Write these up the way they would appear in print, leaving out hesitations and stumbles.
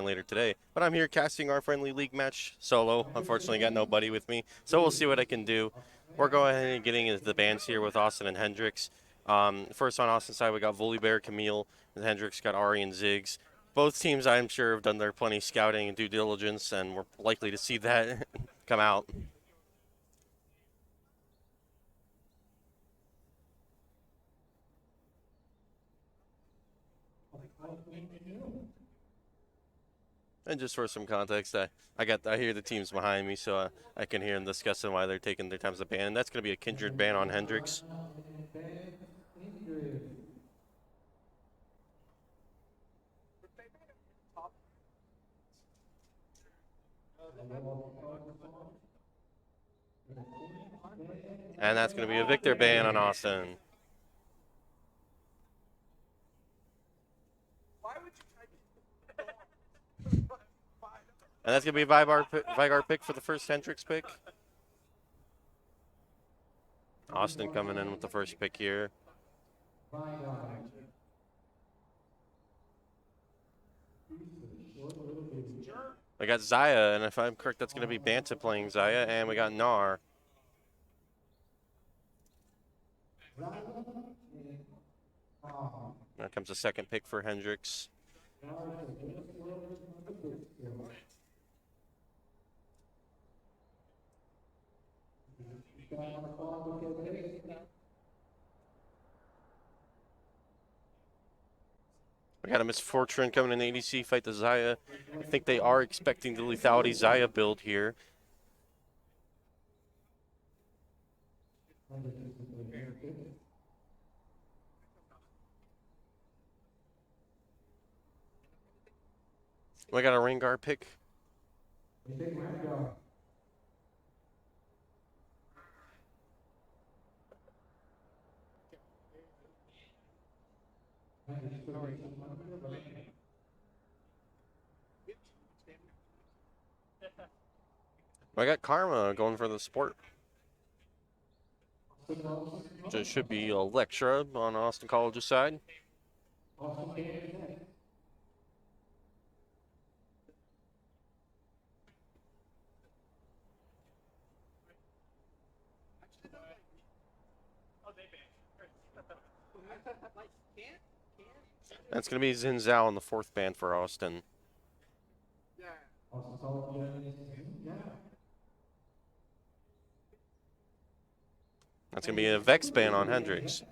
later today. But I'm here casting our friendly league match solo. Unfortunately, got nobody with me, so we'll see what I can do. We're going ahead and getting into the bands here with Austin and Hendrix. First on Austin's side, we got Volibear, Camille, and Hendrix got Ari and Ziggs. Both teams, I'm sure, have done their plenty scouting and due diligence, and we're likely to see that come out. And just for some context, I hear the teams behind me, so I can hear them discussing why they're taking their time as a ban. That's going to be a Kindred ban on Hendrix. And that's going to be a Victor ban on Austin. And that's going to be a Vygar pick for the first Hendrix pick. Austin coming in with the first pick here. We got Zaya, and if I'm correct, that's going to be Banta playing Zaya, and we got Nar. There comes the second pick for Hendrix. We got a Misfortune coming in the ADC fight the Zaya. I think they are expecting the lethality Zaya build here. We got a Rengar pick. I got Karma going for the support. So it should be Electra on Austin College's side. That's going to be Xin Zhao on the fourth ban for Austin. That's going to be a Vex ban on Hendrix.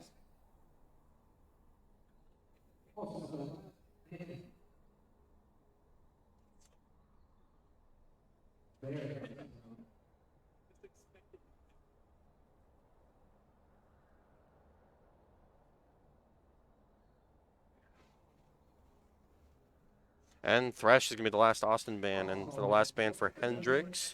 And Thresh is going to be the last Austin ban, and for the last ban for Hendrix.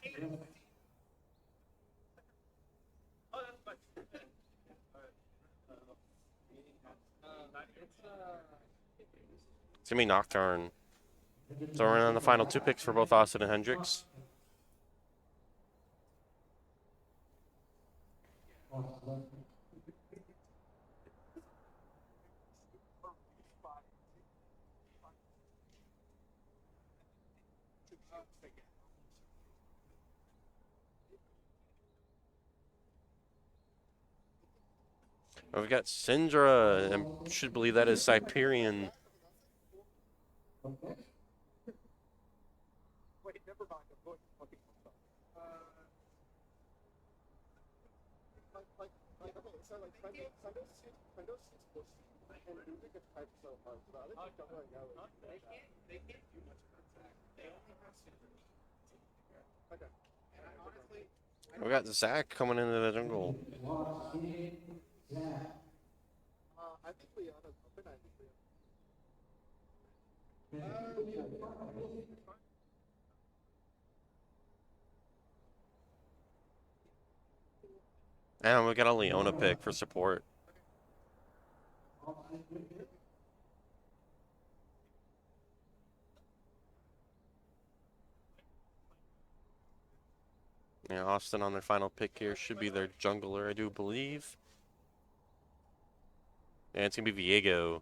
It's going to be Nocturne. So we're on the final two picks for both Austin and Hendrix. We've got Syndra, and should believe that is Cyperion. We got Zach coming into the jungle. And we got a Leona pick for support. Yeah, Austin on their final pick here should be their jungler, I do believe. And it's going to be Viego.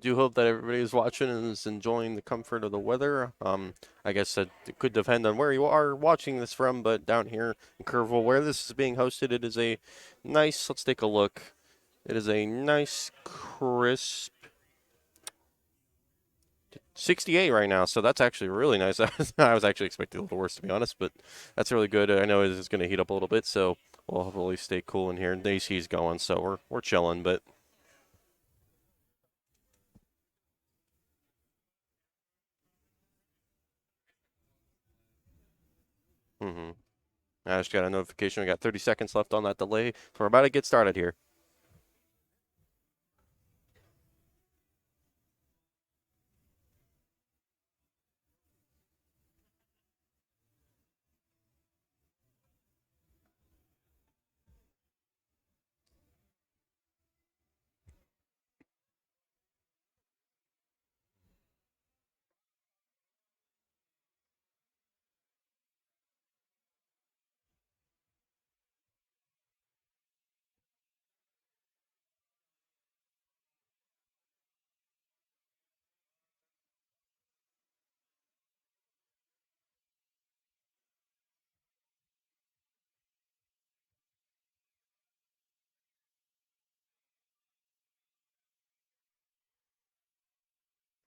do hope that everybody is watching and is enjoying the comfort of the weather. I guess it could depend on where you are watching this from, but down here in Kerrville, where this is being hosted, it is a nice, let's take a look. It is a nice, crisp 68 right now, so that's actually really nice. I was actually expecting a little worse, to be honest, but that's really good. I know it is going to heat up a little bit, so we'll hopefully stay cool in here. The AC's going, so we're chilling, but. Mm-hmm. I just got a notification. We got 30 seconds left on that delay, so we're about to get started here.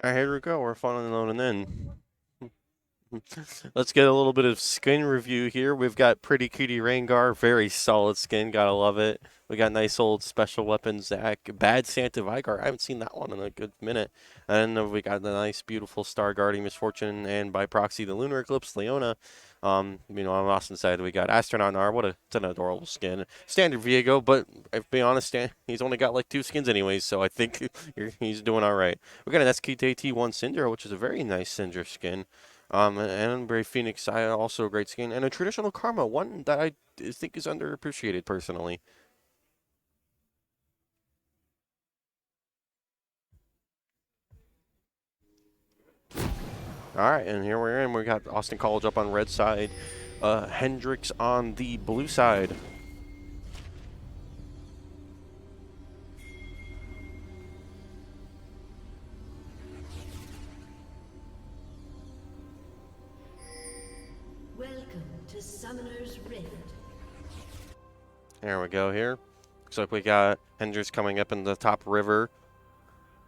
All right, here we go. We're finally loading in. Let's get a little bit of skin review here. We've got Pretty Cutie Rengar, very solid skin, gotta love it. We got nice old special weapons Zac, Bad Santa Vigar. I haven't seen that one in a good minute. And then we got the nice, beautiful Star Guardian Misfortune, and by proxy, the Lunar Eclipse Leona. On Austin's side, we got Astronaut Nar. It's an adorable skin. Standard Viego, but if be honest, he's only got like 2 skins anyways, so I think he's doing all right. We got an SKT1 Syndra, which is a very nice Syndra skin. And Brave Phoenix, also a great skin, and a traditional Karma, one that I think is underappreciated personally. All right, and here we're in. We got Austin College up on red side, Hendrix on the blue side. Welcome to Summoner's Rift. There we go here. Looks like we got Hendrix coming up in the top river.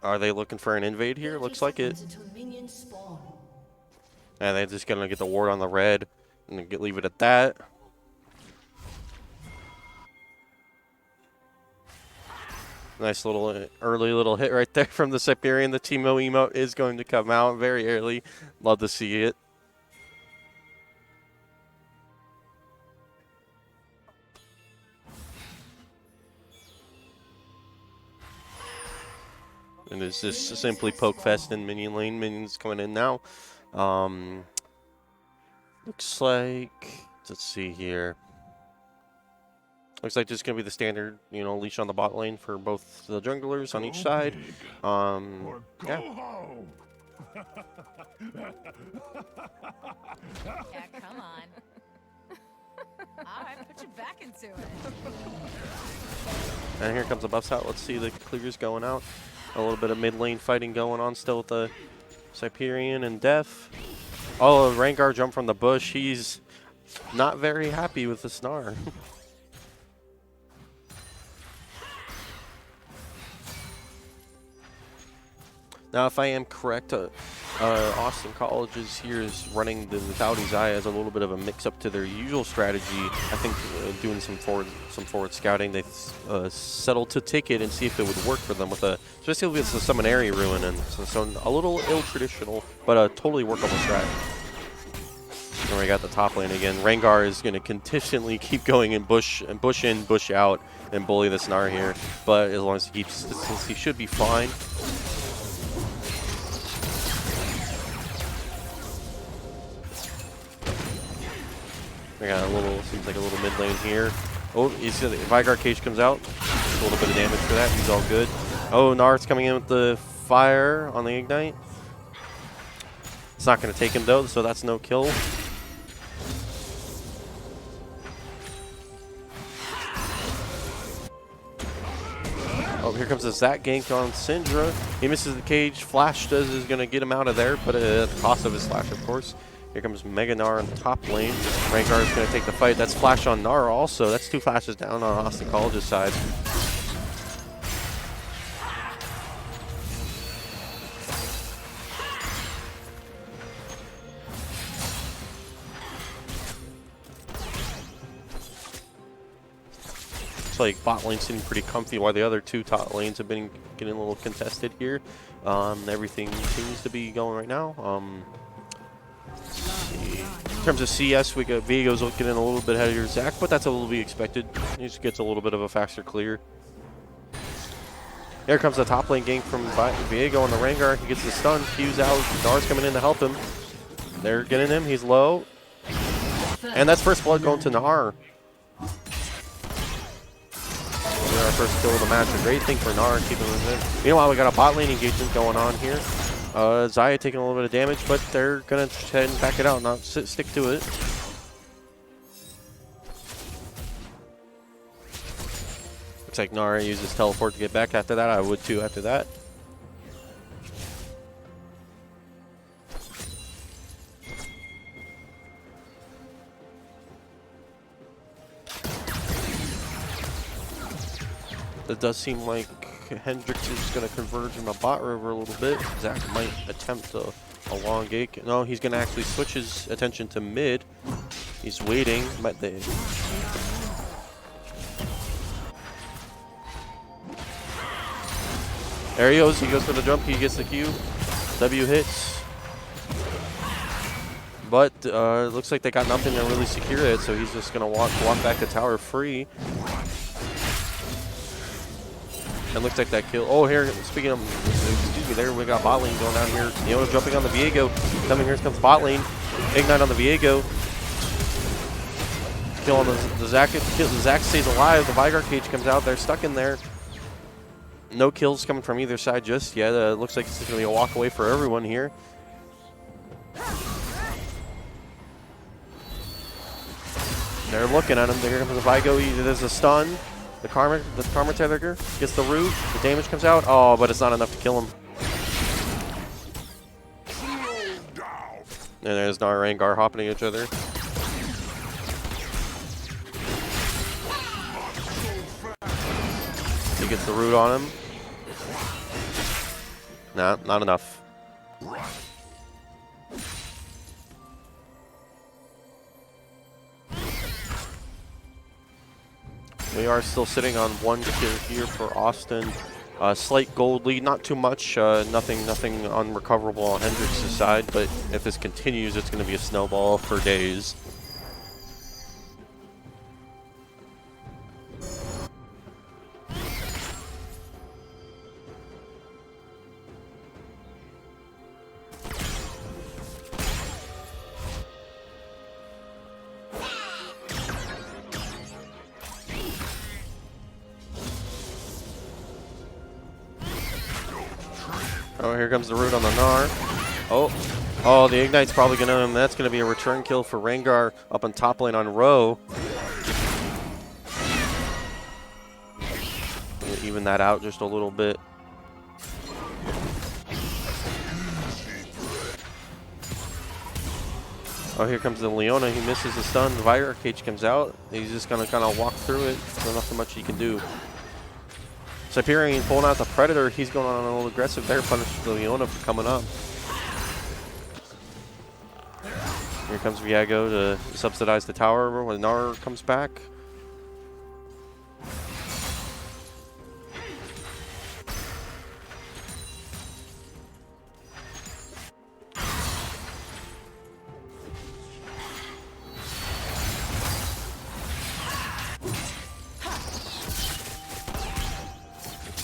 Are they looking for an invade here? Looks like it. And they're just going to get the ward on the red and leave it at that. Nice little early little hit right there from the Siberian. The Teemo emote is going to come out very early. Love to see it. And it's just simply poke fest in minion lane. Minions coming in now. Looks like, let's see here. Looks like just going to be the standard, leash on the bot lane for both the junglers on each side. Yeah. Yeah, come on. All right, put your back into it. And here comes the buffs out. Let's see the clears going out. A little bit of mid lane fighting going on still with the Siberian and Def. Oh, Rengar jumped from the bush. He's not very happy with the Snar. Now, if I am correct, Austin College is running the Lethality Eye as a little bit of a mix-up to their usual strategy. I think doing some forward scouting, they settled to take it and see if it would work for them with especially with the Summonary Ruin, and so a little ill-traditional, but a totally workable strat. And we got the top lane again. Rengar is going to consistently keep going in bush in, bush out, and bully the Snar here. But as long as he keeps distance, he should be fine. We got seems like a little mid lane here. Oh, Vigar Cage comes out. A little bit of damage for that. He's all good. Oh, Narth's coming in with the fire on the Ignite. It's not going to take him though, so that's no kill. Oh, here comes the Zach gank on Syndra. He misses the cage. Flash is going to get him out of there, but at the cost of his Flash, of course. Here comes Mega Gnar in the top lane. Rengar is going to take the fight. That's Flash on Gnar also. That's 2 flashes down on Austin College's side. Like bot lane sitting pretty comfy while the other 2 top lanes have been getting a little contested here. Everything seems to be going right now. In terms of CS, we got Viego's getting a little bit ahead of your Zach, but that's a little be expected. He just gets a little bit of a faster clear. Here comes the top lane gank from Viego on the Rengar. He gets the stun, Q's out. Gnar's coming in to help him. They're getting him. He's low. And that's first blood going to Gnar. Our first kill of the match. A great thing for Gnar, keeping him in. Meanwhile, we got a bot lane engagement going on here. Xayah taking a little bit of damage, but they're going to head and back it out, not stick to it. Looks like Gnar uses teleport to get back after that. I would too after that. It does seem like Hendrix is going to converge in the bot river a little bit. Zach might attempt a long gank. No, he's going to actually switch his attention to mid. He's waiting. There he goes. He goes for the jump. He gets the Q. W hits. But it looks like they got nothing to really secure it, so he's just going to walk back to tower free. It looks like that kill. Oh, here, speaking of, excuse me, there we got bot lane going down here. Neona jumping on the Viego. Coming here comes bot lane. Ignite on the Viego. Kill on the Zach. The Zach stays alive. The Vigar cage comes out. They're stuck in there. No kills coming from either side just yet. It looks like it's going to be a walk away for everyone here. They're looking at him. Here comes the Vigo. There's a stun. The Karma Tether gets the root. The damage comes out. Oh, but it's not enough to kill him. And there's Gnar and Rengar hopping at each other. He gets the root on him. Nah, not enough. We are still sitting on 1 kill here for Austin. Slight gold lead, not too much. Nothing unrecoverable on Hendrix' side, but if this continues, it's going to be a snowball for days. Oh, here comes the root on the Gnar. Oh, the Ignite's probably going to, that's going to be a return kill for Rengar up on top lane on Row. Even that out just a little bit. Oh, here comes the Leona. He misses the stun. The Vigar cage comes out. He's just going to kind of walk through it. There's nothing much he can do. Hyperion pulling out the Predator. He's going on a little aggressive there, punishes the Leona for coming up. Here comes Viego to subsidize the tower when Gnar comes back.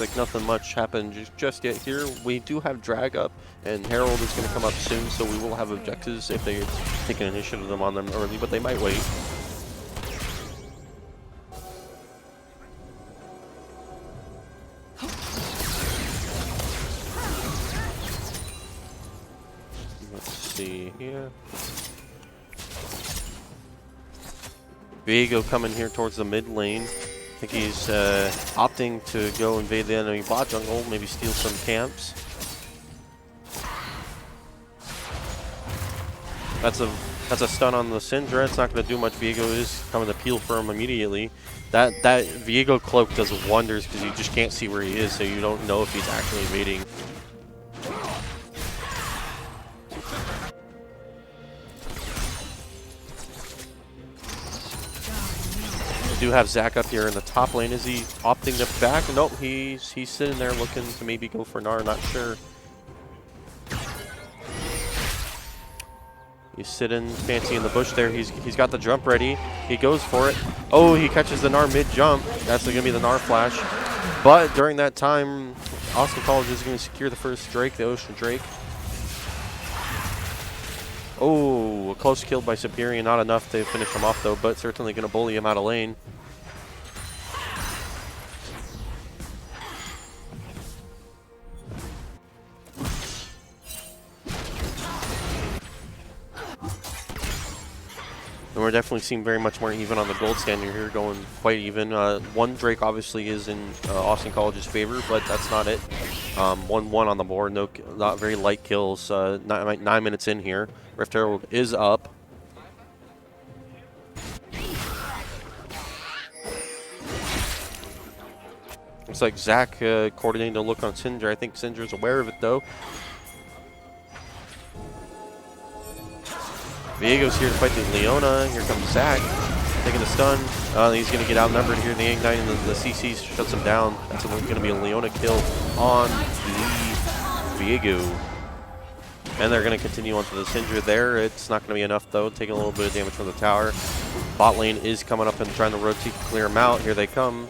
Like nothing much happened just yet here. We do have drag up, and Herald is going to come up soon, so we will have objectives if they take an initiative on them early, but they might wait. Let's see here. Viego coming here towards the mid lane. I think he's opting to go invade the enemy bot jungle, maybe steal some camps. That's a stun on the Syndra. It's not going to do much. Viego is coming to peel for him immediately. That Viego cloak does wonders because you just can't see where he is, so you don't know if he's actually invading. We do have Zac up here in the top lane. Is he opting to back? Nope, he's sitting there looking to maybe go for Gnar, not sure. He's sitting fancy in the bush there. He's got the jump ready. He goes for it. Oh, he catches the Gnar mid-jump. That's going to be the Gnar flash. But during that time, Austin College is going to secure the first Drake, the Ocean Drake. Oh, a close kill by Superior. Not enough to finish him off, though, but certainly going to bully him out of lane. And we're definitely seeing very much more even on the gold standard here, going quite even. One Drake obviously is in Austin College's favor, but that's not it. 1-1 on the board, not very light kills. 9 minutes in here. Rift Herald is up. Looks like Zac coordinating to look on Syndra. I think Syndra's aware of it though. Viego's here to fight the Leona. Here comes Zac, taking the stun. He's going to get outnumbered here. The Ignite and the CC shuts him down. That's going to be a Leona kill on the Viego. And they're going to continue on to the Syndra there. It's not going to be enough, though. Taking a little bit of damage from the tower. Bot lane is coming up and trying to rotate to clear them out. Here they come.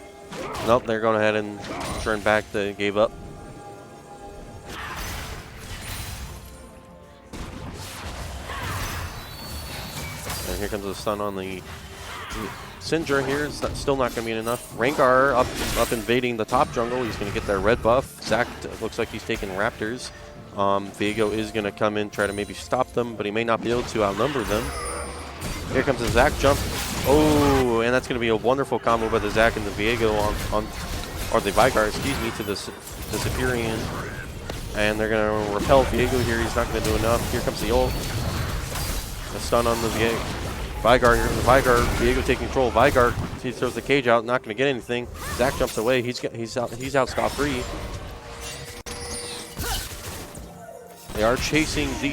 Nope, they're going ahead and turn back. They gave up. And here comes the stun on the Syndra here. It's still not going to be enough. Rengar up invading the top jungle. He's going to get their red buff. Zac looks like he's taking Raptors. Viego is going to come in, try to maybe stop them, but he may not be able to outnumber them. Here comes the Zac jump. Oh, and that's going to be a wonderful combo by the Zac and the Viego or the Vigar, excuse me, to the Superior. And they're going to repel Viego here. He's not going to do enough. Here comes the ult. The stun on the Vigar here. The Vigar, Viego taking control. Vigar, he throws the cage out, not going to get anything. Zac jumps away. He's out scot-free. They are chasing the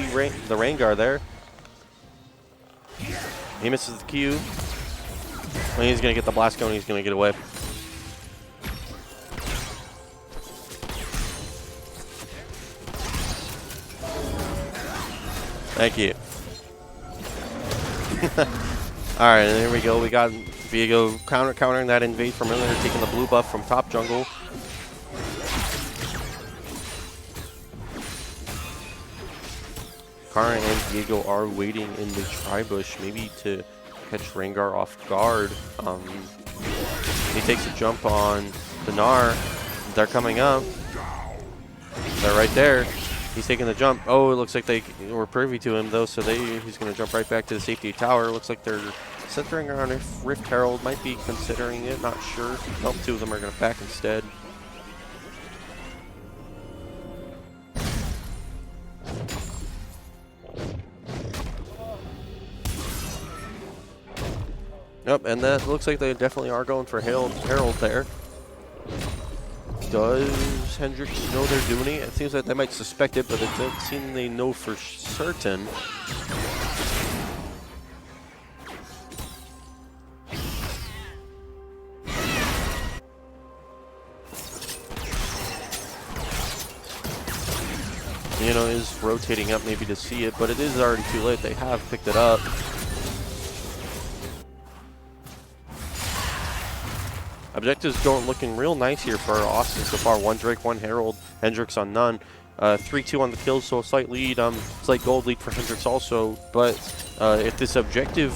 Rengar there. He misses the Q. And he's going to get the blast going. He's going to get away. Thank you. Alright, and here we go. We got Viego countering that invade from earlier, taking the blue buff from top jungle. Kara and Viego are waiting in the tri-bush, maybe to catch Rengar off guard. He takes a jump on the Gnar. They're coming up. They're right there. He's taking the jump. Oh, it looks like they were privy to him, though, so he's going to jump right back to the safety tower. Looks like they're centering around if Rift Herald might be considering it. Not sure. Nope, 2 of them are going to back instead. Yep, and that looks like they definitely are going for Herald there. Does Hendricks know they're doing it? It seems like they might suspect it, but it doesn't seem they know for certain. You know, is rotating up maybe to see it, but it is already too late. They have picked it up. Objectives going looking real nice here for Austin so far. 1 Drake, 1 Herald, Hendricks on none. 3-2 on the kills, so a slight lead. Slight gold lead for Hendricks also. But if this objective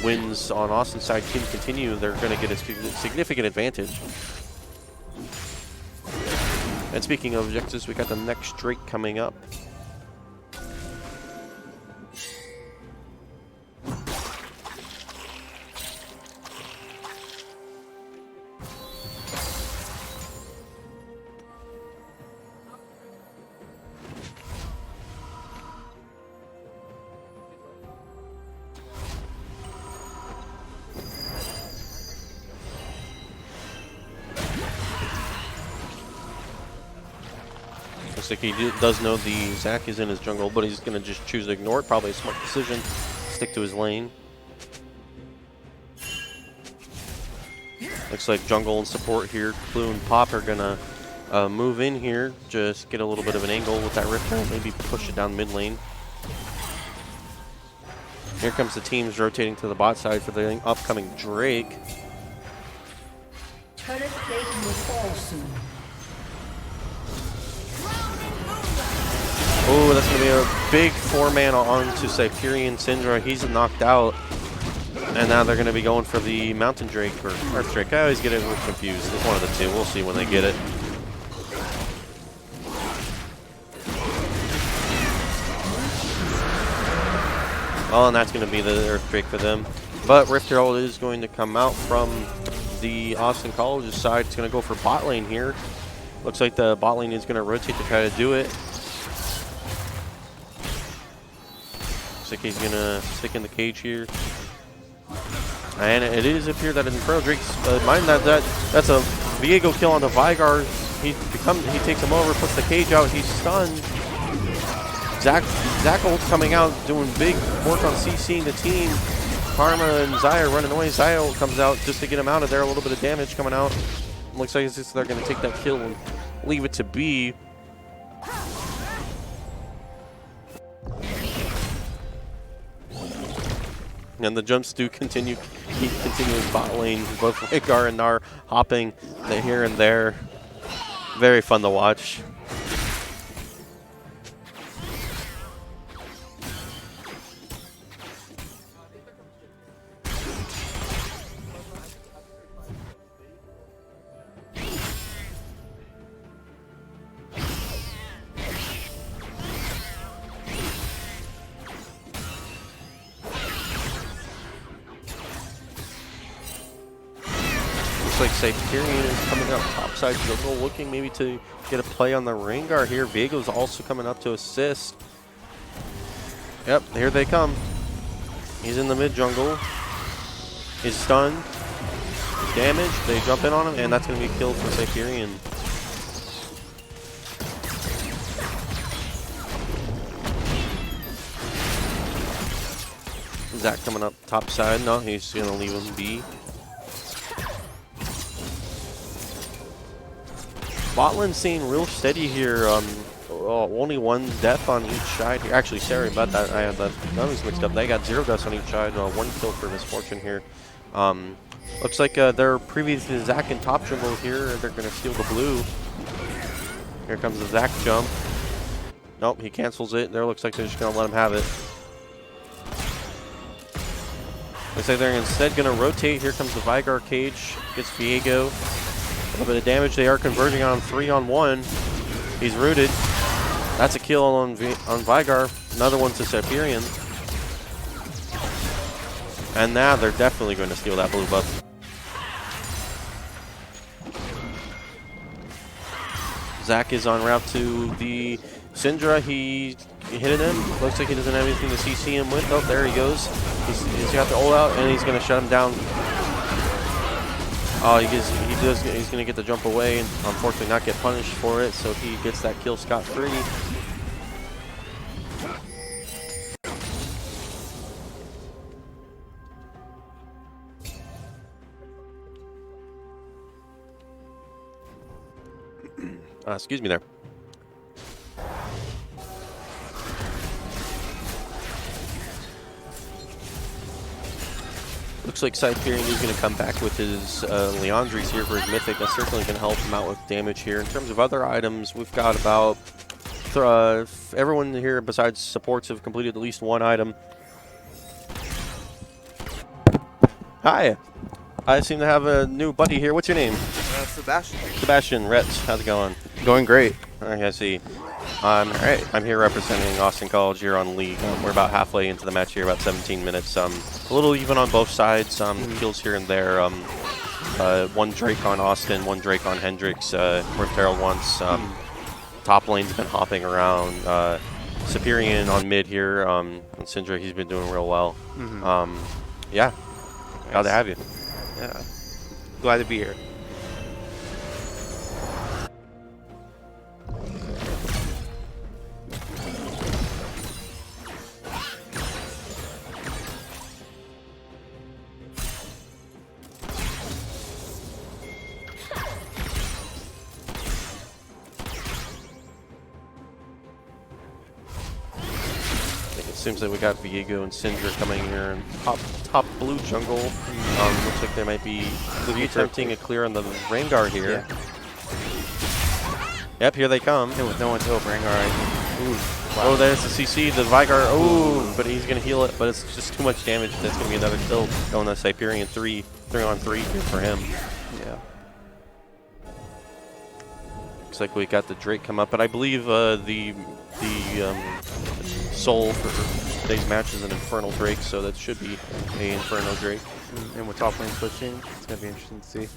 wins on Austin's side can continue, they're going to get a significant advantage. And speaking of objectives, we got the next Drake coming up. Looks like he does know the Zac is in his jungle, but he's going to just choose to ignore it. Probably a smart decision. Stick to his lane. Looks like jungle and support here. Blue and Pop are going to move in here. Just get a little bit of an angle with that Rift Herald. Maybe push it down mid lane. Here comes the teams rotating to the bot side for the upcoming Drake. Turret plate will fall soon. Oh, that's going to be a big 4-man onto Cyperian Syndra. He's knocked out. And now they're going to be going for the Mountain Drake or Earth Drake. I always get it confused. It's one of the two. We'll see when they get it. Well, and that's going to be the Earth Drake for them. But Rift Herald is going to come out from the Austin College's side. It's going to go for bot lane here. Looks like the bot lane is going to rotate to try to do it. Looks like he's going to stick in the cage here. And it is appear that Inferno Drake's mind that's a Viego kill on the Vigar. He takes him over, puts the cage out, he's stunned. Zac ult's coming out, doing big work on CCing the team. Karma and Zaya running away. Zaya ult comes out just to get him out of there. A little bit of damage coming out. Looks like they're going to take that kill and leave it to be. And the jumps do keep continuing bot lane. Both Vigar and Gnar hopping here and there. Very fun to watch. Like Cyperian is coming out top side jungle, looking maybe to get a play on the Rengar here. Viego's also coming up to assist. Yep, here they come. He's in the mid jungle. He's stunned. Damage. They jump in on him, and that's going to be a kill for Cyperian. Zac coming up top side. No, he's going to leave him be. Bot lane staying real steady here. Only one death on each side here. Actually, sorry about that. I had the numbers mixed up. They got 0 deaths on each side. 1 kill for Misfortune here. Looks like they're previously Zac in top jungle here. They're going to steal the blue. Here comes the Zac jump. Nope, he cancels it. There looks like they're just going to let him have it. Looks like they're instead going to rotate. Here comes the Vigar cage. Gets Viego. A little bit of damage. They are converging on 3-on-1. He's rooted. That's a kill on Vigar. Another one to Cyperian. And now they're definitely going to steal that blue buff. Zac is en route to the Syndra. He hit him. Looks like he doesn't have anything to CC him with. Oh, there he goes. He's got the ult out, and he's going to shut him down. Oh, he's going to get the jump away and unfortunately not get punished for it, so he gets that kill scot-free. Excuse me there. Looks like Cyperian is going to come back with his Leandries here for his Mythic. That's certainly going to help him out with damage here. In terms of other items, we've got about everyone here besides supports have completed at least one item. Hi. I seem to have a new buddy here. What's your name? Sebastian. Sebastian, Retz. How's it going? Going great. I see. All right, I'm here representing Austin College here on League. We're about halfway into the match here, about 17 minutes. A little even on both sides. Kills here and there. One Drake on Austin, one Drake on Hendrix. Rift Herald once. Top lane's been hopping around. Cyperian on mid here. On Syndra, he's been doing real well. Yeah, glad to have you. Yeah, glad to be here. Seems like we got Viego and Syndra coming here and top blue jungle. Looks like they might be attempting a clear on the Rengar here. Yeah. Yep, here they come. With no one to help Rengar. Ooh. Wow. Oh, there's the CC, the Vigar. Oh, but he's going to heal it, but it's just too much damage. That's going to be another kill going to Cyperion 3-on-3 here for him. Yeah. Looks like we got the Drake come up, but I believe the soul for today's match is an Infernal Drake, so that should be a Inferno Drake. And with top lane pushing, it's going to be interesting to see.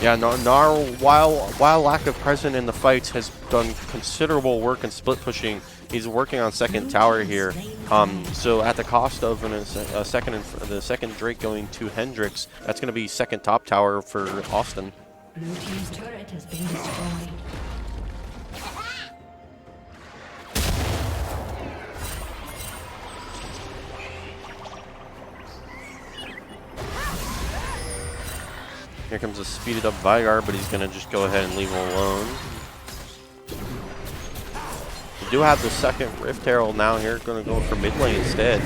Yeah, Nar, while lack of presence in the fights, has done considerable work in split pushing. He's working on second tower here. So at the cost of the second Drake going to Hendrix, that's going to be second top tower for Austin. Blue team's turret has been destroyed. Here comes a speeded up Vigar, but he's going to just go ahead and leave him alone. We do have the second Rift Herald now here, going to go for mid lane instead.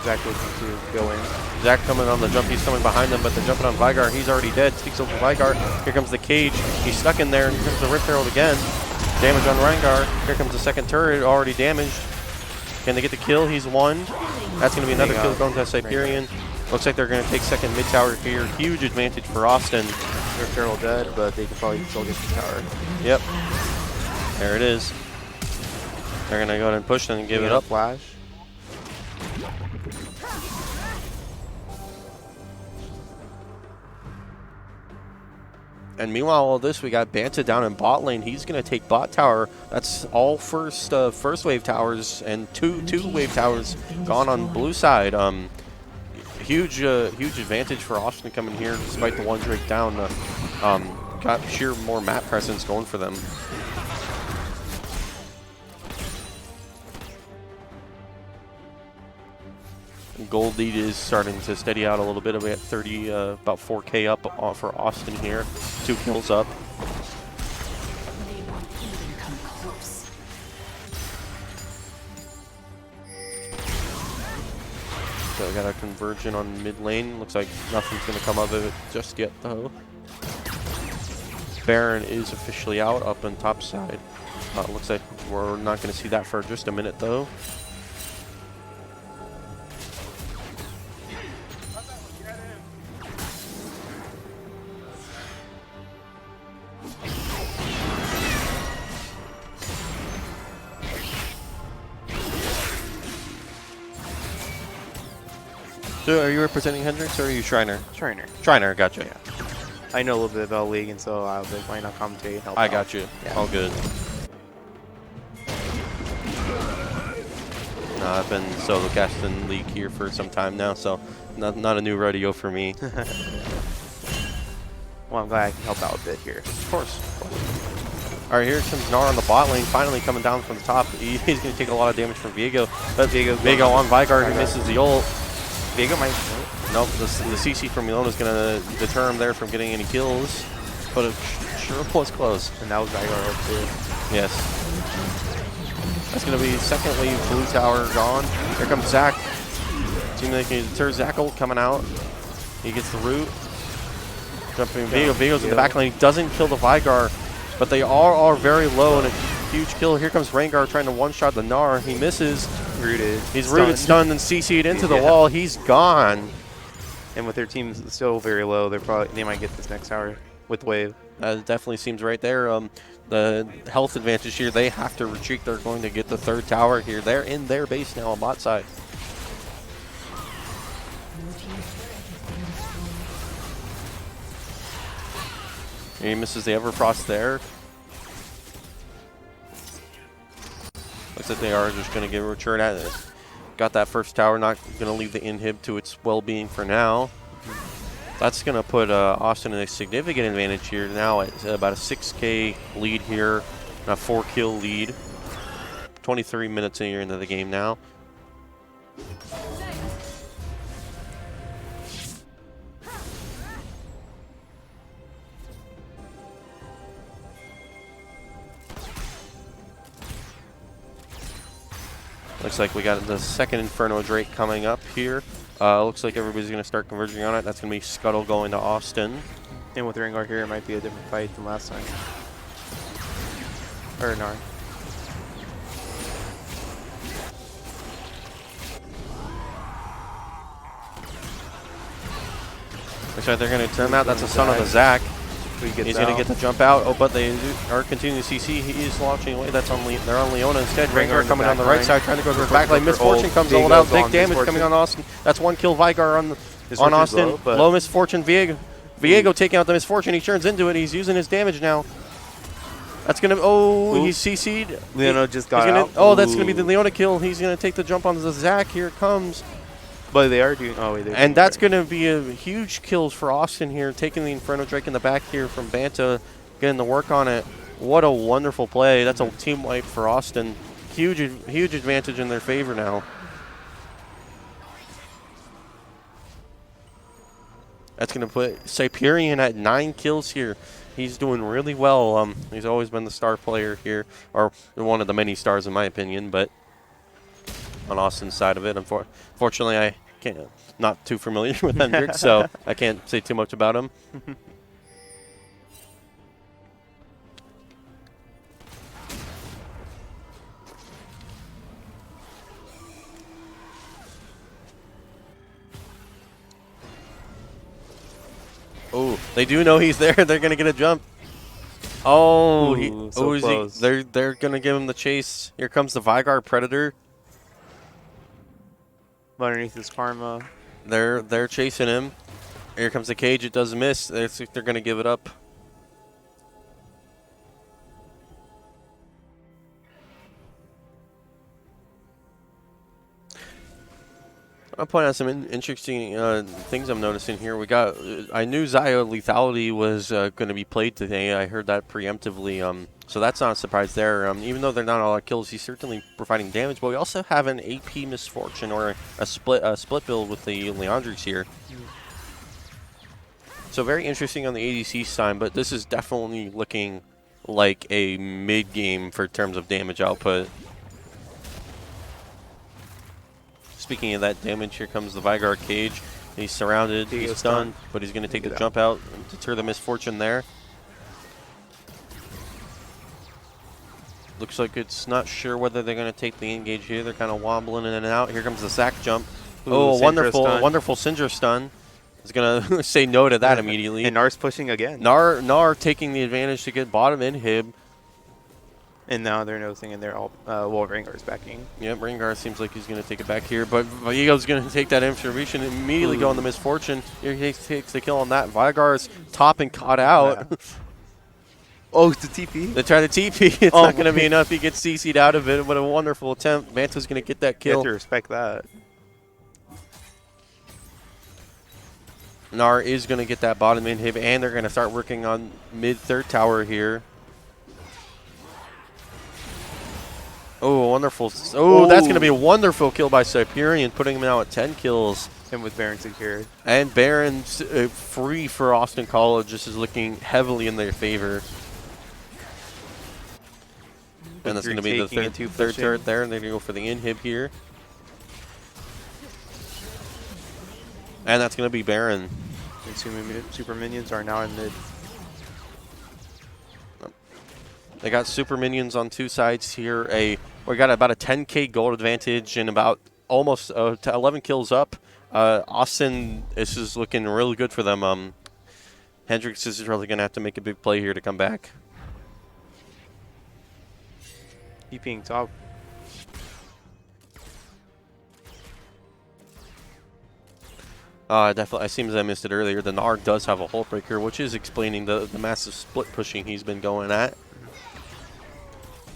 Zach looking to go in. Zach coming on the jump, he's coming behind them, but they're jumping on Vigar. He's already dead. Sneaks over Vigar. Here comes the cage. He's stuck in there, and here comes the Rift Herald again. Damage on Rengar. Here comes the second turret, already damaged. Can they get the kill? He's one. That's going to be another kill going to Cyperion. Looks like they're going to take second mid tower here. Huge advantage for Austin. Rift Herald dead, but they can probably still get the tower. Yep. There it is. They're going to go ahead and push and give it up. Flash. And meanwhile, all this, we got Banta down in bot lane. He's going to take bot tower. That's all first wave towers and two wave towers gone on blue side. Huge advantage for Austin coming here, despite the one Drake down. Got sheer more map presence going for them. Gold lead is starting to steady out a little bit. We at 30, about 4K up for Austin here. 2 kills up. So we got a conversion on mid lane. Looks like nothing's going to come of it just yet, though. Baron is officially out up on top side. Looks like we're not going to see that for just a minute, though. So are you representing Hendrix or are you Shriner? Shriner. Shriner, gotcha. Yeah. I know a little bit about League, and so I'll be why not commentate and help I out. got you. Yeah. All good. I've been solo casting League here for some time now, so not a new rodeo for me. Well, I'm glad I can help out a bit here. Of course. All right, here comes Gnar on the bot lane, finally coming down from the top. He's going to take a lot of damage from Viego, but Viego on Vigar, who misses the ult. Viego might. Nope, the CC from Milone is going to deter him there from getting any kills, but it sure was close. And that was Vigar ult too. Yes. That's going to be second wave blue tower gone. Here comes Zach. Seems like he deters Zach ult coming out. He gets the root. Jumping Viego. Viego's in the back lane. He doesn't kill the Vigar, but they all are very low and a huge kill. Here comes Rengar trying to one-shot the Gnar. He misses. Rooted. He's rooted, stunned, and CC'd into the wall. He's gone. And with their team still very low, they might get this next tower with wave. It definitely seems right there. The health advantage here, they have to retreat. They're going to get the third tower here. They're in their base now on bot side. He misses the Everfrost there. Looks like they are just going to give a return at it. Got that first tower, not going to leave the inhib to its well-being for now. That's going to put Austin in a significant advantage here now at about a 6K lead here, and a 4-kill lead. 23 minutes into the game now. Looks like we got the second Inferno Drake coming up here. Looks like everybody's going to start converging on it. That's going to be Scuttle going to Austin. And with Rengar here, it might be a different fight than last time. Or Gnar. Looks like they're going to turn out. That's a son of a Zac. He's going to get the jump out. Oh, but they are continuing to CC. He is launching away. That's on they're on Leona instead. Rengar coming on the right side, trying to go to the back line. Misfortune comes all out. Big damage coming on Austin. That's one kill Vigar on Austin. Low Misfortune. Viego taking out the Misfortune. He turns into it. He's using his damage now. That's going to... Oh, he's CC'd. Leona just got out. Oh, that's going to be the Leona kill. He's going to take the jump on the Zac. Here it comes. But they are doing... Oh, wait. And that's going to be a huge kills for Austin here, taking the Inferno Drake in the back here from Banta, getting the work on it. What a wonderful play. That's a team wipe for Austin. Huge advantage in their favor now. That's going to put Cyprian at 9 kills here. He's doing really well. He's always been the star player here, or one of the many stars in my opinion, but on Austin's side of it, unfortunately, I can't, not too familiar with Hendrix, so I can't say too much about him. Oh, they do know he's there. They're gonna get a jump. Oh, so close. They're gonna give him the chase. Here comes the Vigar Predator. Underneath his Karma. They're chasing him. Here comes the cage. It does miss. They're gonna give it up. I'll point out some interesting things I'm noticing here. We got, I knew Xayah Lethality was going to be played today. I heard that preemptively. So that's not a surprise there. Even though they're not all out kills, he's certainly providing damage. But we also have an AP Misfortune or a split build with the Leandrix here. So very interesting on the ADC side, but this is definitely looking like a mid game for terms of damage output. Speaking of that damage, here comes the Vigar cage. He's surrounded, he's stunned, but he's going to take the jump out and deter the Misfortune there. Looks like it's not sure whether they're going to take the engage here. They're kind of wobbling in and out. Here comes the Zac jump. Oh, wonderful Syndra stun. Is going to say no to that immediately. And Gnar's pushing again. Gnar taking the advantage to get bottom inhib. And now they're noticing, and they're all, well, Rengar's backing. Yep, Rengar seems like he's going to take it back here, but Viego's going to take that information and immediately go on the Misfortune. Here he takes the kill on that. Vigar's top and caught out. Yeah. Oh, it's the TP? They try to TP. It's not going to be enough. He gets CC'd out of it. What a wonderful attempt. Manta's going to get that kill. You have to respect that. Gnar is going to get that bottom inhib, and they're going to start working on mid-third tower here. Oh, wonderful. Oh, that's going to be a wonderful kill by Cyprian, putting him now at 10 kills. And with Baron secured. And Baron's free for Austin College. This is looking heavily in their favor. And that's going to be the third turret there, and they're going to go for the inhib here. And that's going to be Baron. And super minions are now in mid. They got super minions on two sides here. We got about a 10k gold advantage and about almost 11 kills up. Austin, this is looking really good for them. Hendrix is really going to have to make a big play here to come back. He being top. Definitely. It seems I missed it earlier. The Gnar does have a hull breaker, which is explaining the massive split pushing he's been going at.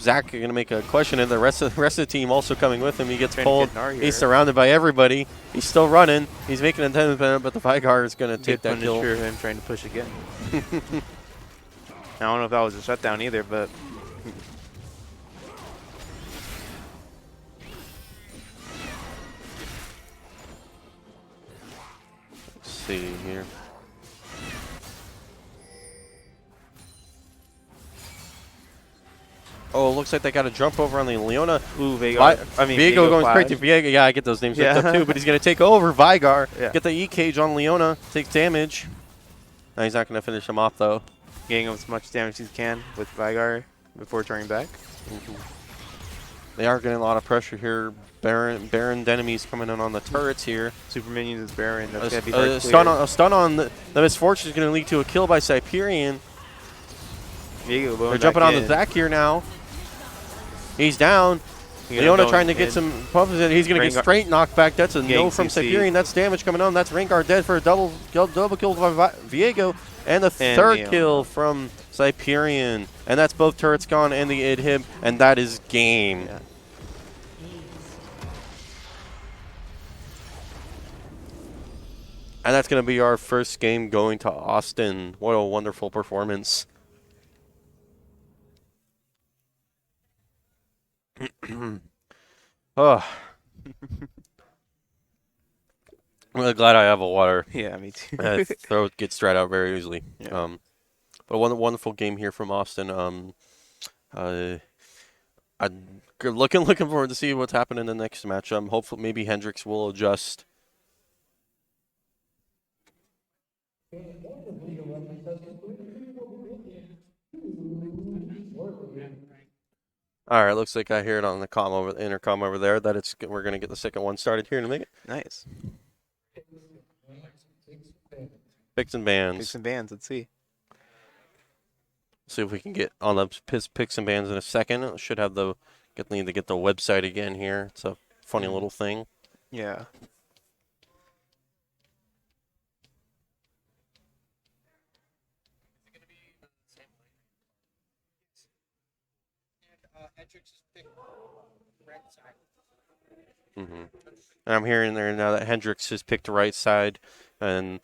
Zac going to make a question, and the rest of the team also coming with him. He gets pulled. He's surrounded by everybody. He's still running. He's making a 10 minute, but the Vigar is going to take that kill. Him trying to push again. I don't know if that was a shutdown either, but let's see here. Oh, looks like they got a jump over on the Leona. Ooh, Viego Viego going Flash. straight to Viego. Yeah, I get those names mixed Yeah. up too, but he's going to take over. Vigar, Yeah. get the E-Cage on Leona, takes damage. No, he's not going to finish him off, though. Getting as much damage as he can with Vigar before turning back. They are getting a lot of pressure here. Baron enemies coming in on the turrets here. Super minions is Baron. That's going to be hard to A stun on the Misfortune is going to lead to a kill by Cyperion. Viego They're jumping on the Zac here now. He's down. Leona trying to get some pumps in. He's going to get straight knocked back. That's a no from Cyperion. That's damage coming on. That's Rengar dead for a double kill by Viego. And the third kill from Cyperion. And that's both turrets gone and the inhib. And that is game. Yeah. And that's going to be our first game going to Austin. What a wonderful performance. Oh. I'm really glad I have a water. Yeah, me too. My throat gets dried out very easily. Yeah. But a wonderful game here from Austin. I'm looking forward to see what's happening in the next match. Hopefully, maybe Hendrix will adjust. All right, looks like I hear it on the intercom over there that we're gonna get the second one started here in a minute. Nice. Picks and bans. Picks and bans. Let's see. See if we can get on the picks and bans in a second. Should have need to get the website again here. It's a funny little thing. Yeah. And I'm hearing there now that Hendrix has picked the right side, and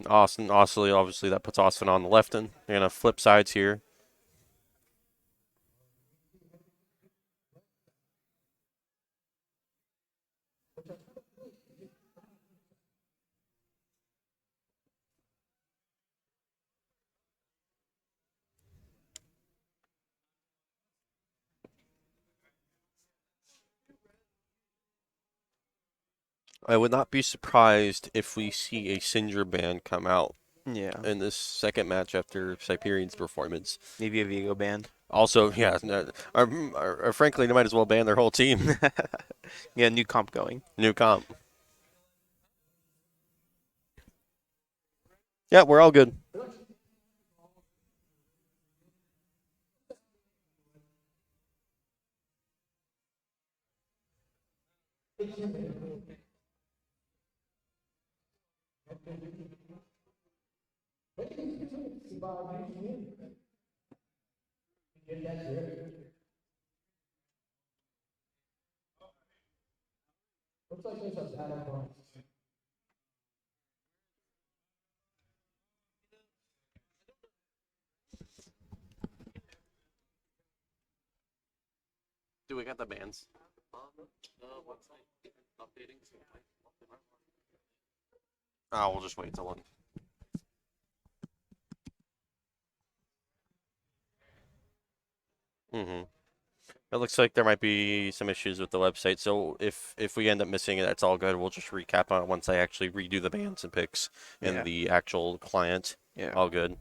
Austin, obviously that puts Austin on the left, and they're gonna flip sides here. I would not be surprised if we see a Sindra ban come out in this second match after Cyperion's performance. Maybe a Viego ban. Also, yeah, frankly, they might as well ban their whole team. Yeah, new comp going. New comp. Yeah, we're all good. Do we got the bands? Oh, we'll just wait till one. It looks like there might be some issues with the website, so if we end up missing it, that's all good. We'll just recap on it once I actually redo the bands and picks in the actual client. Yeah. All good.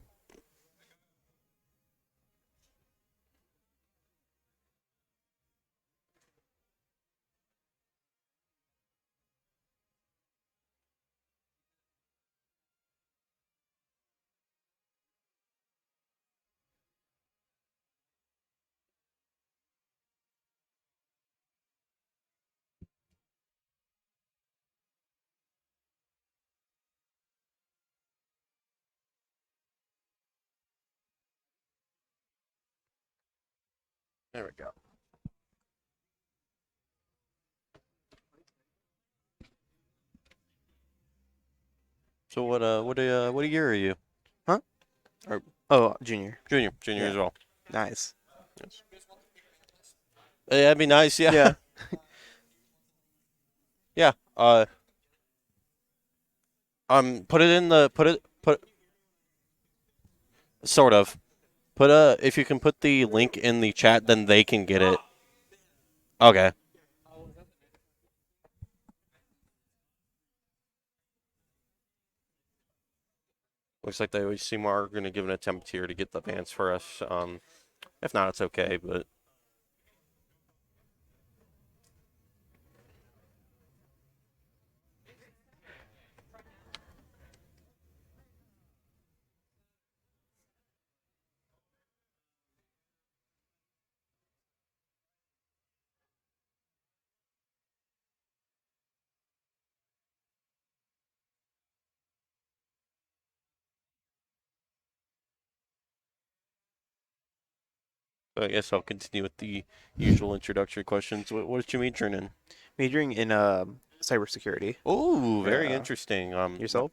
There we go. So what year are you? Huh? Oh, junior. Junior as well. Nice. Yes. Yeah, that'd be nice. Yeah. Yeah. Yeah. Put it. Sort of. If you can put the link in the chat, then they can get it. Okay. Looks like they always seem are going to give an attempt here to get the bans for us. If not, it's okay, but. I guess I'll continue with the usual introductory questions. What did you major in? Majoring in cybersecurity. Oh, very Yeah. interesting. Yourself?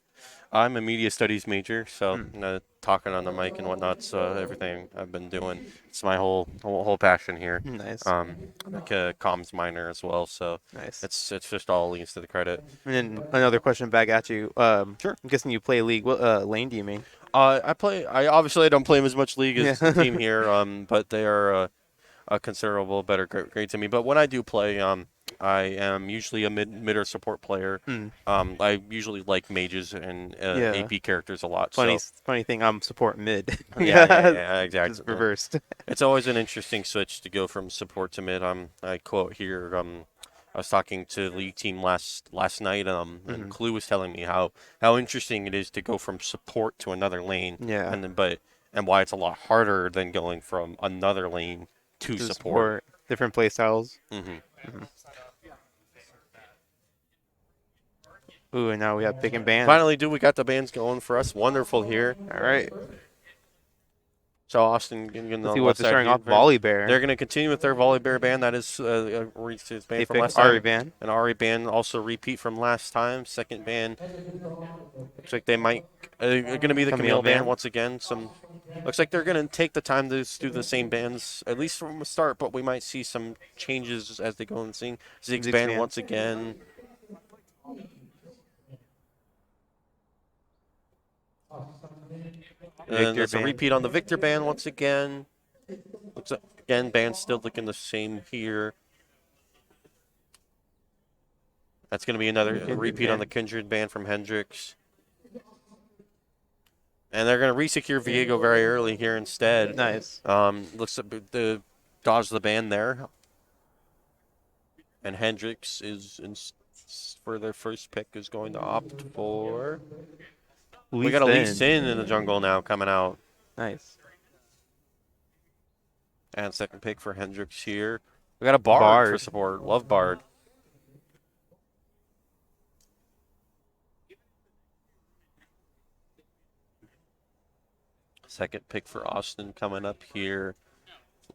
I'm a media studies major, so Hmm. talking on the mic and whatnot's everything I've been doing. It's my whole passion here. Nice. I'm like a comms minor as well, so Nice. it's just all leads to the credit. And then another question back at you. Sure. I'm guessing you play League. What lane do you mean? I obviously don't play as much league Yeah. as the team here, but they are a considerable better grade to me. But when I do play, I am usually a mid or support player. Hmm. I usually like mages and Yeah. AP characters a lot. Funny, So funny thing. I'm support mid. yeah, exactly. Just reversed. It's always an interesting switch to go from support to mid. I quote here. I was talking to the league team last night. And Hmm. Clue was telling me how interesting it is to go from support to another lane, Yeah. and why it's a lot harder than going from another lane to To support. support different play styles. Hmm Ooh, and now we have pick and ban. Finally, we got the bands going for us. Wonderful here. All right. So Austin getting on Let's the see what left they're side starting here. off. Volley Bear. They're going to continue with their volley bear band. That is reached his band They from pick last Ari time. ban. An Ari band also repeat from last time. Second band. Looks like they might going to be the Camille Camille band ban. once again. Looks like they're going to take the time to do the same bands at least from the start, but we might see some changes as they go and sing. Ziggs Ziggs band band. once again. And Victor there's a band. repeat on the Victor band once again. Looks like, again, band's still looking the same here. That's going to be another repeat on the Kindred band from Hendrix. And they're going to resecure Viego very early here instead. Nice. Looks like the dodge the band there. And Hendrix for their first pick is going to opt for. We got a Lee Sin in the jungle now coming out. Nice. And second pick for Hendrix here. We got a Bard for support. Love Bard. Second pick for Austin coming up here.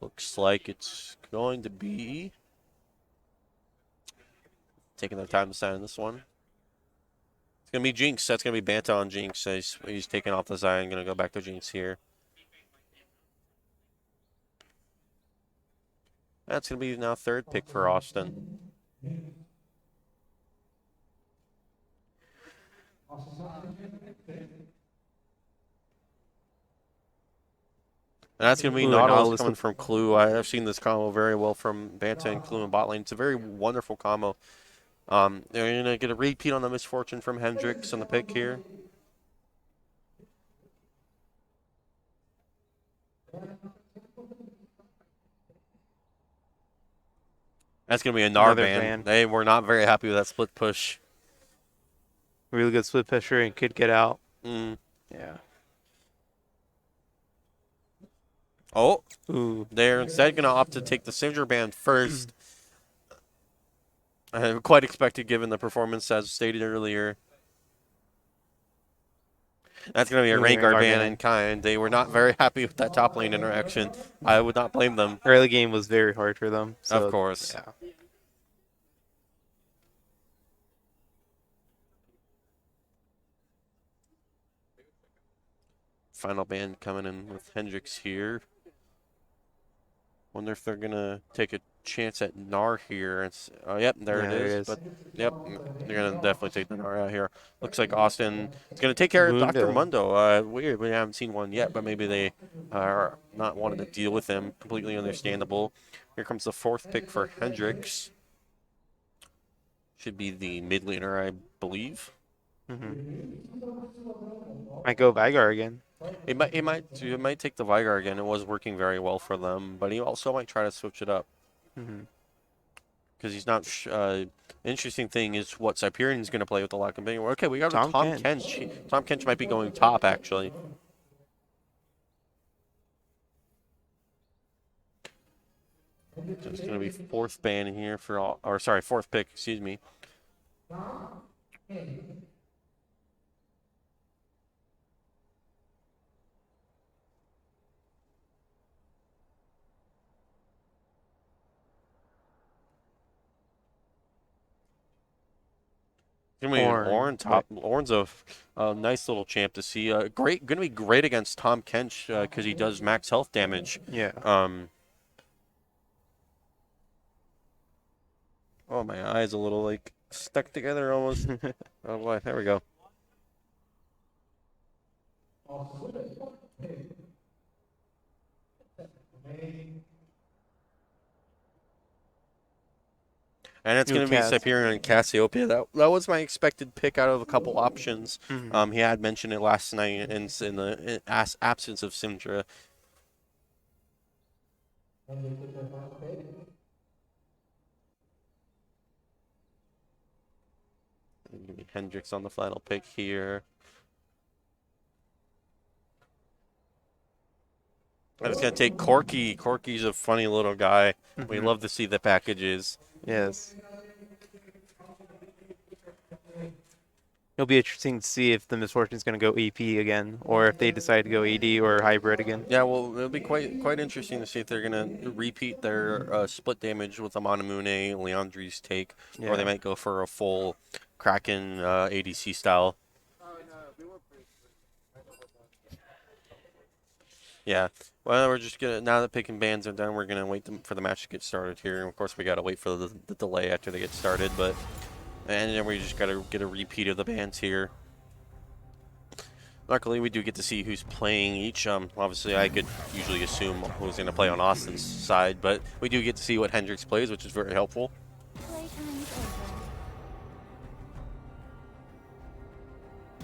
Looks like it's going to be taking their time to sign this one. It's going to be Jinx. That's going to be Banta on Jinx. He's taking off the Zion. Going to go back to Jinx here. That's going to be now third pick for Austin. And that's going to be Nautilus coming from Clue. I've seen this combo very well from Banta and Clue in bot lane. It's a very wonderful combo. They're going to get a repeat on the Misfortune from Hendrix on the pick here. That's going to be a Gnar ban. They were not very happy with that split push. Really good split pusher and could get out. Mm. Yeah. Oh, ooh! They're instead going to opt to take the Sindra ban first. I quite expected given the performance as stated earlier. That's going to be a Rengar ban in kind. They were not very happy with that top lane interaction. I would not blame them. Early game was very hard for them. So, of course. Yeah. Final ban coming in with Hendrix here. Wonder if they're going to take a chance at Gnar here. It's yep, there Yeah, it there it is. is. But yep, they're gonna definitely take the Gnar out here. Looks like Austin is gonna take care of Dr. Mundo. Weird, we haven't seen one yet, but maybe they are not wanting to deal with him. Completely understandable. Here comes the 4th pick for Hendricks. Should be the mid laner, I believe. Might go Vigar again. It might take the Vigar again. It was working very well for them, but he also might try to switch it up. Because he's not. Interesting thing is what Cyprian's going to play with the lock and bang. Okay, we got a Tom Kench. Tom Kench might be going top actually. So it's going to be 4th ban here for all, or sorry, 4th pick. Excuse me. Ornn top. Ornn's a nice little champ to see. Going to be great against Tom Kench because he does max health damage. Yeah. Oh, my eyes a little like stuck together almost. Oh boy, there we go. And it's going to be Cyprian and Cassiopeia. That was my expected pick out of a couple options. He had mentioned it last night in the absence of Syndra. Hendricks on the final pick here. And it's going to take Corky. Corky's a funny little guy. We love to see the packages. Yes. It'll be interesting to see if the Misfortune's going to go EP again, or if they decide to go AD or hybrid again. Yeah, well, it'll be quite interesting to see if they're going to repeat their split damage with the Monamune, Leandri's take, or they might go for a full Kraken ADC style. Yeah. Well, we're just gonna, now that picking bans are done, we're gonna wait for the match to get started here. And of course, we gotta wait for the delay after they get started, and then we just gotta get a repeat of the bans here. Luckily, we do get to see who's playing each. Obviously, I could usually assume who's gonna play on Austin's side, but we do get to see what Hendricks plays, which is very helpful. Playtime's over.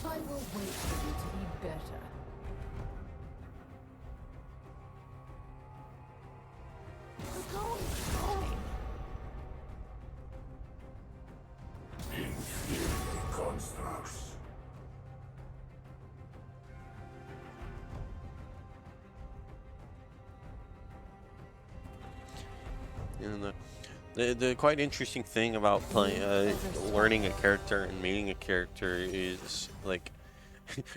I will wait for you to be better. We're going. Constructs. And the quite interesting thing about playing, learning a character and meeting a character is like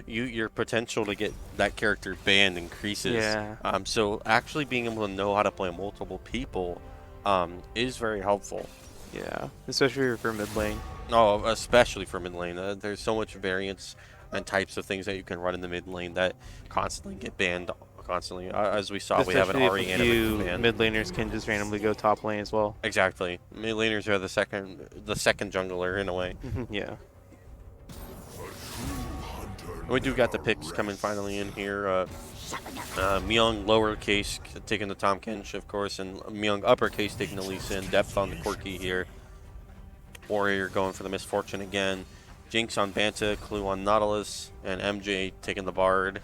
your potential to get that character banned increases. Yeah. So actually being able to know how to play multiple people is very helpful. Yeah, especially for mid lane. Oh, especially for mid lane. There's so much variance and types of things that you can run in the mid lane that constantly get banned. Constantly, as we saw, we have an Ari and mid laners can just randomly go top lane as well. Exactly, mid laners are the second jungler in a way. Yeah. We do got the picks coming finally in here. Myung lowercase taking the Tom Kench, of course, and Myung uppercase taking the Lee Sin. Depth on the Corki here. Warrior going for the Misfortune again. Jinx on Banta, Clue on Nautilus, and MJ taking the Bard.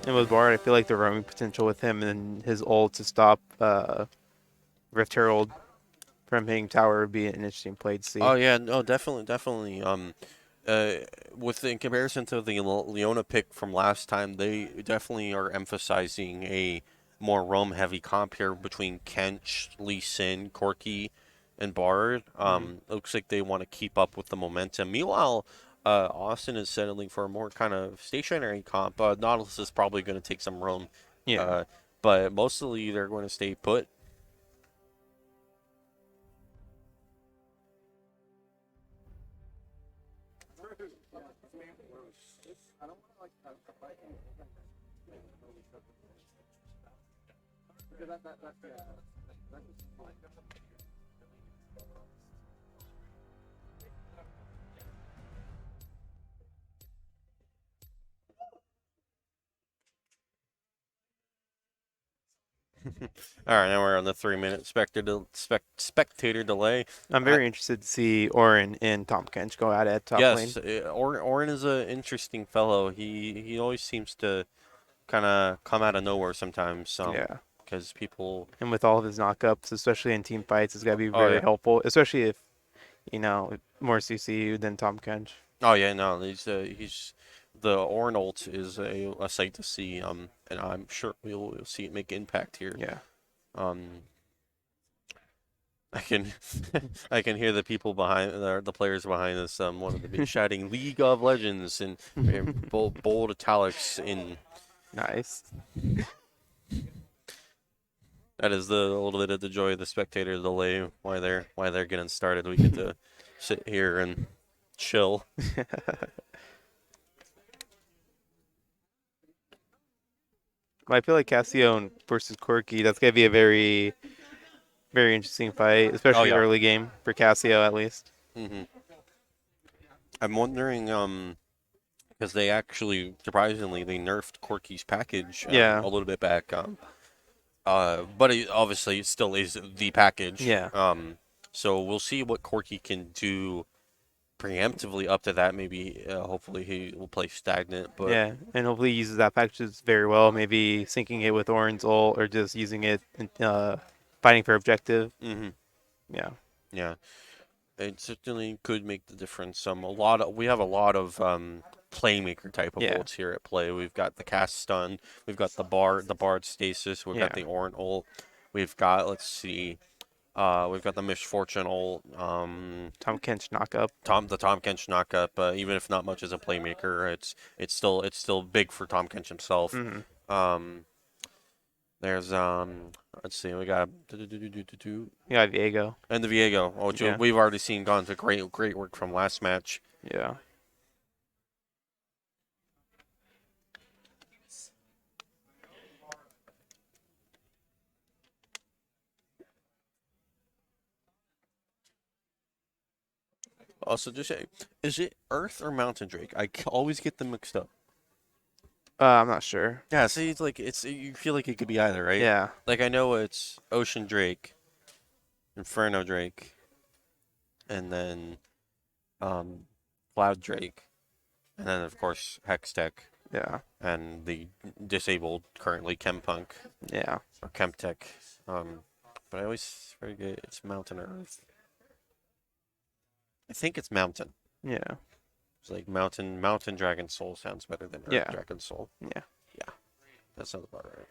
And with Bard, I feel like the roaming potential with him and his ult to stop Rift Herald from hitting tower would be an interesting play to see. Oh yeah, no, definitely. In comparison to the Leona pick from last time, they definitely are emphasizing a more roam heavy comp here between Kench, Lee Sin, Corki, and Bard. Looks like they want to keep up with the momentum. Meanwhile, Austin is settling for a more kind of stationary comp. Nautilus is probably going to take some roam. Yeah. But mostly they're going to stay put. All right, now we're on the 3-minute spectator delay. I'm very interested to see Orin and Tom Kench go at it top lane. Yes, Orin is an interesting fellow. He always seems to kind of come out of nowhere sometimes. Yeah. Because people. And with all of his knockups, especially in team fights, it's got to be Oh, very yeah. helpful, especially if, more CCU than Tom Kench. Oh yeah, no, he's the Orin ult is a sight to see. And I'm sure we'll see it make impact here. Yeah. I can I can hear the people behind the players behind us. One of them shouting "League of Legends" and bold italics in. Nice. That is the little bit of the joy of the spectator delay. Why they're getting started. We get to sit here and chill. I feel like Cassio versus Corky, that's gonna be a very, very interesting fight, especially yeah. early game for Cassio at least. hmm I'm wondering, because they actually surprisingly they nerfed Corky's package Yeah. a little bit back. But obviously it still is the package. Yeah. So we'll see what Corky can do preemptively up to that. Maybe hopefully he will play stagnant. But Yeah, and hopefully he uses that package very well. Maybe syncing it with Orin's ult or just using it, fighting for objective. hmm Yeah. Yeah, it certainly could make the difference. We have a lot of playmaker type of ults here at play. We've got the cast stun, we've got the bard stasis, we've got the Orin ult, we've got we've got the misfortune ult. Tom Kench knockup. The Tom Kench knockup. Even if not much as a playmaker, it's still big for Tom Kench himself. There's let's see, we got Yeah, Viego. and the Viego, which we've already seen gone to great work from last match. Yeah. Also, just say, is it Earth or Mountain Drake? I always get them mixed up. I'm not sure. Yeah, see, you feel like it could be either, right? Yeah. Like I know it's Ocean Drake, Inferno Drake, and then Cloud Drake, and then of course Hextech. Yeah. And the disabled currently Chempunk. Yeah. Or Chemtech. But I always forget it's Mountain or Earth. I think it's Mountain. Yeah. It's like Mountain Dragon Soul sounds better than Earth Dragon Soul. Yeah. Yeah. That sounds about right.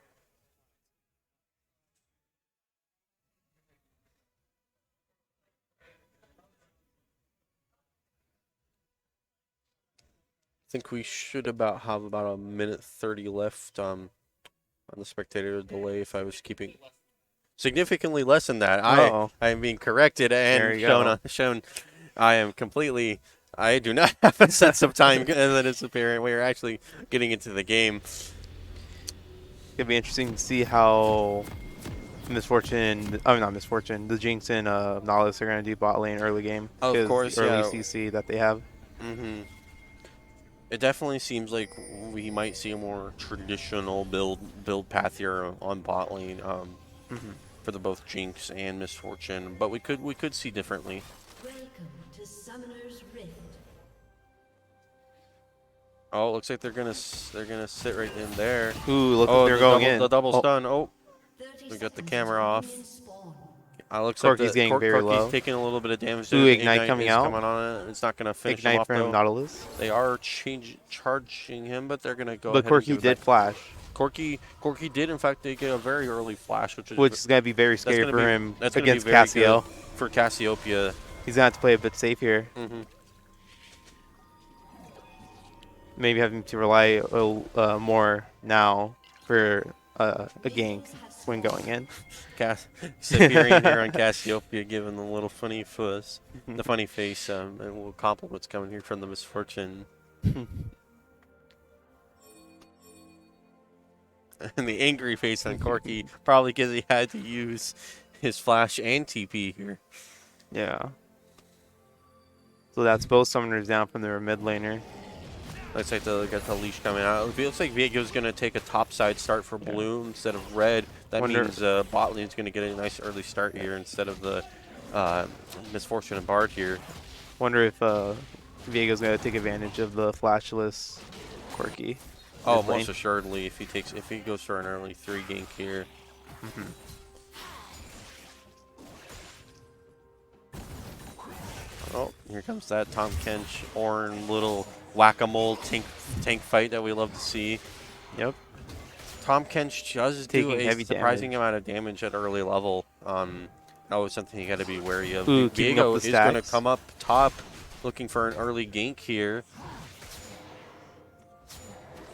I think we should have about a minute 30 left on the spectator delay if I was keeping significantly less than that. I am being corrected and shown I am completely I do not have a sense of time that is apparent. We are actually getting into the game. It'd be interesting to see how the Jinx and Nautilus are going to do bot lane early game. Oh, of course, early CC that they have. It definitely seems like we might see a more traditional build path here on bot lane for the both Jinx and Misfortune, but we could see differently. Welcome to Summoner's Rift. Oh, it looks like they're gonna sit right in there. Ooh, look, they're going in. The double stun. Oh, we got the camera off. Looks like Corky's getting very low. Taking a little bit of damage. Ooh, Ignite coming out. Coming on it. It's not gonna finish Ignite him off from though. Nautilus. They are charging him, but they're gonna go. But Corky did flash. Corky did in fact take a very early flash, which is gonna be very scary for him against very Cassio. For Cassiopeia. He's gonna have to play a bit safe here. Maybe having to rely more now for a gank when going in. Siberian here on Cassiopeia giving the little funny fuss, the funny face, and little compliments coming here from the Misfortune. and the angry face on Corky, probably because he had to use his flash and TP here. Yeah. So that's both summoners down from their mid laner. Looks like they'll get the leash coming out. It looks like Viego's going to take a top side start for blue instead of red. That means bot lane's going to get a nice early start here instead of the Misfortune and Bard here. Wonder if Viego's going to take advantage of the flashless Corky. Oh, most assuredly, if he goes for an early 3 gank here. Oh, here comes that Tom Kench, Ornn, little whack-a-mole tank fight that we love to see. Yep. Tom Kench does do a heavy surprising amount of damage at early level. That was something you got to be wary of. Ooh, Viego is going to come up top looking for an early gank here.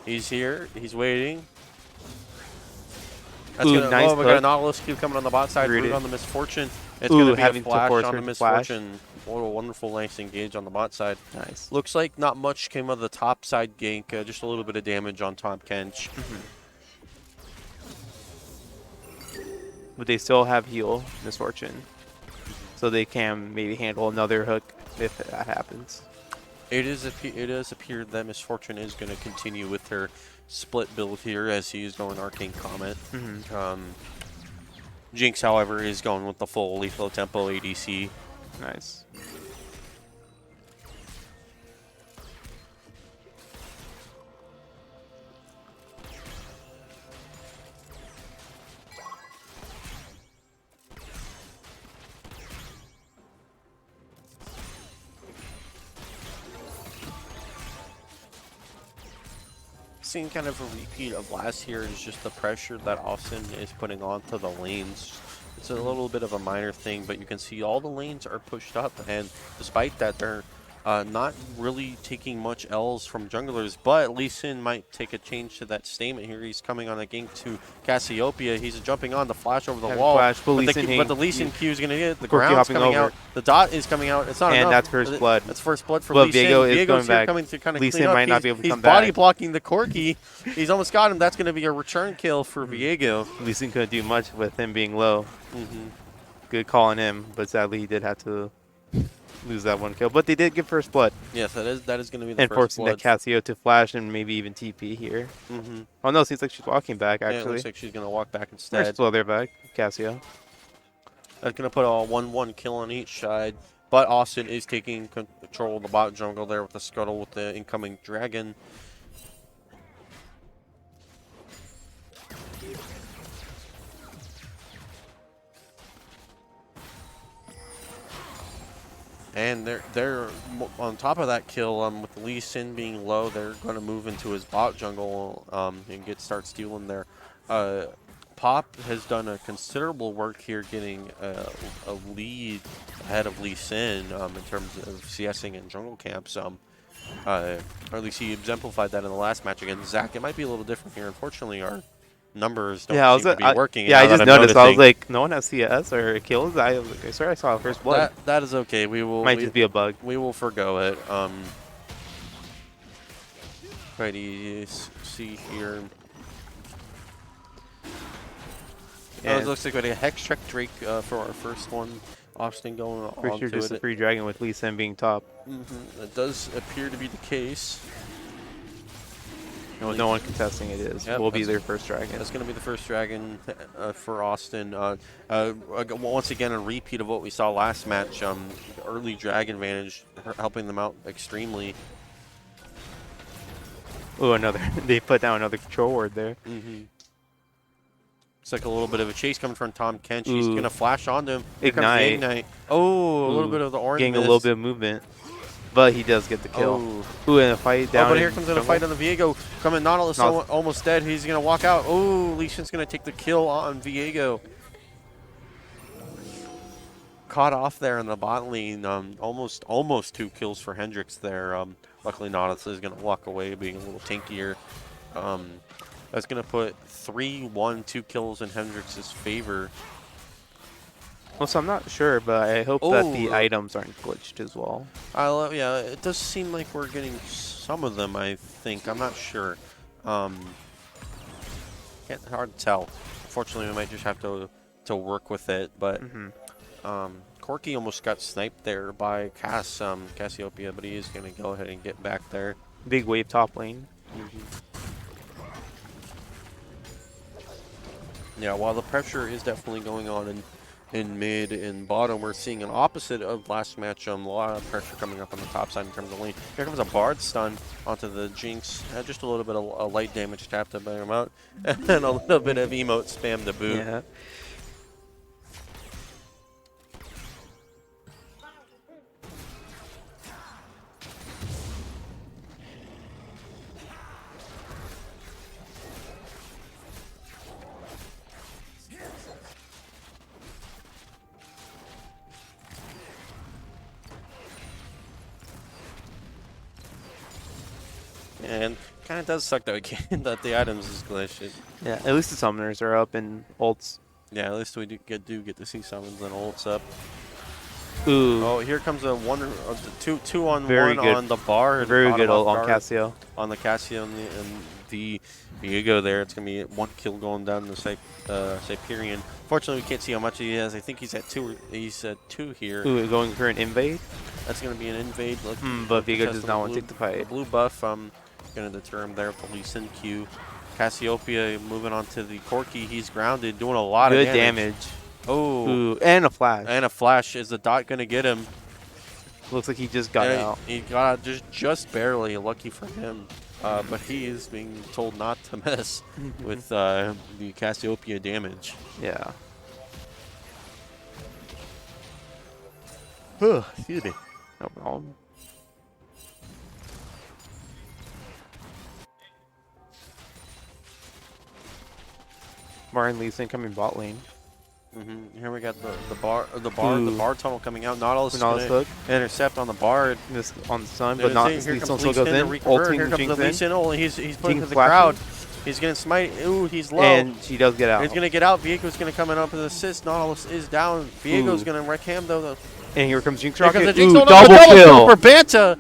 He's here. He's waiting. That's Ooh, gonna, nice we got a Nautilus cube coming on the bot side. Root on the Misfortune. It's going to be a flash on the Misfortune. What a wonderful, nice engage on the bot side. Nice. Looks like not much came of the top side gank. Just a little bit of damage on Tom Kench. But they still have heal Misfortune. So they can maybe handle another hook if that happens. It does appear that Misfortune is going to continue with her split build here as he is going Arcane Comet. Jinx, however, is going with the full Lethal Tempo ADC. Nice. Seeing kind of a repeat of last year is just the pressure that Austin is putting onto the lanes. It's a little bit of a minor thing, but you can see all the lanes are pushed up, and despite that, they're not really taking much L's from junglers, but Lee Sin might take a change to that statement here. He's coming on a gank to Cassiopeia. He's jumping on the flash over the wall, but the Lee Sin Q is going to get it. The ground's coming out. The dot is coming out. It's not enough. And that's first blood. That's first blood for Lee Sin. Viego's here coming to kind of clean up. Might not be able to come back. He's body blocking the Corky. He's almost got him. That's going to be a return kill for Viego. Lee Sin couldn't do much with him being low. Good call on him, but sadly he did have to lose that one kill. But they did get first blood. Yes, that is going to be the and first forcing blood. that Cassio to flash and maybe even TP here. Oh no, seems like she's walking back actually. Yeah, it looks like she's going to walk back instead. First blood there back, Cassio. That's going to put a 1-1 kill on each side. But Austin is taking control of the bot jungle there with the scuttle with the incoming dragon. And they're on top of that kill, with Lee Sin being low, they're going to move into his bot jungle and start stealing there. Pop has done a considerable work here getting a lead ahead of Lee Sin in terms of CSing and jungle camps. Or at least he exemplified that in the last match against Zach. It might be a little different here. Unfortunately, our numbers don't seem to be working. Yeah, I just noticed. I was like, no one has CS or kills. I swear I saw first blood. That is okay. We will. Might just be a bug. We will forgo it. Try to see here. Yeah. It looks like we had a Hex Trek Drake for our first one. Austin going on for sure, just a free dragon with Lee Sin being top. That does appear to be the case. No one contesting it is. Will be their first dragon. That's going to be the first dragon for Austin. Once again, a repeat of what we saw last match. Early dragon advantage helping them out extremely. Oh, another. They put down another control ward there. It's like a little bit of a chase coming from Tom Kench. He's going to flash onto him. Ignite. Oh, a little bit of the orange. Getting a little bit of movement. But he does get the kill. Ooh, in a fight down. But here comes in a fight on the Viego. Coming Nautilus almost dead. He's going to walk out. Oh, Lee Sin's going to take the kill on Viego. Caught off there in the bot lane. Almost 2 kills for Hendrix there. Luckily, Nautilus is going to walk away, being a little tankier. That's going to put 3-1, 2 kills in Hendrix's favor. Well, so I'm not sure, but I hope that the items aren't glitched as well. Yeah, it does seem like we're getting some of them, I think. I'm not sure. hard to tell. Unfortunately, we might just have to work with it. But Corky almost got sniped there by Cassiopeia, but he is going to go ahead and get back there. Big wave top lane. Yeah, while the pressure is definitely going on in mid and bottom, we're seeing an opposite of last match. A lot of pressure coming up on the top side in terms of lane. Here comes a Bard stun onto the Jinx. Just a little bit of light damage tapped to bail him out. And a little bit of emote spam to boot. Yeah. And kind of does suck that that the items is glitched. Yeah, at least the summoners are up and ults. Yeah, at least we do get to see summons and ults up. Ooh. Oh, here comes a two on Very one good. on the bar. Very good ult on on Cassio. On the Cassio and the Viego there. It's going to be 1 kill going down the Cyperian. Fortunately, we can't see how much he has. I think he's at 2. He's at 2 here. Ooh, going for an invade. That's going to be an invade. But Viego does not want to take the fight. The blue buff going to deter him there with the Lee Sin Q. Cassiopeia moving on to the Corky. He's grounded, doing a lot of damage. Oh. Ooh, and a flash. And a flash. Is the dot going to get him? Looks like he just got out. He got out just barely. Lucky for him. But he is being told not to mess with the Cassiopeia damage. Yeah. Excuse me. No problem. Martin Lee Sin coming bot lane. Here we got the bar tunnel coming out. Nautilus is going hook. to intercept on the bar. This on the sun, but not. Lee Sin still goes in. Here comes the Lee Sin. Oh, he's putting to the crowd. He's going to smite. Ooh, he's low. And she does get out. He's going to get out. Viego's going to come in up with an assist. Nautilus is down. Viego's going to wreck him though. And here comes Jinx Here Rocket. comes the Jinx. Ooh, double kill for Banta.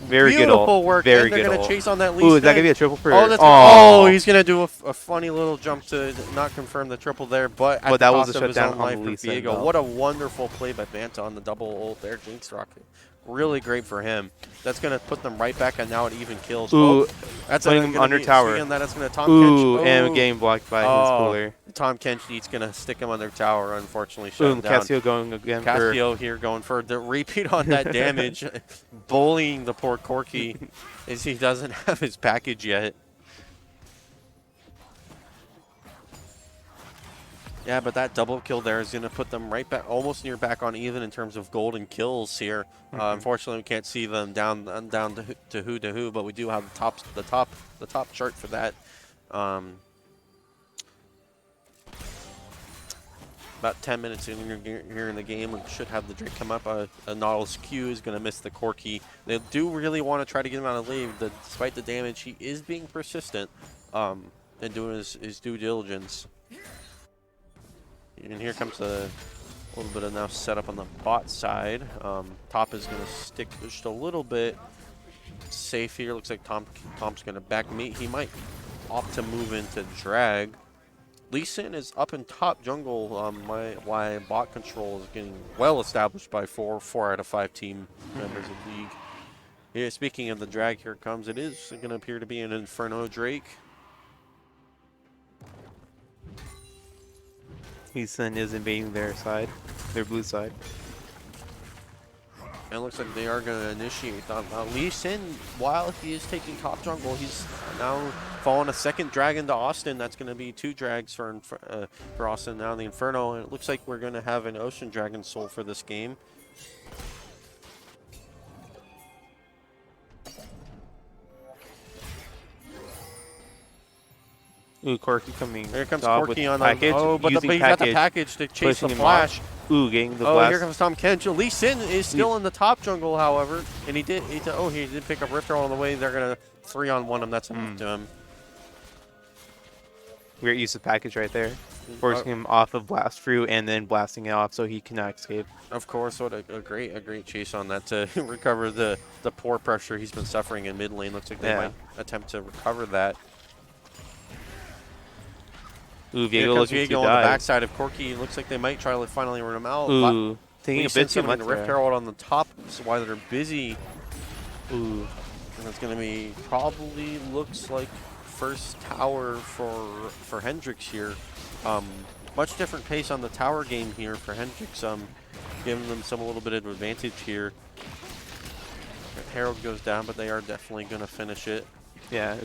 Very good Beautiful ult. work. Very and they're good going ult. to chase on that Lee Ooh, Sin. is that going to be a triple for her? Oh, he's going to do a funny little jump to not confirm the triple there, but at the that was cost a of his shutdown own on life the for Lee Sin, Viego. though. What a wonderful play by Banta on the double ult there. Jinx Rocket. Really great for him. That's going to put them right back and now at even kills. Ooh, that's putting him under tower. That's going to Tom Ooh, Kench. and getting blocked by his cooler. Tom Kench going to stick him under tower, unfortunately. Boom, Shut him down. Cassio going again Cassio here going for the repeat on that damage. Bullying the poor Corky as he doesn't have his package yet. Yeah, but that double kill there is going to put them right back, almost near back on even in terms of golden kills here. Unfortunately, we can't see them down to who, but we do have the top chart for that. About 10 minutes in here in the game, we should have the Drake come up. A Nautilus Q is going to miss the Corky. They do really want to try to get him out of leave, despite the damage. He is being persistent and doing his due diligence. And here comes a little bit of now setup on the bot side. Top is going to stick just a little bit safe here. Looks like Tom's going to back meet. He might opt to move into drag. Lee Sin is up in top jungle. Why bot control is getting well established by four out of 5 team members of league. Yeah, speaking of the drag, here it comes. It is going to appear to be an Inferno Drake. Lee Sin is invading their side, their blue side. And it looks like they are going to initiate that. Lee Sin, while he is taking top jungle, he's now following a second drag into Austin. That's going to be 2 drags for Austin now. The Inferno, and it looks like we're going to have an Ocean Dragon Soul for this game. Ooh, Corky coming. Here comes top Corky with on package. the. Oh, but he's got the package to chase the pushing him flash. off. Ooh, getting the Oh, blast. here comes Tom Kench. Lee Sin is still in the top jungle, however, and he did pick up Rifter on the way. They're gonna 3-on-1 him. That's enough to him. Great use of package right there. Forcing him off of blast fruit and then blasting it off so he cannot escape. Of course, what a great chase on that to recover the poor pressure he's been suffering in mid lane. Looks like they might attempt to recover that. Ooh, Here Viego comes looking to Viego on the dive. backside of Corky. It looks like they might try to finally run him out. Ooh, taking Lee a Sin bit too summoning much the Rift there. Herald on the top, so why they're busy. Ooh. And it's going to be probably looks like first tower for Hendrix here. Much different pace on the tower game here for Hendrix. Giving them a little bit of advantage here. Herald goes down, but they are definitely going to finish it. Yeah.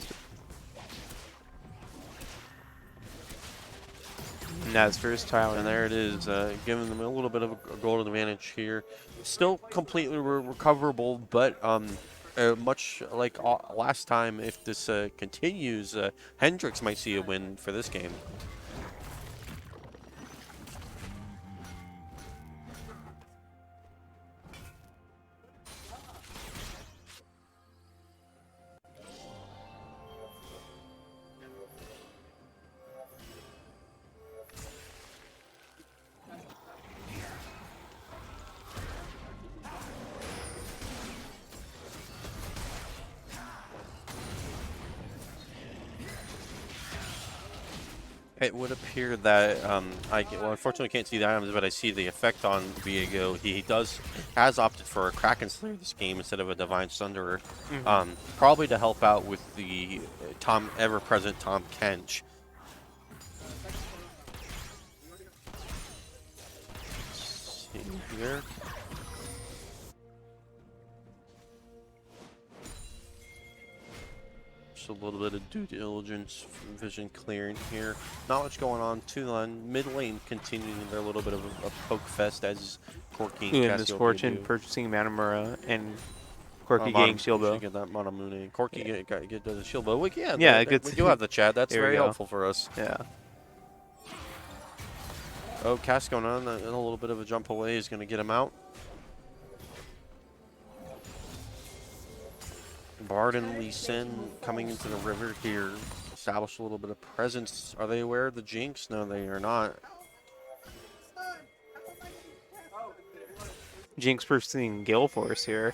And that's first tower. And there it is, giving them a little bit of a golden advantage here. Still completely recoverable, but much like last time, if this continues, Hendrix might see a win for this game. It would appear that unfortunately can't see the items, but I see the effect on Viego. He has opted for a Kraken Slayer this game instead of a Divine Sunderer, probably to help out with the ever-present Tom Kench. Let's see here. A little bit of due diligence, vision clearing here. Not much going on. Mid lane continuing their little bit of a poke fest as Corky and Misfortune do. purchasing Manamura and Corky getting shield bow. Get that Manamune. Corky get the shield bow. We do have the chat. That's There we very go. helpful for us. Yeah. Oh, cast going on. A little bit of a jump away is going to get him out. Bard and Lee Sin coming into the river here. Establish a little bit of presence. Are they aware of the Jinx? No, they are not. Jinx pursuing Gale Force here.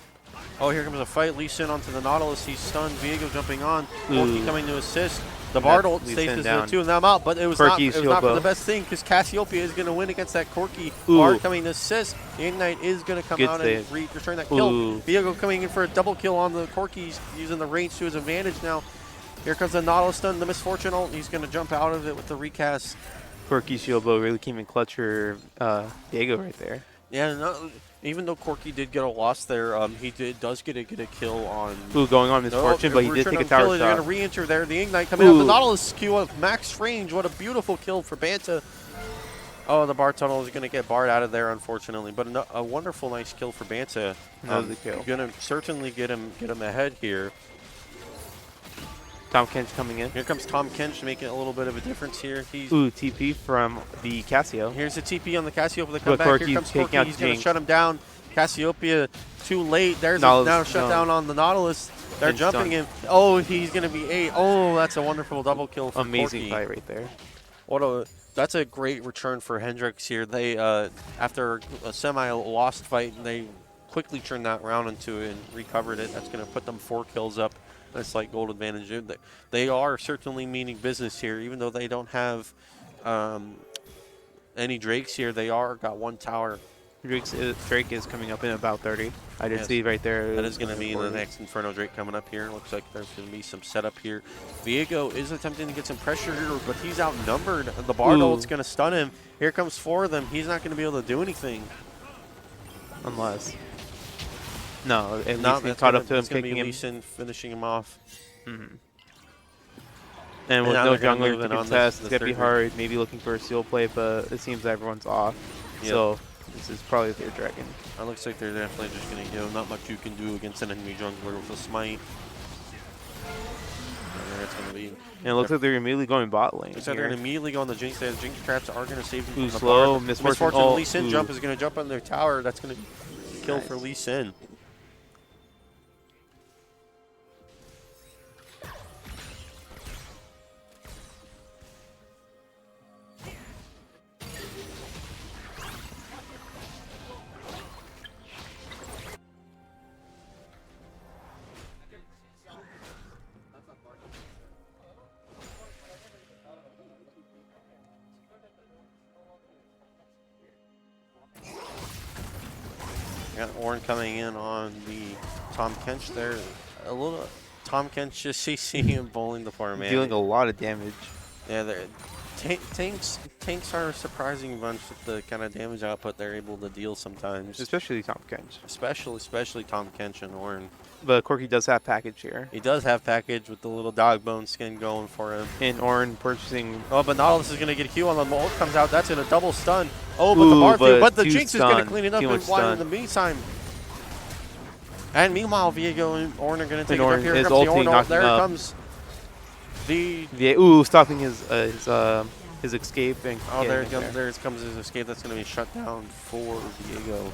Oh, here comes a fight. Lee Sin onto the Nautilus. He's stunned. Viego jumping on. Corky coming to assist. The Bard ult stays the two of them out, but it was not for the best thing because Cassiopeia is going to win against that Corky. Bard coming to assist. The Ignite is going to come out and return that kill. Viego coming in for a double kill on the Corkies, using the range to his advantage now. Here comes the Nautilus stun, the Misfortune ult. He's going to jump out of it with the recast. Corky shield bow really came in clutch for Viego right there. Yeah, even though Corky did get a loss there, he does get a kill on. Going on Misfortune, but he did take a tower shot. They're going to re-enter there. The Ignite coming out. The Nautilus Q of max range. What a beautiful kill for Banta. Oh, the Bard tunnel is going to get Bard out of there, unfortunately. But a wonderful, nice kill for Banta. Another kill. Going to certainly get him ahead here. Tom Kench coming in. Here comes Tom Kench making a little bit of a difference here. TP from the Cassio. Here's a TP on the Cassiopeia. The comeback. Here comes Corky. He's going to shut him down. Cassiopeia too late. There's now shut down on the Nautilus. They're jumping in. Oh, he's going to be 8. Oh, that's a wonderful double kill for Amazing Corky. fight right there. That's a great return for Hendrix here. They after a semi-lost fight, they quickly turned that round into it and recovered it. That's going to put them 4 kills up. A slight gold advantage. They are certainly meaning business here, even though they don't have any Drakes here. They got 1 tower. Drake is coming up in about 30. I did see right there. That is going to be the next Inferno Drake coming up here. Looks like there's going to be some setup here. Viego is attempting to get some pressure here, but he's outnumbered. The Bard ult's going to stun him. Here comes 4 of them. He's not going to be able to do anything. Unless. No, at least he caught up to him, kicking him. Lee Sin finishing him off. And with no jungler to contest, it's going to be hard. Maybe looking for a seal play, but it seems everyone's off. Yep. So this is probably their dragon. It looks like they're definitely just going to not much you can do against an enemy jungler with a smite. And it's going to be. And it looks like they're immediately going bot lane. So they're going to immediately go on the Jinx. The Jinx traps are going to save them from the slow. bar. Misfortune. Lee Sin jump is going to jump on their tower. That's going to be a kill for Lee Sin. Ornn coming in on the Tom Kench there. A little Tom Kench just CC him bowling the poor man. Dealing a lot of damage. Yeah, tanks are a surprising bunch with the kind of damage output they're able to deal sometimes. Especially Tom Kench. Especially Tom Kench and Ornn. But Corki does have package here. He does have package with the little dog bone skin going for him. And Ornn purchasing. Oh, but Nautilus is going to get Q on the ult comes out. That's going to double stun. Oh, but the bar through, but the Jinx is going to clean it up and fly in the meantime. And meanwhile, Viego and Ornn are going to take it up. Here comes the Ornn ult. There comes the stopping his escape. And oh, there comes his escape. That's going to be shut down for Viego.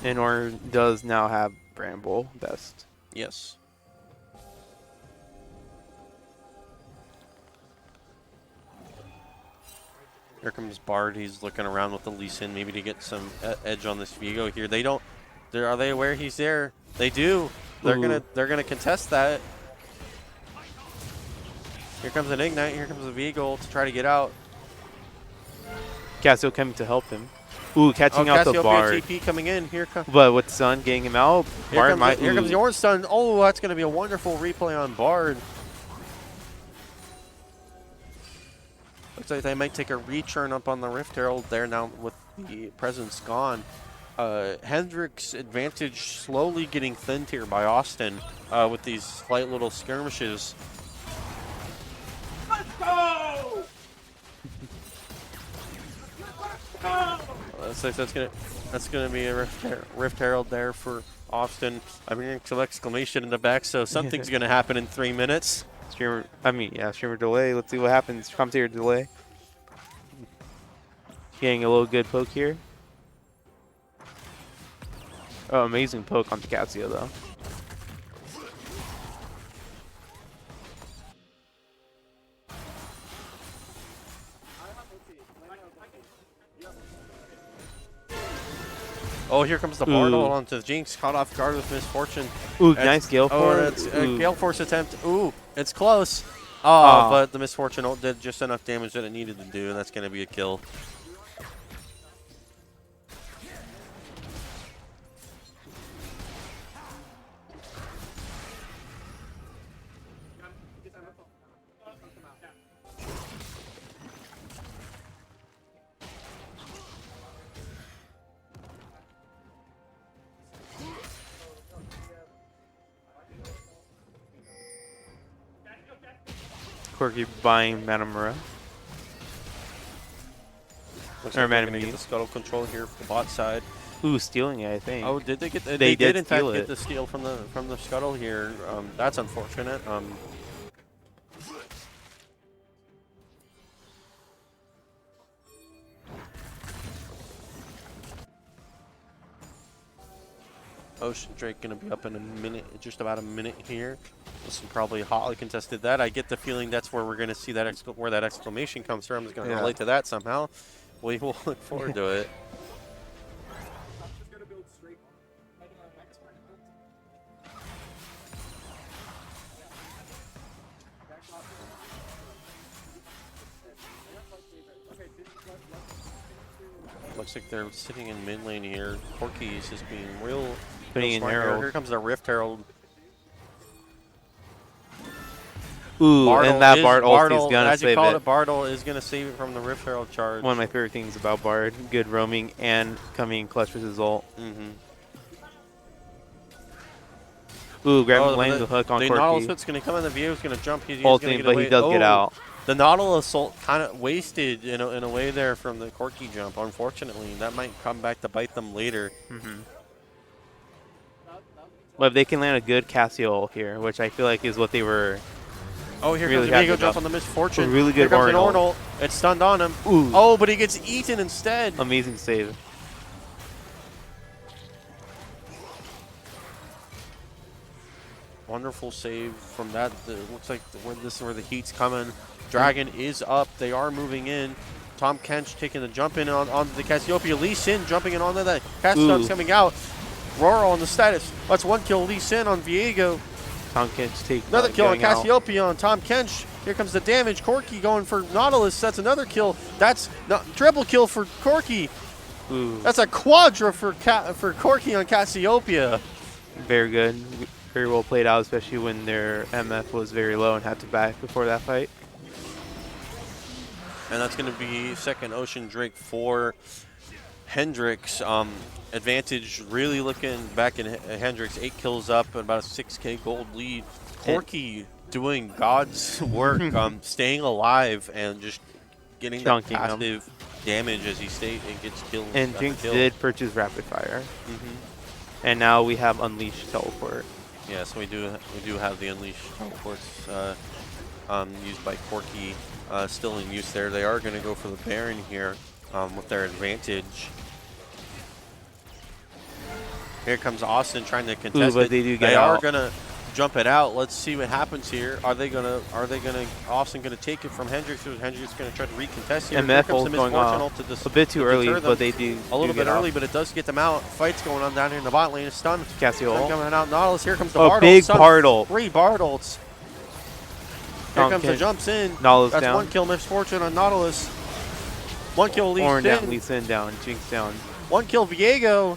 And Ornn does now have Bramble best. Yes. Here comes Bard. He's looking around with the Lee Sin maybe to get some edge on this Viego here. They don't. Are they aware he's there? They do. They're gonna contest that. Here comes an Ignite. Here comes a Viego to try to get out. Cassio coming to help him. Ooh, catching out the Bard. TP coming in. Here comes. But with Sun getting him out, here comes the Ornn stun. Oh, that's going to be a wonderful replay on Bard. Looks like they might take a return up on the Rift Herald there now with the presence gone. Hendricks' advantage slowly getting thinned here by Austin with these slight little skirmishes. Let's go! That's gonna be a Rift Herald there for Austin. I mean, some exclamation in the back, so something's gonna happen in 3 minutes. Streamer delay. Let's see what happens. Commentator delay. Getting a little good poke here. Oh, amazing poke on Cassio though. Oh, here comes the Bartle onto the Jinx, caught off guard with Misfortune. Ooh, nice Gale Force. Oh, that's a Gale Force attempt. Ooh, it's close. Oh, but the Misfortune ult did just enough damage that it needed to do, and that's going to be a kill. Corki buying Manamura. Looks like they're going to get the scuttle control here for the bot side. Ooh, stealing it, I think. Oh, did they get? They did in fact get the steal from the scuttle here. That's unfortunate. Ocean Drake going to be up in a minute, just about a minute here. This is probably hotly contested. That I get the feeling that's where we're going to see that where that exclamation comes from. I'm just going to relate to that somehow. We will look forward to it. Looks like they're sitting in mid lane here. Corki is just being real. Putting in Herald. Here comes the Rift Herald. Ooh, Bartle and that Bard ult is going to save it. Bartle is going to save it from the Rift Herald charge. One of my favorite things about Bard. Good roaming and coming in clutch with his ult. Ooh, landing the hook on Corki. The Nautilus hook's going to come in, the view is going to jump. He's ulting, going to but he does get out. The Nautilus ult kind of wasted in a way there from the Corki jump, unfortunately. That might come back to bite them later. But if they can land a good Cassio ult here, which I feel like is what they were. Oh, here comes the Viego jump on the Misfortune. A really good Ornn ult. It's stunned on him. Ooh. Oh, but he gets eaten instead. Amazing save. Wonderful save from that. It looks like where the heat's coming. Dragon is up. They are moving in. Tom Kench taking the jump in on the Cassiopeia. Lee Sin jumping in onto that. Cassiopeia's coming out. Roar on the status. That's one kill. Lee Sin on Viego. Tom Kench taking another kill on Cassiopeia on Tom Kench. Here comes the damage. Corki going for Nautilus. That's another kill. That's triple kill for Corki. Ooh, That's a quadra for Corky on Cassiopeia. very good. Very well played out, especially when their MF was very low and had to back before that fight. And that's going to be second Ocean Drake for Hendrix. Advantage really looking back in Hendrix. 8 kills up and about a 6K gold lead. Corky doing God's work, staying alive and just getting that passive damage as he gets killed. And Jinx did purchase Rapid Fire. And now we have Unleashed Teleport. Yes, we do have the Unleashed teleports used by Corky, still in use there. They are going to go for the Baron here with their advantage. Here comes Austin trying to contest it. They are going to jump it out. Let's see what happens here. Are they gonna Austin gonna take it from Hendrix, or is Hendrix gonna try to recontest here? MF ult going off a bit too early, but they do a little bit early, but it does get them out. Fights going on down here in the bot lane. Stun. Cassio coming out. Nautilus. Here comes the Bard ult. Big Bard ult. 3 Bard ults. Here comes the jumps in. Nautilus That's down. 1 kill. Misfortune on Nautilus. 1 kill. Lee Sin down. Jinx down. 1 kill. Viego.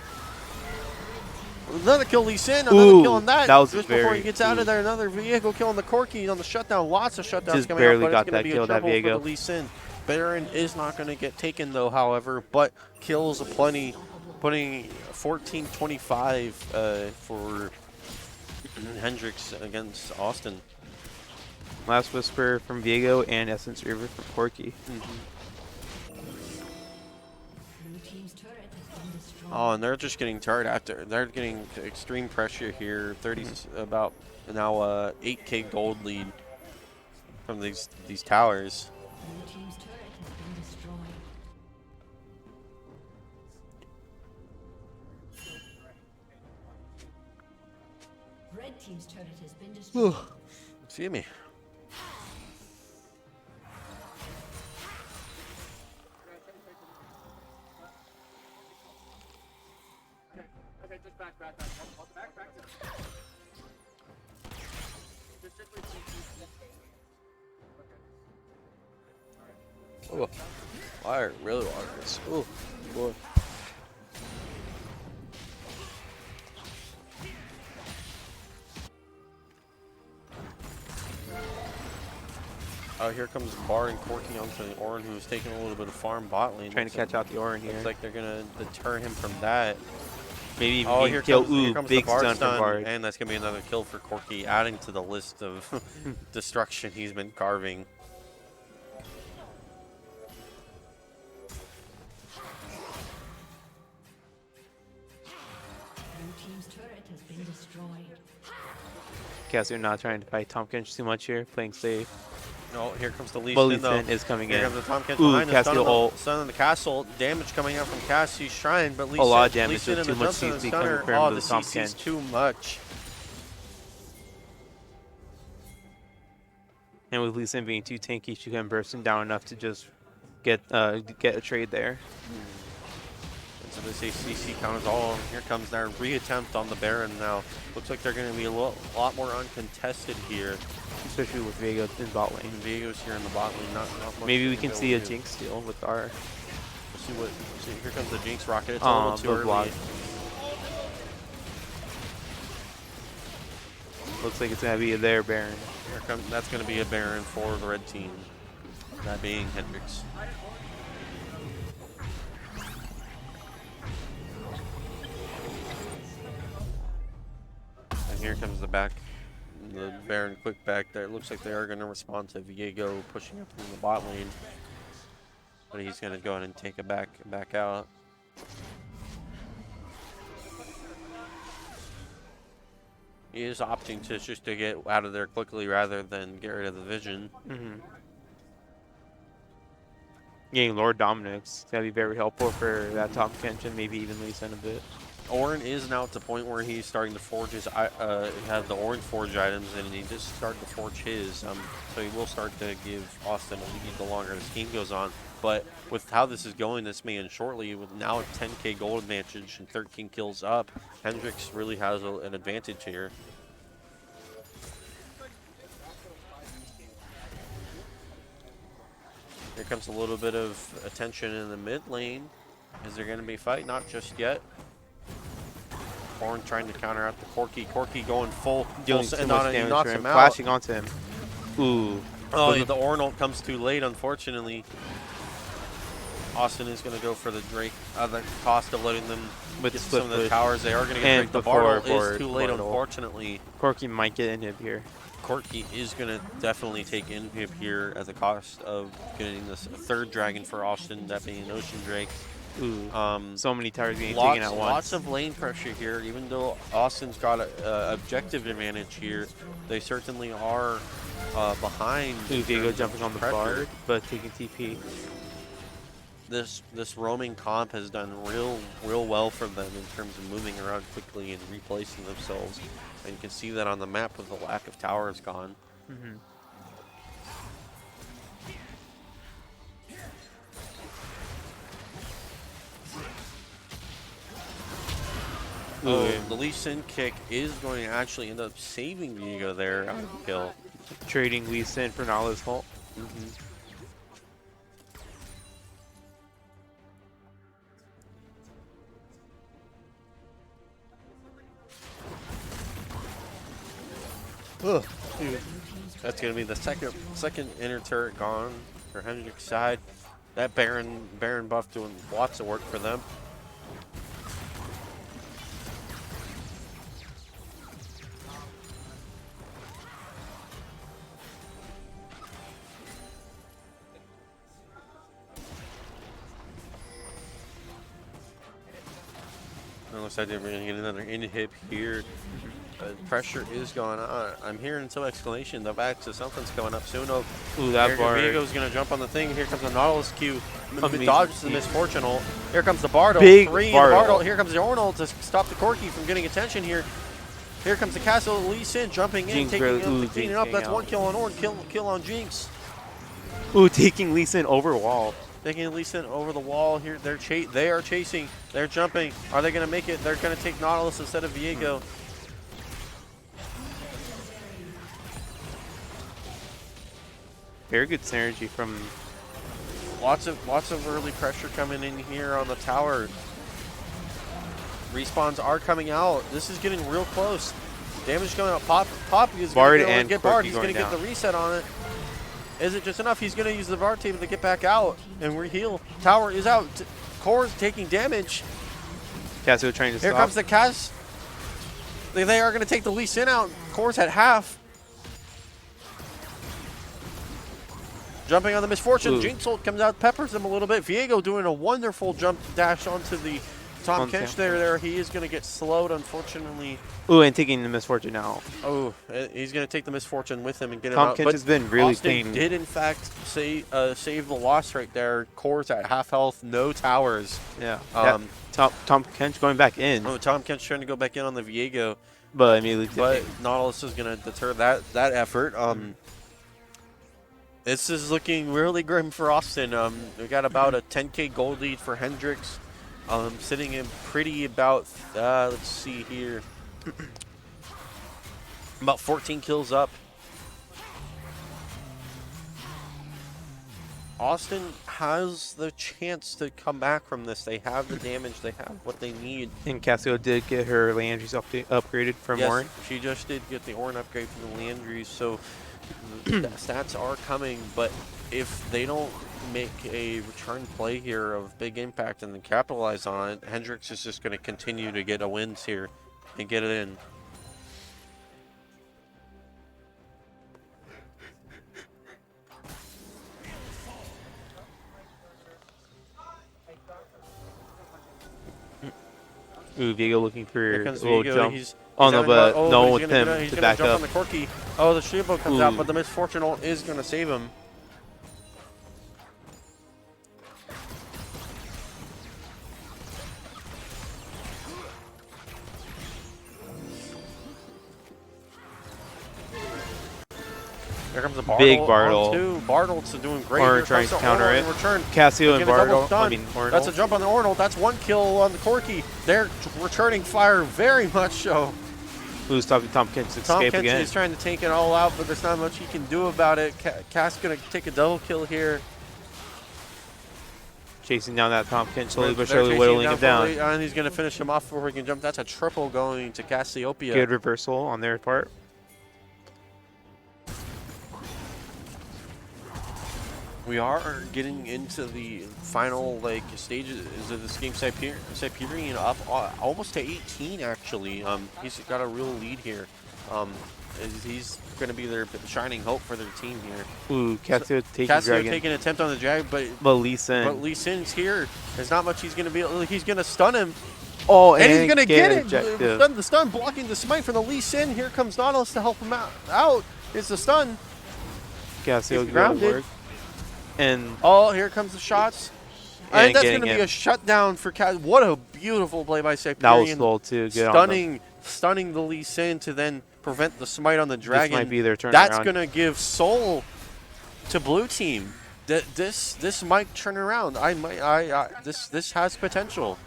Another kill, Lee Sin. Another kill on that. Was just before he gets out of there. Another Viego kill on the Corky on the shutdown. Lots of shutdowns just coming barely out, but got it's going to that be kill, a trouble that Viego. for the Lee Sin. Baron is not going to get taken, though, however, but kills aplenty, putting 14-25 for Hendrix against Austin. Last Whisper from Viego and Essence River from Corky. Oh, and they're just getting tired after. They're getting extreme pressure here. 30, about now 8K gold lead from these towers. Red team's turret has been destroyed. Excuse me. Oh, fire, really water this. Oh, boy. Oh, here comes Bar and Corky onto the Orin, who's taking a little bit of farm bot lane. Trying to catch out the Orin here. Looks like they're going to deter him from that. Maybe even here comes big the stun from Bard. And that's going to be another kill for Corky, adding to the list of destruction he's been carving. Cassio not trying to fight Tompkins too much here, playing safe. No, here comes the Lee Sin, though. is coming here in. Here comes the Tompkins behind Cassio ult. Stun on the castle. Damage coming out from Cassie's shrine, but Lee a lot of Sin, damage with too much CC coming from the the CC's too much. And with Lee Sin being too tanky, she can burst him down enough to just get a trade there. So this ACC count is all. Here comes their reattempt on the Baron now. Looks like they're going to be a lot more uncontested here. Especially with Viego in bot lane. Viego's here in the bot lane. Not much. Maybe we can see a Jinx steal with our. Let's see here comes the Jinx rocket. It's a little too early. Block. Looks like it's going to be their Baron. That's going to be a Baron for the red team. That being Hendrix. And here comes the Baron quick back there. It looks like they are going to respond to Viego pushing up from the bot lane. But he's going to go ahead and take it back out. He is opting to just to get out of there quickly rather than get rid of the vision. Getting Lord Dominic's going to be very helpful for that top contention, maybe even Lee Sin a bit. Orin is now at the point where he's starting to forge his, have the Orin forge items, and he just started to forge his. So he will start to give Austin a lead the longer this game goes on. But with how this is going, this may end shortly. With now a 10K gold advantage and 13 kills up, Hendrix really has an advantage here. Here comes a little bit of attention in the mid lane. Is there going to be a fight? Not just yet. Horn trying to counter out the Corki. Corki going full Dealing too send much on it. He damage knocks to him. him out. Flashing onto him. Ooh. Oh, the Ornalt comes too late, unfortunately. Austin is going to go for the Drake. The cost of letting them With get the some of the split towers. They are going to get and Drake. The before Bartle is too late, Bartle. unfortunately. Corki might get inhib here. Corki is going to definitely take inhib here at the cost of getting this third dragon for Austin, that being an Ocean Drake. Ooh. So many towers being Lots, taken at once. lots of lane pressure here. Even though Austin's got an objective advantage here, they certainly are behind. Ooh, Viego jumping on the pressure. Bard, but taking TP. This roaming comp has done real well for them in terms of moving around quickly and replacing themselves. And you can see that on the map with the lack of towers gone. Mm-hmm. Oh, the Lee Sin kick is going to actually end up saving Viego there on the kill. Trading Lee Sin for Nala's ult. Ugh. That's going to be the second inner turret gone for Hendrick's side. That Baron buff doing lots of work for them. It looks like they're going to get another inhib here. Pressure is going on. I'm hearing some exclamation in the back, so something's coming up soon. Oh, ooh, that Bard. Viego's going to jump on the thing. Here comes the Nautilus Q. Amazing. Dodges the Misfortune ult. Here comes the Bartle. Big Three Bartle. Bartle. Here comes the Ornalt to stop the Corki from getting attention here. Here comes the Castle. Lee Sin jumping in, Jinx taking really- it ooh, up, cleaning Jinx up. That's getting one out. kill on Orn. Kill on Jinx. Ooh, taking Lee Sin over wall. Taking Lee Sin over the wall here. They are chasing. They're jumping. Are they going to make it? They're going to take Nautilus instead of Viego. Very good synergy from. Lots of early pressure coming in here on the tower. Respawns are coming out. This is getting real close. Damage going up. Pop is Bard going to and get Bard. Corki He's going to going get the reset on it. Is it just enough? He's going to use the Bard table to get back out and re-heal. Tower is out. Core's taking damage. Casio trying to Here stop. comes the Cas. They are going to take the Lee Sin out. Core's at half. Jumping on the Misfortune. Ooh. Jinx ult comes out, peppers him a little bit. Viego doing a wonderful jump dash onto the Tom Kench there. He is going to get slowed, unfortunately. Ooh, and taking the Misfortune out. Oh, he's going to take the Misfortune with him and get him Tom out. Kench But has been really Austin playing. did, in fact, save the loss right there. Core's at half health, no towers. Yeah. Um, Tom Kench going back in. Oh, Tom Kench trying to go back in on the Viego. But immediately. But Nautilus is going to deter that effort. This is looking really grim for Austin. We got about a 10K gold lead for Hendricks. Sitting in pretty about, let's see here, about 14 kills up. Austin has the chance to come back from this. They have the damage. They have what they need. And Casio did get her Leandry's upgraded from Yes, Orn. she just did get the Orn upgrade from the Leandries, so the stats are coming. But if they don't make a return play here of big impact and then capitalize on it, Hendricks is just going to continue to get a wins here and get it in. Ooh, Viego looking for Here a comes little Viego. jump. He's Oh no, but no he's with gonna him to back jump up. on the Corki. Oh, the shield bow comes out, Ooh. but the Misfortune ult is going to save him. Here comes the Bartle. Big Bartle. On two. Bartle's doing great. Or Here trying comes to the counter Ornalt it. in return. Casio and Get a double Bartle. stun. I mean, Ornalt. That's a jump on the Ornalt. That's one kill on the Corki. They're returning fire very much so. Who's stopping Tom Kench to Tom escape Kench again? is trying to take it all out, but there's not much he can do about it. Cass going to take a double kill here. chasing down that Tompkins, slowly but They're surely chasing whittling him down. And he's going to finish him off before he can jump. That's a triple going to Cassiopeia. Good reversal on their part. We are getting into the final stages of this game. Siberian up almost to 18 actually. He's got a real lead here. He's going to be their shining hope for their team here. Ooh, Cassio taking an attempt on the drag, but Lee Sin. But Lee Sin's here. There's not much he's going to be. He's going to stun him. Oh, and he's going to get it. The stun blocking the smite from the Lee Sin. Here comes Nautilus to help him out. It's the stun. Cassio grounded. And here comes the shots. I think that's going to be a shutdown for Cass. What a beautiful play by Siberian. That was slow too. Stunning the Lee Sin to then prevent the smite on the dragon. This might be their turn. That's going to give soul to blue team. This might turn around. This has potential.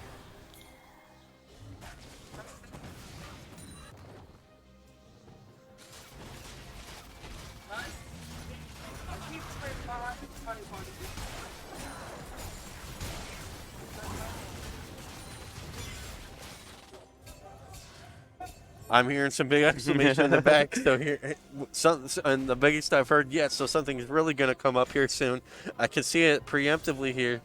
I'm hearing some big exclamation in the back. So and the biggest I've heard yet. So something's really going to come up here soon. I can see it preemptively here.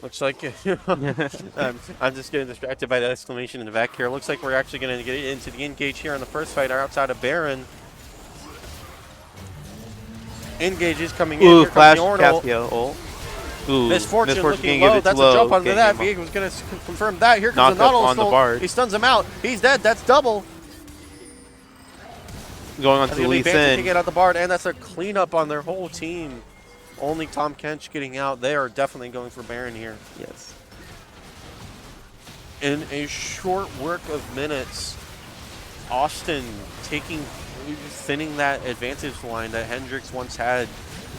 Looks like I'm just getting distracted by that exclamation in the back here. Looks like we're actually going to get into the engage here on the first fight outside of Baron. Engage is coming in. Ooh, Here flash comes the Cassio. Ooh, Misfortune looking low. That's a jump onto that. Viego was going to confirm that. Here comes the Nautilus. On the Bard. He stuns him out. He's dead. That's double. Going on to Lee Sin. To get out the Bard, and that's a cleanup on their whole team. Only Tom Kench getting out. They are definitely going for Baron here. Yes. In a short work of minutes, Austin thinning that advantage line that Hendricks once had.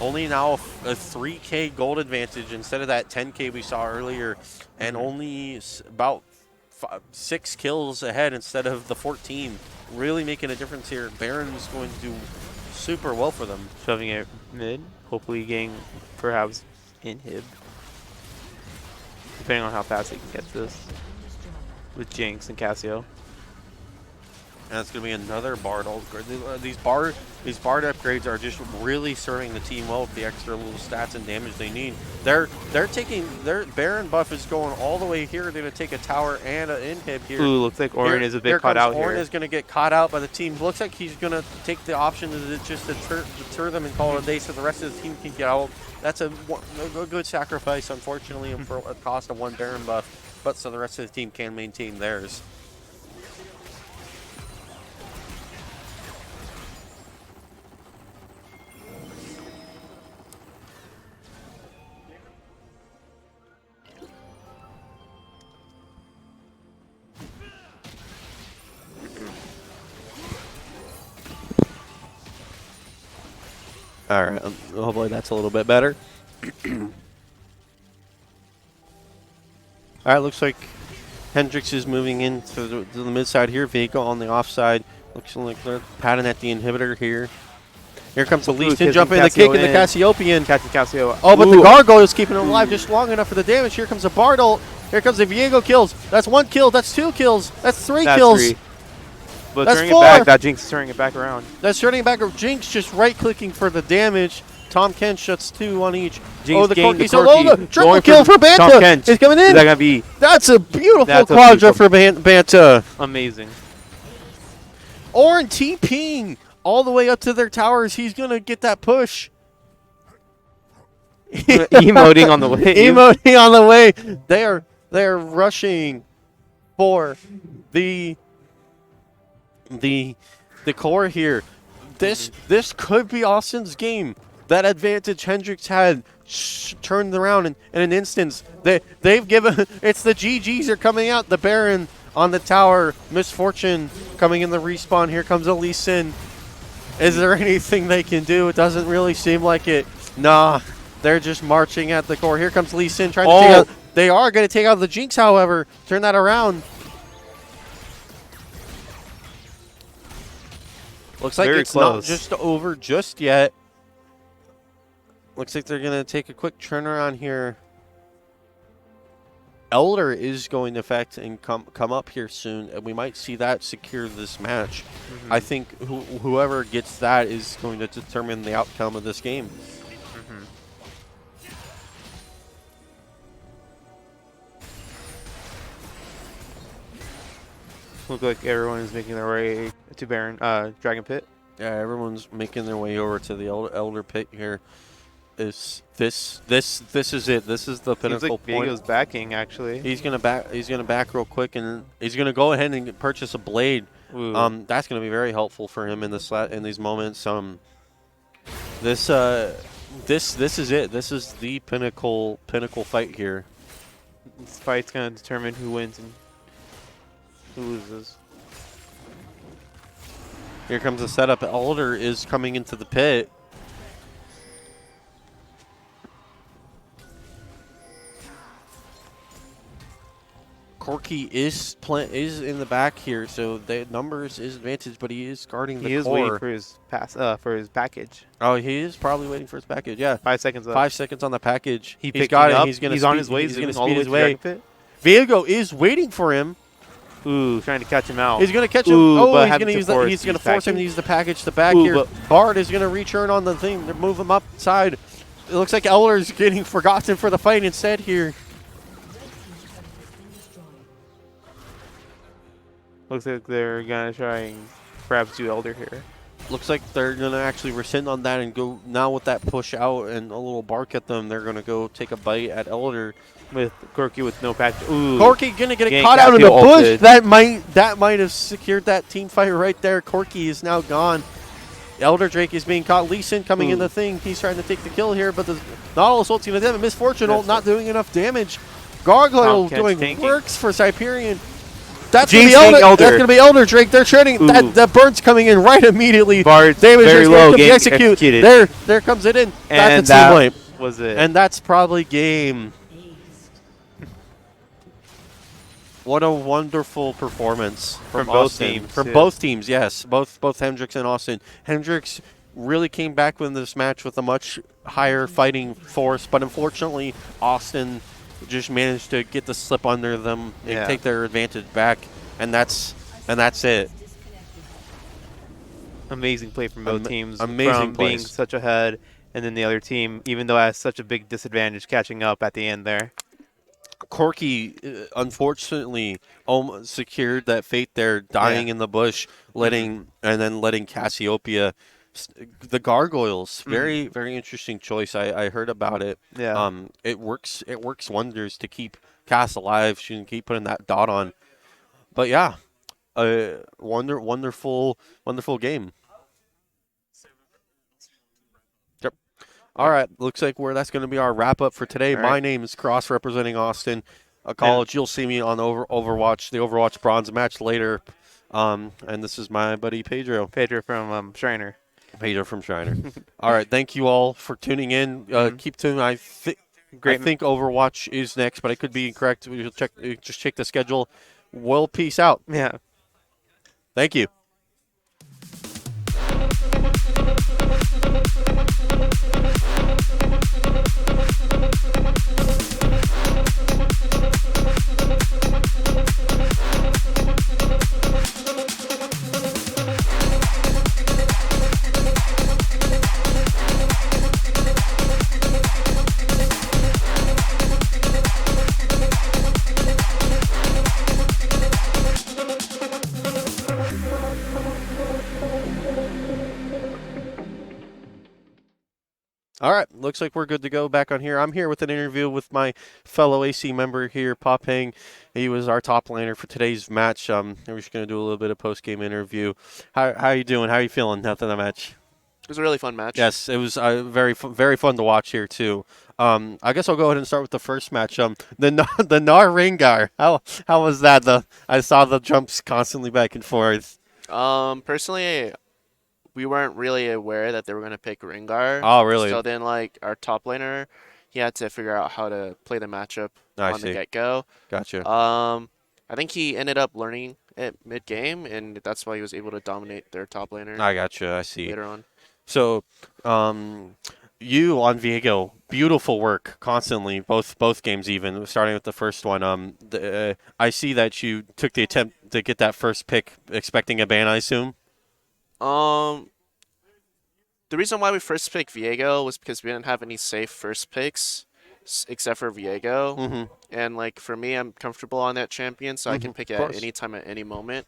Only now a 3K gold advantage instead of that 10K we saw earlier, and only about 6 kills ahead instead of the 14. Really making a difference here. Baron is going to do super well for them. Shoving it mid, hopefully getting perhaps inhib. Depending on how fast he can get this. With Jinx and Cassio. And it's going to be another Bard upgrade. These Bard upgrades are just really serving the team well with the extra little stats and damage they need. They're taking their Baron buff is going all the way here. They're going to take a tower and an inhib here. Ooh, looks like Orin is a bit caught out here. Orin is going to get caught out by the team. Looks like he's going to take the option to just deter them and call it a day so the rest of the team can get out. That's a good sacrifice, unfortunately, for a cost of 1 Baron buff, but so the rest of the team can maintain theirs. All right, hopefully that's a little bit better. All right, looks like Hendricks is moving into the mid side here. Viego on the offside. Looks like they're patting at the inhibitor here. Here comes the Lee Sin jumping the kick in the Cassiopean. Cassio. Oh, but the Gargoyle is keeping him alive just long enough for the damage. Here comes the Bard ult. Here comes the Viego kills. That's 1 kill. That's 2 kills. That's 3 kills. 3. But that's turning 4. it back. That Jinx is turning it back around. That's turning it back. Jinx just right-clicking for the damage. Tom Kent shuts 2 on each. Jinx the getting the Corki. Triple kill for Banta. Tom Kent. It's coming in. Is that gonna be? That's a beautiful quadra for Banta. Amazing. Orin TPing all the way up to their towers. He's going to get that push. Emoting on the way. Emoting on the way. They are rushing for the the core here. This could be Austin's game. That advantage Hendricks had turned around in an instance. They've given it's the GGs are coming out. The Baron on the tower. Misfortune coming in the respawn. Here comes a Lee Sin. Is there anything they can do? It doesn't really seem like it. Nah, they're just marching at the core. Here comes Lee Sin trying to take out. They are going to take out the Jinx, however. Turn that around. Looks like it's not just over just yet. Looks like they're going to take a quick turnaround here. Elder is going to affect and come up here soon, and we might see that secure this match. I think whoever gets that is going to determine the outcome of this game. Look like everyone is making their way to Baron Dragon Pit. Yeah, everyone's making their way over to the Elder Pit here. This is it. This is the pinnacle like point. Viego's backing actually. He's gonna back real quick, and he's gonna go ahead and purchase a blade. Ooh. That's gonna be very helpful for him in these moments. This is it. This is the pinnacle fight here. This fight's gonna determine who wins and who loses. Here comes the setup. Elder is coming into the pit. Corky is in the back here, so the numbers is advantage, but he is guarding the core. He is waiting for his package. Oh, he is probably waiting for his package. Yeah, 5 seconds left. 5 seconds on the package. He's got it. Up. He's on his way. He's going to all speed the his way. way. Viego is waiting for him. Ooh, trying to catch him out. He's going to catch him. Ooh, oh, but he's going to use that. He's going to force him to use the package to back here. Bard is going to return on the thing. They move him upside. It looks like Elder's getting forgotten for the fight instead here. Looks like they're going to try and perhaps do Elder here. Looks like they're going to actually rescind on that and go now with that push out and a little bark at them. They're going to go take a bite at Elder. With Corky with no package. Ooh. Corky going to get caught out in the bush. That might have secured that team fight right there. Corky is now gone. Elder Drake is being caught. Lee Sin coming in the thing. He's trying to take the kill here, but the Nautilus ult's going to damage. Misfortune ult not doing enough damage. Gargoyle doing works for Cyperion. That's going to be Elder Drake. They're trading. That burn's coming in right immediately. Bard's damage very low. Executed. There comes it in. And that's a team wipe. Was it? And that's probably game. What a wonderful performance from both teams. From both teams, yes. Both Hendricks and Austin. Hendricks really came back with this match with a much higher fighting force, but unfortunately, Austin just managed to get the slip under them and take their advantage back, and that's it. Amazing play from both teams. Amazing from being such ahead, and then the other team, even though it has such a big disadvantage, catching up at the end there. Corky, unfortunately, almost secured that fate there, dying in the bush, and then letting Cassiopeia. The Gargoyles, very interesting choice. I heard about it. Yeah. It works wonders to keep Cass alive. She can keep putting that dot on. But yeah, wonderful game. Yep. All right, looks like that's going to be our wrap up for today. My name is Cross, representing Austin College. You'll see me on Overwatch, the Overwatch Bronze match later. And this is my buddy Pedro. Pedro from Shriner. Pedro from Shriner. All right, thank you all for tuning in. Keep tuning. I think Overwatch is next, but I could be incorrect. We'll just check the schedule. Well, peace out. Yeah. Thank you. All right, looks like we're good to go back on here. I'm here with an interview with my fellow AC member here, Popeng. He was our top laner for today's match. We're just gonna do a little bit of post-game interview. How you doing? How you feeling after the match? It was a really fun match. Yes, it was very fun to watch here too. I guess I'll go ahead and start with the first match. The Nar Rengar. How was that? I saw the jumps constantly back and forth. Personally, we weren't really aware that they were gonna pick Rengar. Oh, really? So then, like our top laner, he had to figure out how to play the matchup I on the see. get-go. Gotcha. I think he ended up learning it mid-game, and that's why he was able to dominate their top laner I gotcha. I see. later on. So, you on Viego, beautiful work constantly, both games even, starting with the first one. I see that you took the attempt to get that first pick, expecting a ban, I assume. The reason why we first picked Viego was because we didn't have any safe first picks except for Viego. Mm-hmm. And like for me, I'm comfortable on that champion, so I can pick it at any time at any moment.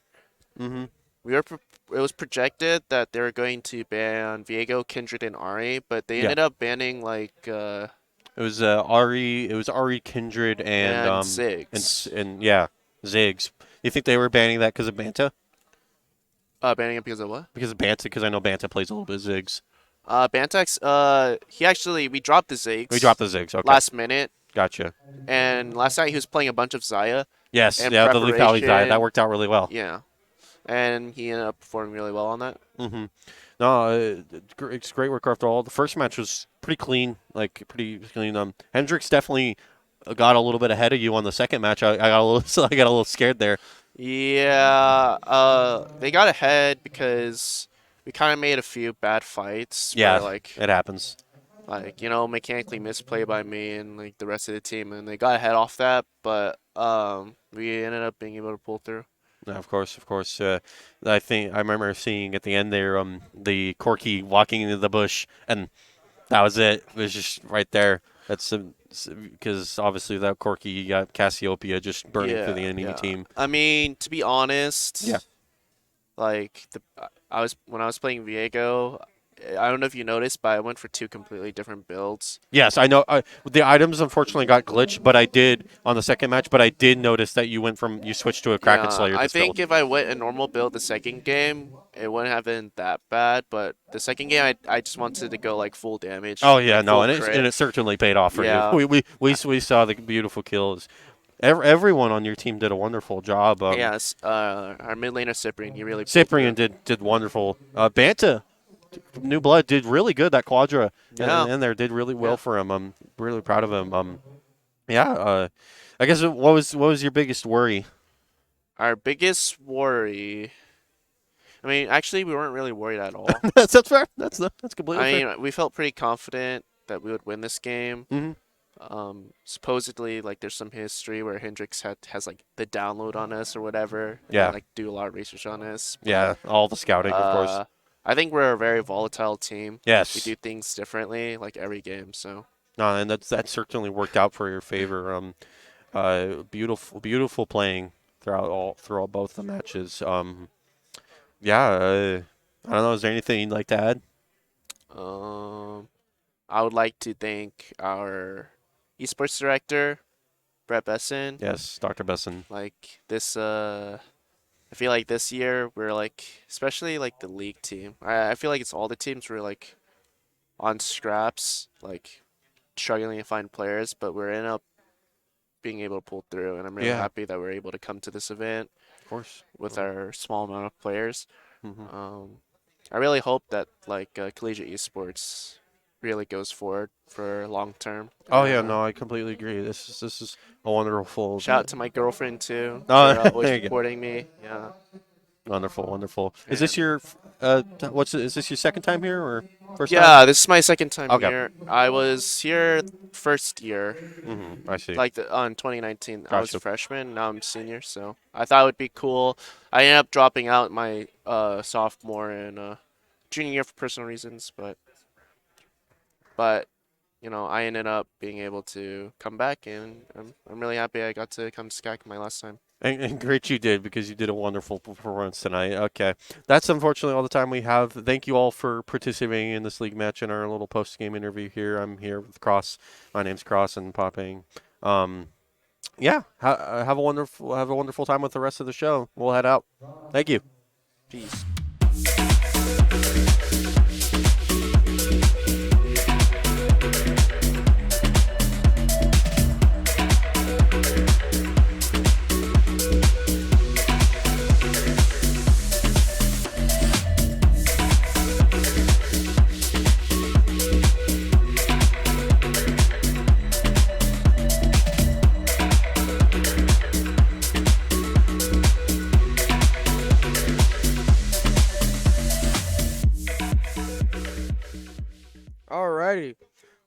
Mm-hmm. It was projected that they were going to ban Viego, Kindred, and Ari, but they Yeah. ended up banning like It was Ari, Kindred, and Ziggs. and yeah, Ziggs. You think they were banning that because of Banta? Banning it because of what? Because of Banta, because I know Banta plays a little bit of Ziggs. Bantax, we dropped the Ziggs. We dropped the Ziggs. Okay. Last minute, Gotcha. and last night he was playing a bunch of Zaya. Yes. And Yeah. The lethality preparation. side that worked out really well. Yeah, and he ended up performing really well on that. Mm-hmm. No, it's great work after all. The first match was pretty clean, pretty clean. Hendricks definitely got a little bit ahead of you on the second match. I got a little, I got a little scared there. Yeah, they got ahead because we kind of made a few bad fights. Yeah, where, it happens. Mechanically misplay by me and like the rest of the team, and they got ahead off that. But we ended up being able to pull through. No, of course. I think I remember seeing at the end there, the Corky walking into the bush, and that was it. It was just right there. That's because obviously without Corky, you got Cassiopeia just burning through the enemy team. I mean, to be honest, Yeah. like when I was playing Viego, I don't know if you noticed, but I went for two completely different builds. Yes, I know. The items unfortunately got glitched, but I did on the second match. But I did notice that you switched to a Kraken Slayer. I think if I went a normal build the second game, it wouldn't have been that bad. But the second game, I just wanted to go like full damage. Oh yeah, like, no, full and crit. it certainly paid off for Yeah. you. We saw the beautiful kills. Everyone on your team did a wonderful job. Yes, our mid laner Cyprian, he really. Cyprian did wonderful. Banta, New Blood did really good. That Quadra in there did really well for him. I'm really proud of him. I guess what was your biggest worry? Our biggest worry. I mean, actually, we weren't really worried at all. That's fair. That's completely fair. I mean, we felt pretty confident that we would win this game. Mm-hmm. Supposedly, like, there's some history where Hendrix has like the download on us or whatever. Yeah. And, like, do a lot of research on us. Yeah, all the scouting, of course. I think we're a very volatile team. Yes. We do things differently, like every game. So. No, and that certainly worked out for your favor. Beautiful playing throughout both the matches. I don't know. Is there anything you'd like to add? I would like to thank our esports director, Brett Besson. Yes, Dr. Besson. Like this, I feel like this year we're like, especially like the league team. I feel like it's all the teams we're like on scraps, like struggling to find players, but we're end up being able to pull through, and I'm really happy that we're able to come to this event. Of course. With our small amount of players. Mm-hmm. I really hope that like collegiate esports really goes forward for long term. Oh yeah, no, I completely agree. This is a wonderful. Shout out to my girlfriend too for there always you go. supporting me. Yeah. Wonderful. Is this your is this your second time here or first time? Yeah, this is my second time Okay. here. I was here first year, Mm-hmm. I see. like on 2019. I was a Gotcha. freshman. Now I'm senior, so I thought it would be cool. I ended up dropping out my sophomore and junior year for personal reasons, but I ended up being able to come back, and I'm really happy I got to come to SCAC my last time. And great you did, because you did a wonderful performance tonight. Okay. That's unfortunately all the time we have. Thank you all for participating in this league match and our little post-game interview here. I'm here with Cross. My name's Cross and Popeng. Yeah, have a wonderful time with the rest of the show. We'll head out. Thank you. Peace. Alrighty.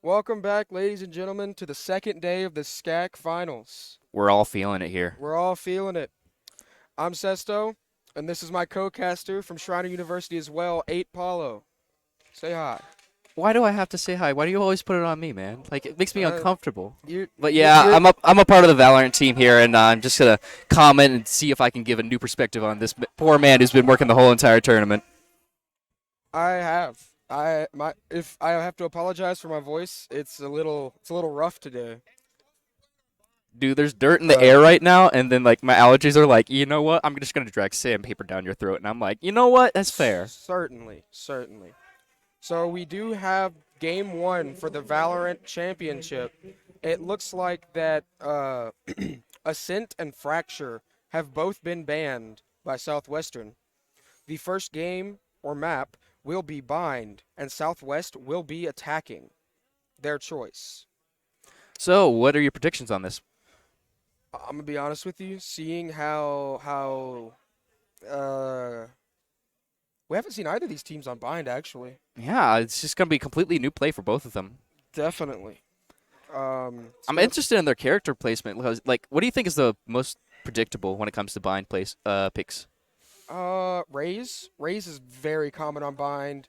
Welcome back, ladies and gentlemen, to the second day of the SCAC Finals. We're all feeling it here. We're all feeling it. I'm Sesto, and this is my co-caster from Shriner University as well, 8 Paulo. Say hi. Why do I have to say hi? Why do you always put it on me, man? Like, it makes me uncomfortable. But you're- yeah, I'm a part of the Valorant team here, and I'm just gonna comment and see if I can give a new perspective on this poor man who's been working the whole entire tournament. I have. If I have to apologize for my voice, it's a little rough today. Dude, there's dirt in the air right now, and then like my allergies are like, you know what? I'm just gonna drag sandpaper down your throat, and I'm like, you know what? That's fair. Certainly. So we do have game 1 for the Valorant Championship. It looks like that Ascent and Fracture have both been banned by Southwestern. The first game or map will be Bind, and Southwest will be attacking. Their choice. So, what are your predictions on this? I'm gonna be honest with you, seeing how we haven't seen either of these teams on Bind actually. Yeah, it's just gonna be a completely new play for both of them. Definitely. I'm interested in their character placement. Because, like, what do you think is the most predictable when it comes to Bind picks? Raze. Raze is very common on Bind.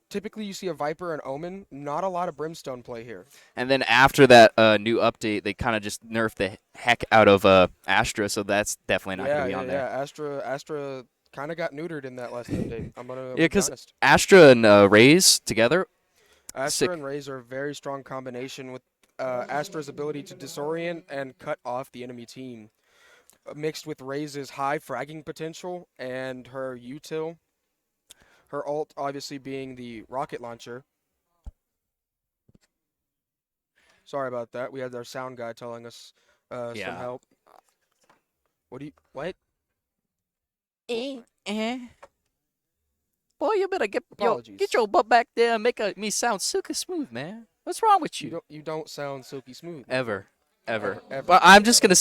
Typically you see a Viper and Omen. Not a lot of Brimstone play here. And then after that new update, they kind of just nerfed the heck out of Astra, so that's definitely not going to be on there. Yeah, Astra kind of got neutered in that last update. I'm going to Yeah, be because honest. Astra and Raze together. Astra sick. and Raze are a very strong combination with Astra's ability to disorient and cut off the enemy team. Mixed with Raze's high fragging potential and her util. Her ult obviously being the rocket launcher. Sorry about that. We had our sound guy telling us some help. What? Boy, you better get Apologies. your butt back there and make me sound silky smooth, man. What's wrong with you? You don't sound silky smooth. Ever. Ever. But I'm just gonna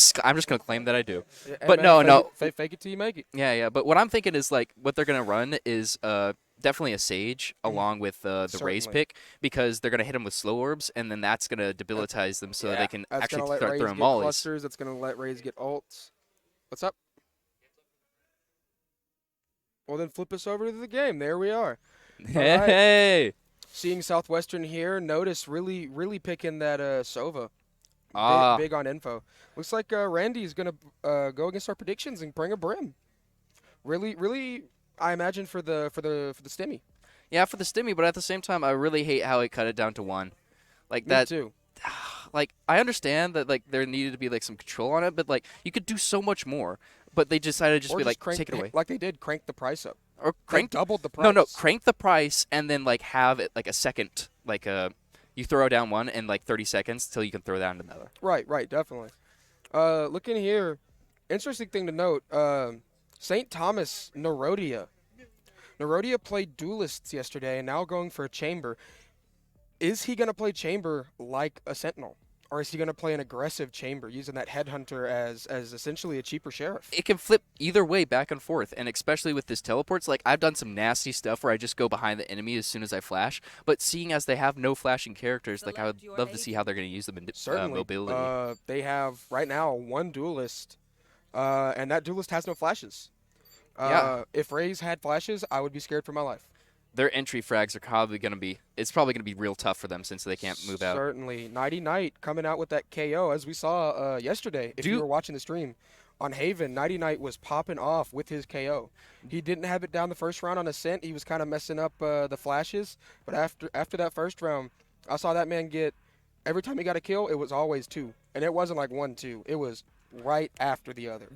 claim that I do. Yeah, But man, no. Fake it till you make it. Yeah. But what I'm thinking is like what they're gonna run is definitely a Sage along with the Raze Certainly. pick because they're gonna hit them with slow orbs and then that's gonna debilitize them so that they can That's actually gonna let start Raze throwing get mollies. clusters. That's gonna let Raze get ults. What's up? Well, then flip us over to the game. There we are. Hey. Seeing Southwestern here, notice really picking that Sova. Big on info. Looks like Randy is gonna go against our predictions and bring a Brim. Really, I imagine for the stimmy. Yeah, for the stimmy, but at the same time, I really hate how it cut it down to 1. Like Me that. too. Like I understand that like there needed to be like some control on it, but like you could do so much more. But they decided to just Or be like crank, take it away like they did, crank the price up. or They crank. doubled the price. No, crank the price and then like have it like a second like you throw down one in like 30 seconds till you can throw down another. Right, definitely. Looking here, interesting thing to note, St. Thomas Nerodia. Nerodia played Duelists yesterday and now going for a Chamber. Is he going to play Chamber like a Sentinel? Or is he going to play an aggressive Chamber using that Headhunter as essentially a cheaper Sheriff? It can flip either way back and forth, and especially with this teleports, like I've done some nasty stuff where I just go behind the enemy as soon as I flash, but seeing as they have no flashing characters, like I would love to see how they're going to use them in Certainly. mobility. They have right now one Duelist, and that Duelist has no flashes. Yeah. If Raze had flashes, I would be scared for my life. Their entry frags are probably going to be real tough for them since they can't move out. Certainly. Nighty Night coming out with that KO as we saw yesterday if you were watching the stream. on Haven, Nighty Night was popping off with his KO. He didn't have it down the first round on Ascent. He was kind of messing up the flashes. But after that first round, I saw that man get, every time he got a kill, it was always 2. And it wasn't like 1-2. It was right after the other.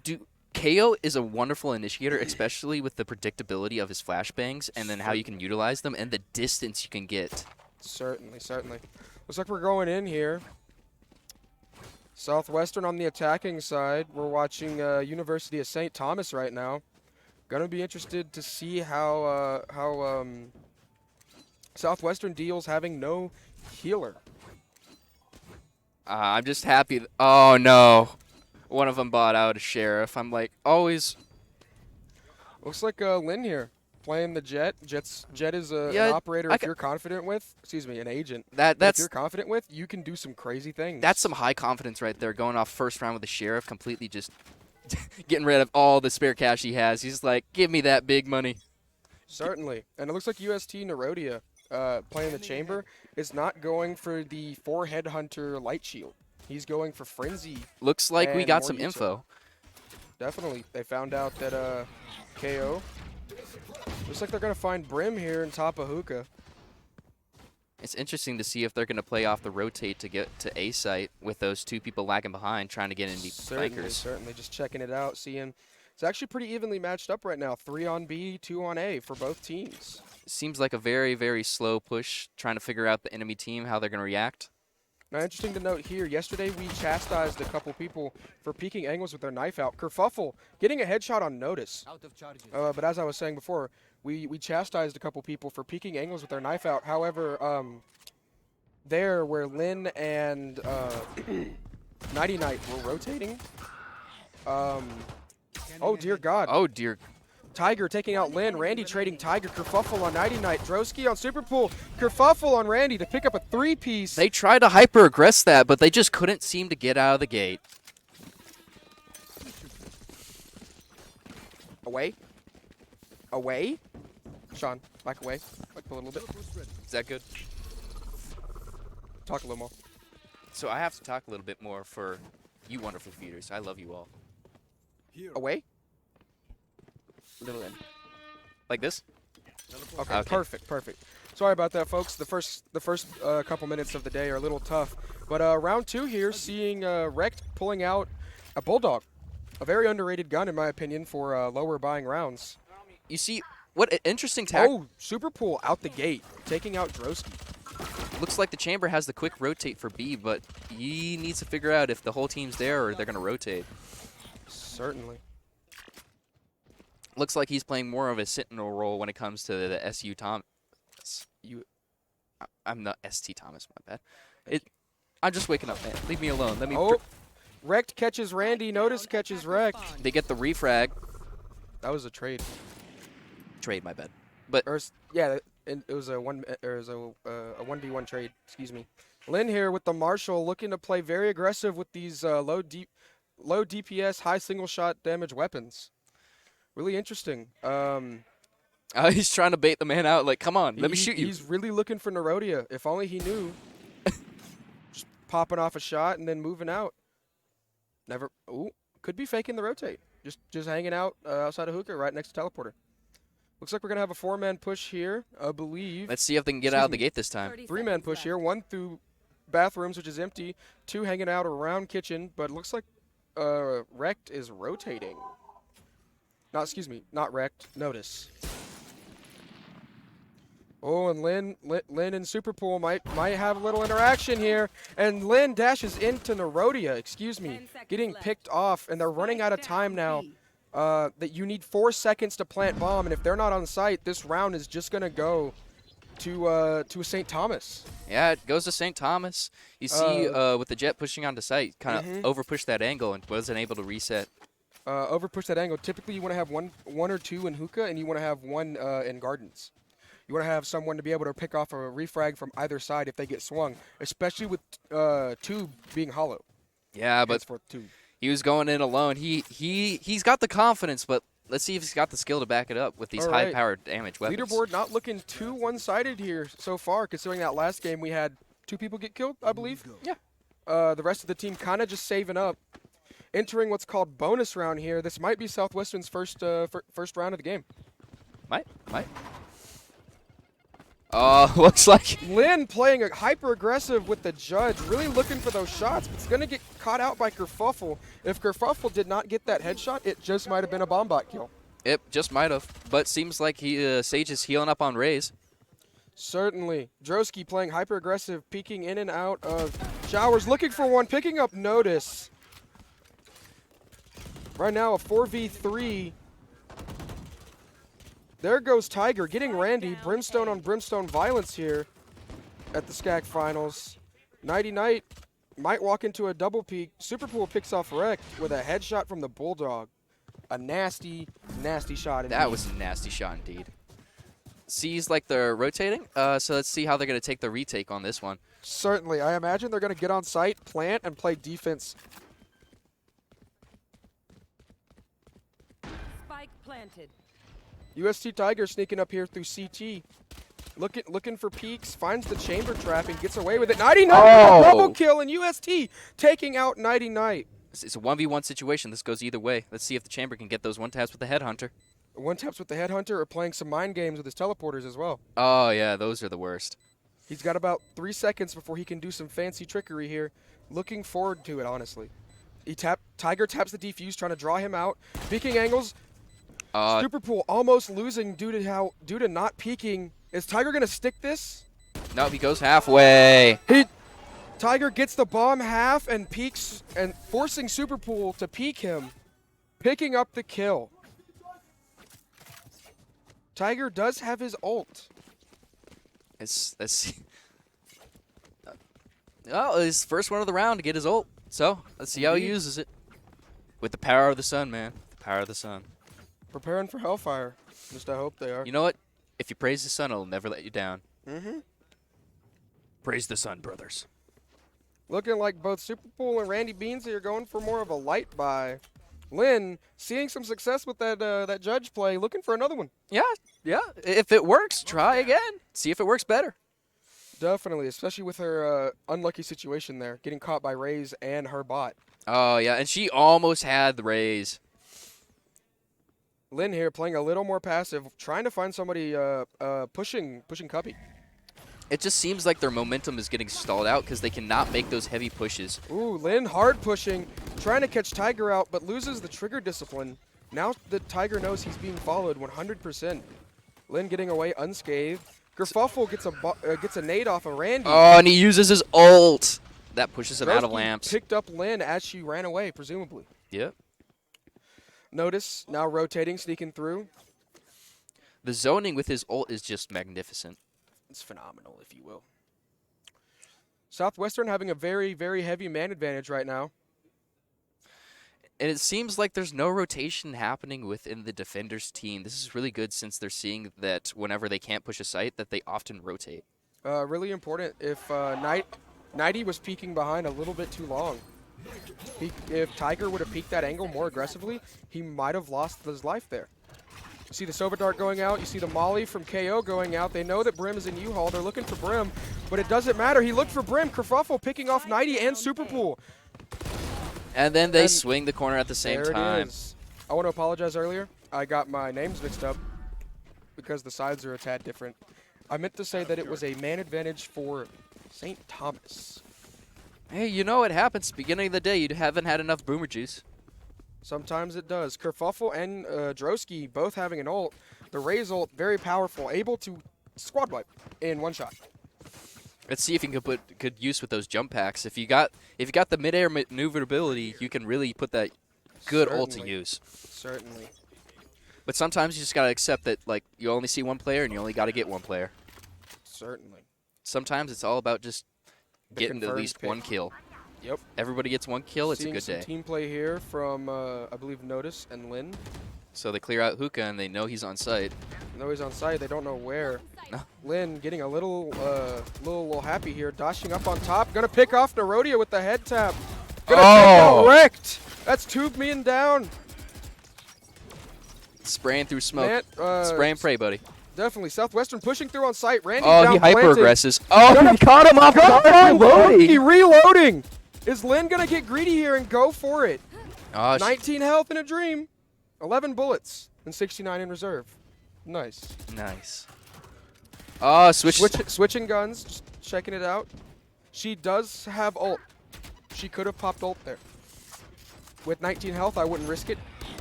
KO is a wonderful initiator, especially with the predictability of his flashbangs and then how you can utilize them and the distance you can get. Certainly, certainly. Looks like we're going in here. Southwestern on the attacking side. We're watching University of St. Thomas right now. Gonna be interested to see how Southwestern deals having no healer. I'm just happy. Oh, no. One of them bought out a Sheriff. I'm like, always. Looks like Lynn here playing the Jet. Jet is an operator if you're confident with. Excuse me, an agent. If you're confident with, you can do some crazy things. That's some high confidence right there. Going off first round with the Sheriff, completely just getting rid of all the spare cash he has. He's like, give me that big money. Certainly. And it looks like UST Nerodia playing the Chamber is not going for the 4 Headhunter Light Shield. He's going for Frenzy. Looks like we got some info. Definitely. They found out that KO. Looks like they're going to find Brim here in top of Hookah. It's interesting to see if they're going to play off the rotate to get to A site with those 2 people lagging behind trying to get into flankers. Certainly. Just checking it out, seeing. It's actually pretty evenly matched up right now. 3 on B, 2 on A for both teams. Seems like a very, very slow push trying to figure out the enemy team, how they're going to react. Now, interesting to note here, yesterday we chastised a couple people for peeking angles with their knife out. Kerfuffle getting a headshot on notice. But as I was saying before, we chastised a couple people for peeking angles with their knife out. However, there where Lynn and Nighty Night were rotating. Oh, dear God. Oh, dear. Tiger taking out Lynn. Randy trading Tiger. Kerfuffle on Nighty Night. Drosky on Superpool. Kerfuffle on Randy to pick up a 3-piece. They tried to hyper-aggress that, but they just couldn't seem to get out of the gate. Away. Away. Sean, back away. Back a little bit. Is that good? Talk a little more. So I have to talk a little bit more for you wonderful feeders. I love you all. Away. Little in. Like this? Okay, perfect, perfect. Sorry about that, folks. The first couple minutes of the day are a little tough. But round 2 here, seeing Rect pulling out a Bulldog. A very underrated gun, in my opinion, for lower buying rounds. You see, what an interesting tactic. Oh, Superpool out the gate, taking out Drosky. Looks like the Chamber has the quick rotate for B, but he needs to figure out if the whole team's there or they're going to rotate. Certainly. Looks like he's playing more of a sentinel role when it comes to the SU Thomas. I'm not ST Thomas, my bad. I'm just waking up, man. Leave me alone. Let me. Oh, Rect catches Randy. Notice catches Rect. They get the refrag. That was a trade. Trade, my bad. But yeah, it was a 1v1 trade. Excuse me. Lynn here with the Marshall, looking to play very aggressive with these low DPS, high single shot damage weapons. Really interesting. He's trying to bait the man out. Like, come on, let me shoot you. He's really looking for Nerodia. If only he knew. Just popping off a shot and then moving out. Never. Ooh, could be faking the rotate. Just hanging out outside of Hookah, right next to teleporter. Looks like we're gonna have a 4-man push here, I believe. Let's see if they can get out of the gate this time. 3-man push here. 1 through bathrooms, which is empty. 2 hanging out around kitchen, but it looks like Rect is rotating. Not Wrecked. Notice. Oh, and Lynn and Superpool might have a little interaction here. And Lynn dashes into Nerodia, getting picked off. And they're running out of time now. That you need 4 seconds to plant bomb. And if they're not on site, this round is just going to go to St. Thomas. Yeah, it goes to St. Thomas. You see with the Jet pushing onto site, kind of over-pushed that angle and wasn't able to reset. Overpush that angle. Typically, you want to have one or 2 in Hookah, and you want to have 1 in Gardens. You want to have someone to be able to pick off a refrag from either side if they get swung, especially with 2 being hollow. Yeah, but he was going in alone. He's got the confidence, but let's see if he's got the skill to back it up with these high-powered damage weapons. Leaderboard not looking too one-sided here so far, considering that last game we had 2 people get killed, I believe. Yeah. The rest of the team kind of just saving up. entering what's called bonus round here. This might be Southwestern's first round of the game. Might. Looks like Lynn playing a hyper-aggressive with the judge, really looking for those shots, but it's going to get caught out by Kerfuffle. If Kerfuffle did not get that headshot, it just might have been a bomb bot kill. it just might have, but seems like Sage is healing up on Raze. Certainly. Droski playing hyper-aggressive, peeking in and out of showers, looking for one, picking up notice. Right now, a 4v3. There goes Tiger getting Randy. Brimstone on Brimstone violence here at the SCAC Finals. Nighty Night might walk into a double peek. Superpool picks off Wrecked with a headshot from the Bulldog. A nasty, nasty shot. That was a nasty shot indeed. Sees like they're rotating, so let's see how they're going to take the retake on this one. Certainly. I imagine they're going to get on site, plant, and play defense. Spike planted. UST Tiger sneaking up here through CT. Looking for peaks, finds the chamber trap and gets away with it. Nighty Night, double kill, and UST taking out Nighty Night. It's a 1v1 situation. This goes either way. Let's see if the chamber can get those one taps with the headhunter. One taps with the headhunter or playing some mind games with his teleporters as well. Oh yeah, those are the worst. He's got about 3 seconds before he can do some fancy trickery here. Looking forward to it, honestly. Tiger taps the defuse, trying to draw him out. Peeking angles. Superpool almost losing due to not peeking. Is Tiger gonna stick this? No, he goes halfway. Tiger gets the bomb half and peeks and forcing Superpool to peek him, picking up the kill. Tiger does have his ult. Let's see. Oh, his first one of the round to get his ult. So let's see how he uses it. With the power of the sun, man. The power of the sun. Preparing for Hellfire. Just I hope they are. You know what? If you praise the sun, it'll never let you down. Mm-hmm. Praise the sun, brothers. Looking like both Superpool and Randy Beansy are going for more of a light buy. Lynn seeing some success with that judge play, looking for another one. Yeah. If it works, try again. See if it works better. Definitely, especially with her unlucky situation there, getting caught by Raze and her bot. Oh, yeah, and she almost had the Raze. Lynn here playing a little more passive, trying to find somebody pushing Cuppy. It just seems like their momentum is getting stalled out because they cannot make those heavy pushes. Ooh, Lynn hard pushing, trying to catch Tiger out, but loses the trigger discipline. Now the Tiger knows he's being followed 100%. Lynn getting away unscathed. Kerfuffle gets a nade off of Randy. Oh, and he uses his ult. That pushes him out of lamps. Picked up Lynn as she ran away, presumably. Yep. Notice now rotating, sneaking through. The zoning with his ult is just magnificent. It's phenomenal, if you will. Southwestern having a very, very heavy man advantage right now. And it seems like there's no rotation happening within the defenders team. This is really good since they're seeing that whenever they can't push a site, that they often rotate. Really important. If Nighty was peeking behind a little bit too long. If Tiger would have peeked that angle more aggressively, he might have lost his life there. You see the Sova Dart going out. You see the Molly from KO going out. They know that Brim is in U-Haul. They're looking for Brim, but it doesn't matter. He looked for Brim. Kerfuffle picking off Nighty and Superpool. And then they swing the corner at the same time. There it is. I want to apologize earlier. I got my names mixed up because the sides are a tad different. I meant to say that it was a man advantage for St. Thomas. Hey, you know it happens. Beginning of the day, you haven't had enough boomer juice. Sometimes it does. Kerfuffle and Droski both having an ult. The Raze ult, very powerful, able to squad wipe in one shot. Let's see if you can put good use with those jump packs. If you got the mid-air maneuverability, you can really put that good ult to use. Certainly. But sometimes you just gotta accept that like you only see one player and you only gotta get one player. Certainly. Sometimes it's all about just getting at least one kill. Yep. Everybody gets one kill, it's a good Seeing day. some team play here from, I believe, Notice and Lynn. So they clear out Hookah and they know he's on site. Know he's on site, they don't know where. No. Lynn getting a little happy here, dashing up on top. Gonna pick off Nerodia with the head tap. Gonna take out Wrecked. That's tube me and down. Spraying through smoke. Spray and pray, buddy. Definitely. Southwestern pushing through on site. Randy Oh, down he hyper planted. aggresses. Oh, he caught him off guard. He reloading. Is Lynn gonna get greedy here and go for it? Oh, 19 health in a dream. 11 bullets and 69 in reserve. Nice. nice. Oh, Switching guns, just checking it out. She does have ult. She could have popped ult there. With 19 health, I wouldn't risk it.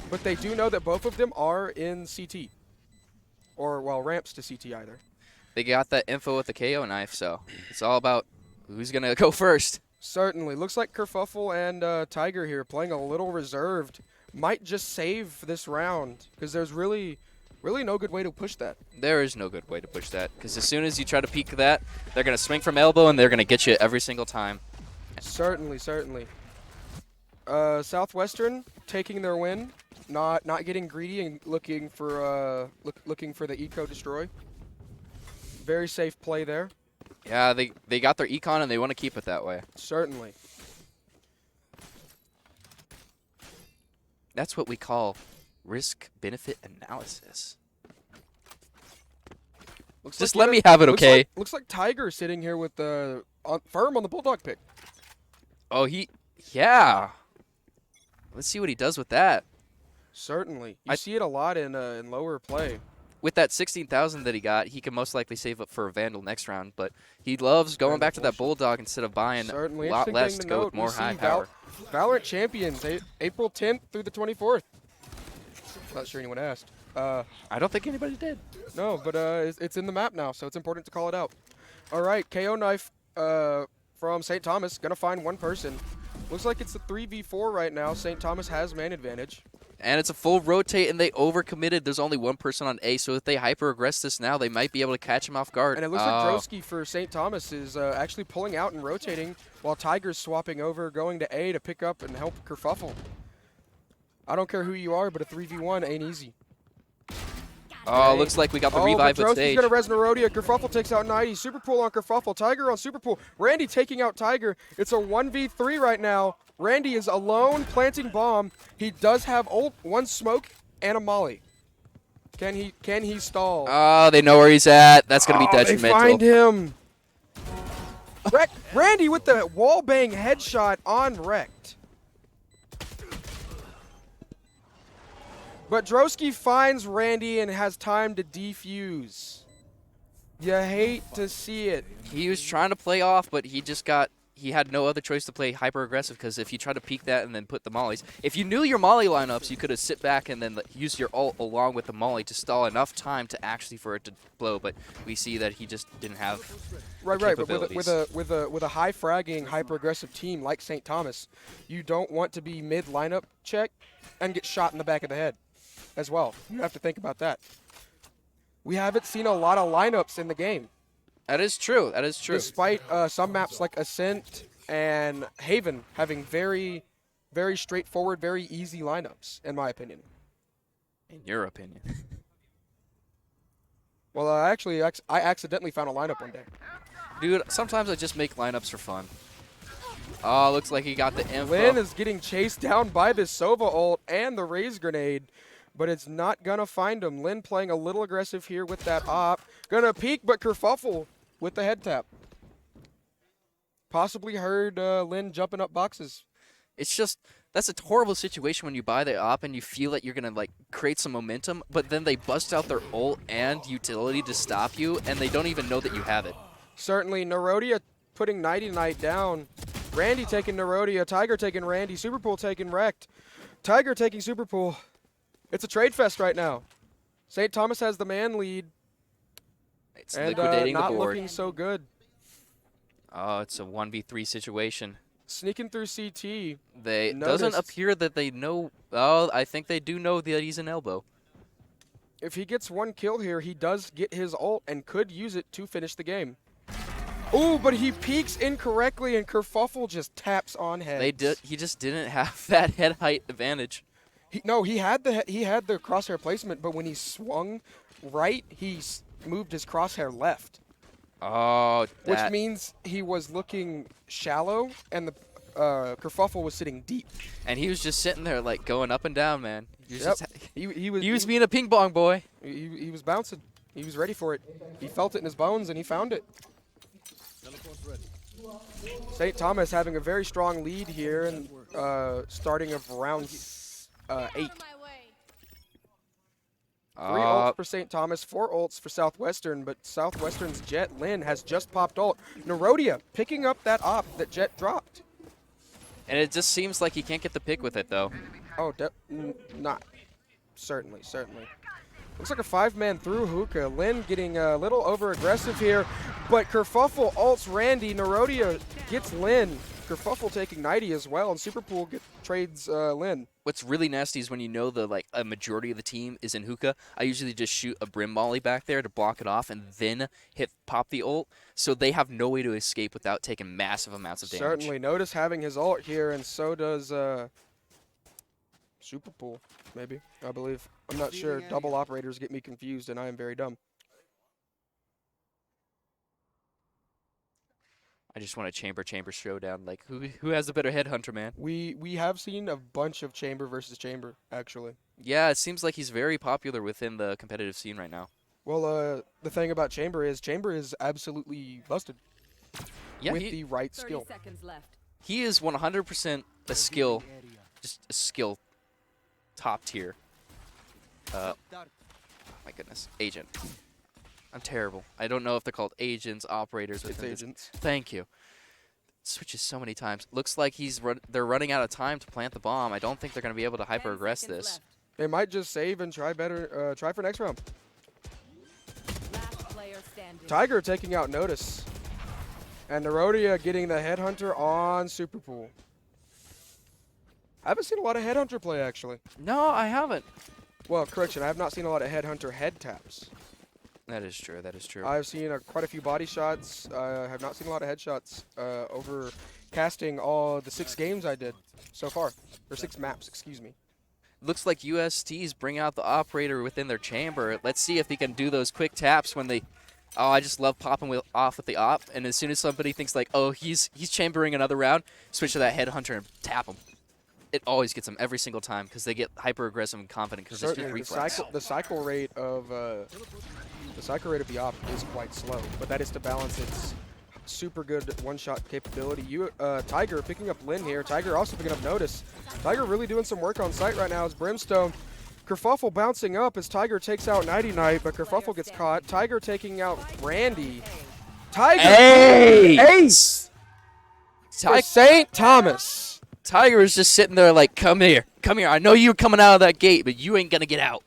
But they do know that both of them are in CT. Or, well, ramps to CT either. They got that info with the KO knife, so it's all about who's going to go first. Certainly. Looks like Kerfuffle and Tiger here playing a little reserved. Might just save this round because there's really no good way to push that. There is no good way to push that because as soon as you try to peek that, they're going to swing from elbow and they're going to get you every single time. Certainly. Southwestern taking their win, not getting greedy and looking for the eco destroy. Very safe play there. Yeah, they got their econ and they want to keep it that way. Certainly. That's what we call risk-benefit analysis. Just let me have it, okay? Looks like Tiger sitting here with the firm on the Bulldog pick. Oh, yeah. Let's see what he does with that. Certainly. You see it a lot in lower play. With that 16,000 that he got, he can most likely save up for a Vandal next round, but he loves going back to that Bulldog instead of buying a lot less to go with more high power. Valorant Champions, April 10th through the 24th. Not sure anyone asked. I don't think anybody did. No, but it's in the map now, so it's important to call it out. All right, KO knife from St. Thomas, gonna find one person. Looks like it's a 3v4 right now. St. Thomas has man advantage. And it's a full rotate, and they overcommitted. There's only one person on A, so if they hyper-aggress this now, they might be able to catch him off guard. And it looks like Drosky for St. Thomas is actually pulling out and rotating, while Tiger's swapping over, going to A to pick up and help Kerfuffle. I don't care who you are, but a 3v1 ain't easy. Oh, looks like we got the revive with stage. Drosky's going to res Nerodia. Kerfuffle takes out 90. Super pull on Kerfuffle. Tiger on super pull. Randy taking out Tiger. It's a 1v3 right now. Randy is alone planting bomb. He does have ult, one smoke, and a molly. Can he stall? Oh, they know where he's at. That's going to be detrimental. They find him. Randy with the wallbang headshot on Wrecked. But Drosky finds Randy and has time to defuse. You hate to see it. He was trying to play off, but he had no other choice to play hyper-aggressive because if you try to peek that and then put the mollies, if you knew your molly lineups, you could have sit back and then use your ult along with the molly to stall enough time to actually for it to blow. But we see that he just didn't have right. But with a high fragging, hyper-aggressive team like St. Thomas, you don't want to be mid lineup check and get shot in the back of the head as well. You have to think about that. We haven't seen a lot of lineups in the game. That is true. That is true. Despite some maps like Ascent and Haven having very, very straightforward, very easy lineups, in my opinion. In your opinion. Well, I accidentally found a lineup one day. Dude, sometimes I just make lineups for fun. Oh, looks like he got the info. Lin is getting chased down by this Sova ult and the Raze Grenade, but it's not going to find him. Lin playing a little aggressive here with that op. Going to peek, but Kerfuffle with the head tap. Possibly heard Lin jumping up boxes. It's just, that's a horrible situation when you buy the op and you feel that you're going to like create some momentum, but then they bust out their ult and utility to stop you, and they don't even know that you have it. Certainly, Nerodia putting Nighty Night down. Randy taking Nerodia, Tiger taking Randy, Superpool taking Wrecked. Tiger taking Superpool. It's a trade fest right now. St. Thomas has the man lead. It's and liquidating the not board. looking so good. Oh, it's a 1v3 situation. Sneaking through CT. Doesn't appear that they know. Oh, I think they do know that he's an elbow. If he gets one kill here, he does get his ult and could use it to finish the game. Ooh, but he peeks incorrectly and Kerfuffle just taps on heads. He just didn't have that head height advantage. He had the crosshair placement, but when he swung right, he moved his crosshair left. Oh, which means he was looking shallow, and the Kerfuffle was sitting deep. And he was just sitting there, like, going up and down, man. He was was being a ping pong boy. He was bouncing. He was ready for it. He felt it in his bones, and he found it. St. Thomas having a very strong lead here, and starting of round 8. 3 ults for St. Thomas, 4 ults for Southwestern, but Southwestern's Jet Lin has just popped ult. Nerodia picking up that op that Jet dropped. And it just seems like he can't get the pick with it, though. Oh, not. Certainly. Looks like a 5-man through hookah. Lin getting a little over-aggressive here, but Kerfuffle ults Randy. Nerodia gets Lin. Kerfuffle taking 90 as well, and Superpool trades Lin. What's really nasty is when you know a majority of the team is in hookah. I usually just shoot a brim volley back there to block it off and then pop the ult, so they have no way to escape without taking massive amounts of damage. Certainly. Notice having his ult here, and so does Superpool, maybe, I believe. I'm not sure. Double operators get me confused, and I am very dumb. I just want a chamber showdown. Like, who has the better headhunter, man? We have seen a bunch of chamber versus chamber, actually. Yeah, it seems like he's very popular within the competitive scene right now. Well, the thing about chamber is absolutely busted. Yeah, with the right skill. He is 100% a skill, just a skill top tier. My goodness, agent. I'm terrible. I don't know if they're called agents, operators. It's agents. Thank you. Switches so many times. Looks like they're running out of time to plant the bomb. I don't think they're going to be able to hyper-aggress this. They might just save and try for next round. Tiger taking out Notice. And Nerodia getting the Headhunter on Superpool. I haven't seen a lot of Headhunter play, actually. No, I haven't. Well, correction, I have not seen a lot of Headhunter head taps. That is true. That is true. I've seen quite a few body shots. I have not seen a lot of headshots over casting all the 6 games I did so far. Or 6 maps, excuse me. Looks like USTs bring out the operator within their chamber. Let's see if they can do those quick taps when they... Oh, I just love popping off with the op. And as soon as somebody thinks like, oh, he's chambering another round, switch to that Headhunter and tap him. It always gets them every single time because they get hyper-aggressive and confident because it's just reflex. The cycle rate of the op is quite slow, but that is to balance its super good one-shot capability. Tiger picking up Lin here. Tiger also picking up Notice. Tiger really doing some work on site right now as Brimstone. Kerfuffle bouncing up as Tiger takes out Nighty Night, but Kerfuffle gets caught. Tiger taking out Randy. Tiger ace for St. Thomas. Tiger is just sitting there like, come here. I know you're coming out of that gate, but you ain't going to get out.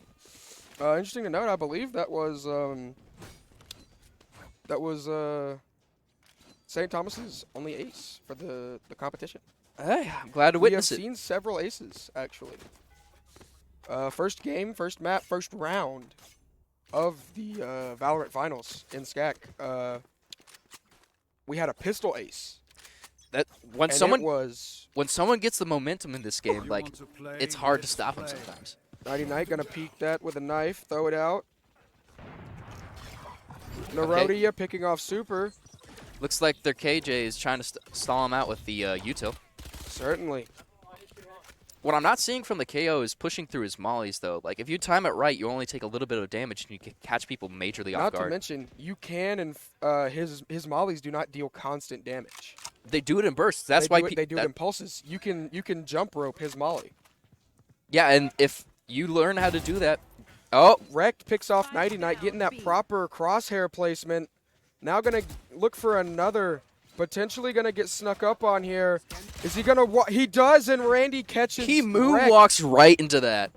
Interesting to note, I believe that was St. Thomas's only ace for the competition. Hey, I'm glad to witness it. We have seen several aces, actually. First game, first map, first round of the Valorant Finals in SCAC. We had a pistol ace. When someone gets the momentum in this game, like, it's hard to stop them sometimes. Nighty Night gonna peek that with a knife, throw it out. Nerodia picking off Super. Looks like their KJ is trying to stall him out with the util. Certainly. What I'm not seeing from the KO is pushing through his mollies, though. Like, if you time it right, you only take a little bit of damage, and you can catch people majorly off guard. Not to mention, you can, and his mollies do not deal constant damage. They do it in bursts. That's why they do it in pulses. You can jump rope his molly. Yeah, and if you learn how to do that, oh, Wrecked picks off Nighty Night, getting that proper crosshair placement. Now gonna look for another. Potentially gonna get snuck up on here. Is he gonna? He does, and Randy catches. He moonwalks right into that.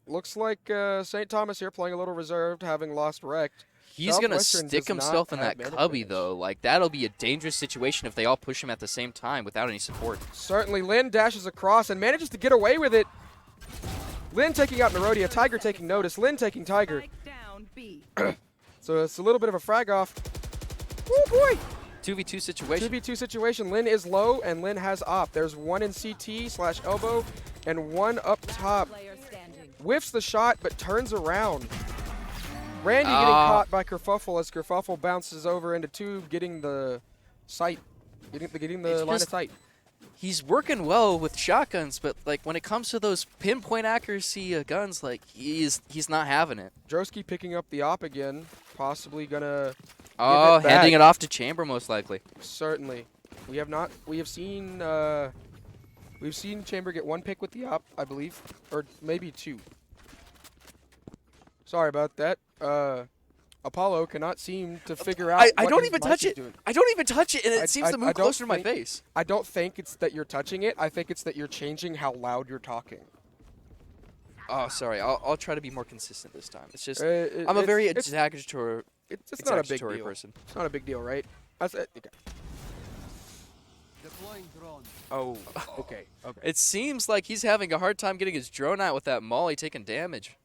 Looks like St. Thomas here playing a little reserved, having lost Wrecked. He's gonna stick himself in that cubby though. Like, that'll be a dangerous situation if they all push him at the same time without any support. Certainly, Lin dashes across and manages to get away with it. Lin taking out Nerodia, Tiger taking Notice, Lin taking Tiger. So it's a little bit of a frag off. Oh boy! 2v2 situation. 2v2 situation. Lin is low and Lin has op. There's one in CT/elbow and one up top. Whiffs the shot but turns around. Randy getting caught by Kerfuffle as Kerfuffle bounces over into tube, getting the sight, getting the line of sight. He's working well with shotguns, but like when it comes to those pinpoint accuracy guns, like he's not having it. Drosky picking up the op again, possibly gonna. Oh, give it handing back. it off to Chamber most likely. Certainly, we have seen. We've seen Chamber get 1 pick with the op, I believe, or maybe 2. Sorry about that. Apollo cannot seem to figure out. I what don't his even mic touch is it. doing. I don't even touch it, and I- it seems to I move don't closer to my think- face. I don't think it's that you're touching it. I think it's that you're changing how loud you're talking. Oh, sorry. I'll try to be more consistent this time. It's just I'm I'm a very exaggeratory It's not a big deal. person. It's not a big deal, right? Okay. Oh, okay. Okay. It seems like he's having a hard time getting his drone out with that molly taking damage.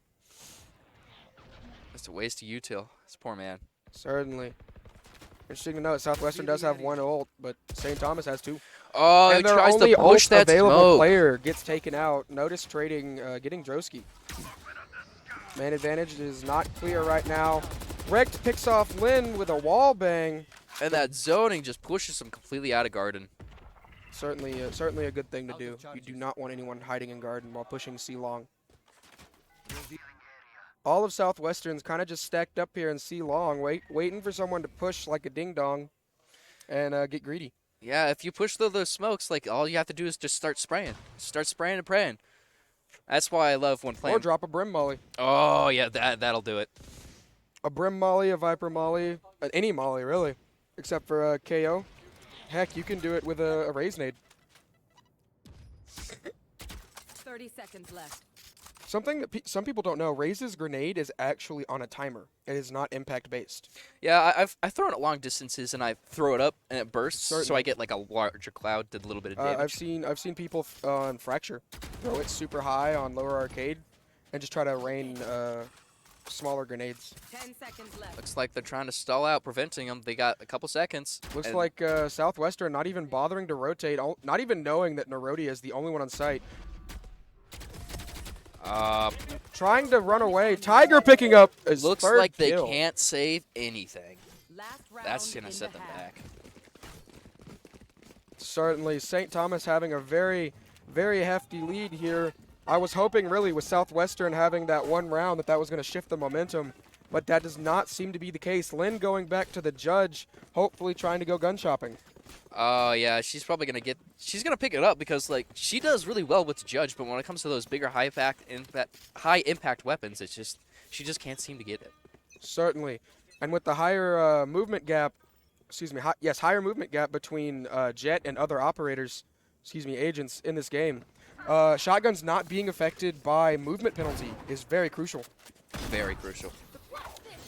That's a waste of util. This poor man. Certainly. Interesting to note, Southwestern does have 1 ult, but St. Thomas has 2. Oh, he and their tries only to push ult that available smoke. player gets taken out. Notice trading, getting Droski. Man advantage is not clear right now. Rekt picks off Lin with a wall bang. And that zoning just pushes him completely out of garden. Certainly a good thing to do. You do not want anyone hiding in garden while pushing C-Long. All of Southwestern's kind of just stacked up here in C-Long, waiting for someone to push like a ding-dong and get greedy. Yeah, if you push those smokes, like all you have to do is just start spraying. Start spraying and praying. That's why I love when playing. Or drop a Brim Molly. Oh, yeah, that'll do it. A Brim Molly, a Viper Molly, any Molly really, except for KO. Heck, you can do it with a Raise Nade. 30 seconds left. Something that some people don't know, Raise's grenade is actually on a timer. It is not impact based. Yeah, I've thrown it long distances and I throw it up and it bursts, so Certainly. I get like a larger cloud, did a little bit of damage. I've seen people on Fracture throw it super high on lower arcade and just try to rain smaller grenades. 10 seconds left. Looks like they're trying to stall out, preventing them. They got a couple seconds. Looks and like Southwestern not even bothering to rotate, not even knowing that Nerodia is the only one on site. Trying to run away. Tiger picking up his looks third like they kill. can't save anything. Last round That's gonna in set the them half. back. Certainly, St. Thomas having a very, very hefty lead here. I was hoping really with Southwestern having that 1 round that was going to shift the momentum, but that does not seem to be the case. Lynn going back to the judge, hopefully trying to go gun shopping. Oh, yeah, she's probably going to she's going to pick it up because, like, she does really well with the judge, but when it comes to those bigger high impact weapons, it's just, she just can't seem to get it. Certainly. And with the higher movement gap, higher movement gap between Jet and other operators, agents in this game, shotguns not being affected by movement penalty is very crucial. Very crucial.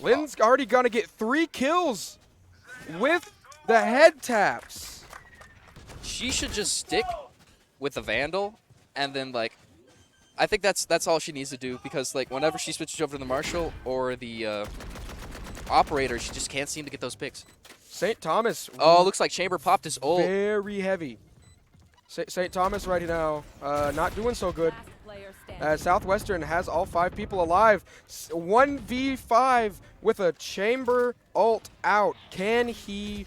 Lynn's already going to get 3 kills with the head taps. She should just stick with the Vandal, and then, like, I think that's all she needs to do, because, like, whenever she switches over to the Marshal or the Operator, she just can't seem to get those picks. St. Thomas. Oh, looks like Chamber popped his ult. Very heavy. St. Thomas right now not doing so good. Last player standing. Southwestern has all 5 people alive. 1v5 with a Chamber ult out. Can he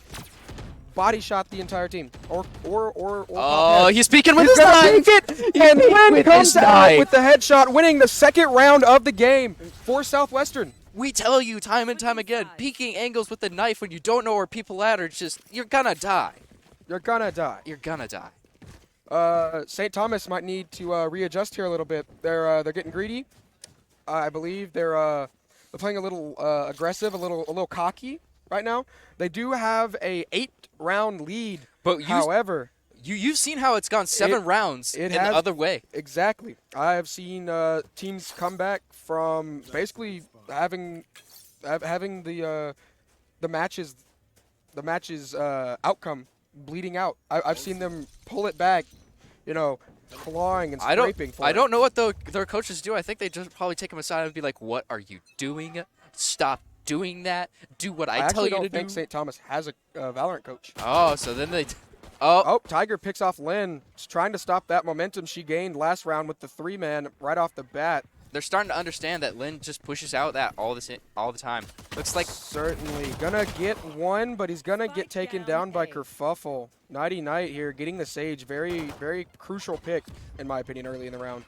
body shot the entire team? Or Oh, he's peeking with He's his gonna knife! make it, and Lynn with comes his out knife. with the headshot, winning the 2nd round of the game for Southwestern. We tell you time and time again, peeking angles with the knife when you don't know where people at are just, you're gonna die. You're gonna die. You're gonna die. St. Thomas might need to readjust here a little bit. They're getting greedy. I believe they're playing a little aggressive, a little cocky right now. They do have a 8-round lead. But However, you've seen how it's gone 7 rounds in the other way. Exactly. I have seen teams come back from basically having the matches outcome bleeding out. I've seen them pull it back, clawing and scraping for I it. don't know what their coaches do. I think they just probably take them aside and be like, "What are you doing? Stop doing that. Do what I tell you to don't do." think St. Thomas has a Valorant coach. Oh, so then they. Oh, Tiger picks off Lynn. She's trying to stop that momentum she gained last round with the 3-man right off the bat. They're starting to understand that Lynn just pushes out that all the time. Looks like Certainly. Gonna get one, but he's gonna get taken down by Kerfuffle. Nighty Night here, getting the Sage. Very, very crucial pick, in my opinion, early in the round.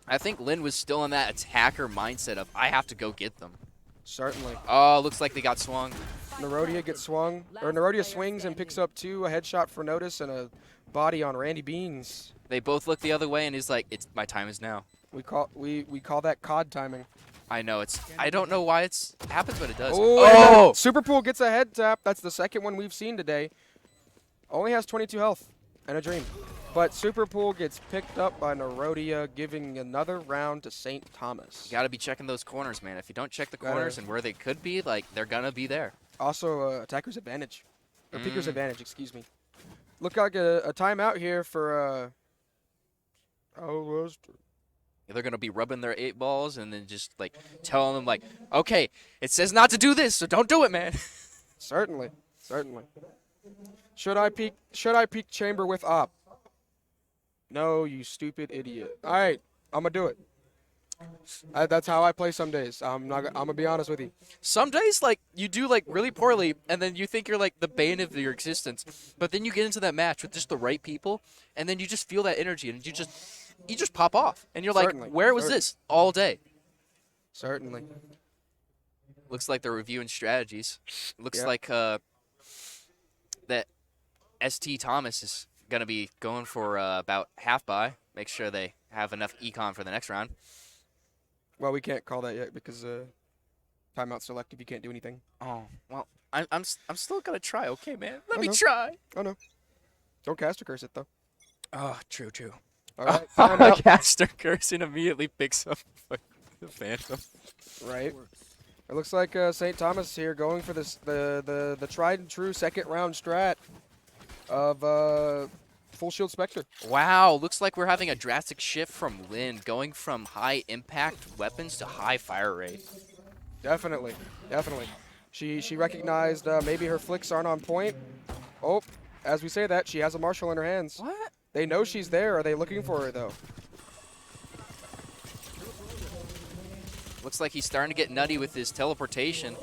I think Lynn was still in that attacker mindset of I have to go get them. Certainly. Oh, looks like they got swung. Nerodia gets swung, or Nerodia swings and picks up 2, a headshot for Notice and a body on Randy Beans. They both look the other way, and he's like, "It's my time is now." We call that COD timing. I know it's. I don't know why it's happens, but it does. Oh! Superpool gets a head tap. That's the second one we've seen today. Only has 22 health and a dream. But Superpool gets picked up by Nerodia, giving another round to St. Thomas. You gotta be checking those corners, man. If you don't check the corners and where they could be, like they're gonna be there. Also, attacker's advantage. Or peeker's advantage, excuse me. Look like a timeout here for They're gonna be rubbing their 8 balls and then just like telling them like, okay, it says not to do this, so don't do it, man. Certainly. Should I peek chamber with op? No, you stupid idiot. All right, I'm gonna do it. That's how I play some days. I'm gonna be honest with you. Some days, like you do like really poorly, and then you think you're like the bane of your existence. But then you get into that match with just the right people, and then you just feel that energy, and you just pop off, and you're like, where was this all day? Certainly. Looks like they're reviewing strategies. Looks like that ST Thomas is gonna be going for about half buy. Make sure they have enough econ for the next round. Well, we can't call that yet because timeout selective. You can't do anything. Oh well, I'm still gonna try. Okay, man, let me try. Oh no, don't caster curse it though. Oh, true. All right, timeout. Caster curse and immediately picks up the Phantom. Right. It looks like St. Thomas here going for this the tried and true second round strat of Full Shield Spectre. Wow, looks like we're having a drastic shift from Lynn, going from high impact weapons to high fire rate. Definitely. She recognized maybe her flicks aren't on point. Oh, as we say that, she has a Marshall in her hands. What? They know she's there. Are they looking for her though? Looks like he's starting to get nutty with his teleportation.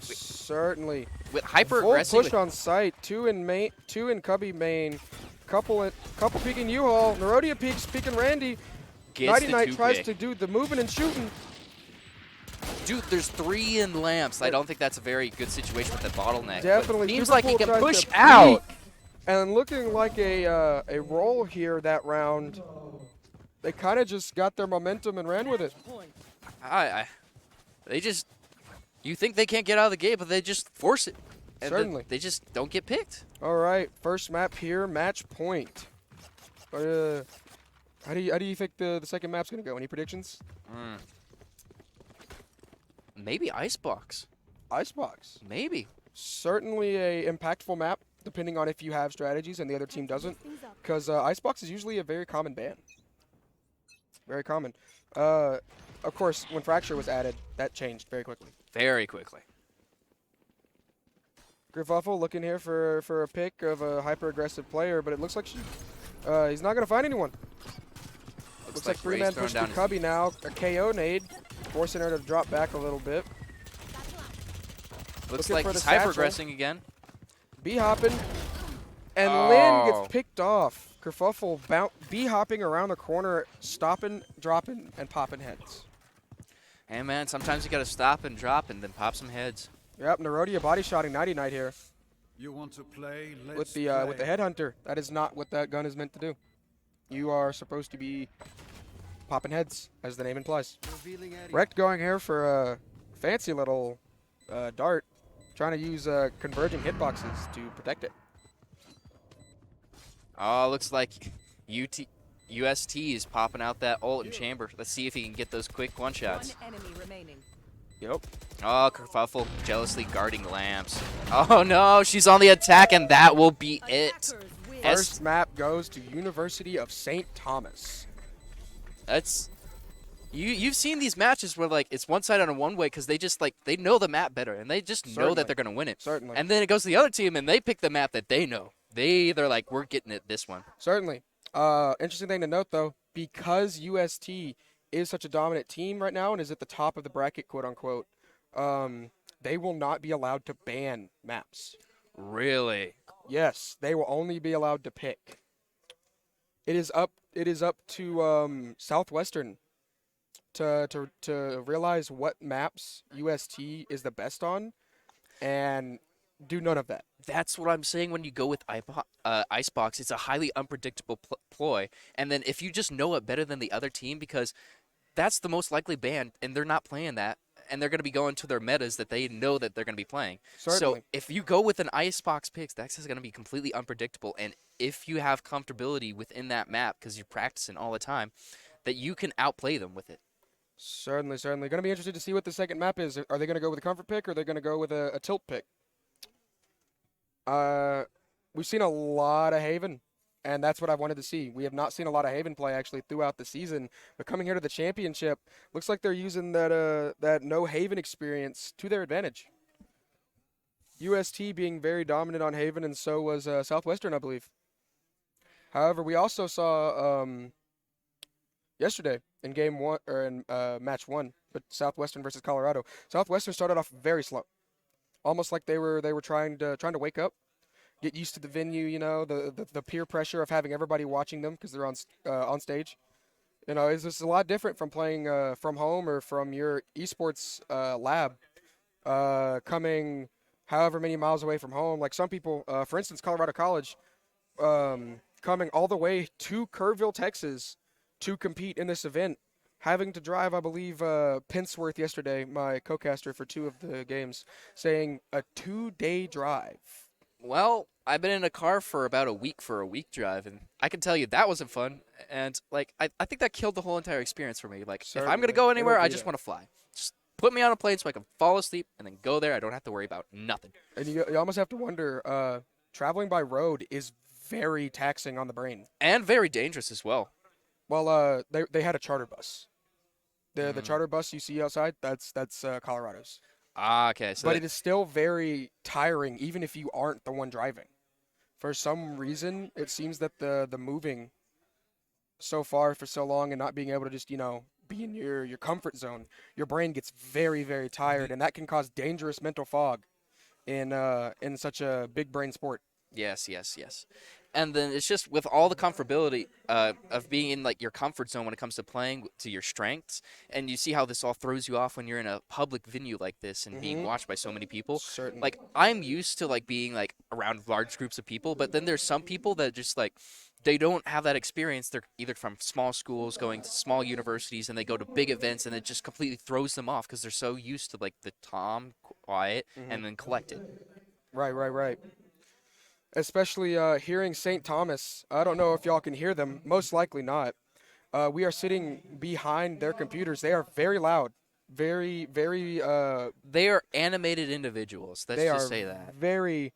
Certainly. With hyper Full aggressive. push on site. 2 in Cubby main. Couple peeking U-Haul. Nerodia peeking Randy. Nighty Night tries to do the moving and shooting. Dude, there's 3 in lamps. I don't think that's a very good situation with the bottleneck. Definitely. Seems like he can Superpool push tries to out. peek, and looking like a roll here that round. They kind of just got their momentum and ran with it. You think they can't get out of the gate, but they just force it. And Certainly. They just don't get picked. All right, first map here, match point. How do you think the second map's gonna go? Any predictions? Maybe Icebox. Icebox. Maybe. Certainly a impactful map, depending on if you have strategies and the other team doesn't. Because Icebox is usually a very common ban. Very common. Of course, when Fracture was added, that changed very quickly. Very quickly. Grifuffle looking here for a pick of a hyper-aggressive player, but it looks like he's not going to find anyone. Looks like 3-man push to Cubby now. A KO nade, forcing her to drop back a little bit. Looks Looking like for he's the satchel. hyper-aggressing again. B-hopping. And Lynn gets picked off. Kerfuffle B-hopping around the corner, stopping, dropping, and popping heads. Hey, man, sometimes you got to stop and drop and then pop some heads. Yep, Nerodia body shotting Nighty Night here. You want to play? With the headhunter. That is not what that gun is meant to do. You are supposed to be popping heads, as the name implies. Wrecked going here for a fancy little dart, trying to use converging hitboxes to protect it. Oh, looks like UST is popping out that ult in chamber. Let's see if he can get those quick one-shots. Yep. Oh, Kerfuffle jealously guarding lamps. Oh, no, she's on the attack, and that will be it. First map goes to University of St. Thomas. That's... You've seen these matches where, like, it's one-sided on one way because they just, like, they know the map better, and they just know that they're going to win it. Certainly. And then it goes to the other team, and they pick the map that they know. They're like, we're getting it this one. Certainly. Interesting thing to note, though, because UST is such a dominant team right now and is at the top of the bracket, quote-unquote, they will not be allowed to ban maps. Really? Yes, they will only be allowed to pick. It is up to Southwestern to realize what maps UST is the best on, and do none of that. That's what I'm saying when you go with Icebox. It's a highly unpredictable ploy. And then if you just know it better than the other team, because that's the most likely ban, and they're not playing that, and they're going to be going to their metas that they know that they're going to be playing. Certainly. So if you go with an Icebox picks, that's going to be completely unpredictable. And if you have comfortability within that map, because you're practicing all the time, that you can outplay them with it. Certainly. Going to be interested to see what the second map is. Are they going to go with a comfort pick, or are they going to go with a tilt pick? We've seen a lot of Haven, and that's what I wanted to see. We have not seen a lot of Haven play actually throughout the season, but coming here to the championship, looks like they're using that no Haven experience to their advantage. UST being very dominant on Haven, and so was Southwestern, I believe. However, we also saw yesterday in game one or in match one, but Southwestern versus Colorado. Southwestern started off very slow, almost like they were trying to wake up, get used to the venue, you know, the peer pressure of having everybody watching them because they're on stage. You know, it's just a lot different from playing from home or from your esports lab, coming however many miles away from home. Like some people, for instance, Colorado College, coming all the way to Kerrville, Texas, to compete in this event, having to drive, I believe, Penceworth yesterday, my co-caster for 2 of the games, saying a 2-day drive. Well, I've been in a car for about a week for a week drive, and I can tell you that wasn't fun. And, like, I think that killed the whole entire experience for me. Like, if I'm going to go anywhere, I just want to fly. Just put me on a plane so I can fall asleep and then go there. I don't have to worry about nothing. And you almost have to wonder, traveling by road is very taxing on the brain. And very dangerous as well. Well, they had a charter bus. The charter bus you see outside, that's Colorado's. Ah, okay. So but it is still very tiring, even if you aren't the one driving. For some reason, it seems that the moving so far for so long and not being able to just, you know, be in your comfort zone, your brain gets very, very tired, and that can cause dangerous mental fog in such a big brain sport. Yes. And then it's just with all the comfortability of being in like your comfort zone when it comes to playing to your strengths, and you see how this all throws you off when you're in a public venue like this and being watched by so many people. Certainly. Like I'm used to like being like around large groups of people, but then there's some people that just like they don't have that experience. They're either from small schools going to small universities, and they go to big events, and it just completely throws them off because they're so used to like the calm, quiet, and then collected. Right. Especially hearing St. Thomas. I don't know if y'all can hear them. Most likely not. We are sitting behind their computers. They are very loud. Very. They are animated individuals. Let's just say that. Very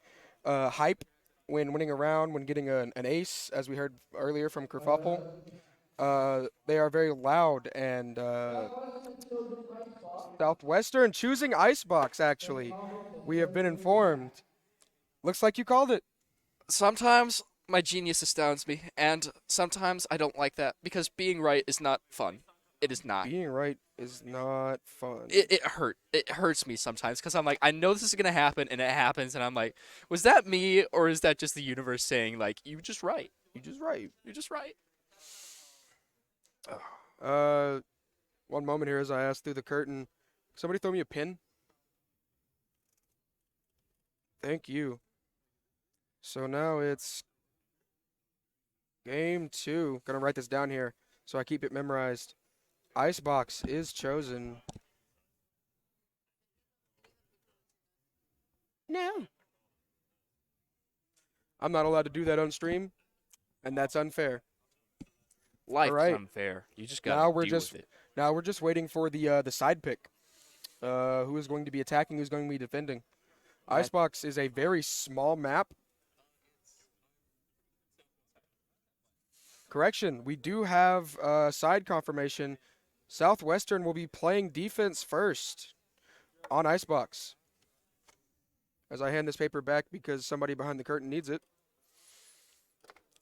hype when winning a round, when getting an ace, as we heard earlier from Kerfuffle. They are very loud, and Southwestern choosing Icebox, actually. We have been informed. Looks like you called it. Sometimes my genius astounds me, and sometimes I don't like that because being right is not fun. It is not. Being right is not fun. It hurts me sometimes because I'm like, I know this is going to happen, and it happens, and I'm like, was that me, or is that just the universe saying, like, you just right. You just right. You're just right. One moment here as I ask through the curtain. Somebody throw me a pin? Thank you. So now it's game 2. Gonna write this down here so I keep it memorized. Icebox is chosen. No. I'm not allowed to do that on stream, and that's unfair. Life's right. unfair. You just gotta deal with it. Now we're just waiting for the side pick. Who is going to be attacking? Who's going to be defending? Icebox is a very small map. Correction, we do have side confirmation. Southwestern will be playing defense first on Icebox. As I hand this paper back because somebody behind the curtain needs it.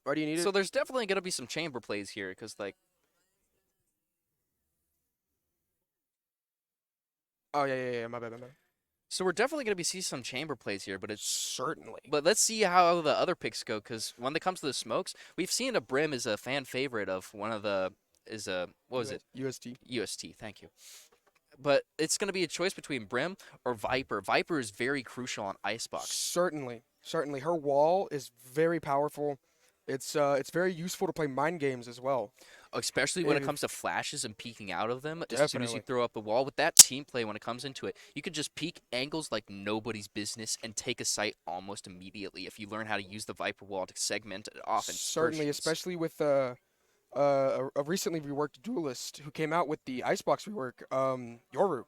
Why do you need it? So there's definitely going to be some chamber plays here because, like... Oh, yeah, my bad. So we're definitely going to be seeing some chamber plays here, but it's... Certainly. But let's see how the other picks go, because when it comes to the smokes, we've seen a Brim is a fan favorite of one of the is a what was it? UST. UST. Thank you. But it's going to be a choice between Brim or Viper. Viper is very crucial on Icebox. Certainly. Her wall is very powerful. It's very useful to play mind games as well. Especially when it comes to flashes and peeking out of them. As soon as you Definitely. throw up the wall, with that team play when it comes into it, you could just peek angles like nobody's business and take a site almost immediately if you learn how to use the Viper wall to segment it off. Certainly, especially with a recently reworked duelist who came out with the Icebox rework, Yoru.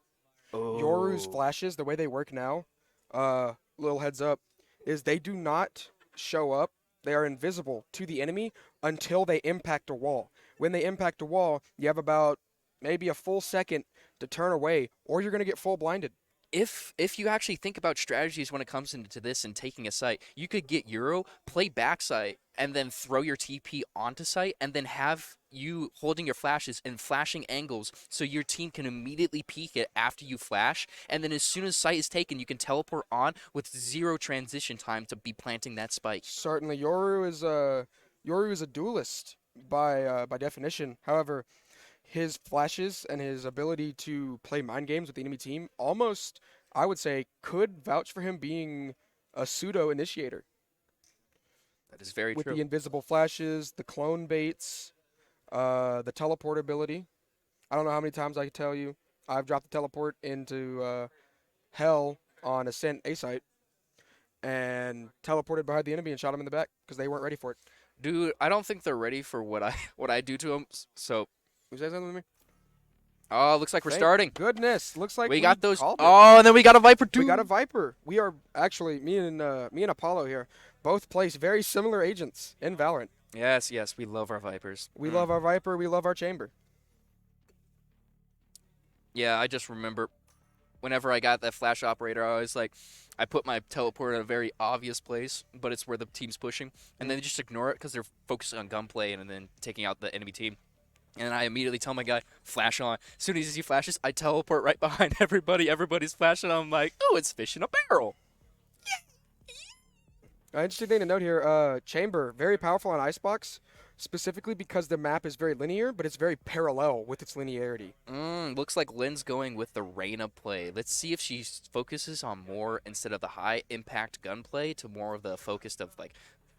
Yoru's flashes, the way they work now, little heads up, is they do not show up. They are invisible to the enemy until they impact a wall. When they impact a wall, you have about maybe a full second to turn away, or you're going to get full blinded. If you actually think about strategies when it comes into this and taking a site, you could get Euro, play backside, and then throw your TP onto site, and then have you holding your flashes and flashing angles so your team can immediately peek it after you flash, and then as soon as site is taken, you can teleport on with 0 transition time to be planting that spike. Certainly, Yoru is a duelist by definition. However, his flashes and his ability to play mind games with the enemy team almost, I would say, could vouch for him being a pseudo initiator. That is very with true. the invisible flashes, the clone baits, the teleport ability. I don't know how many times I can tell you I've dropped the teleport into hell on Ascent A site and teleported behind the enemy and shot him in the back because they weren't ready for it. Dude, I don't think they're ready for what I do to them. So, Who says something to me? oh, looks like we're Thank starting. Goodness, looks like We got those. called it. Oh, and then we got a Viper too. We got a Viper. We are actually me and Apollo here both place very similar agents in Valorant. Yes, we love our Vipers. We love our Viper. We love our Chamber. Yeah, I just remember whenever I got that flash operator, I was like, I put my teleport in a very obvious place, but it's where the team's pushing, and then they just ignore it because they're focused on gunplay and then taking out the enemy team. And I immediately tell my guy, flash on. As soon as he flashes, I teleport right behind everybody. Everybody's flashing. I'm like, oh, it's fish in a barrel. Interesting thing to note here, Chamber, very powerful on Icebox, specifically because the map is very linear, but it's very parallel with its linearity. Looks like Lynn's going with the Reyna play. Let's see if she focuses on more, instead of the high impact gunplay, to more of the focus of like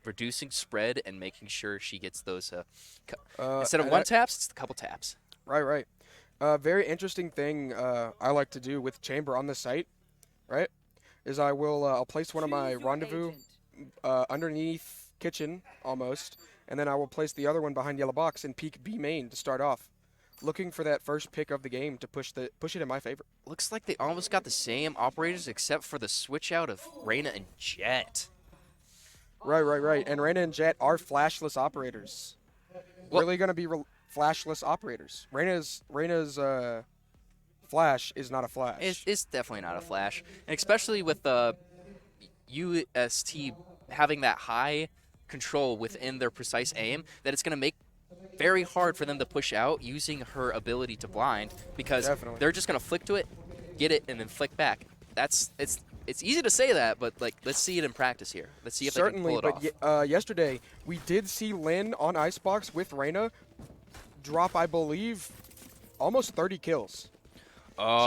reducing spread and making sure she gets those instead of one taps, it's a couple taps. Right. Very interesting thing I like to do with Chamber on the site, right, is I'll place one of my rendezvous underneath kitchen almost, and then I will place the other one behind yellow box and peek B main to start off, looking for that first pick of the game to push it in my favor. Looks like they almost got the same operators except for the switch out of Reyna and Jet. Right. And Reyna and Jet are flashless operators. Well, really going to be flashless operators. Reyna's flash is not a flash. It's definitely not a flash, and especially with the UST having that high control within their precise aim, that it's going to make very hard for them to push out using her ability to blind, because they're just going to flick to it, get it, and then flick back. It's easy to say that, but like, let's see it in practice here. Let's see if they can pull it off. But yesterday we did see Lynn on Icebox with Reyna drop, I believe, almost 30 kills.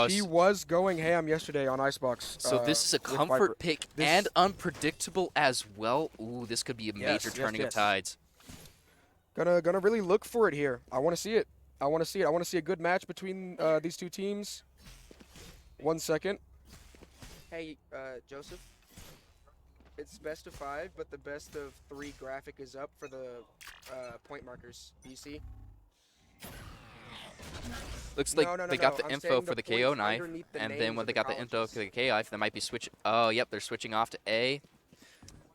She was going ham yesterday on Icebox. So this is a comfort pick and unpredictable as well. Ooh, this could be a major turning of tides. Gonna really look for it here. I want to see it. I want to see a good match between these two teams. 1 second. Hey, Joseph. It's best of 5, but the best of 3 graphic is up for the point markers. Do you see? Looks like they got the info for the KO knife, and then when they got the info for the KO knife, they might be switching. Oh, yep, they're switching off to A.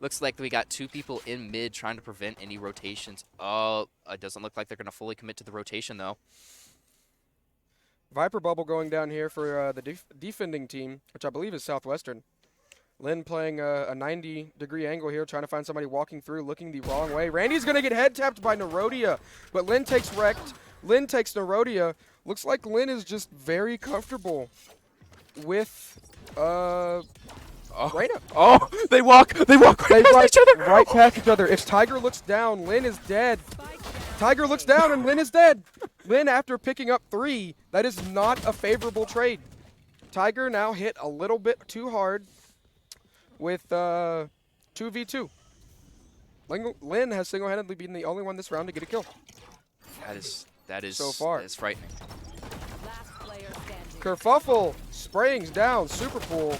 Looks like we got 2 people in mid trying to prevent any rotations. Oh, it doesn't look like they're going to fully commit to the rotation, though. Viper bubble going down here for the defending team, which I believe is Southwestern. Lynn playing a 90-degree angle here, trying to find somebody walking through, looking the wrong way. Randy's going to get head tapped by Nerodia, but Lynn takes wrecked. Lynn takes Nerodia. Looks like Lynn is just very comfortable with Reyna. Oh, they walk right past each other. Right past each other. If Tiger looks down, Lynn is dead. Tiger looks down and Lynn is dead. Lin, after picking up 3, that is not a favorable trade. Tiger now hit a little bit too hard with 2v2. Lin has single-handedly been the only one this round to get a kill. That is so far. That is frightening. Last player standing. Kerfuffle spraying down Super Pool.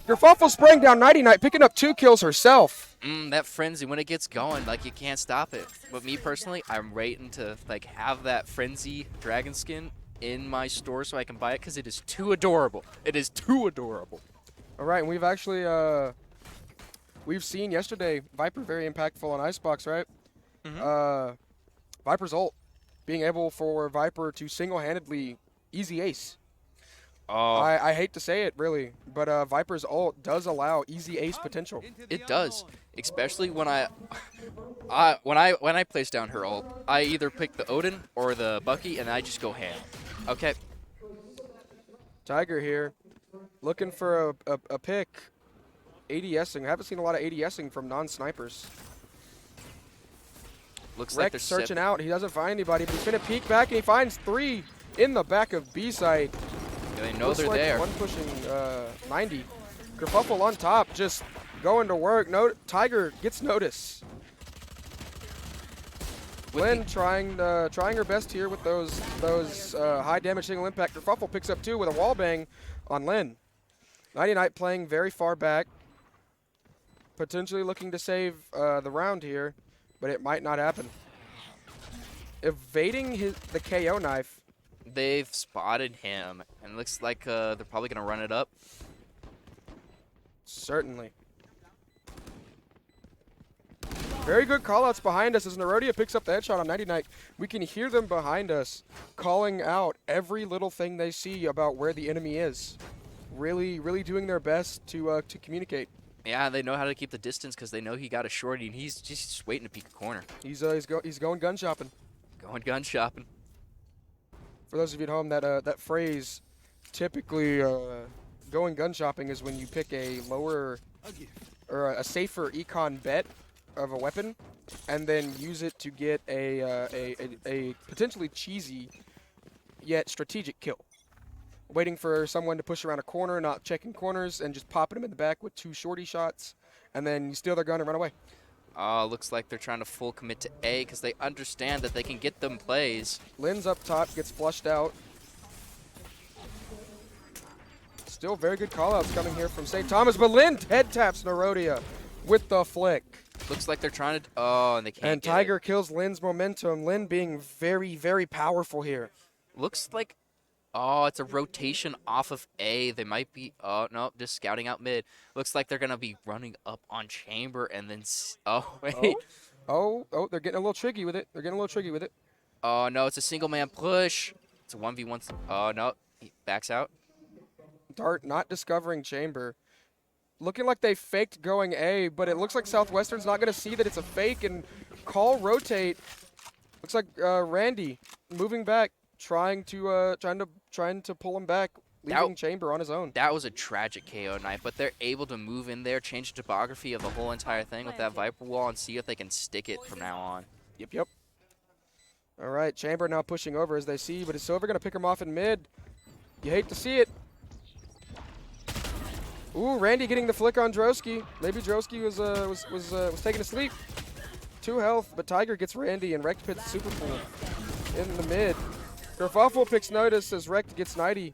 Kerfuffle spraying down Nighty Night, picking up 2 kills herself. That frenzy, when it gets going, like, you can't stop it. But me personally, I'm waiting to like have that frenzy dragon skin in my store so I can buy it because it is too adorable. It is too adorable. All right, and we've actually we've seen yesterday Viper very impactful on Icebox, right? Viper's ult being able for Viper to single-handedly easy ace. I hate to say it, really, but Viper's ult does allow easy ace potential. It does, especially when I place down her ult. I either pick the Odin or the Bucky, and I just go ham. Okay. Tiger here, looking for a pick. ADSing. I haven't seen a lot of ADSing from non-snipers. Looks like Rex they're searching out. He doesn't find anybody, but he's going to peek back, and he finds 3 in the back of B side. Yeah, they know Looks they're like there. One pushing 90. Kerfuffle on top, just going to work. Tiger gets notice. Lynn trying her best here with those high damage single impact. Kerfuffle picks up 2 with a wall bang on Lynn. Nighty Night playing very far back, potentially looking to save the round here, but it might not happen. Evading the KO knife. They've spotted him, and it looks like they're probably going to run it up. Certainly. Very good callouts behind us as Nerodia picks up the headshot on Nighty Night. We can hear them behind us calling out every little thing they see about where the enemy is. Really, really doing their best to communicate. Yeah, they know how to keep the distance because they know he got a shorty, and he's just waiting to peek a corner. He's going gun shopping. Going gun shopping. For those of you at home, that phrase, typically going gun shopping is when you pick a lower or a safer econ bet of a weapon, and then use it to get a potentially cheesy yet strategic kill. Waiting for someone to push around a corner, not checking corners, and just popping them in the back with 2 shorty shots, and then you steal their gun and run away. Looks like they're trying to full commit to A because they understand that they can get them plays. Lynn's up top, gets flushed out. Still very good callouts coming here from St. Thomas, but Lynn head taps Nerodia with the flick. Looks like they're trying to, and they can't And get Tiger it. kills Lynn's momentum. Lynn being very, very powerful here. Looks like, it's a rotation off of A. They might be, no, just scouting out mid. Looks like they're going to be running up on Chamber and then, wait. Oh, they're getting a little tricky with it. Oh, no, it's a single man push. It's a 1v1. Oh, no, he backs out. Dart not discovering Chamber. Looking like they faked going A, but it looks like Southwestern's not going to see that it's a fake and call rotate. Looks like Randy moving back, trying to pull him back, leaving Chamber on his own. That was a tragic KO knife, but they're able to move in there, change the topography of the whole entire thing with that Viper wall, and see if they can stick it from now on. Yep. All right, Chamber now pushing over as they see, but is Silver going to pick him off in mid? You hate to see it. Ooh, Randy getting the flick on Drosky. Maybe Drosky was taking a sleep. 2 health, but Tiger gets Randy and Rekt pits super pool in the mid. Kerfuffle picks notice as Rekt gets 90.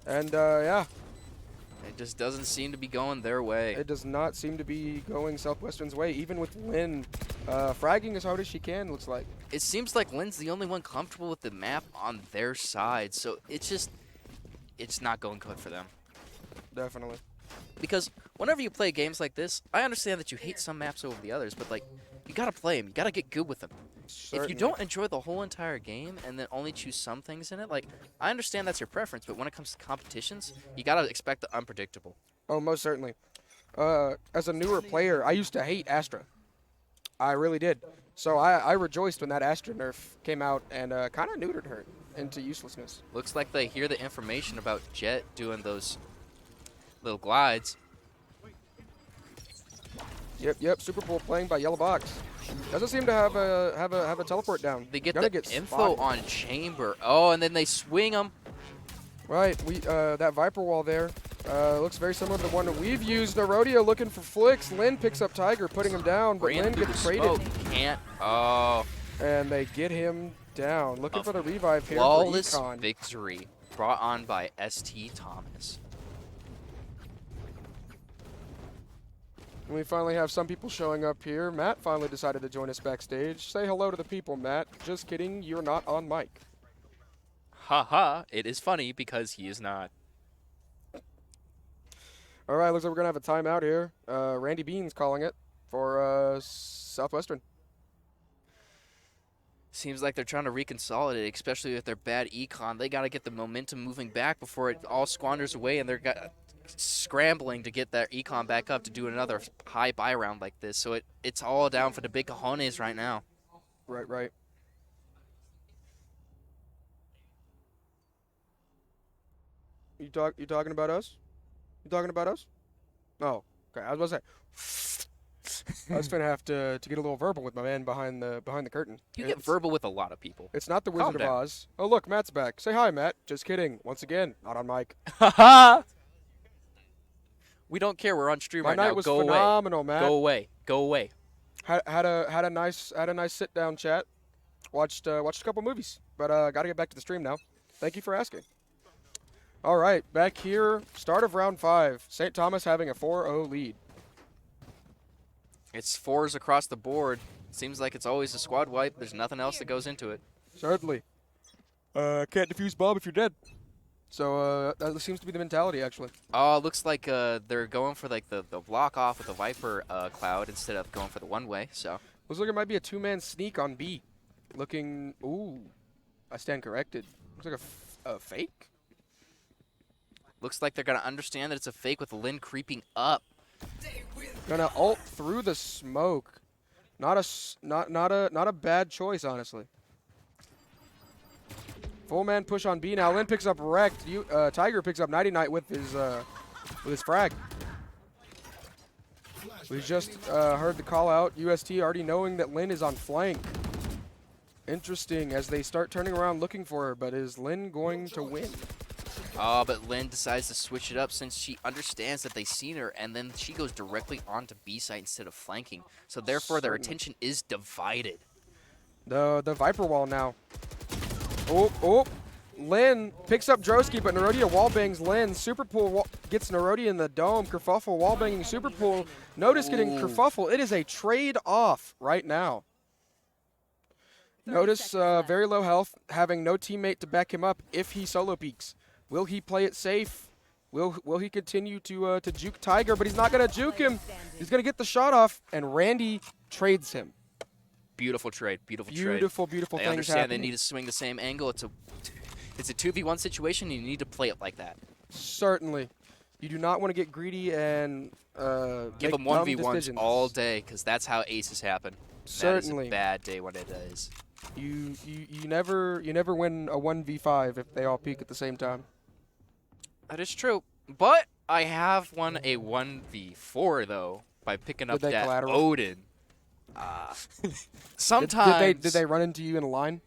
And yeah. It just doesn't seem to be going their way. It does not seem to be going Southwestern's way, even with Lynn fragging as hard as she can, looks like. It seems like Lynn's the only one comfortable with the map on their side, so it's not going good for them. Definitely. Because whenever you play games like this, I understand that you hate some maps over the others, but like, you gotta play them. You gotta get good with them. Certainly. If you don't enjoy the whole entire game and then only choose some things in it, like, I understand that's your preference, but when it comes to competitions, you gotta expect the unpredictable. Oh, most certainly. As a newer player, I used to hate Astra. I really did. So I rejoiced when that Astra nerf came out and kind of neutered her into uselessness. Looks like they hear the information about Jet doing those little glides. Yep. Super Bowl playing by Yellow Box. Doesn't seem to have a teleport down. They get Gonna the get info spotted. on Chamber. Oh, and then they swing him. Right, that Viper wall there looks very similar to the one that we've used. Nerodia looking for flicks. Lin picks up Tiger, putting him down, but Lin gets traded. Can't. Oh. And they get him down. Looking for the revive here Flawless for Econ. victory brought on by ST Thomas. And we finally have some people showing up here. Matt finally decided to join us backstage. Say hello to the people, Matt. Just kidding, you're not on mic. Haha, it is funny because he is not. All right, looks like we're going to have a timeout here. Randy Bean's calling it for Southwestern. Seems like they're trying to reconsolidate, especially with their bad econ. They got to get the momentum moving back before it all squanders away, and they're scrambling to get their econ back up to do another high buy round like this. So it's all down for the big cojones right now. Right. You talking about us? You talking about us? Oh, okay. I was about to say. I was gonna have to get a little verbal with my man behind the curtain. You get verbal with a lot of people. It's not the Calm Wizard of down. Oz. Oh look, Matt's back. Say hi, Matt. Just kidding. Once again, not on mic. Haha. We don't care. We're on stream My right night now. was Go phenomenal, away. Matt. Go away. Go away. Had a nice sit down chat. Watched a couple movies, but got to get back to the stream now. Thank you for asking. All right, back here, start of round 5. St. Thomas having a 4-0 lead. It's 4s across the board. Seems like it's always a squad wipe. There's nothing else that goes into it. Certainly. Can't defuse Bob if you're dead. So that seems to be the mentality, actually. Oh, looks like they're going for like the block off with the Viper cloud instead of going for the one-way. So Looks like it might be a 2-man sneak on B. Looking, ooh, I stand corrected. Looks like a fake. looks like they're gonna understand that it's a fake with Lin creeping up. Gonna ult through the smoke. Not a bad choice, honestly. Full man push on B now. Lin picks up wrecked. Tiger picks up Nighty Night with his frag. We just heard the call out. UST already knowing that Lin is on flank. Interesting as they start turning around looking for her, but is Lin going to win? Oh, but Lin decides to switch it up since she understands that they've seen her, and then she goes directly onto B site instead of flanking. So therefore, their attention is divided. The Viper wall now. Oh, Lin picks up Droski, but Nerodia wallbangs Lin. Super Pool gets Nerodia in the dome. Kerfuffle wallbanging Super Pool. Notice getting Kerfuffle. It is a trade off right now. Notice very low health, having no teammate to back him up if he solo peeks. Will he play it safe? Will he continue to juke Tiger? But he's not going to juke him. He's going to get the shot off, and Randy trades him. Beautiful trade. Beautiful trade. Beautiful They things understand happening. they need to swing the same angle. It's a 2v1 situation. You need to play it like that. Certainly. You do not want to get greedy and Give them make dumb 1v1s decisions. all day, because that's how aces happen. Certainly. That is a bad day when it is. You never win a 1v5 if they all peak at the same time. That is true. But I have won a 1v4, though, by picking up Did they that collateral? Odin. Sometimes. Did they run into you in a line?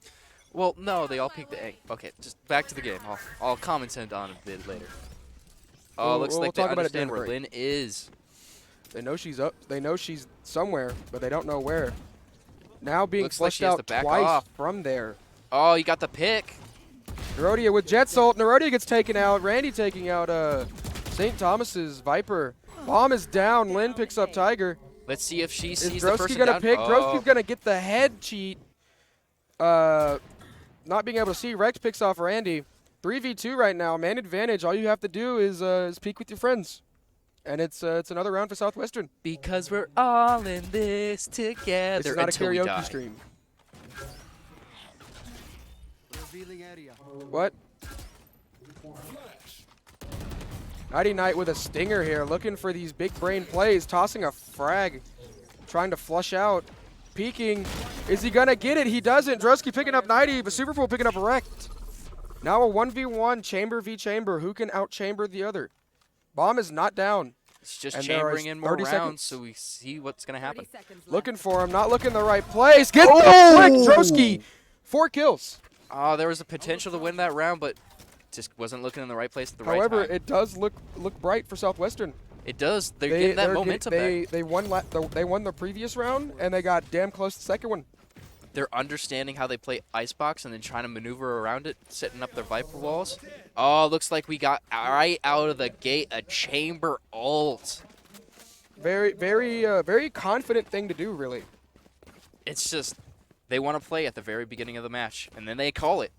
Well, no, they all peeked the egg. Okay, just back to the game. I'll comment on it a bit later. Oh, looks We'll like they talk about it understand during where the Lin is. They know she's up. They know she's somewhere, but they don't know where. Now being Looks like flushed she has out to back twice off. from there. Oh, you got the pick. Nerodia with Jet Salt. Nerodia gets taken out. Randy taking out St. Thomas's Viper. Bomb is down. Lin picks up Tiger. Let's see if she Is sees the Droski person gonna down. pick? Oh. Droski's gonna get the head cheat. Not being able to see. Rex picks off Randy. 3v2 right now. Man advantage. All you have to do is peek with your friends. And it's another round for Southwestern. Because we're all in this together. This is not a until we die. karaoke stream. What? Nighty Night with a stinger here, looking for these big brain plays, tossing a frag, trying to flush out, peeking. Is he gonna get it? He doesn't. Droski picking up Nighty, but Superpool picking up Wrecked. Now a 1v1, Chamber v Chamber. Who can out-chamber the other? Bomb is not down. It's just And there chambering is in more 30 rounds, seconds. so we see what's gonna happen. Looking for him, not looking in the right place. Get the flick, Droski. 4 kills. Oh, there was a potential to win that round, but just wasn't looking in the right place at the right However, time. it does look bright for Southwestern. It does. They're getting that momentum back. They won the previous round, and they got damn close to the second one. They're understanding how they play Icebox and then trying to maneuver around it, setting up their Viper walls. Oh, looks like we got right out of the gate a chamber ult. Very confident thing to do, really. It's just they want to play at the very beginning of the match, and then they call it.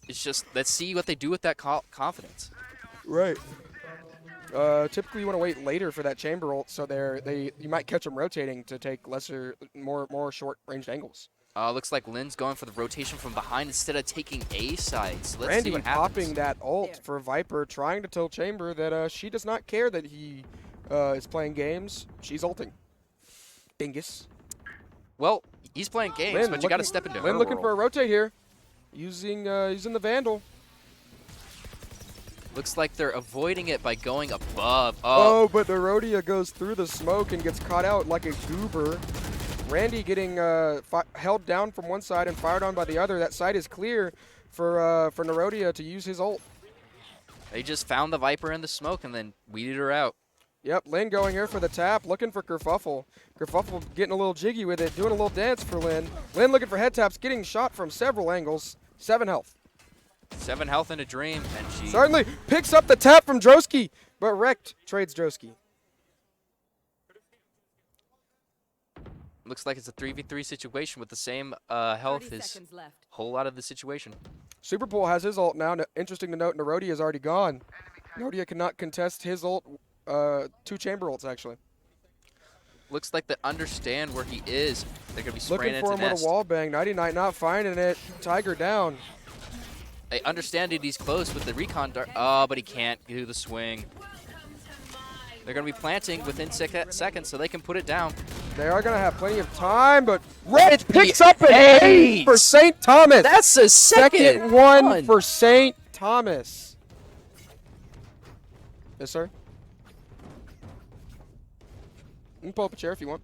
It's just let's see what they do with that confidence. Right. Typically, you want to wait later for that chamber ult, so you might catch them rotating to take more short-ranged angles. Looks like Lynn's going for the rotation from behind instead of taking A sides. Let's Randy see what happens. popping that ult for Viper, trying to tell Chamber that she does not care that he is playing games. She's ulting. Dingus. Well, he's playing games, but you got to step into her Lynn looking role. for a rotate here, using the Vandal. Looks like they're avoiding it by going above. Oh, but Nerodia goes through the smoke and gets caught out like a goober. Randy getting held down from one side and fired on by the other. That side is clear for Nerodia to use his ult. They just found the Viper in the smoke and then weeded her out. Yep, Lynn going here for the tap, looking for Kerfuffle. Kerfuffle getting a little jiggy with it, doing a little dance for Lynn. Lynn looking for head taps, getting shot from several angles. 7 health. 7 health in a dream, and she Certainly picks up the tap from Droski, but wrecked trades Droski. looks like it's a 3v3 situation with the same health as whole lot of the situation. Superpool has his ult now. Interesting to note, Nerodia is already gone. Nerodia cannot contest his ult. 2 chamber ults, actually. Looks like they understand where he is. They're going to be spraying Looking for into him with nest. a wall bang. 99 not finding it. Tiger down. They understand that he's close with the recon dart. Oh, but he can't do the swing. They're going to be planting within seconds so they can put it down. They are going to have plenty of time, but Red picks up an 8 for St. Thomas. That's a second one for St. Thomas. Yes, sir. You can pull up a chair if you want.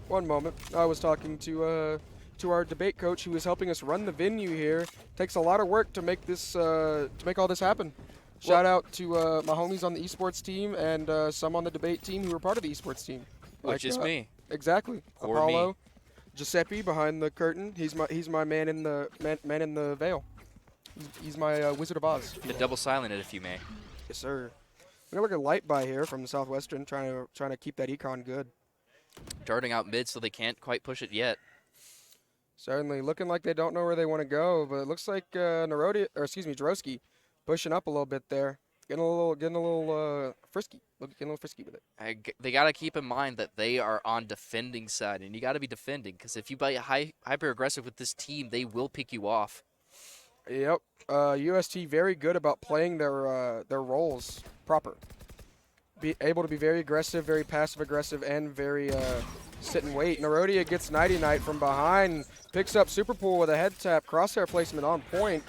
One moment. I was talking to our debate coach who is helping us run the venue here. Takes a lot of work to make this to make all this happen. Shout out to my homies on the esports team and some on the debate team who were part of the esports team. Which is me. Exactly. Or Apollo, me. Giuseppe behind the curtain. He's my man in the man in the veil. He's my Wizard of Oz. The double silent it if you may. Yes, sir. We got like a light by here from Southwestern, trying to keep that econ good. Darting out mid so they can't quite push it yet. Certainly looking like they don't know where they want to go, but it looks like Droski pushing up a little bit there, getting a little frisky, with it. They got to keep in mind that they are on defending side, and you got to be defending because if you play hyper aggressive with this team, they will pick you off. Yep. UST very good about playing their roles proper. Be able to be very aggressive, very passive aggressive, and very sit and wait. Nerodia gets Nighty Night from behind, picks up Superpool with a head tap, crosshair placement on point.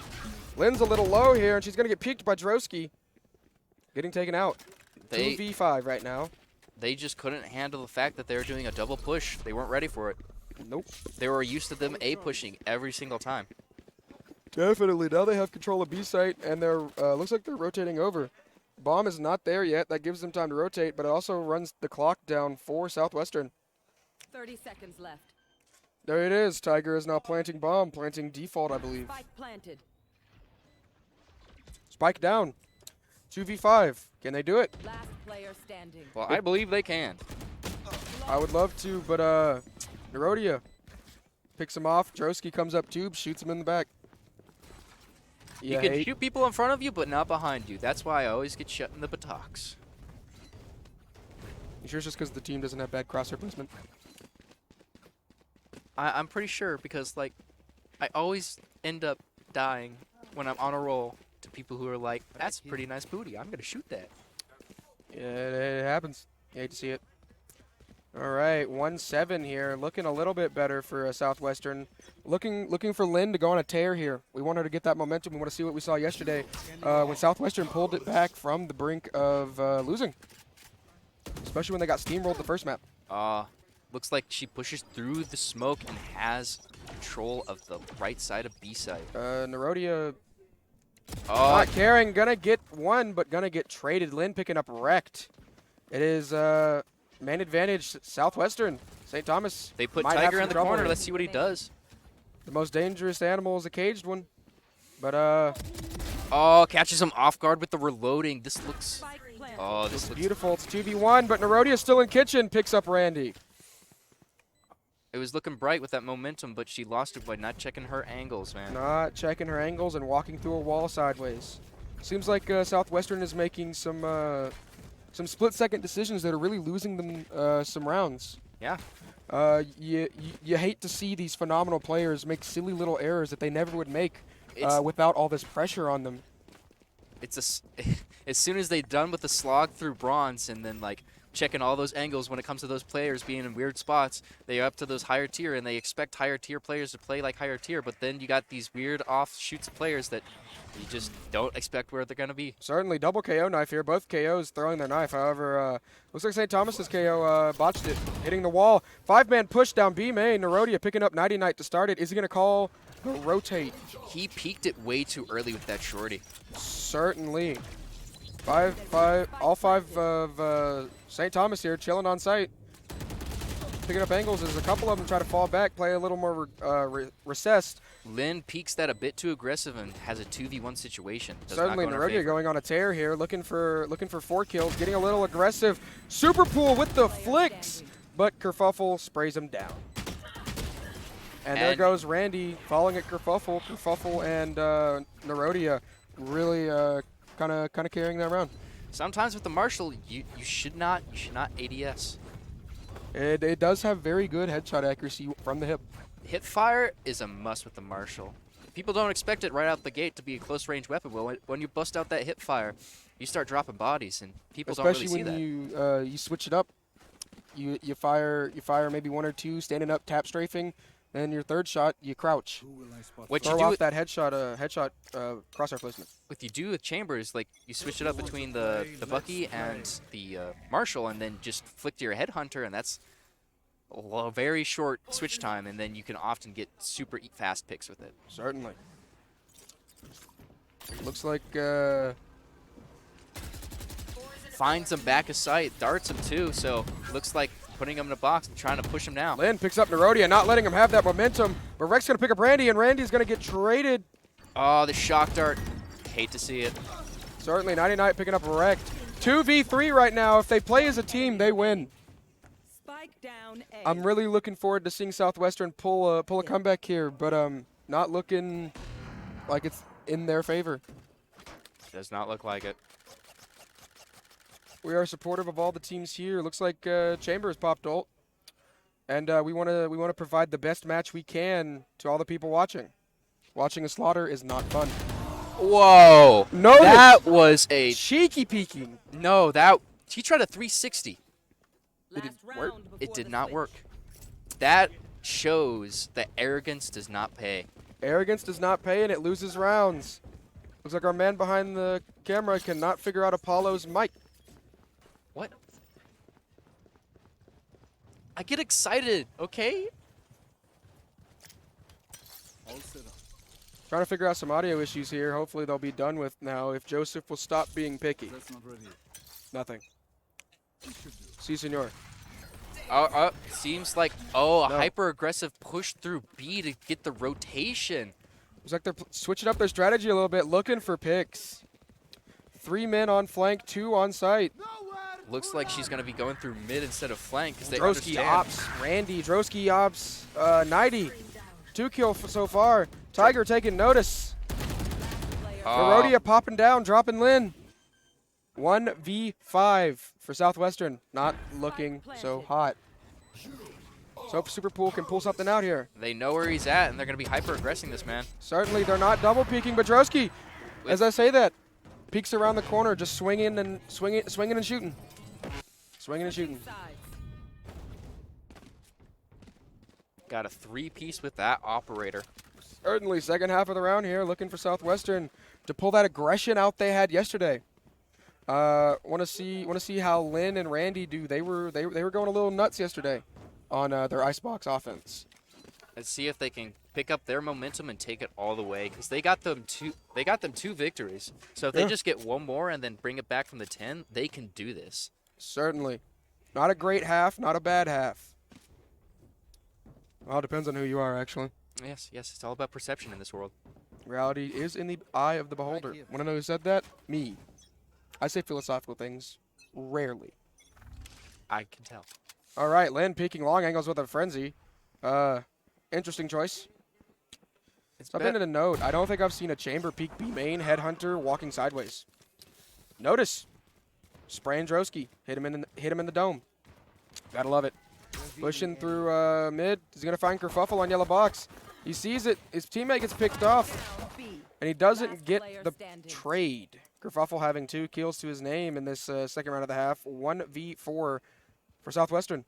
Lynn's a little low here, and she's going to get peeked by Droski. Getting taken out. 2v5 right now. They just couldn't handle the fact that they were doing a double push. They weren't ready for it. Nope. They were used to them A pushing every single time. Definitely. Now they have control of B site, and they're looks like they're rotating over. Bomb is not there yet. That gives them time to rotate, but it also runs the clock down for Southwestern. 30 seconds left. There it is. Tiger is now planting bomb, planting default, I believe. Spike planted. Spike down. 2v5. Can they do it? Last player standing. Well, I believe they can. I would love to, but Nerodia picks him off. Droski comes up tube, shoots him in the back. You can shoot people in front of you, but not behind you. That's why I always get shut in the buttocks. You sure it's just because the team doesn't have bad crosshair placement? I'm pretty sure because, like, I always end up dying when I'm on a roll to people who are like, that's a pretty nice booty. I'm going to shoot that. Yeah, it happens. You hate to see it. All right, 1-7 here, looking a little bit better for Southwestern. Looking for Lynn to go on a tear here. We want her to get that momentum. We want to see what we saw yesterday when Southwestern pulled it back from the brink of losing, especially when they got steamrolled the first map. Looks like she pushes through the smoke and has control of the right side of B side. Nerodia not caring, gonna get one, but gonna get traded. Lynn picking up wrecked. It is man advantage Southwestern. St. Thomas. They put might have Tiger some in the trouble corner. here. Let's see what he does. The most dangerous animal is a caged one. But Catches him off guard with the reloading. This looks this looks beautiful. It's 2v1, but Nerodia's still in kitchen, picks up Randy. It was looking bright with that momentum, but she lost it by not checking her angles, man. Not checking her angles and walking through a wall sideways. Seems like Southwestern is making some split-second decisions that are really losing them some rounds. Yeah. You hate to see these phenomenal players make silly little errors that they never would make without all this pressure on them. It's as soon as they're done with the slog through bronze and then like checking all those angles when it comes to those players being in weird spots, they are up to those higher tier and they expect higher tier players to play like higher tier, but then you got these weird offshoots of players that you just don't expect where they're going to be. Certainly, double KO knife here. Both KOs throwing their knife. However, looks like St. Thomas's KO botched it, hitting the wall. 5-man push down B main. Nerodia picking up 90 Knight to start it. Is he going to call the rotate? He peeked it way too early with that shorty. Certainly. All five of St. Thomas here chilling on site. Picking up angles as a couple of them try to fall back, play a little more recessed. Lynn peeks that a bit too aggressive and has a 2v1 situation. Certainly, Nerodia going on a tear here, looking for 4 kills, getting a little aggressive. Super pool with the flicks, but Kerfuffle sprays him down. And there goes Randy falling at Kerfuffle. Kerfuffle and Nerodia really kind of carrying that around. Sometimes with the Marshall, you should not ADS. It does have very good headshot accuracy from the hip. Hip fire is a must with the Marshall. People don't expect it right out the gate to be a close range weapon. Well, when you bust out that hip fire, you start dropping bodies, and people don't really see that. Especially when you switch it up. You fire maybe 1 or 2 standing up, tap strafing, and your third shot you crouch. What Throw you do off that headshot crosshair placement. What you do with Chambers, like you switch it up between the Bucky and the Marshall, and then just flick to your Headhunter, and that's a very short switch time, and then you can often get super fast picks with it. Certainly. Looks like finds him back of sight, darts him too, so looks like putting him in a box and trying to push him down. Lynn picks up Nerodia, not letting him have that momentum, but Rex going to pick up Randy, and Randy's going to get traded. Oh, the shock dart. Hate to see it. Certainly, 99 picking up wrecked. 2v3 right now. If they play as a team, they win. Spike down A. I'm really looking forward to seeing Southwestern pull a comeback here, but not looking like it's in their favor. Does not look like it. We are supportive of all the teams here. Looks like Chambers popped ult, and we want to provide the best match we can to all the people watching. Watching a slaughter is not fun. Whoa! No, that was a cheeky peeking. No, he tried a 360. It did not work. That shows that arrogance does not pay. Arrogance does not pay, and it loses rounds. Looks like our man behind the camera cannot figure out Apollo's mic. What? I get excited, okay? Trying to figure out some audio issues here. Hopefully they'll be done with now if Joseph will stop being picky. Nothing. Si, senor. Seems like, a hyper-aggressive push through B to get the rotation. Looks like they're switching up their strategy a little bit, looking for picks. 3 men on flank, 2 on site. Looks like she's going to be going through mid instead of flank because they Drosky understand. ops, Randy, Drosky ops, 90. 2 kills so far. Tiger taking notice. Nerodia popping down, dropping Lynn. 1v5 for Southwestern. Not looking so hot. So hope Super Pool can pull something out here. They know where he's at, and they're going to be hyper-aggressing this man. Certainly, they're not double peeking, but Drosky, as I say that, peeks around the corner, just swinging and shooting. Swinging and shooting. Got a 3-piece with that operator. Certainly, second half of the round here, looking for Southwestern to pull that aggression out they had yesterday. Want to see how Lynn and Randy do. They were going a little nuts yesterday on their icebox offense. Let's see if they can pick up their momentum and take it all the way, because they got them two victories. So if they just get one more and then bring it back from the 10, they can do this. Certainly, not a great half, not a bad half. Well, it depends on who you are, actually. Yes, it's all about perception in this world. Reality is in the eye of the beholder. Want to know who said that? Me. I say philosophical things rarely. I can tell. All right, Lynn peeking long angles with a frenzy. Interesting choice. Something to note, I don't think I've seen a chamber peek B main headhunter walking sideways. Notice. Spraying Droski. Hit him in the dome. Gotta love it. Pushing through mid. He's gonna find Kerfuffle on yellow box. He sees it. His teammate gets picked off. And he doesn't get the trade. Kerfuffle having 2 kills to his name in this second round of the half. 1v4 for Southwestern.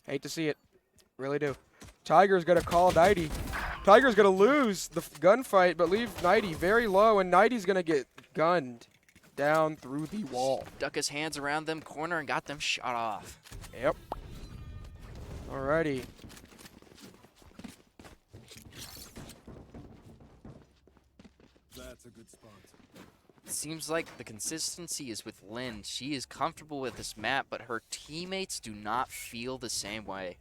Hate to see it. Really do. Tiger's going to call Nighty. Tiger's going to lose the gunfight, but leave Nighty very low, and Nighty's going to get gunned down through the wall. Duck his hands around them corner and got them shot off. Yep. Alrighty. That's a good spot. It seems like the consistency is with Lynn. She is comfortable with this map, but her teammates do not feel the same way.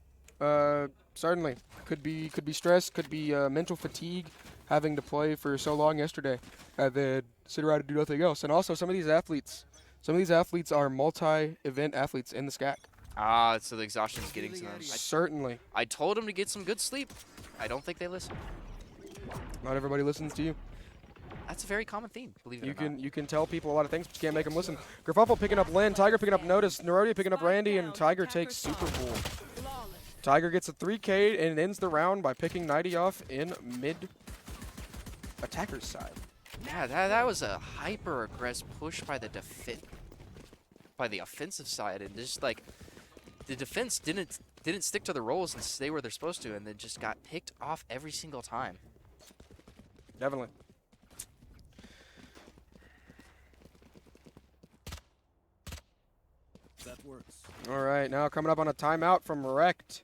Certainly. Could be stress, could be mental fatigue, having to play for so long yesterday, and then sit around and do nothing else. And also, some of these athletes are multi-event athletes in the SCAC. Ah, so the exhaustion's getting to them. Certainly. I told them to get some good sleep. I don't think they listen. Not everybody listens to you. That's a very common theme, believe it or not. You can tell people a lot of things, but you can't make them listen. Kerfuffle picking up Lynn, Tiger picking up Notice, Nerodia picking up Randy, and Tiger takes Super Pool. Tiger gets a 3K and ends the round by picking Nighty off in mid attacker's side. Yeah, that was a hyper-aggressive push by the offensive side, and just like the defense didn't stick to the roles and stay where they're supposed to, and then just got picked off every single time. Definitely. That works. All right, now coming up on a timeout from Rect.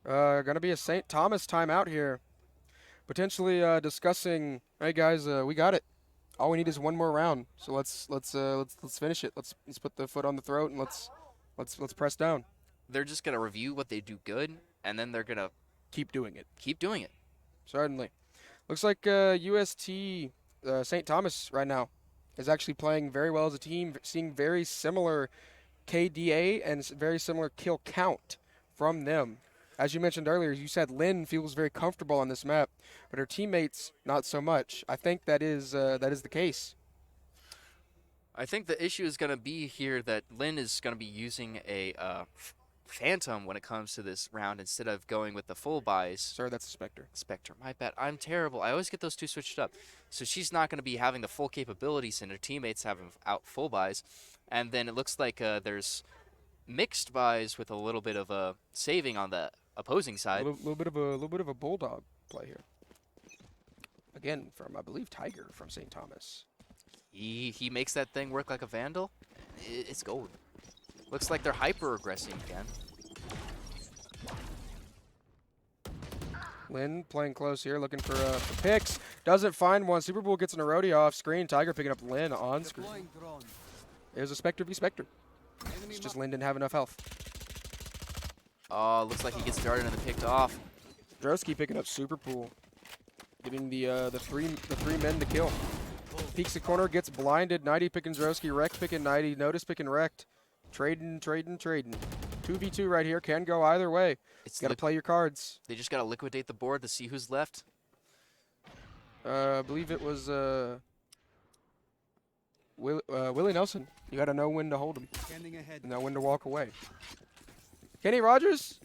Gonna be a St. Thomas timeout here. Potentially discussing. Hey guys, we got it. All we need is one more round. So let's finish it. Let's put the foot on the throat and let's press down. They're just gonna review what they do good, and then they're gonna keep doing it. Keep doing it. Certainly. Looks like UST St. Thomas right now is actually playing very well as a team, seeing very similar KDA and very similar kill count from them. As you mentioned earlier, you said Lynn feels very comfortable on this map, but her teammates not so much. I think that is the case. I think the issue is going to be here that Lynn is going to be using a Phantom when it comes to this round instead of going with the full buys. Sir, that's a Spectre. Spectre, my bad. I'm terrible. I always get those two switched up. So she's not going to be having the full capabilities and her teammates having out full buys. And then it looks like there's mixed buys with a little bit of a saving on the opposing side. A little bit of a bulldog play here. Again, from I believe Tiger from St. Thomas. He makes that thing work like a Vandal. It's gold. Looks like they're hyper-aggressing again. Lynn playing close here, looking for picks. Doesn't find one. Super Bowl gets an Nerodia off screen. Tiger picking up Lynn on screen. There's a Spectre v Spectre. It's just Lynn didn't have enough health. Oh, looks like he gets started and then picked off. Droski picking up Super Pool. Getting the three men to kill. Peeks the corner, gets blinded. Nighty picking Droski, Rekt picking Nighty, Notice picking Rekt. Trading. 2v2 right here. Can go either way. Got to play your cards. They just got to liquidate the board to see who's left. I believe it was Willie Nelson. You got to know when to hold him and know when to walk away. Kenny Rogers?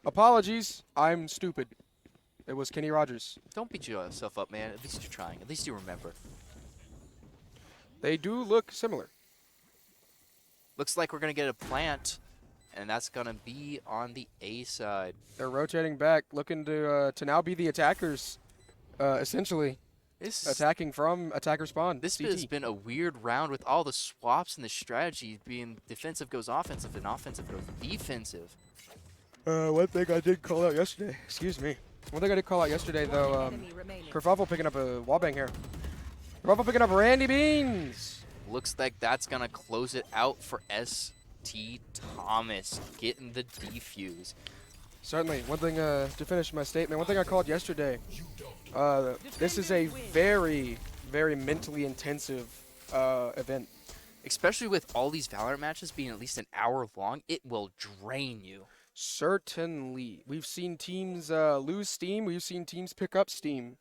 Apologies. I'm stupid. It was Kenny Rogers. Don't beat yourself up, man. At least you're trying. At least you remember. They do look similar. Looks like we're going to get a plant and that's going to be on the A side. They're rotating back, looking to now be the attackers, essentially. Attacking from attacker spawn. This CT. has been a weird round with all the swaps and the strategy being defensive goes offensive and offensive goes defensive. One thing I did call out yesterday. Excuse me. One thing I did call out yesterday, though, Kerfuffle picking up a wallbang here. Kerfuffle picking up Randy Beans. Looks like that's going to close it out for ST Thomas getting the defuse. Certainly. One thing to finish my statement, one thing I called yesterday, this is a very, very mentally intensive event. Especially with all these Valorant matches being at least an hour long, it will drain you. Certainly. We've seen teams lose steam. We've seen teams pick up steam.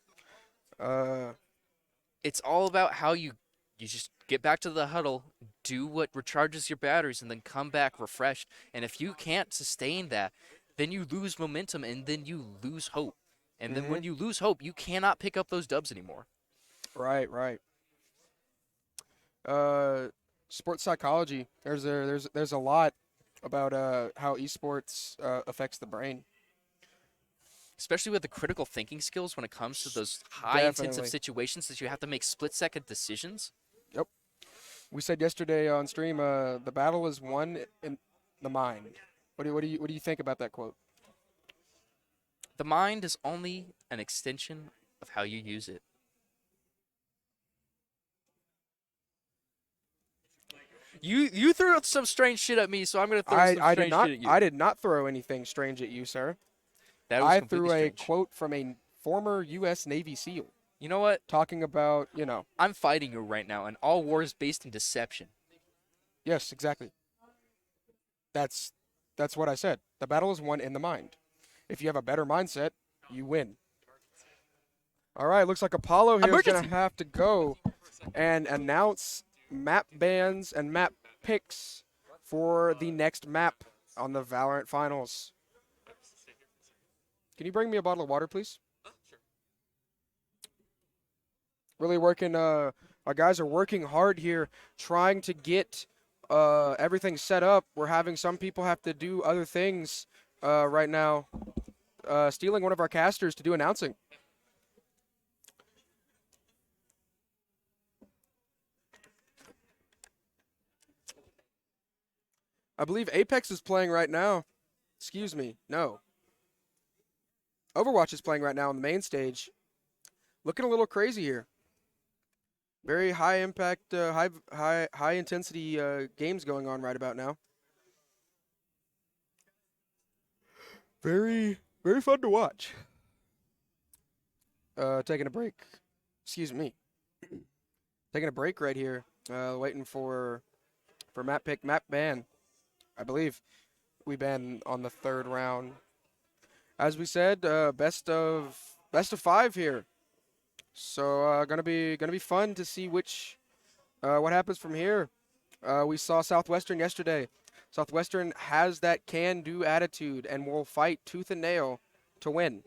It's all about how you just get back to the huddle, do what recharges your batteries, and then come back refreshed. And if you can't sustain that, then you lose momentum, and then you lose hope. And then when you lose hope, you cannot pick up those dubs anymore. Right, right. Sports psychology. There's a lot about how esports affects the brain. Especially with the critical thinking skills when it comes to those high intensive situations that you have to make split-second decisions. Yep. We said yesterday on stream, the battle is won in the mind. What do you think about that quote? The mind is only an extension of how you use it. You threw some strange shit at me, so I'm gonna throw some strange shit at you. I did not throw anything strange at you, sir. That was I threw a strange. quote from a former U.S. Navy SEAL. You know what? Talking about, you know. I'm fighting you right now, and all war is based in deception. Yes, exactly. That's what I said. The battle is won in the mind. If you have a better mindset, you win. All right, looks like Apollo here is going to have to go and announce map bans and map picks for the next map on the Valorant Finals. Can you bring me a bottle of water, please? Really working, our guys are working hard here, trying to get everything set up. We're having some people have to do other things right now. Stealing one of our casters to do announcing. I believe Apex is playing right now. Excuse me, no. Overwatch is playing right now on the main stage. Looking a little crazy here. Very high impact, high intensity games going on right about now. Very fun to watch. Taking a break. Excuse me. Taking a break right here. Waiting for map pick, map ban. I believe we ban on the third round. As we said, best of 5 here. So gonna be fun to see what happens from here. We saw Southwestern yesterday. Southwestern has that can-do attitude and will fight tooth and nail to win.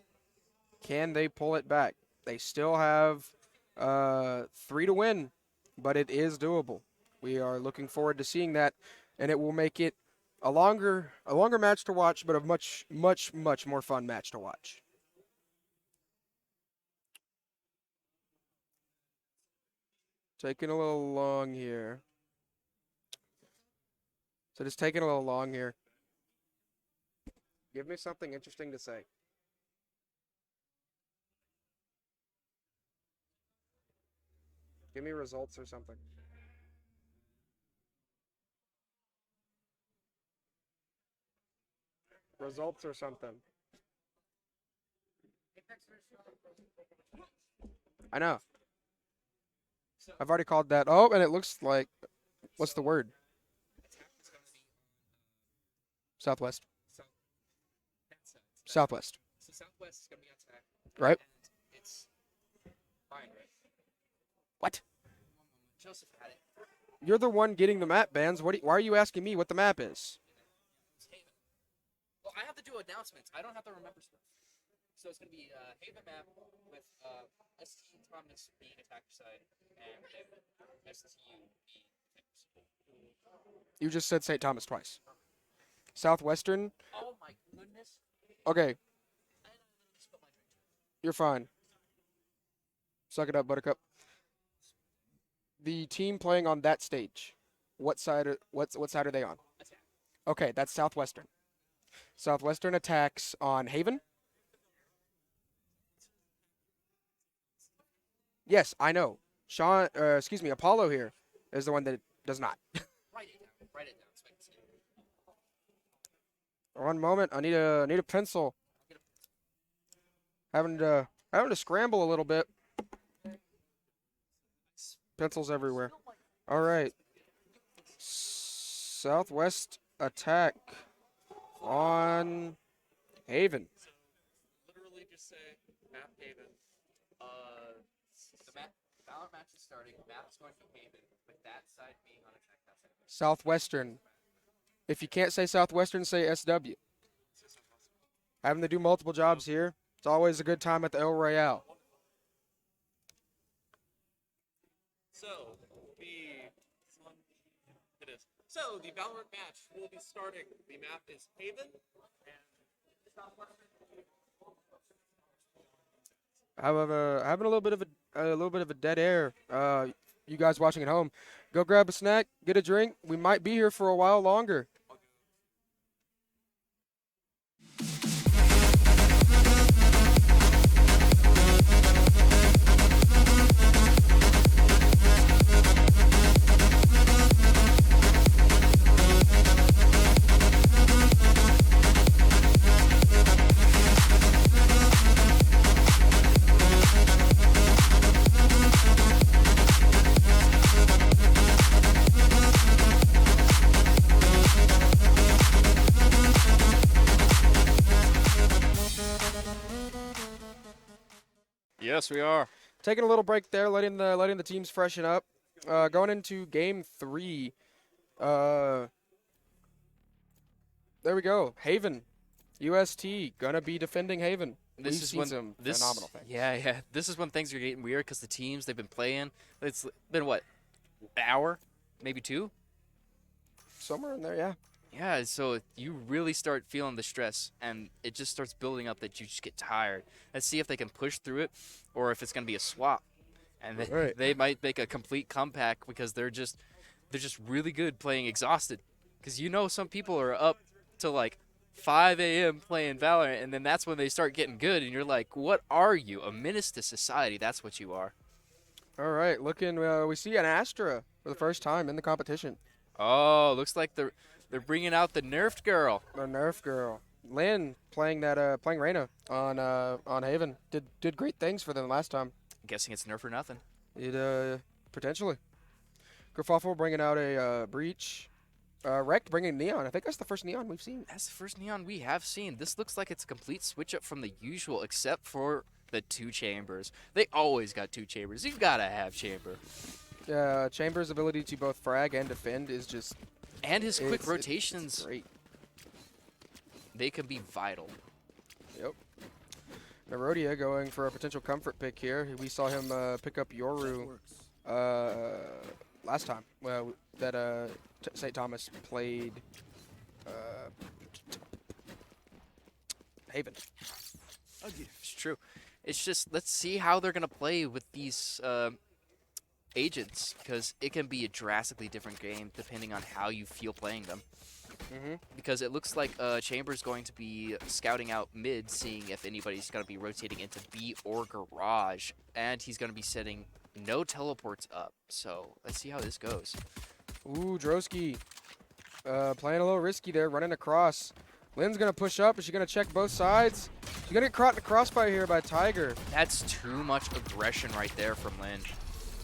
Can they pull it back? They still have 3 to win, but it is doable. We are looking forward to seeing that, and it will make it a longer match to watch, but a much more fun match to watch. Taking a little long here. So just taking a little long here. Give me something interesting to say. Give me results or something. Results or something. I know. I've already called that. Oh, and it looks like, what's the word? Southwest. Southwest. So Southwest is going to be on attack. Right. It's fine, right? What? Joseph had it. You're the one getting the map bans. Why are you asking me what the map is? Well, I have to do announcements. I don't have to remember stuff. So it's going to be Haven map with ST Thomas being attacker side and STU being defender side. You just said St. Thomas twice. Southwestern. Oh my goodness. Okay. You're fine. Suck it up, Buttercup. The team playing on that stage, what side are they on? Okay, that's Southwestern. Southwestern attacks on Haven. Yes, I know. Apollo here is the one that does not. Write it down. Write it down so I can see it. One moment, I need a pencil. Having to scramble a little bit. Pencils everywhere. All right. Southwest attack on Haven. Literally just say map Haven. The Valorant match is starting. Map's going to Haven, with that side being on attack. That side. Southwestern. If you can't say Southwestern, say SW. Having to do multiple jobs here. It's always a good time at the El Royale. So the Valorant match will be starting. The map is Haven. However, having a little bit of a dead air. You guys watching at home, go grab a snack, get a drink. We might be here for a while longer. Yes, we are. Taking a little break there, letting the teams freshen up. Going into game 3. There we go. Haven, UST gonna be defending Haven. We've seen some phenomenal things. Yeah. This is when things are getting weird because the teams they've been playing. It's been what, an hour, maybe 2. Somewhere in there, yeah. Yeah, so you really start feeling the stress, and it just starts building up that you just get tired. Let's see if they can push through it, or if it's going to be a swap, and they might make a complete comeback because they're just really good playing exhausted. Because some people are up to like 5 a.m. playing Valorant, and then that's when they start getting good, and you're like, what are you? A menace to society? That's what you are. All right, looking. We see an Astra for the first time in the competition. Oh, looks like they're bringing out the nerfed girl. The nerf girl. Lynn playing Reyna on Haven. Did great things for them last time. I'm guessing it's nerf or nothing. It potentially. Kerfuffle bringing out a breach. Rect bringing Neon. I think that's the first Neon we've seen. That's the first Neon we have seen. This looks like it's a complete switch up from the usual, except for the 2 chambers. They always got 2 chambers. You've got to have chamber. Chamber's ability to both frag and defend is just... And his quick rotations, it's great. They can be vital. Yep. Nerodia going for a potential comfort pick here. We saw him pick up Yoru last time that St. Thomas played Haven. It's true. It's just, let's see how they're going to play with these agents, because it can be a drastically different game depending on how you feel playing them. Because it looks like Chamber's going to be scouting out mid, seeing if anybody's going to be rotating into B or garage, and he's going to be setting no teleports up. So let's see how this goes. Ooh, Drosky playing a little risky there, running across. Lynn's going to push up. Is she going to check both sides? She's going to get caught in the crossfire here by Tiger. That's too much aggression right there from Lynn.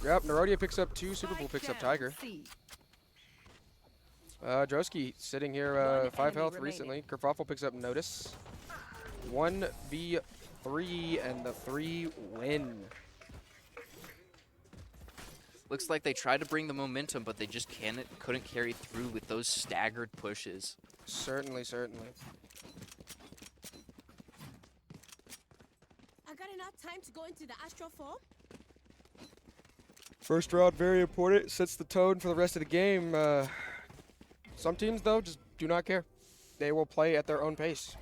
Yep, Nerodia picks up 2, Superpool picks up Tiger. Drosky sitting here 5 health recently. Kerfuffle picks up Notice. 1v3 and the 3 win. Looks like they tried to bring the momentum, but they just couldn't carry through with those staggered pushes. Certainly. I got enough time to go into the astral form? First round, very important. Sets the tone for the rest of the game. Some teams, though, just do not care. they will play at their own pace.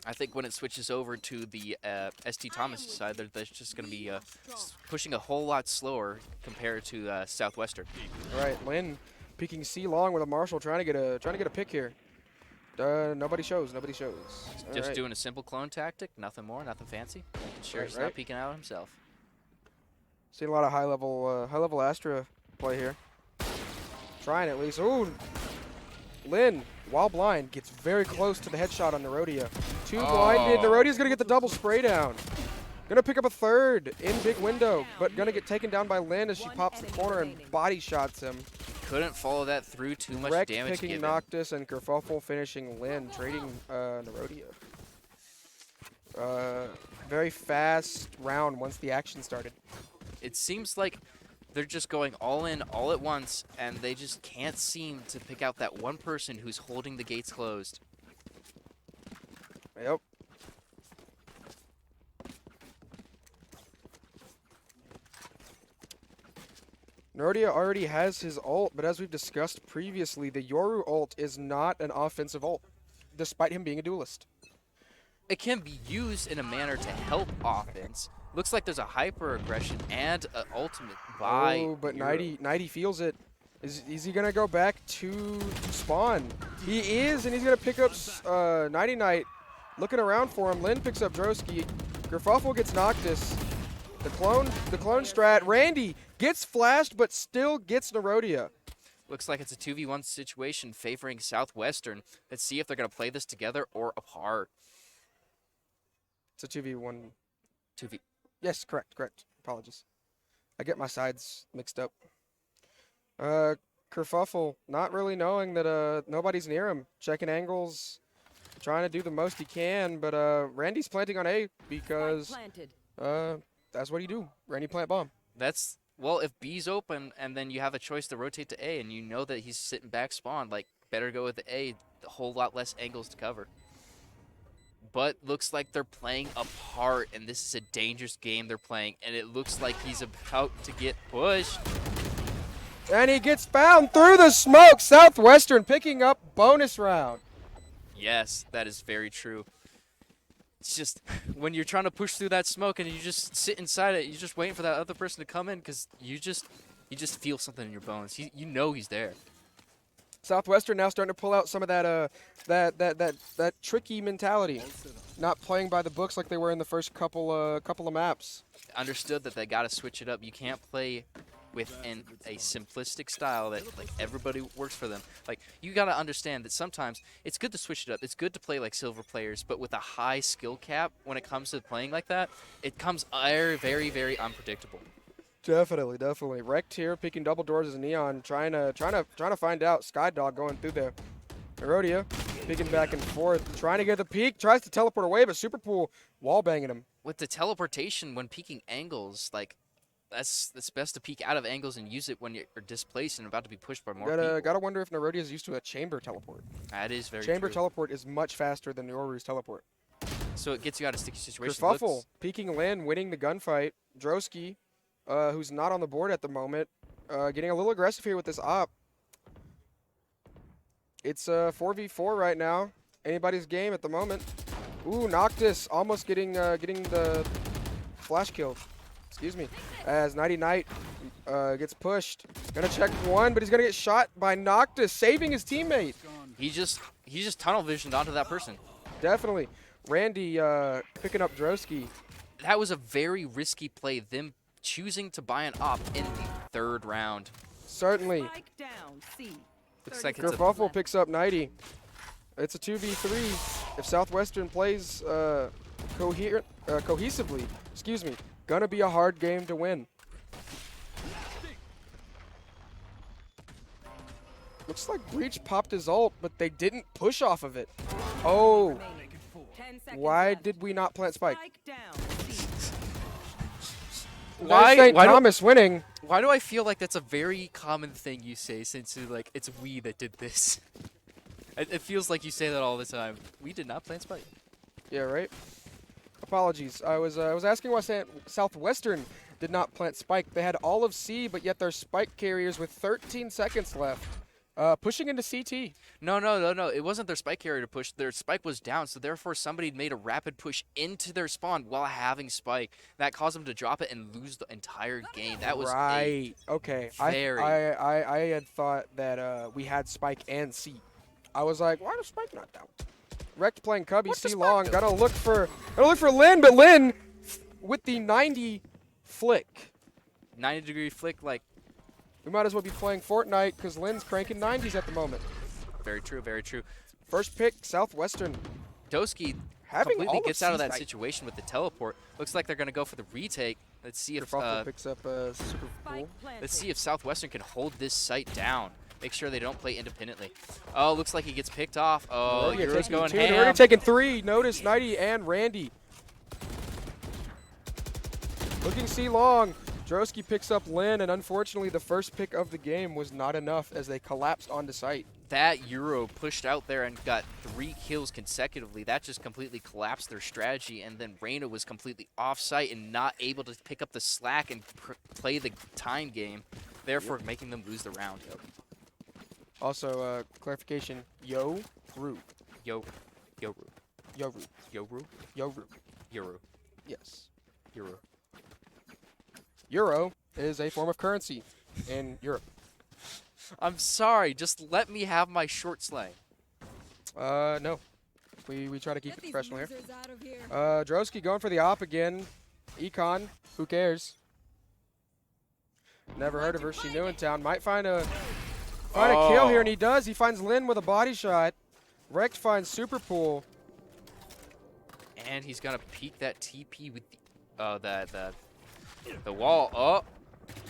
I think when it switches over to the ST Thomas side, they're just going to be pushing a whole lot slower compared to Southwestern. Right, Lynn peeking C long with a Marshall, trying to get a pick here. Nobody shows. Just doing a simple clone tactic, nothing more, nothing fancy. Making sure he's not peeking out himself. Seen a lot of high level Astra play here. Trying at least. Ooh, Lynn, while blind, gets very close to the headshot on Nerodia. Two blinded. Nerodia's gonna get the double spray down. Gonna pick up a third in big window, but gonna get taken down by Lynn as she pops the corner and body shots him. Couldn't follow that through, too much Rec damage picking given. Noctis and Kerfuffle finishing Lynn, trading Nerodia. Very fast round once the action started. It seems like they're just going all in all at once, and they just can't seem to pick out that one person who's holding the gates closed. Yep. Nerodia already has his ult, but as we've discussed previously, the Yoru ult is not an offensive ult, despite him being a duelist. It can be used in a manner to help offense. Looks like there's a hyper aggression and an ultimate by. Oh, but Yoru. 90 feels it. Is he gonna go back to spawn? He is, and he's gonna pick up 90 Knight. Looking around for him, Lynn picks up Droski. Kerfuffle gets Noctis. The clone strat. Randy gets flashed, but still gets Nerodia. Looks like it's a 2v1 situation favoring Southwestern. Let's see if they're going to play this together or apart. It's a 2v1. 2v. Yes, correct. Apologies. I get my sides mixed up. Kerfuffle not really knowing that nobody's near him. Checking angles, trying to do the most he can, but Randy's planting on A because that's what he do. Randy plant bomb. That's, well, if B's open and then you have a choice to rotate to A and you know that he's sitting back spawn, like, better go with the A, a whole lot less angles to cover. But looks like they're playing apart, and this is a dangerous game they're playing, and it looks like he's about to get pushed. And he gets found through the smoke. Southwestern picking up bonus round. Yes, that is very true. It's just when you're trying to push through that smoke and you just sit inside it, you're just waiting for that other person to come in because you just feel something in your bones. You know he's there. Southwestern now starting to pull out some of that that tricky mentality, not playing by the books like they were in the first couple of maps. Understood that they got to switch it up. You can't play within a simplistic style that like everybody works for them. Like you got to understand that sometimes it's good to switch it up. It's good to play like silver players, but with a high skill cap when it comes to playing like that, it comes very, very, very unpredictable. Definitely. Wrecked here, picking double doors as Neon, trying to find out. Skydog going through there. Nerodia picking back and forth, trying to get the peek, tries to teleport away, but Superpool wall banging him. With the teleportation when peeking angles, like that's best to peek out of angles and use it when you're displaced and about to be pushed by more people. Gotta wonder if Nerodia is used to a chamber teleport. That is very Chamber true. teleport is much faster than Yoru's teleport. So it gets you out of sticky situations. Kerfuffle peeking Lynn, winning the gunfight. Droski, who's not on the board at the moment, getting a little aggressive here with this op. It's 4v4 right now. Anybody's game at the moment. Ooh, Noctis almost getting the flash kill. Excuse me. As 90 Knight gets pushed. Gonna check one, but he's gonna get shot by Noctis, saving his teammate. He just tunnel visioned onto that person. Definitely. Randy picking up Droski. That was a very risky play, them choosing to buy an op in the third round. Certainly. Looks like it's Kerfuffle picks up 90. It's a 2v3. If Southwestern plays cohesively, gonna be a hard game to win. Looks like Breach popped his ult, but they didn't push off of it. Oh, why did we not plant Spike? Why St. Thomas winning? Why do I feel like that's a very common thing you say since like it's we that did this? It feels like you say that all the time. We did not plant Spike. Yeah, right. Apologies. I was asking why Southwestern did not plant Spike. They had all of C, but yet they're Spike carriers with 13 seconds left. Pushing into CT. No. It wasn't their spike carrier to push. Their spike was down, so therefore somebody made a rapid push into their spawn while having spike. That caused them to drop it and lose the entire game. That was right. Okay. very- I had thought that we had spike and C. I was like, why does spike not down? Rect playing Cubby, What does C Spike long. do? Gotta look for Lin, but Lin with the 90 flick. 90-degree flick, like, We might as well be playing Fortnite because Lin's cranking 90s at the moment. very true, very true. First pick, Southwestern. Doski Having all completely of gets out of that C-Spike. situation with the teleport. Looks like they're going to go for the retake. Let's see if Kerfuffle picks up super cool. let's see if Southwestern can hold this site down. Make sure they don't play independently. Oh, looks like he gets picked off. Oh, Nerodia Euro's taking going two. Nerodia ham. taking 3. Notice 90 and Randy. Looking C long. Droski picks up Lin, and unfortunately the first pick of the game was not enough as they collapsed onto site. That Euro pushed out there and got 3 kills consecutively. That just completely collapsed their strategy, and then Reyna was completely off-site and not able to pick up the slack and play the time game, therefore making them lose the round. Also, clarification, Yo Ru. Yoru. Yo Ru. Yoru. Yo Ru. Yoru. Yes. Yoru. Euro is a form of currency in Europe. I'm sorry, just let me have my short slang. No. We try to keep Get it these professional here. losers out of here. Droski going for the op again. Econ, who cares? Never heard of her. She new in town. Might find a kill here, and he does. He finds Lin with a body shot. Rekt finds Super Pool. And he's gonna peek that TP with the wall. Oh,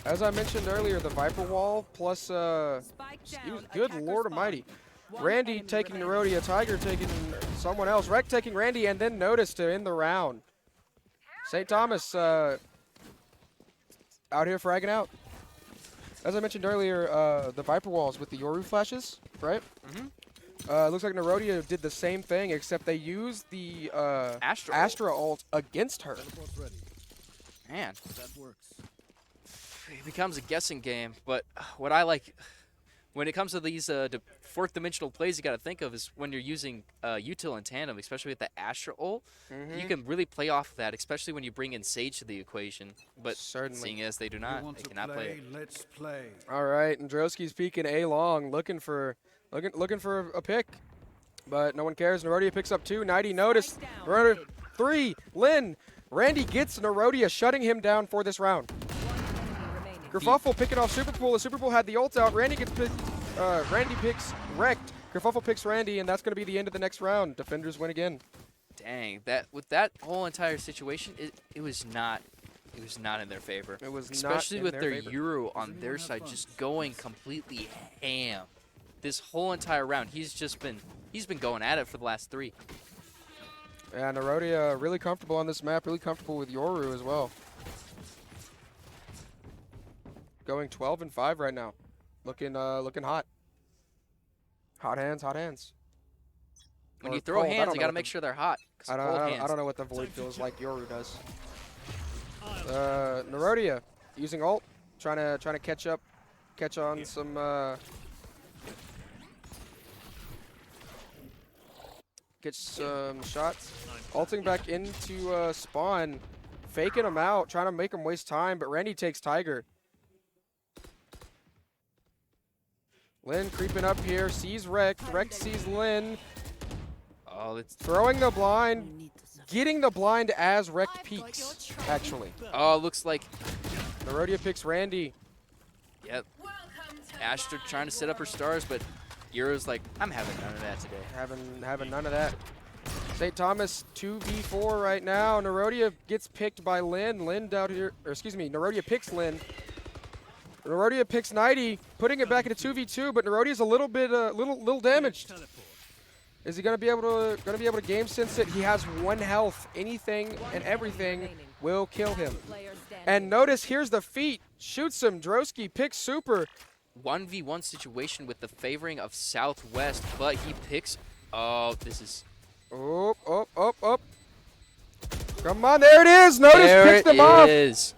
As I mentioned earlier, the Viper wall plus Spike down. good Attacker Lord spawn. Almighty. One Randy enemy taking remaining. Nerodia, Tiger taking someone else, Rekt taking Randy, and then Notice to end the round. St. Thomas out here fragging out. As I mentioned earlier, the Viper walls with the Yoru flashes, right? Mhm. Looks like Nerodia did the same thing, except they used the Astra ult against her. Teleport's ready. man. That works. It becomes a guessing game, but what I like when it comes to these fourth dimensional plays you got to think of is when you're using util in tandem, especially with the Astra ult, you can really play off of that, especially when you bring in Sage to the equation. But Certainly. seeing as they do You not, want they to cannot play it. Let's play. All right, and Droski's peeking A long, looking for a pick, but no one cares. Nerodia picks up 2. 90 notice. Nerodia 3. Lin. Randy gets Nerodia, shutting him down for this round. Kerfuffle picking off Superpool. The Superpool had the ult out. Randy gets picked. Randy picks Rekt. Kerfuffle picks Randy, and that's going to be the end of the next round. Defenders win again. Dang, with that whole entire situation, it was not in their favor. It was not especially in with their their favor. Euro on their side just going completely ham. This whole entire round, he's been going at it for the last 3. Yeah, Nerodia really comfortable on this map. Really comfortable with Yoru as well. Going 12-5 right now. Looking hot. Hot hands, hot hands. When Or you throw cold. I hands, don't you know got to what make the- sure they're hot. 'Cause cold I hands. don't know what the void feels like Yoru does. Nerodia using ult, trying to catch on some get some shots. Ulting back into spawn, faking him out, trying to make him waste time, but Randy takes Tiger. Lin creeping up here, sees Rekt. Rekt sees Lin. Oh, it's Throwing the blind, getting the blind as Rekt peeks, actually. oh, looks like Nerodia picks Randy. yep. Astra trying to set up her stars, but Euro's like, I'm having none of that today. Having none of that. St. Thomas 2v4 right now. Nerodia gets picked by Lin. Lin down here, or excuse me, Nerodia picks Lin. Nerodia picks 90, putting it back into 2v2, but Nerodia's a little bit little damaged. Is he gonna be able to game sense it? He has 1 health. Anything and everything will kill him. And notice here's the feat. Shoots him. Droski picks Super. 1v1 situation with the favoring of Southwest, but he picks. Oh, this is. Come on, there it is. Notice There picks them it off. is.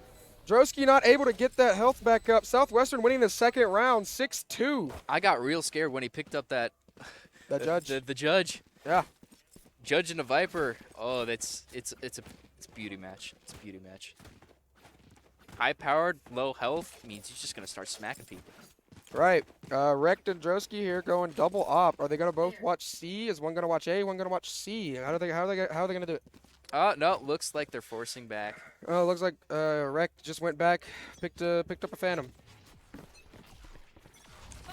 Droski not able to get that health back up. Southwestern winning the second round, 6-2. I got real scared when he picked up that judge. The judge. Yeah. Judge and a Viper. Oh, it's a beauty match. It's a beauty match. High powered, low health means he's just gonna start smacking people. Right. Rekt and Droski here going double op. Are they gonna both watch C? Is one gonna watch A? One gonna watch C? How are they gonna do it? No, looks like they're forcing back. Oh, looks like Rekt just went back, picked up a Phantom.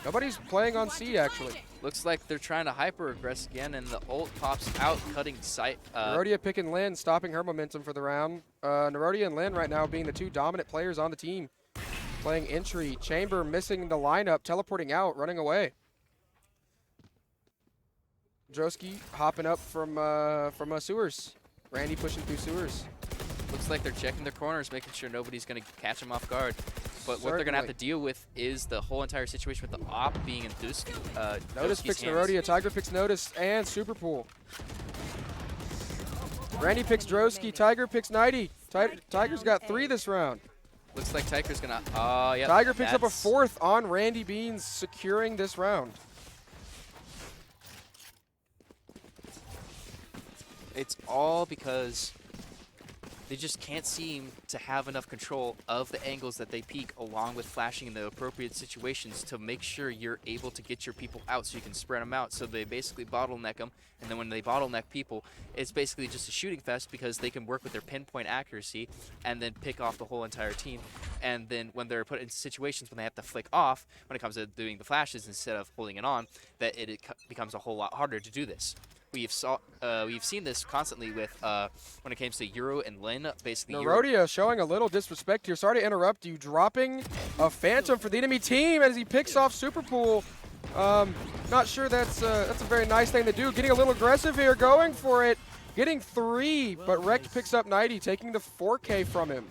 Nobody's playing on C actually. Looks like they're trying to hyper aggress again, and the ult pops out, cutting sight. Nerodia picking Lynn, stopping her momentum for the round. Nerodia and Lynn right now being the two dominant players on the team. Playing entry. Chamber missing the lineup, teleporting out, running away. Droski hopping up from sewers. Randy pushing through sewers. Looks like they're checking their corners, making sure nobody's going to catch them off guard. But what they're going to have to deal with is the whole entire situation with the op being in Notice picks Nerodia, Tiger picks Notice, and Super Pool. Randy picks Droski, Tiger picks Nighty. Tiger's got 3 this round. Looks like Tiger's going to, yeah. Tiger picks up a 4th on Randy Beans, securing this round. It's all because they just can't seem to have enough control of the angles that they peek, along with flashing in the appropriate situations to make sure you're able to get your people out so you can spread them out. So they basically bottleneck them, and then when they bottleneck people, it's basically just a shooting fest because they can work with their pinpoint accuracy and then pick off the whole entire team. And then when they're put in situations when they have to flick off, when it comes to doing the flashes instead of holding it on, that it becomes a whole lot harder to do this. We've seen this constantly with when it comes to Euro and Lin. Basically, Nerodia showing a little disrespect here. Sorry to interrupt you. Dropping a Phantom for the enemy team as he picks off Super Pool. Not sure that's a very nice thing to do. Getting a little aggressive here, going for it. Getting 3, but Rekt picks up 90, taking the 4K from him.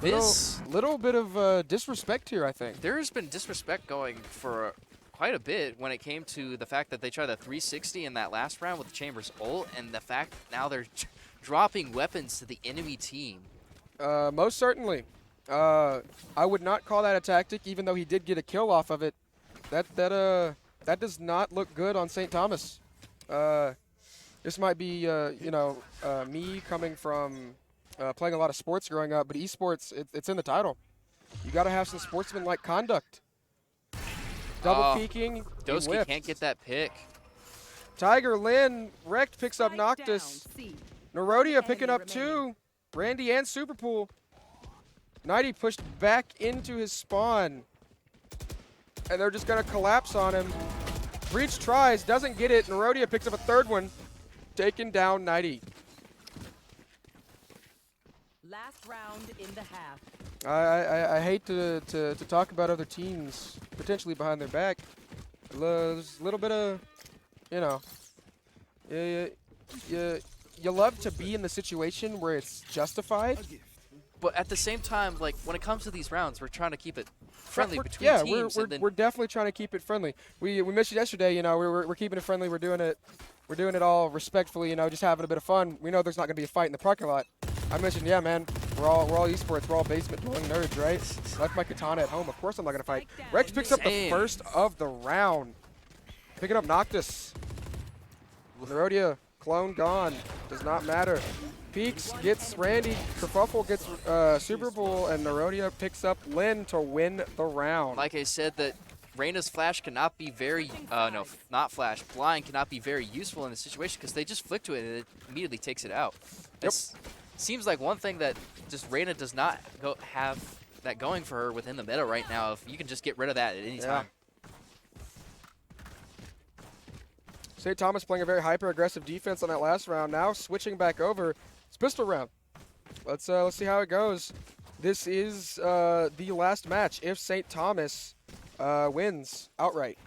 Little bit of disrespect here, I think. There's been disrespect going for quite a bit when it came to the fact that they tried the 360 in that last round with the Chambers ult, and the fact now they're dropping weapons to the enemy team. Most certainly. I would not call that a tactic, even though he did get a kill off of it. That does not look good on St. Thomas. This might be me coming from playing a lot of sports growing up, but esports, it's in the title. You got to have some sportsmanlike conduct. Double peeking. Doski can't get that pick. Tiger, Lynn, Rekt picks up Noctis. Nerodia picking up 2. Randy and Superpool. Nighty pushed back into his spawn. And they're just going to collapse on him. Breach tries, doesn't get it. Nerodia picks up a 3rd one. Taking down Nighty. Last round in the half. I hate to talk about other teams potentially behind their back. There's a little bit of, you love to be in the situation where it's justified. But at the same time, like when it comes to these rounds, we're trying to keep it friendly between teams. Yeah, we're definitely trying to keep it friendly. We mentioned yesterday, we're keeping it friendly. We're doing it all respectfully, just having a bit of fun. We know there's not going to be a fight in the parking lot. I mentioned, yeah, man, we're all esports, we're all basement dwelling nerds, right? Left my katana at home. Of course I'm not gonna fight. Rekt picks up the 1st of the round. Picking up Noctis. Nerodia, clone gone. Does not matter. Peaks gets Randy. Kerfuffle gets Super Bowl, and Nerodia picks up Lynn to win the round. Like I said, that Reyna's flash cannot be very, no, not flash, blind cannot be very useful in this situation because they just flick to it and it immediately takes it out. This seems like one thing that just Reyna does not have that going for her within the meta right now. If you can just get rid of that at any time. St. Thomas playing a very hyper-aggressive defense on that last round. Now switching back over. It's pistol round. Let's see how it goes. This is the last match if St. Thomas wins outright.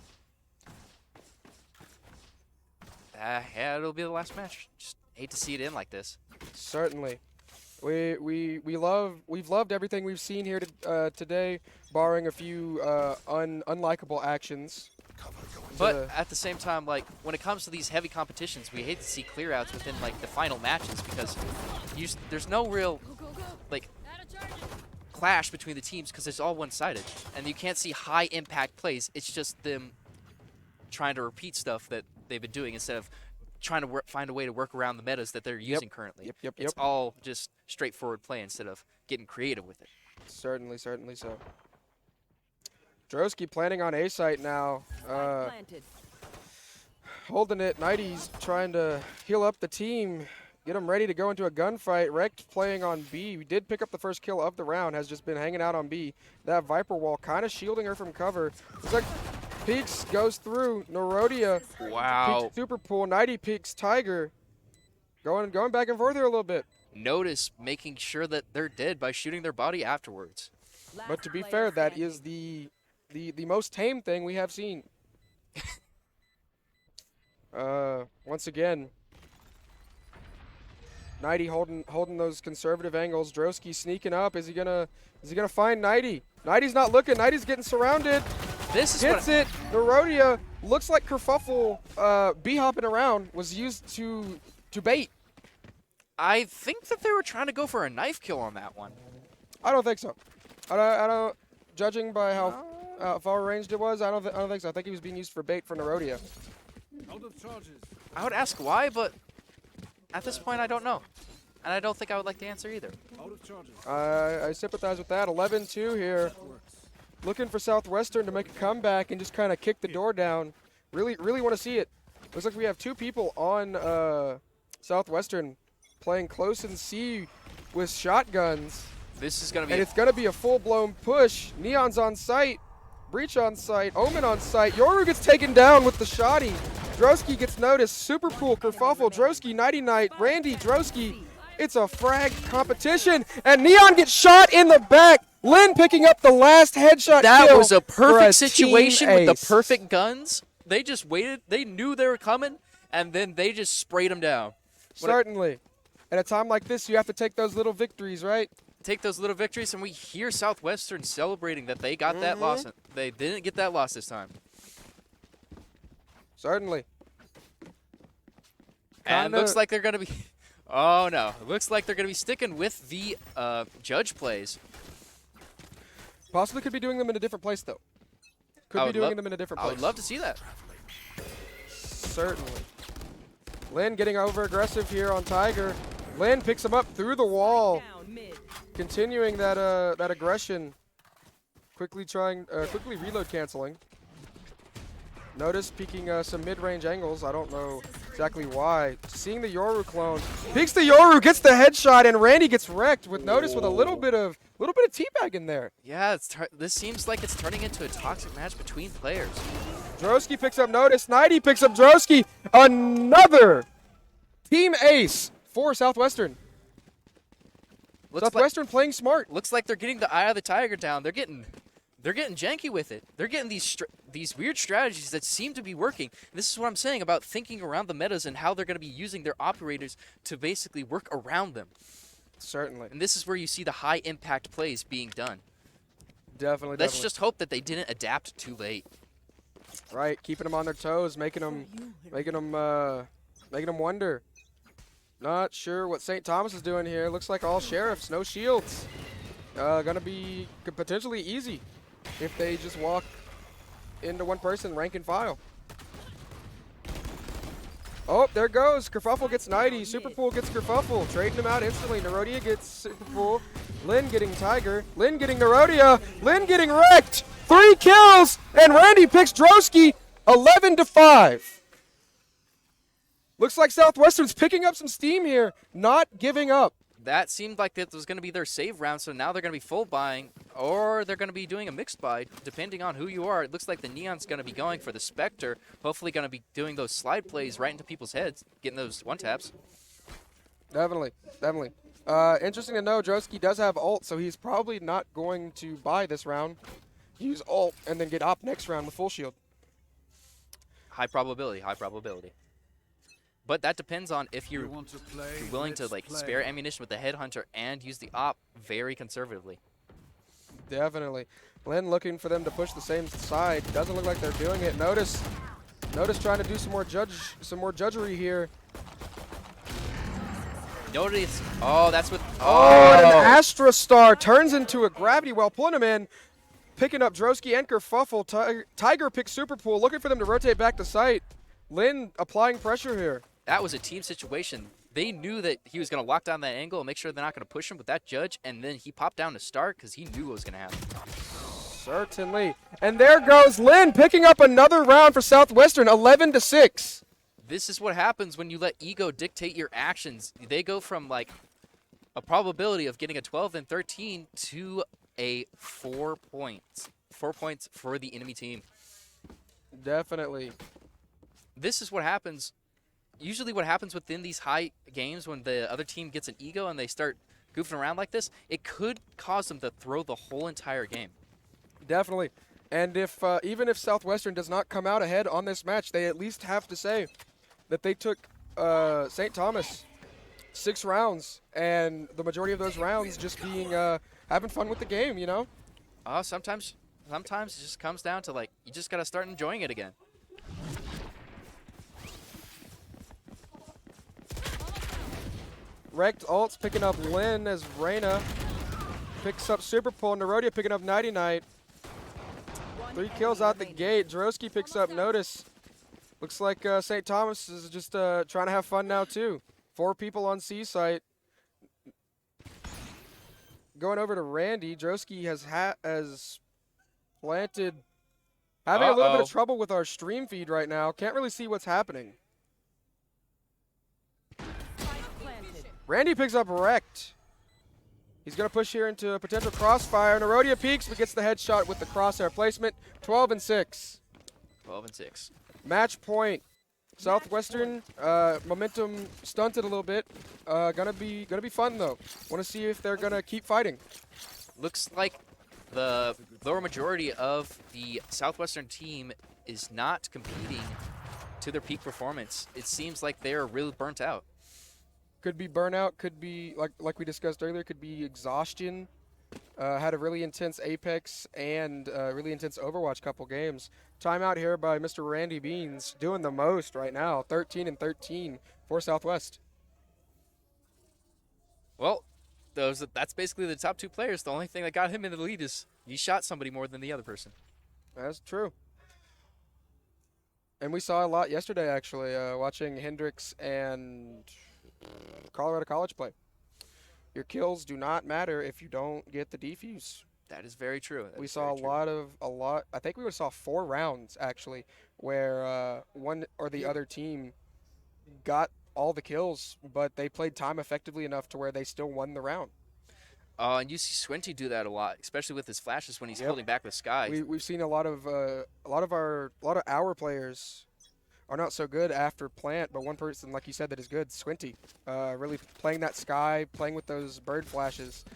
Yeah, it'll be the last match. Just hate to see it end like this. Certainly. We've loved everything we've seen here today, barring a few unlikable actions. But at the same time, like when it comes to these heavy competitions, we hate to see clearouts within like the final matches because there's no real like clash between the teams because it's all one-sided, and you can't see high impact plays. It's just them trying to repeat stuff that they've been doing instead of trying to find a way to work around the metas that they're using currently. It's all just straightforward play instead of getting creative with it. Certainly so. Droski planning on A site now. Holding it. 90's trying to heal up the team, get them ready to go into a gunfight. Rekt playing on B. We did pick up the first kill of the round, has just been hanging out on B. That Viper wall kind of shielding her from cover. Looks like Peeks goes through. Nerodia. Wow. Peeks super pool. 90 peeks Tiger. Going back and forth here a little bit. Notice making sure that they're dead by shooting their body afterwards. But to be fair, that is the most tame thing we have seen. Once again, 90 holding those conservative angles. Droski sneaking up. Is he gonna find 90? 90's not looking. 90's getting surrounded. This is Gets it. Nerodia looks like kerfuffle. B hopping around was used to bait. I think that they were trying to go for a knife kill on that one. I don't think so. I don't. Judging by how far ranged it was, I don't think so. I think he was being used for bait for Nerodia. Out of charges. I would ask why, but at this point, I don't know. And I don't think I would like to answer either. Out of charges. I sympathize with that. 11-2 here. Looking for Southwestern to make a comeback and just kind of kick the door down. Really want to see it. Looks like we have two people on Southwestern playing close and C with shotguns. This is going to be... And it's going to be a full-blown push. Neon's on site. Breach on site. Omen on site. Yoru gets taken down with the shoddy. Droski gets noticed. Super cool. Kerfuffle. Droski, 90 Knight. Randy, Droski. It's a frag competition. And Neon gets shot in the back. Lynn picking up the last headshot That kill was a for perfect situation with the ace. perfect guns. They just waited. They knew they were coming, and then they just sprayed them down. Certainly. At a time like this, you have to take those little victories, right? Take those little victories, and we hear Southwestern celebrating that they got that loss. They didn't get that loss this time. Certainly. And it looks like they're going to be... Oh, no. It looks like they're going to be sticking with the judge plays. Possibly could be doing them in a different place, though. Could be doing them in a different place. I would love to see that. Certainly. Lynn getting over aggressive here on Tiger. Lynn picks him up through the wall. Continuing that aggression. Quickly reload canceling. Notice peeking some mid-range angles. I don't know exactly why. Seeing the Yoru clone. Peeks the Yoru, gets the headshot, and Randy gets wrecked with Notice with a little bit of teabag in there. Yeah, this seems like it's turning into a toxic match between players. Droski picks up Notice. 90 picks up Droski. Another team ace for Southwestern. Southwestern playing smart. Looks like they're getting the eye of the tiger down. They're getting janky with it. They're getting these weird strategies that seem to be working. This is what I'm saying about thinking around the metas and how they're going to be using their operators to basically work around them. Certainly. And this is where you see the high impact plays being done. Definitely. Let's just hope that they didn't adapt too late. Right, keeping them on their toes, making them wonder. Not sure what St. Thomas is doing here. Looks like all sheriffs, no shields. Gonna be potentially easy if they just walk into one person, rank and file. Oh, there goes. Kerfuffle gets 90. Superpool gets Kerfuffle. Trading him out instantly. Nerodia gets Superpool. Lynn getting Tiger. Lynn getting Nerodia. Lynn getting wrecked. 3 kills. And Randy picks Droski 11-5. Looks like Southwestern's picking up some steam here. Not giving up. That seemed like that was going to be their save round, so now they're going to be full buying, or they're going to be doing a mixed buy, depending on who you are. It looks like the Neon's going to be going for the Spectre, hopefully going to be doing those slide plays right into people's heads, getting those one-taps. Definitely. Interesting to know, Droski does have ult, so he's probably not going to buy this round, use ult, and then get op next round with full shield. High probability. But that depends on if you're willing to spare ammunition with the headhunter and use the op very conservatively. Definitely. Lynn looking for them to push the same side. Doesn't look like they're doing it. Notice trying to do some more judgery here. Notice. Oh, that's what. Oh, and an Astra Star turns into a gravity well, pulling him in, picking up Droski and Kerfuffle. Tiger picks Superpool, looking for them to rotate back to site. Lin applying pressure here. That was a team situation. They knew that he was going to lock down that angle and make sure they're not going to push him with that judge, and then he popped down to start because he knew what was going to happen. Certainly. And there goes Lin picking up another round for Southwestern, 11-6. This is what happens when you let ego dictate your actions. They go from like a probability of getting a 12 and 13 to a 4 points. 4 points for the enemy team. Definitely. This is what happens. Usually what happens within these high games when the other team gets an ego and they start goofing around like this, it could cause them to throw the whole entire game. Definitely. And if even if Southwestern does not come out ahead on this match, they at least have to say that they took St. Thomas 6 rounds, and the majority of those rounds just being having fun with the game, you know? Sometimes it just comes down to like, you just got to start enjoying it again. Wrecked ults picking up Lin as Reyna picks up Superpool. Nerodia picking up Nighty Night. 3 kills out the gate. Droski picks up Notice. Looks like St. Thomas is just trying to have fun now too. 4 people on C site. Going over to Randy. Droski has planted. Having a little bit of trouble with our stream feed right now. Can't really see what's happening. Randy picks up Wrecked. He's going to push here into a potential crossfire. Nerodia peeks, but gets the headshot with the crosshair placement. 12-6. 12-6. Match point. Southwestern momentum stunted a little bit. Gonna be fun though. Want to see if they're gonna keep fighting. Looks like the lower majority of the Southwestern team is not competing to their peak performance. It seems like they're really burnt out. Could be burnout, could be, like we discussed earlier, could be exhaustion. Had a really intense Apex and really intense Overwatch couple games. Timeout here by Mr. Randy Beans, doing the most right now, 13-13 for Southwest. Well, that's basically the top 2 players. The only thing that got him in the lead is he shot somebody more than the other person. That's true. And we saw a lot yesterday, actually, watching Hendrix and Colorado College play. Your kills do not matter if you don't get the defuse. That is very true. We saw a lot. I think we saw 4 rounds actually, where one or the other team got all the kills, but they played time effectively enough to where they still won the round. And you see Swinty do that a lot, especially with his flashes when he's holding back the sky. We've seen a lot of our players are not so good after plant, but one person, like you said, that is good, Swinty, really playing that sky, playing with those bird flashes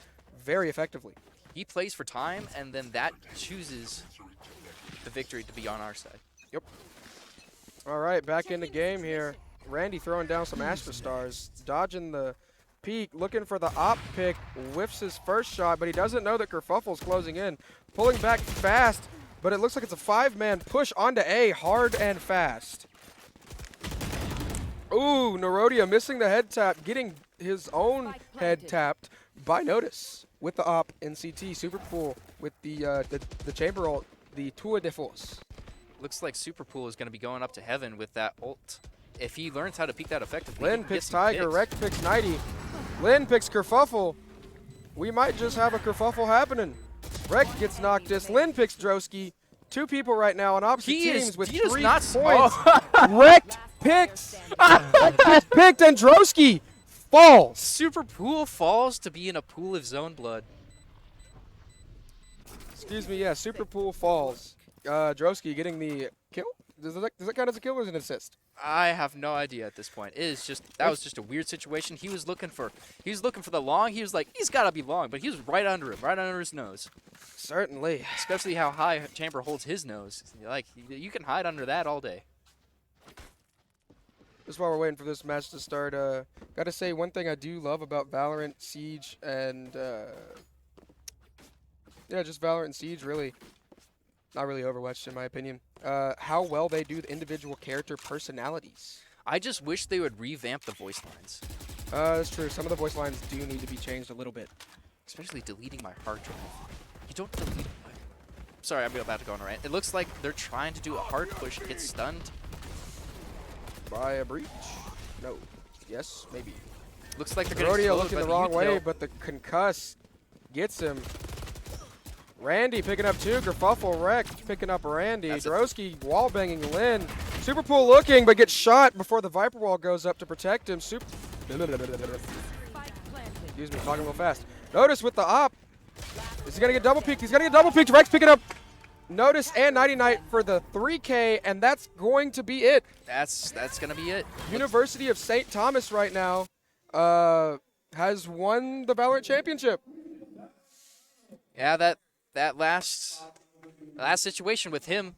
very effectively. He plays for time, and then that chooses the victory to be on our side. Yep. All right, back in the game here. Randy throwing down some Astra Stars, dodging the peek, looking for the op pick, whiffs his first shot, but he doesn't know that Kerfuffle's closing in. Pulling back fast, but it looks like it's a 5-man push onto A, hard and fast. Ooh, Nerodia missing the head tap, getting his own head tapped by Notice with the op in CT. Superpool with the chamber ult, the Tour de Force. Looks like Superpool is going to be going up to heaven with that ult. If he learns how to peek that effectively, Lin picks Tiger, Rekt picks Nighty. Lin picks Kerfuffle. We might just have a Kerfuffle happening. Rekt gets Noctis. Lin picks Droski. 2 people right now on opposite teams with 3 points. Rekt picks. Picked and Droski falls. Superpool falls to be in a pool of zone blood. Excuse me, yeah, Superpool falls. Droski getting the kill? Does that count as a kill or as an assist? I have no idea at this point. It is just that was just a weird situation. He was looking for the long. He was like, he's got to be long, but he was right under him, right under his nose. Certainly. Especially how high Chamber holds his nose. Like you can hide under that all day. Just while we're waiting for this match to start, gotta say one thing I do love about Valorant, Siege, and yeah, just Valorant and Siege really. Not really Overwatch in my opinion. How well they do the individual character personalities. I just wish they would revamp the voice lines. That's true. Some of the voice lines do need to be changed a little bit. Especially deleting my hard drive. You don't delete. Sorry, I'm about to go on a rant. It looks like they're trying to do a hard push and get stunned. By a breach? No. Yes, maybe. Looks like they're getting Nerodia slowed looking by the wrong way, util. but the concuss gets him. Randy picking up 2. Kerfuffle wrecked picking up Randy. Drosky wall banging Lynn. Super Pool looking, but gets shot before the Viper wall goes up to protect him. Excuse me, talking real fast. Notice with the op. Is he going to get double peeked? He's going to get double peeked. Rex picking up Notice and Nighty Night for the 3K, and that's going to be it. That's going to be it. University of St. Thomas right now has won the Valorant Championship. Yeah, that last situation with him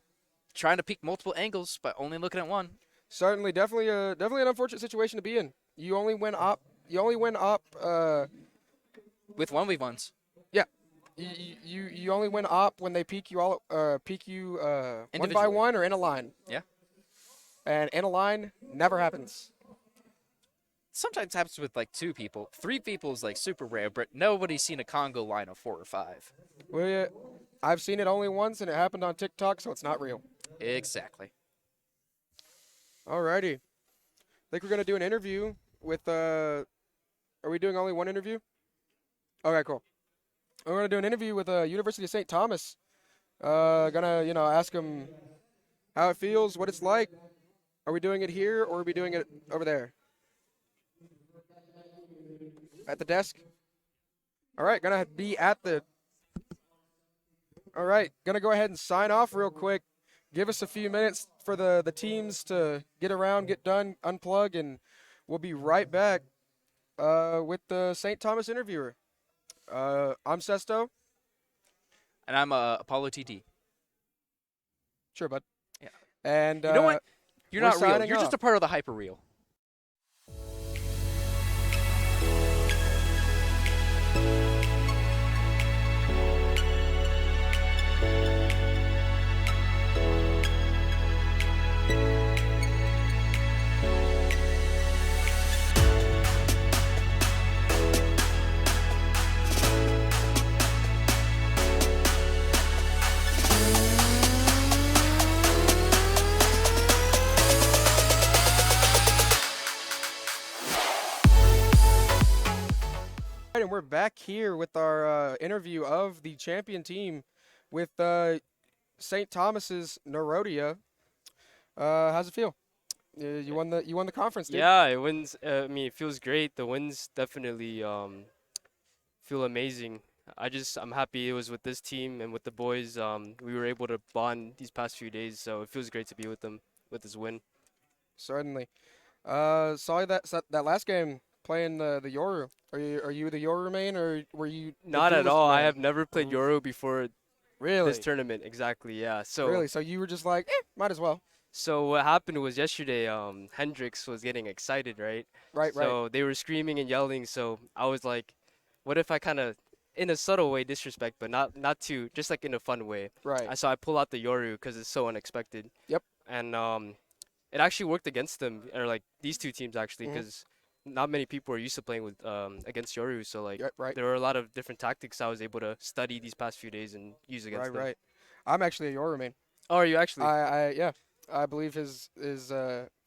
trying to peek multiple angles but only looking at one. Certainly, definitely an unfortunate situation to be in. You only win up. With 1v1s. Yeah, you only win op when they peek you all one by one or in a line. Yeah. And in a line never happens. Sometimes happens with like 2 people. 3 people is like super rare, but nobody's seen a Congo line of 4 or 5. Well, yeah, I've seen it only once, and it happened on TikTok, so it's not real. Exactly. Alrighty. I think we're gonna do an interview with. Are we doing only one interview? Okay, cool. We're gonna do an interview with University of St. Thomas. Gonna ask them how it feels, what it's like. Are we doing it here or are we doing it over there? At the desk? All right, gonna be at the... All right, gonna go ahead and sign off real quick. Give us a few minutes for the teams to get around, get done, unplug, and we'll be right back with the St. Thomas interviewer. I'm Sesto. And I'm Apollo TT. Sure, bud. Yeah. And you know what? You're not real. You're off. just a part of the hyper real. And we're back here with our interview of the champion team with St. Thomas's Nerodia. How's it feel? You won the conference, dude. Yeah, it wins. It feels great. The wins definitely feel amazing. I'm happy it was with this team and with the boys. We were able to bond these past few days, so it feels great to be with them with this win. Certainly. Saw that last game playing the Yoru. Are you the Yoru main or were you? Not at all. I have never played Yoru before. Really? This tournament, exactly. Yeah. So. Really? So you were just like, might as well. So what happened was yesterday, Hendrix was getting excited, right? Right. So they were screaming and yelling. So I was like, what if I kind of, in a subtle way, disrespect, but not too, just like in a fun way. Right. So I pull out the Yoru because it's so unexpected. Yep. And it actually worked against them, or like these two teams actually, because not many people are used to playing with against Yoru. So like there were a lot of different tactics I was able to study these past few days and use against them. Right. I'm actually a Yoru main. Oh, are you actually? Yeah. I believe his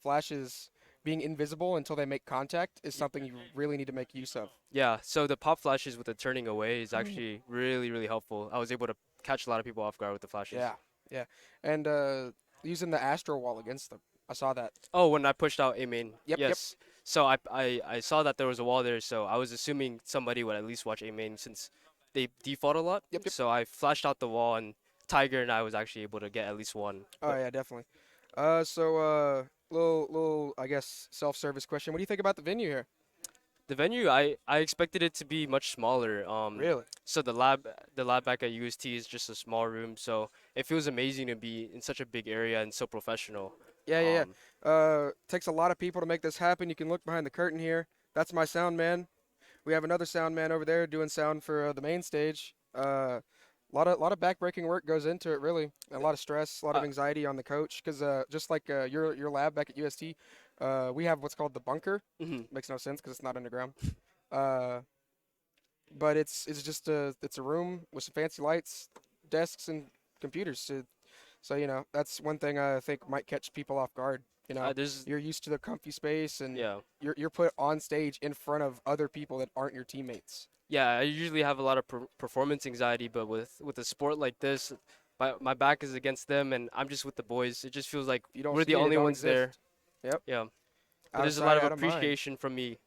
flashes being invisible until they make contact is something you really need to make use of. Yeah, so the pop flashes with the turning away is actually really, really helpful. I was able to catch a lot of people off guard with the flashes. Yeah. And using the Astro wall against them. I saw that. Oh, when I pushed out A main. Yep. Yes. So I saw that there was a wall there, so I was assuming somebody would at least watch A main since they default a lot. Yep. So I flashed out the wall, and Tiger and I was actually able to get at least one. Oh, yeah, definitely. So little I guess self-service question. What do you think about the venue here? The venue, I expected it to be much smaller. Really? So the lab back at UST is just a small room, so it feels amazing to be in such a big area and so professional. Yeah. Takes a lot of people to make this happen. You can look behind the curtain here. That's my sound man. We have another sound man over there doing sound for the main stage. A lot of backbreaking work goes into it, really. A lot of stress, a lot of anxiety on the coach, because just like your lab back at UST, We have what's called the bunker. Mhm. Makes no sense because it's not underground. But it's just it's a room with some fancy lights, desks, and computers. So that's one thing I think might catch people off guard. There's You're used to the comfy space, and yeah. you're put on stage in front of other people that aren't your teammates. Yeah, I usually have a lot of performance anxiety, but with a sport like this, my back is against them, and I'm just with the boys. It just feels like You don't we're see the it, it only don't ones there. exist. Yep. Yeah. But Out of there's a sight, lot of out of mind. appreciation from me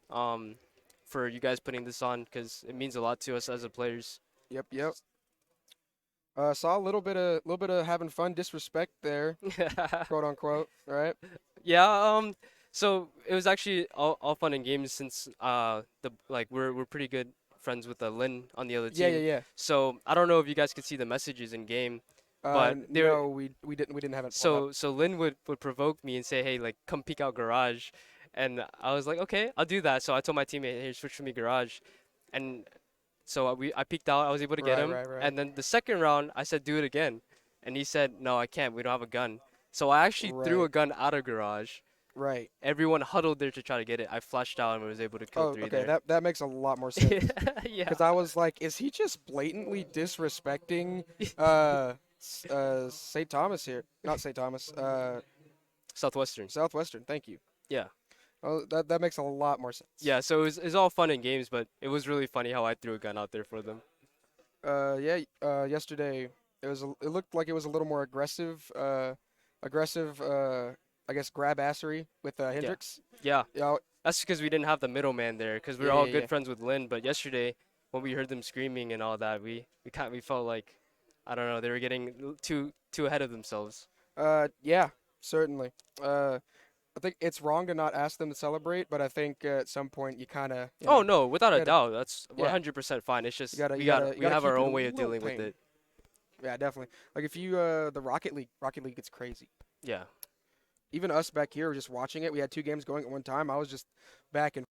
for you guys putting this on because it means a lot to us as a players. Yep. Saw a little bit of having fun, disrespect there, quote unquote, right? Yeah. So it was actually all fun and games since we're pretty good friends with Lynn on the other team. Yeah. So I don't know if you guys could see the messages in game, but no, we didn't have it. So Lynn would provoke me and say, "Hey, like come peek out garage," and I was like, "Okay, I'll do that." So I told my teammate, "Hey, switch for me garage," and so I peeked out. I was able to get him, Right. and then the second round I said, "Do it again," and he said, "No, I can't. We don't have a gun." So I actually threw a gun out of garage. Right. Everyone huddled there to try to get it. I flashed out and was able to kill 3 there. That makes a lot more sense. Yeah. Because I was like, is he just blatantly disrespecting St. Thomas here? Not St. Thomas. Southwestern. Southwestern. Thank you. Yeah. Oh, that makes a lot more sense. Yeah. So it was all fun and games, but it was really funny how I threw a gun out there for them. Yesterday it looked like it was a little more aggressive. I guess grab-assery with Hendricks. Yeah. Yeah. That's because we didn't have the middleman there because we were all good friends with Lynn. But yesterday, when we heard them screaming and all that, we felt like, I don't know, they were getting too ahead of themselves. Yeah, certainly. I think it's wrong to not ask them to celebrate, but I think at some point you kind of. Oh no, without a doubt, that's 100% fine. It's just we have our own way of dealing with it. Yeah, definitely. Like if you the Rocket League gets crazy. Yeah. Even us back here were just watching it. We had 2 games going at one time. I was just back and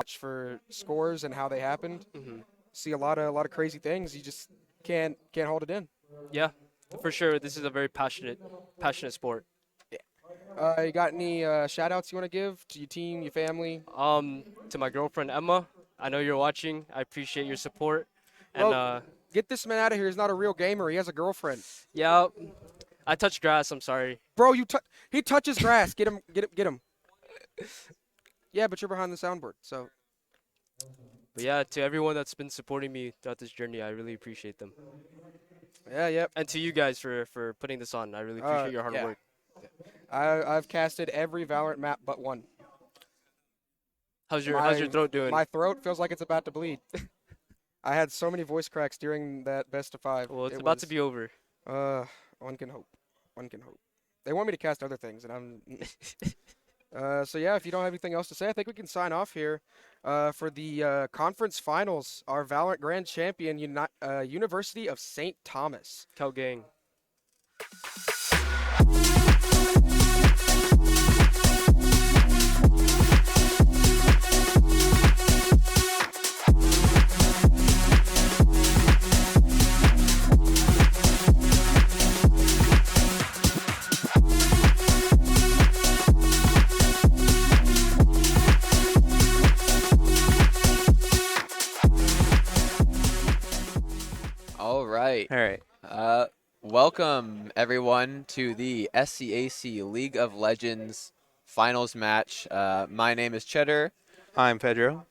for scores and how they happened. Mm-hmm. See a lot of crazy things. You just can't hold it in. Yeah, for sure. This is a very passionate sport. Yeah. You got any shout outs you want to give to your team, your family? To my girlfriend Emma. I know you're watching. I appreciate your support. And well, get this man out of here. He's not a real gamer. He has a girlfriend. Yeah. I touched grass. I'm sorry. Bro, he touches grass. Get him. Yeah, but you're behind the soundboard, so. But yeah, to everyone that's been supporting me throughout this journey, I really appreciate them. Yeah, yep. And to you guys for putting this on. I really appreciate your hard work. I've casted every Valorant map but one. How's your throat doing? My throat feels like it's about to bleed. I had so many voice cracks during that best of 5. Well, it's about to be over. One can hope. They want me to cast other things, and I'm. So yeah, if you don't have anything else to say, I think we can sign off here. For the conference finals, our Valorant Grand Champion, University of St. Thomas. Cow gang. All right. Welcome everyone to the SCAC League of Legends finals match. My name is Cheddar. I'm Pedro.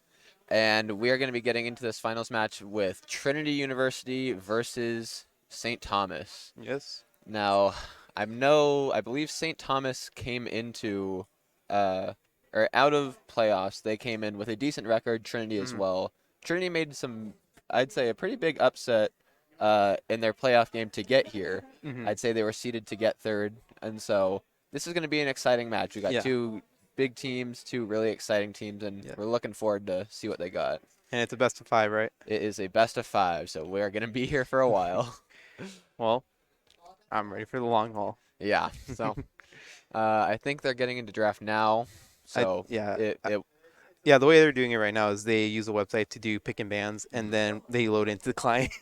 And we are going to be getting into this finals match with Trinity University versus St. Thomas. Yes. Now, I believe St. Thomas came into, or out of playoffs, they came in with a decent record, Trinity as well. Trinity made some, I'd say, a pretty big upset in their playoff game to get here. I'd say they were seeded to get third. And so this is going to be an exciting match. We got 2 big teams, 2 really exciting teams, and we're looking forward to see what they got. And it's a best of 5, right? It is a best of 5, so we're going to be here for a while. Well, I'm ready for the long haul. Yeah, so I think they're getting into draft now. So yeah, the way they're doing it right now is they use a website to do pick and bans, and then they load into the client.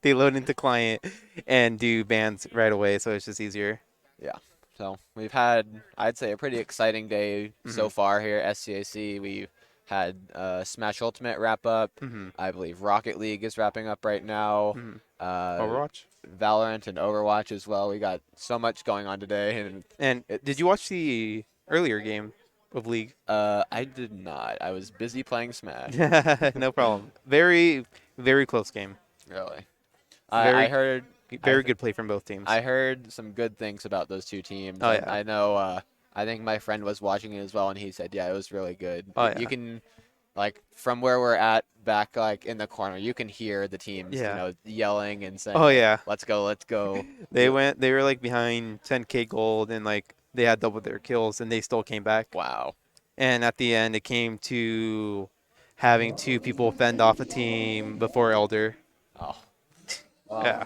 They load into client and do bans right away, so it's just easier. Yeah. So we've had, I'd say, a pretty exciting day so far here at SCAC. We've had Smash Ultimate wrap up. I believe Rocket League is wrapping up right now. Overwatch? Valorant and Overwatch as well. We got so much going on today. And did you watch the earlier game of League? I did not. I was busy playing Smash. No problem. Very, very close game. Really? Very, I heard very good play from both teams. I heard some good things about those two teams. Oh, yeah. I know. I think my friend was watching it as well, and he said, "Yeah, it was really good." Oh, You yeah. can, like, from where we're at, back like in the corner, you can hear the teams, Yeah. yelling and saying, Oh, yeah. let's go, let's go." They were like behind 10K gold, and like they had double their kills, and they still came back. Wow. And at the end, it came to having 2 people fend off a team before Elder. Oh. Well, Yeah.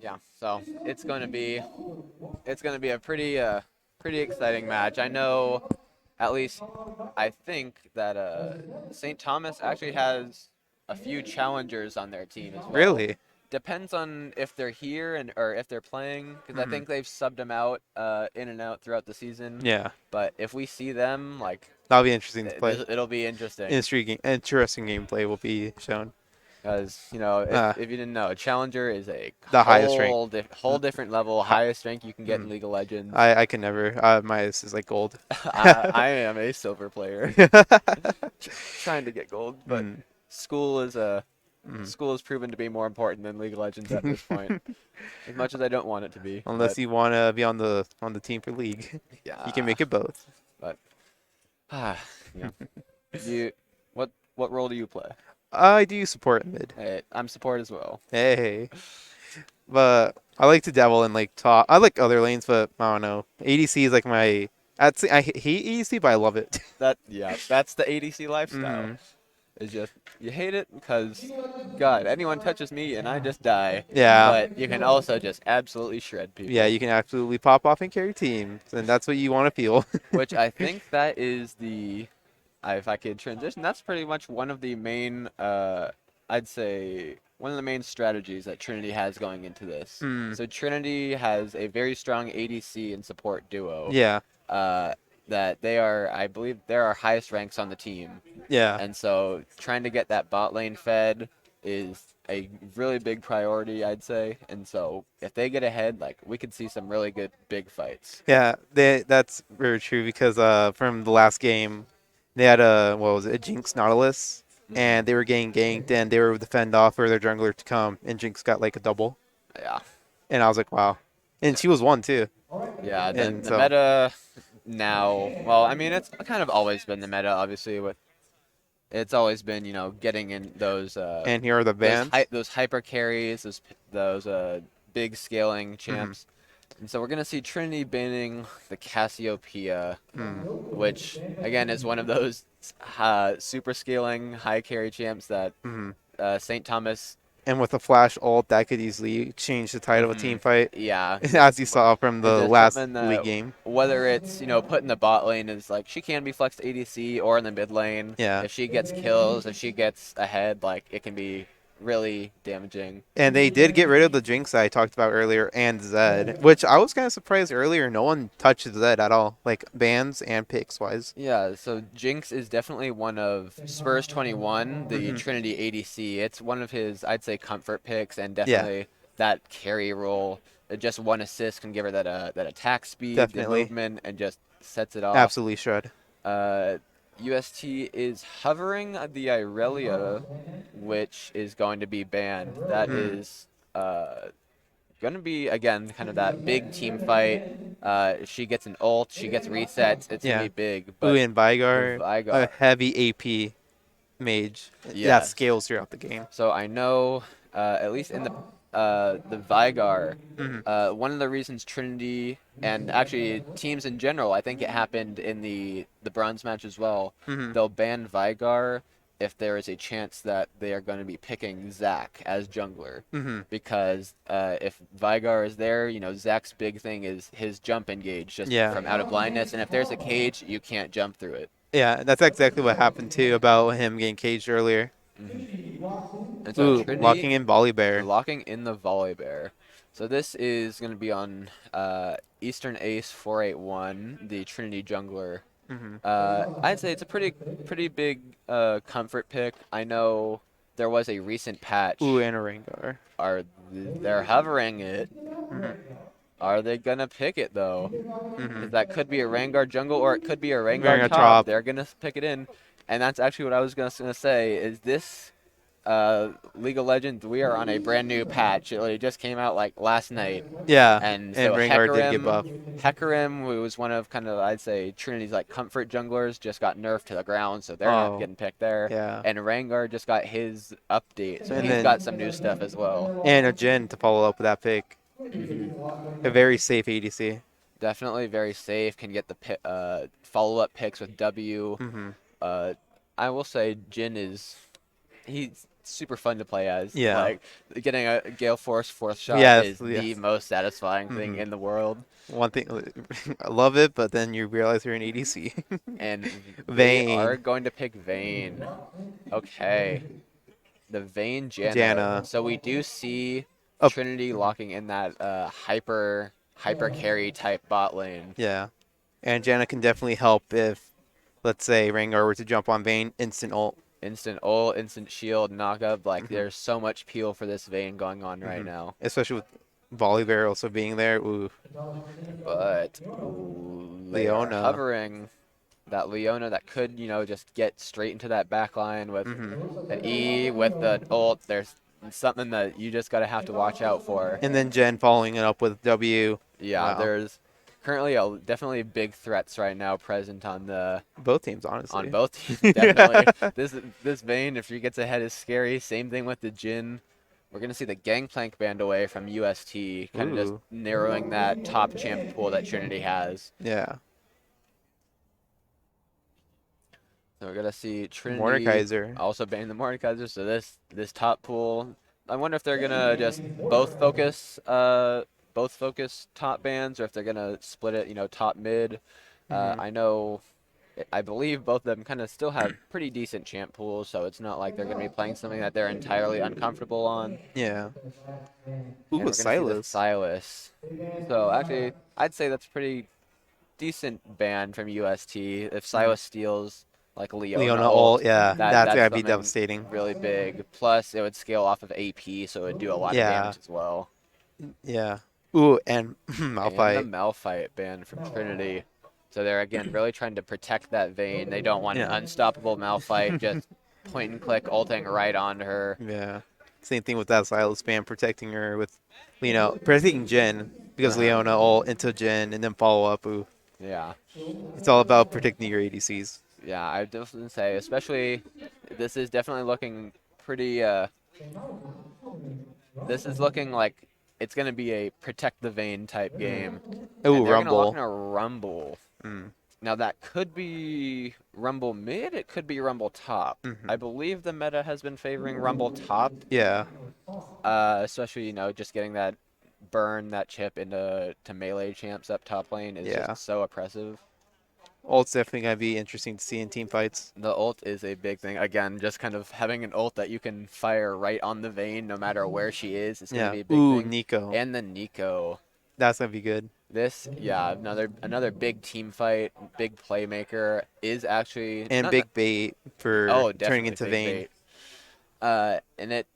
Yeah. So it's going to be a pretty exciting match. I know, at least I think that St. Thomas actually has a few challengers on their team as well. Really? Depends on if they're here or if they're playing, because I think they've subbed them out in and out throughout the season. Yeah. But if we see them, like, That'll be interesting to play. It'll be interesting. Interesting gameplay will be shown. Because, if you didn't know, Challenger is the highest rank. Whole different level, highest rank you can get in League of Legends. I can never. My ace is like gold. I am a silver player. Trying to get gold, but school is proven to be more important than League of Legends at this point. As much as I don't want it to be. Unless you want to be on the team for League. Yeah. You can make it both. But what role do you play? I do support mid. Hey, I'm support as well. Hey. But I like to dabble in like top. I like other lanes, but I don't know. ADC is like my. I hate ADC, but I love it. That's the ADC lifestyle. It's just you hate it because, God, anyone touches me and I just die. Yeah. But you can also just absolutely shred people. Yeah, you can absolutely pop off and carry teams, and that's what you want to feel. Which I think that is if I could transition, that's pretty much one of the main, I'd say, one of the main strategies that Trinity has going into this. So Trinity has a very strong ADC and support duo. Yeah. That they are, I believe, they're our highest ranks on the team. Yeah. And so trying to get that bot lane fed is a really big priority, I'd say. And so if they get ahead, like, we could see some really good big fights. Yeah, that's very true because from the last game, they had a Jinx Nautilus, and they were getting ganked, and they were the fend off for their jungler to come, and Jinx got like a double. Yeah. And I was like, wow. And she was 1 too. Yeah, the meta now, well, I mean, it's kind of always been the meta, obviously, it's always been, getting in those and here are the bans. Those hyper carries, those big scaling champs. And so we're going to see Trinity banning the Cassiopeia, which, again, is one of those super scaling high carry champs that St. Thomas... And with a flash ult, that could easily change the tide of a team fight. Yeah. As you saw from the last league game. Whether it's, put in the bot lane is like, she can be flexed ADC or in the mid lane. Yeah. If she gets kills, if she gets ahead, like, it can be really damaging. And they did get rid of the Jinx I talked about earlier and Zed, which I was kind of surprised earlier. No one touched Zed at all, like bans and picks wise. Yeah, so Jinx is definitely one of Spurs 21, the Trinity ADC. It's one of his, I'd say, comfort picks, and definitely that carry role. Just 1 assist can give her that attack speed, the movement, and just sets it off. Absolutely shred. UST is hovering the Irelia, which is going to be banned. That is going to be, again, kind of that big team fight. She gets an ult, she gets resets. It's going to be big. But and Vigar, a heavy AP mage that scales throughout the game. So I know, at least in the Vigar, one of the reasons Trinity and actually teams in general, I think it happened in the bronze match as well, they'll ban Vigar if there is a chance that they are going to be picking Zac as jungler. Because if Vigar is there, Zac's big thing is his jump engage just from out of blindness, and if there's a cage, you can't jump through it. Yeah, that's exactly what happened too about him getting caged earlier. And so Trinity, locking in Volibear. Locking in the Volibear. So this is going to be on Eastern Ace 481, the Trinity jungler. Mhm. I'd say it's a pretty big comfort pick. I know there was a recent patch. Ooh, and a Rengar. They're hovering it. Mhm. Are they gonna pick it though? Mhm. That could be a Rengar jungle or it could be a Rengar Rengar top. top. They're gonna pick it in, and that's actually what I was gonna say. Is this League of Legends? We are on a brand new patch. It just came out like last night. Yeah, And and so Rengar did get buffed. Hecarim, who was one of kind of I'd say Trinity's like comfort junglers, just got nerfed to the ground, so they're not getting picked there. Yeah. And Rengar just got his update, so And he's then- got some new stuff as well. And a Jhin to follow up with that pick. Mhm. A very safe ADC. Definitely very safe. Can get the follow-up picks with W. Mhm. I will say he's super fun to play as. Yeah. Like getting a Gale Force fourth shot Yes, is the most satisfying thing Mhm. in the world. One thing, I love it, but then you realize you're an ADC. And Vayne. they are going to pick Vayne. Okay. The Vayne Janna. Janna. So we do see Up. Trinity locking in that hyper carry type bot lane. Yeah. And Janna can definitely help if, let's say, Rengar were to jump on Vayne, instant ult. Instant ult, instant shield, knock up. Like, Mhm. there's so much peel for this Vayne going on right Mhm. now. Especially with Volibear also being there. Ooh. But they are Leona. hovering. That Leona that could, just get straight into that back line with Mhm. an E with the ult. There's something that you just got to have to watch out for. And then Jen following it up with W. Yeah, Wow. there's currently definitely big threats right now present on both teams, honestly. On both teams, definitely. This Vayne, if she gets ahead, is scary. Same thing with the Jhin. We're gonna see the Gangplank banned away from UST, kind of just Ooh. narrowing that top champ pool that Trinity has. Yeah. So we're gonna see Trinity Mordekaiser. also ban the Mordekaiser. So this top pool, I wonder if they're gonna just both focus top bans, or if they're gonna split it, top mid. Mhm. I believe both of them kind of still have pretty decent champ pools, so it's not like they're gonna be playing something that they're entirely uncomfortable on. Yeah. And Ooh, we're gonna see the Silas. Silas. So actually, I'd say that's pretty decent ban from UST. If Silas steals like Leona ult, yeah, that's gotta be something devastating. really big. Plus, it would scale off of AP, so it would do a lot of Yeah. damage as well. Yeah. Ooh, and And the Malphite. Malphite ban from Trinity. So they're again really trying to protect that Vayne. They don't want an Yeah. unstoppable Malphite just point and click ulting right on her. Yeah. Same thing with that Silas spam, protecting her with, protecting Jhin, because Leona ult into Jhin and then follow up. Ooh. Yeah. It's all about protecting your ADCs. Yeah, I definitely say, especially, this is definitely looking pretty, this is looking like it's going to be a protect the Vayne type game. Ooh, and they're Rumble. Gonna lock in a Rumble. Mm. Now, that could be Rumble mid, it could be Rumble top. I believe the meta has been favoring Rumble top. Yeah. Especially, just getting that that chip into melee champs up top lane is Yeah. just so oppressive. Ult's definitely going to be interesting to see in team fights. The ult is a big thing. Again, just kind of having an ult that you can fire right on the Vayne no matter where she is. It's going to be a big Ooh, thing. Nico. And the Nico. That's going to be good. Another big team fight, big playmaker is actually And big bait for turning definitely into big Vayne. bait. And it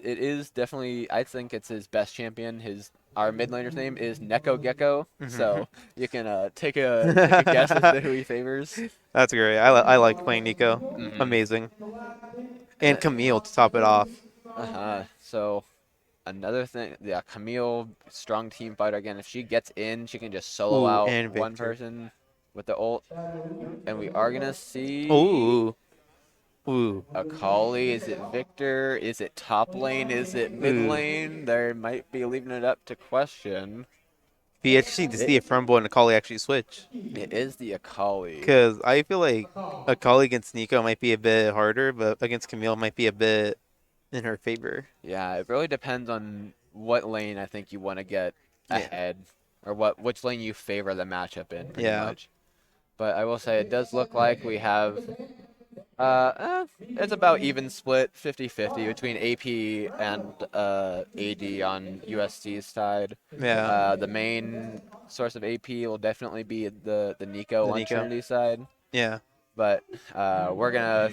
is definitely, I think it's his best champion. Our mid laner's name is Neko Gecko, so you can take a guess as to who he favors. That's great. I like playing Nico. Amazing. And Camille to top it off. So another thing, yeah, Camille, strong team fighter again. If she gets in, she can just solo out and one Victor. person with the ult. And we are gonna see. Ooh. Akali, is it Victor? Is it top lane? Is it mid lane? They might be leaving it up to question. Be interesting to see if Rumble and Akali actually switch. It is the Akali. Because I feel like Akali against Nico might be a bit harder, but against Camille might be a bit in her favor. Yeah, it really depends on what lane I think you want to get ahead, or which lane you favor the matchup in, pretty much. But I will say it does look like we have It's about even split, 50-50 between AP and AD on UST's side. Yeah. The main source of AP will definitely be the Nico The on Nico. Trinity side. Yeah. But we're gonna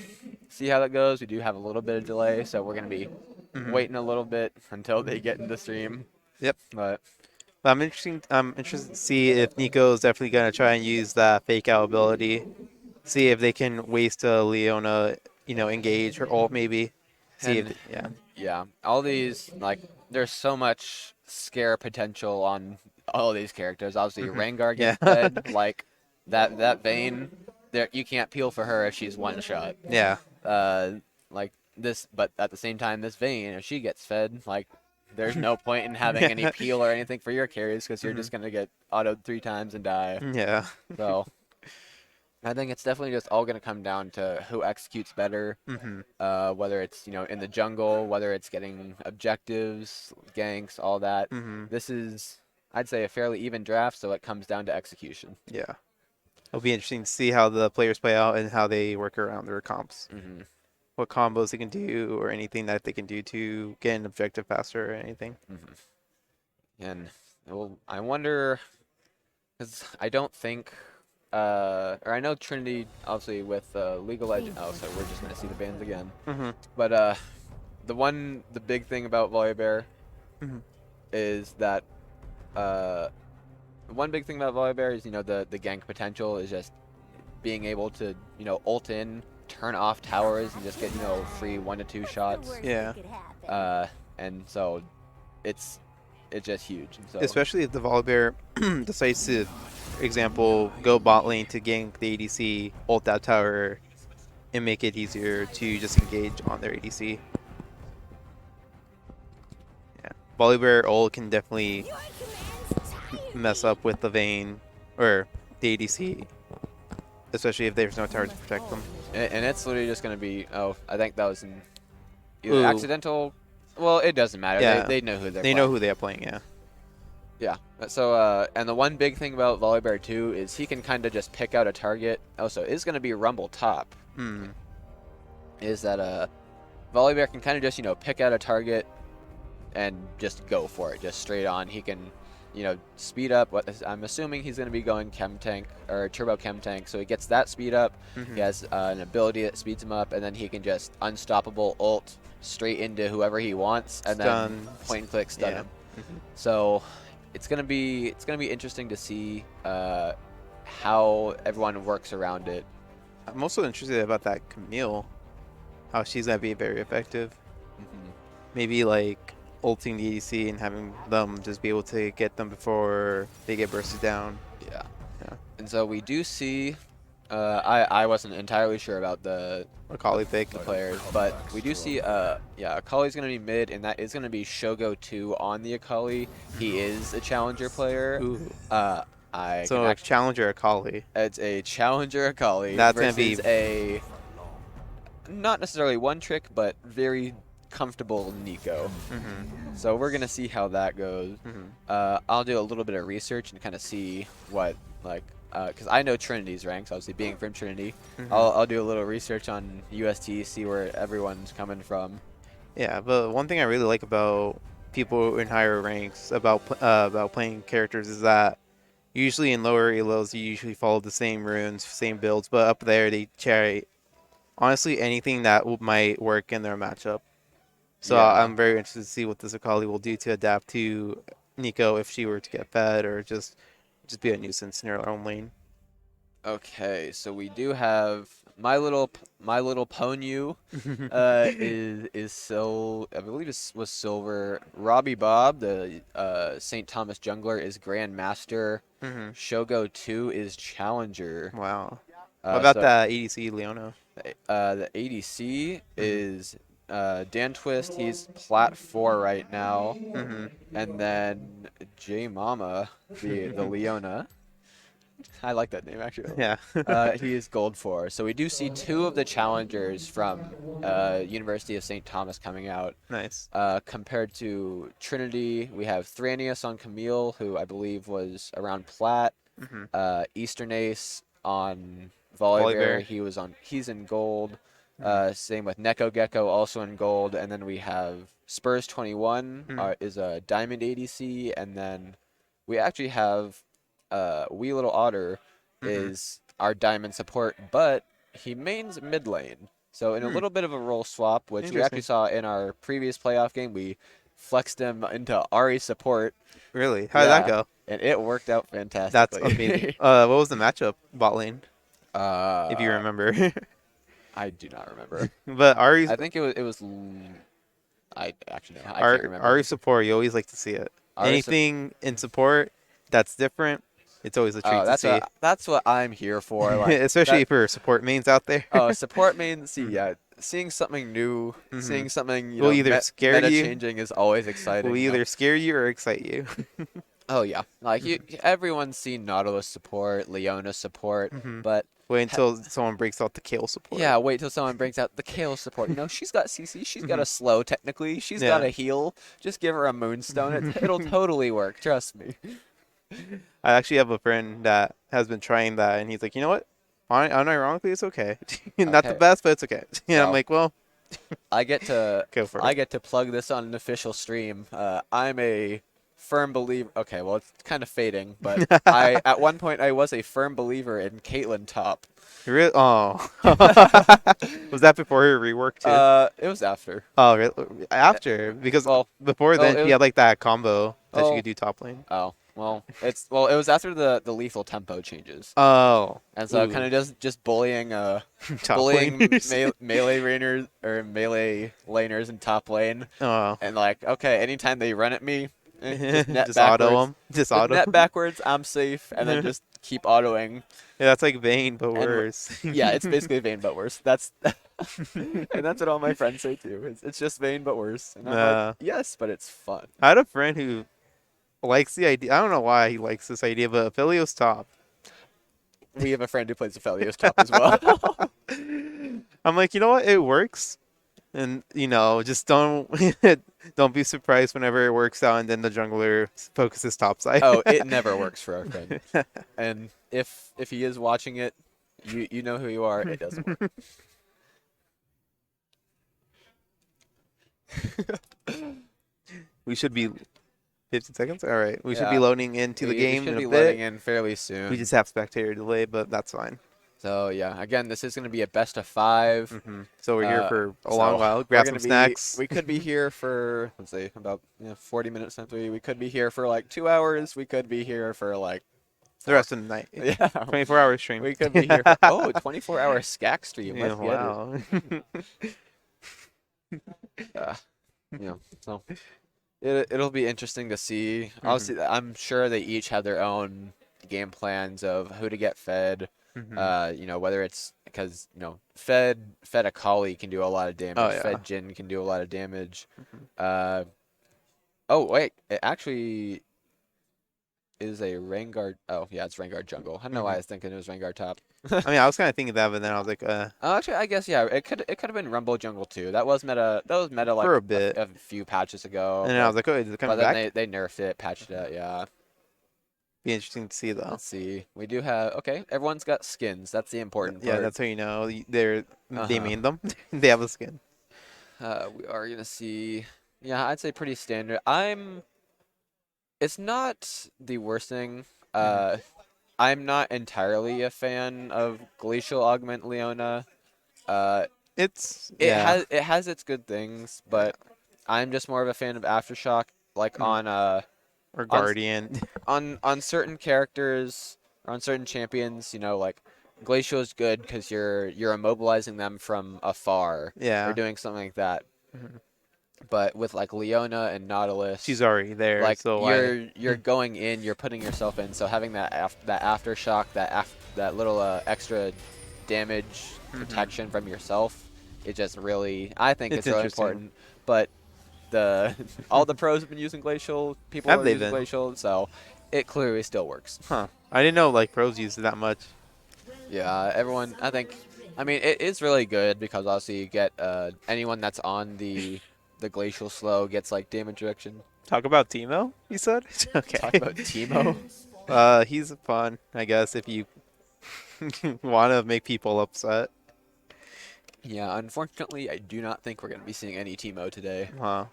see how that goes. We do have a little bit of delay, so we're gonna be waiting a little bit until they get into stream. Yep. But I'm interested to see if Nico is definitely gonna try and use that fake out ability. See if they can waste a Leona, engage her ult maybe. See if and yeah. yeah, all these like there's so much scare potential on all these characters. Obviously, Rengar Yeah. gets fed like that Vayne. There you can't peel for her if she's one shot. Yeah. Like this, but at the same time, this Vayne, if she gets fed, like there's no point in having any peel or anything for your carries because you're just gonna get autoed 3 times and die. Yeah. So I think it's definitely just all gonna come down to who executes better. Whether it's in the jungle, whether it's getting objectives, ganks, all that. This is, I'd say, a fairly even draft, so it comes down to execution. Yeah. It'll be interesting to see how the players play out and how they work around their comps. What combos they can do or anything that they can do to get an objective faster or anything. And well, I wonder, because I don't think, or I know Trinity, obviously, with League of Legends. Oh, so we're just going to see the bans again. But the big thing about Volibear is that, one big thing about Volibear is, the gank potential is just being able to, ult in, turn off towers, and just get, free 1 to 2 shots. Yeah. And so it's just huge. So. Especially if the Volibear decides to, for example, go bot lane to gank the ADC, ult that tower, and make it easier to just engage on their ADC. Yeah. Volibear ult can definitely mess up with the Vayne or the ADC, especially if there's no tower to protect them. And it's literally just going to be, I think that was either accidental. Well, it doesn't matter. Yeah. They know who they're playing. Know who they're playing, yeah. Yeah. So, and the one big thing about Volibear too is he can kind of just pick out a target. Also, it's going to be Rumble top. Is that Volibear can kind of just, pick out a target and just go for it, just straight on. He can, speed up. I'm assuming he's going to be going Chem Tank or Turbo Chem Tank, so he gets that speed up. He has an ability that speeds him up, and then he can just unstoppable ult straight into whoever he wants, and then point and click stun him. So it's gonna be interesting to see how everyone works around it. I'm also interested about that Camille, how she's gonna be very effective. Maybe like ulting the ADC and having them just be able to get them before they get bursted down. Yeah. And so we do see. I wasn't entirely sure about the Akali pick, the players, but we do see. Akali's gonna be mid, and that is gonna be Shogo 2 on the Akali. He is a challenger player. So a challenger Akali. It's a challenger Akali. That's gonna be a not necessarily one trick, but very comfortable Nico. So we're gonna see how that goes. I'll do a little bit of research and kind of see what because I know Trinity's ranks, obviously being from Trinity. I'll do a little research on UST, see where everyone's coming from. Yeah, but one thing I really like about people in higher ranks about playing characters is that usually in lower elos you usually follow the same runes, same builds, but up there they try honestly anything that might work in their matchup. So I'm very interested to see what this Akali will do to adapt to Nico if she were to get fed or just be a nuisance in her own lane. Okay, so we do have my little Ponyu is so I believe it was silver. Robbie Bob, the St. Thomas jungler, is Grandmaster. Shogo 2 is Challenger. Wow. What about that ADC Leona? The ADC is DanTwist. He's plat 4 right now. And then J Mama, the Leona. I like that name, actually. Yeah. He is gold 4. So we do see 2 of the challengers from University of St. Thomas coming out. Nice. Compared to Trinity, we have Thranius on Camille, who I believe was around plat. Eastern Ace on Volibear. He's in gold. Same with Neko Gecko, also in gold. And then we have Spurs 21 is a diamond ADC. And then we actually have Wee Little Otter is our diamond support, but he mains mid lane. So in a little bit of a role swap, which we actually saw in our previous playoff game, we flexed him into Ari support. Really? How did that go? And it worked out fantastically. That's amazing. What was the matchup bot lane? If you remember. I do not remember. But Ari's... I think it was I actually know. I can't remember. Ari support, you always like to see it. Anything in support that's different, it's always a treat to see. That's what I'm here for. Like, especially for support mains out there. Support mains. Seeing something new, seeing something will either scare meta you. Changing is always exciting. Will either scare you or excite you. Oh yeah, like everyone's seen Nautilus support, Leona support, but wait until someone breaks out the Kale support. Yeah, wait till someone brings out the Kale support. You know, she's got CC, she's got a slow technically, she's got a heal. Just give her a Moonstone, it'll totally work. Trust me. I actually have a friend that has been trying that, and he's like, you know what? Unironically, it's okay. Not the best, but it's okay. I'm like, well, I get to go for it. I get to plug this on an official stream. I'm a firm believer. Okay, well, it's kind of fading, but at one point I was a firm believer in Caitlyn top. Really? Oh. Was that before her rework too? It was after. Oh, really? After? Because before then she had like that combo that she could do top lane. Oh. Well, it was after the lethal tempo changes. Oh. And so kind of just bullying melee laners or melee laners in top lane. Oh. And like, okay, anytime they run at me, just auto them. Just auto. Net backwards, I'm safe, and then just keep autoing. Yeah, that's like Vayne but worse. Yeah, it's basically Vayne but worse. That's and that's what all my friends say too. It's just Vayne but worse. And I'm like, yes, but it's fun. I had a friend who likes the idea. I don't know why he likes this idea, but Aphelios top. We have a friend who plays Aphelios top as well. I'm like, you know what? It works. And, you know, just don't be surprised whenever it works out and then the jungler focuses top side. Oh, it never works for our friend. And if he is watching it, you know who you are. It doesn't work. We should be 15 seconds? All right. We should be loading into the game in a bit. We should be loading in fairly soon. We just have spectator delay, but that's fine. So, yeah, again, this is going to be a best of 5. So we're here for a long while. Grab some snacks. We could be here for, let's see, about 40 minutes. We could be here for like 2 hours. We could be here for like the rest of the night. Yeah. 24-hour stream. We could be here for, 24-hour SCAC stream. Yeah, wow. So it'll be interesting to see. Obviously, I'm sure they each have their own game plans of who to get fed. Whether it's because fed Akali can do a lot of damage. Fed Jhin can do a lot of damage. Oh wait, it actually is a Rengar. Oh yeah, it's Rengar jungle. I don't know why I was thinking it was Rengar top. I mean, I was kind of thinking that, but then I was like, Actually, I guess yeah, it could have been Rumble jungle too. That was meta like for a bit, a few patches ago. And then I was like, oh, is it coming back? But then they nerfed it, patched it. Yeah. Be interesting to see though. Let's see. We do have everyone's got skins. That's the important part. Yeah, that's how you know they made them. They have a skin. We are gonna see. Yeah, I'd say pretty standard. It's not the worst thing. I'm not entirely a fan of Glacial Augment Leona. It has its good things, but I'm just more of a fan of Aftershock. Like on or Guardian. On certain characters, or on certain champions, like Glacial is good because you're immobilizing them from afar. Yeah. Or doing something like that. But with like Leona and Nautilus, she's already there. Like so you're going in, you're putting yourself in. So having that aftershock, that little extra damage protection from yourself, it just really, I think it's really important. But all the pros have been using Glacial. People are using Glacial, so it clearly still works. Huh? I didn't know like pros use it that much. Yeah, everyone. I mean, it is really good because obviously you get anyone that's on the Glacial slow gets like damage reduction. Talk about Teemo, you said? Okay. Talk about Teemo. He's fun, I guess, if you want to make people upset. Yeah, unfortunately, I do not think we're going to be seeing any Teemo today. Wow.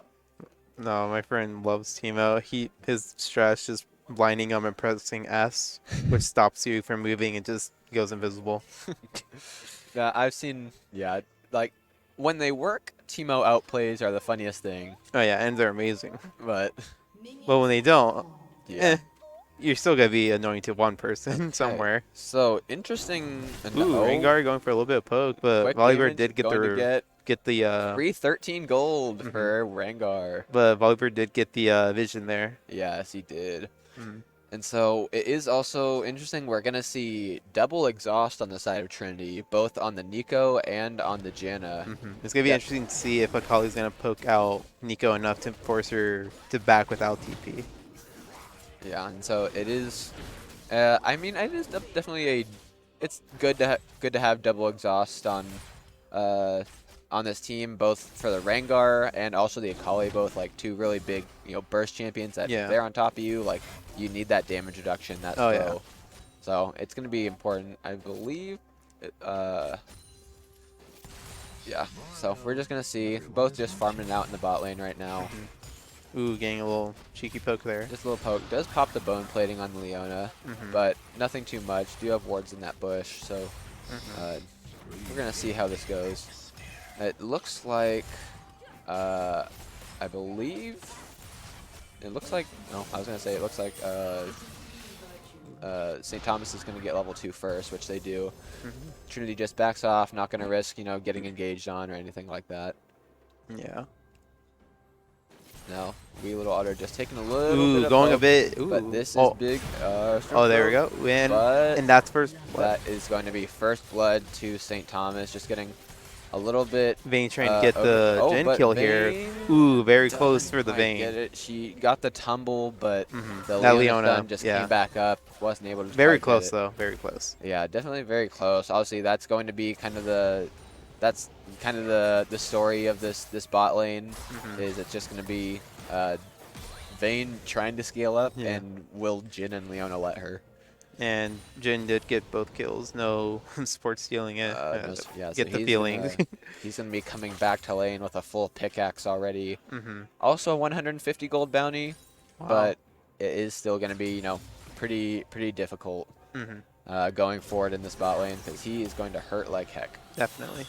No, my friend loves Teemo. His strat is just blinding him and pressing S, which stops you from moving and just goes invisible. Yeah, I've seen, yeah, like, when they work, Teemo outplays are the funniest thing. Oh yeah, and they're amazing. But when they don't, yeah. you're still gonna be annoying to one person somewhere. So interesting. Ooh, Rengar going for a little bit of poke, but Quick Volleybird damage, did get going to get the 313 gold for Rengar. But Volleybird did get the vision there. Yes, he did. And so it is also interesting. We're going to see double exhaust on the side of Trinity, both on the Nico and on the Janna. It's going to be interesting to see if Akali's going to poke out Nico enough to force her to back without TP. Yeah, and so it is. I mean, it is definitely it's good to have double exhaust on this team, both for the Rengar and also the Akali, both like two really big, burst champions that if they're on top of you, like you need that damage reduction, that slow. Yeah. So it's going to be important, I believe. Yeah, so we're just going to see both just farming out in the bot lane right now. Ooh, getting a little cheeky poke there. Just a little poke. Does pop the bone plating on Leona, but nothing too much. Do have wards in that bush, so we're going to see how this goes. It looks like, I believe, it looks like, no, I was going to say it looks like St. Thomas is going to get level 2 first, which they do. Trinity just backs off, not going to risk, getting engaged on or anything like that. Yeah. Now, wee little otter just taking a little bit of going poke, a bit. Ooh. But this is big. There we go. And that's first blood. That is going to be first blood to St. Thomas, just getting a little bit. Vayne trying to get the gen kill here. Ooh, very close for the Vayne. Get it. She got the tumble, but the Leona just came back up. Wasn't able to. Very close though. Very close. Yeah, definitely very close. Obviously, that's going to be kind of the. That's kind of the story of this bot lane. Is it's just going to be Vayne trying to scale up, and will Jhin and Leona let her? And Jhin did get both kills. No support stealing it. Get the feeling. He's going to be coming back to lane with a full pickaxe already. Also 150 gold bounty, but it is still going to be, pretty difficult going forward in this bot lane because he is going to hurt like heck. Definitely.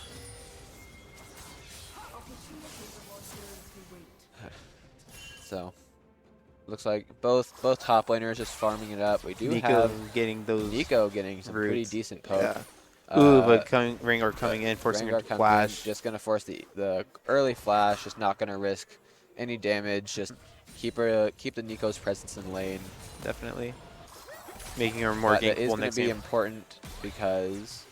So, looks like both top laners just farming it up. We do Nico have getting those. Nico getting some pretty decent poke. Yeah. Ooh, but Rengar coming in, forcing her to flash. Just gonna force the early flash. Just not gonna risk any damage. Just keep the Nico's presence in lane. Definitely. Making her more gankable next game. That is gonna be important because.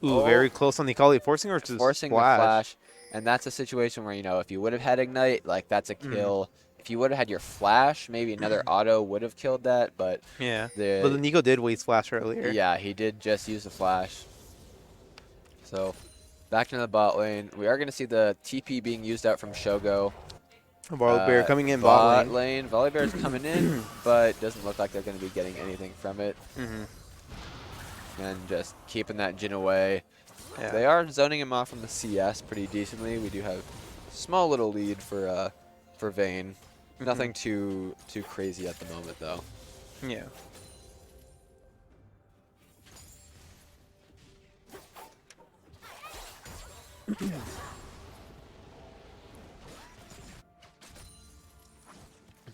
Ooh, very close on the Akali, forcing her to forcing flash. The flash. And that's a situation where, if you would have had Ignite, like, that's a kill. If you would have had your flash, maybe another auto would have killed that, but... Yeah, but the Nico did waste flash earlier. Yeah, he did just use the flash. So, back to the bot lane. We are going to see the TP being used out from Shogo. Volibear coming in bot lane. Volibear is coming in, but doesn't look like they're going to be getting anything from it. And just keeping that Jhin away. Yeah. They are zoning him off from the CS pretty decently. We do have a small little lead for Vayne. Nothing too crazy at the moment, though. Yeah.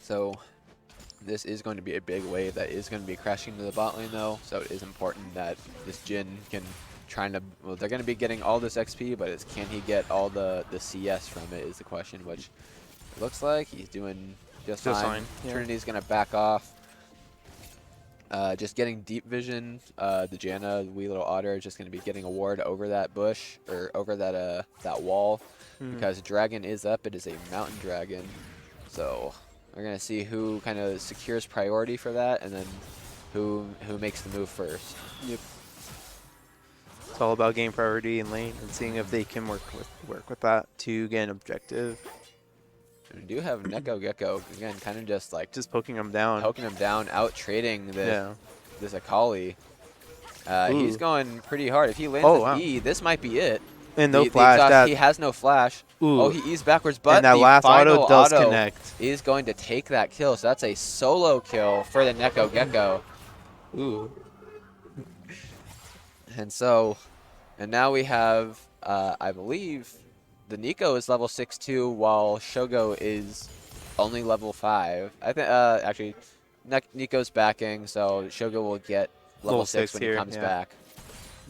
So this is going to be a big wave that is going to be crashing to the bot lane, though. So it is important that this Jhin can well, they're going to be getting all this XP, but can he get all the CS from it is the question, which it looks like he's doing just fine. Yeah. Trinity's going to back off. Just getting deep vision. The Janna, the wee little otter, is just going to be getting a ward over that bush, or over that wall, because dragon is up. It is a mountain dragon. So we're going to see who kind of secures priority for that, and then who makes the move first. Yep. It's all about game priority and lane and seeing if they can work with that to get an objective. We do have Neko Gecko again, kind of just poking him down, out trading this Akali. He's going pretty hard. If he lands an E, this might be it. And no the flash. exhaust, That, he has no flash. ooh. Oh, he eased backwards, but and that the last final auto does auto connect. is going to take that kill. So that's a solo kill for the Neko Gecko. Ooh. And now we have, I believe, the Nico is level 6-2, while Shogo is only level 5. I think, actually, Nico's backing, so Shogo will get level 6 when here, he comes yeah. back.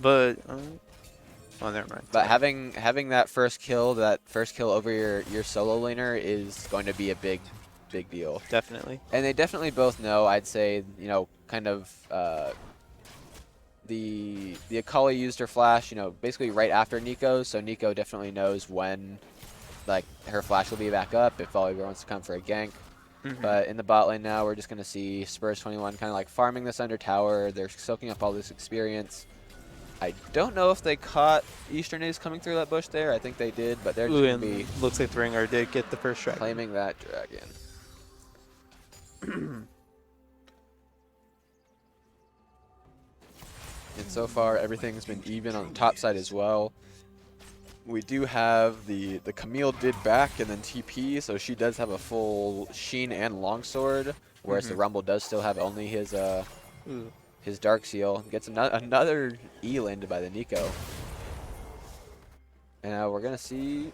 But, oh, never mind. But having that first kill over your solo laner is going to be a big deal. Definitely. And they definitely both know, I'd say, you know, kind of the Akali used her flash, you know, basically right after Nico, so Nico definitely knows when like her flash will be back up if Volleyball wants to come for a gank. But in the bot lane now, we're just going to see Spurs 21 kind of like farming this under tower. They're soaking up all this experience. I don't know if they caught Eastern Ace coming through that bush there. I think they did, but they're just going to be... Looks like the Rengar did get the first dragon. Claiming that dragon. And so far, everything's been even on the top side as well. We do have the Camille did back and then TP, so she does have a full Sheen and Longsword, whereas the Rumble does still have only his Dark Seal. Gets another E landed by the Nico. And now we're gonna see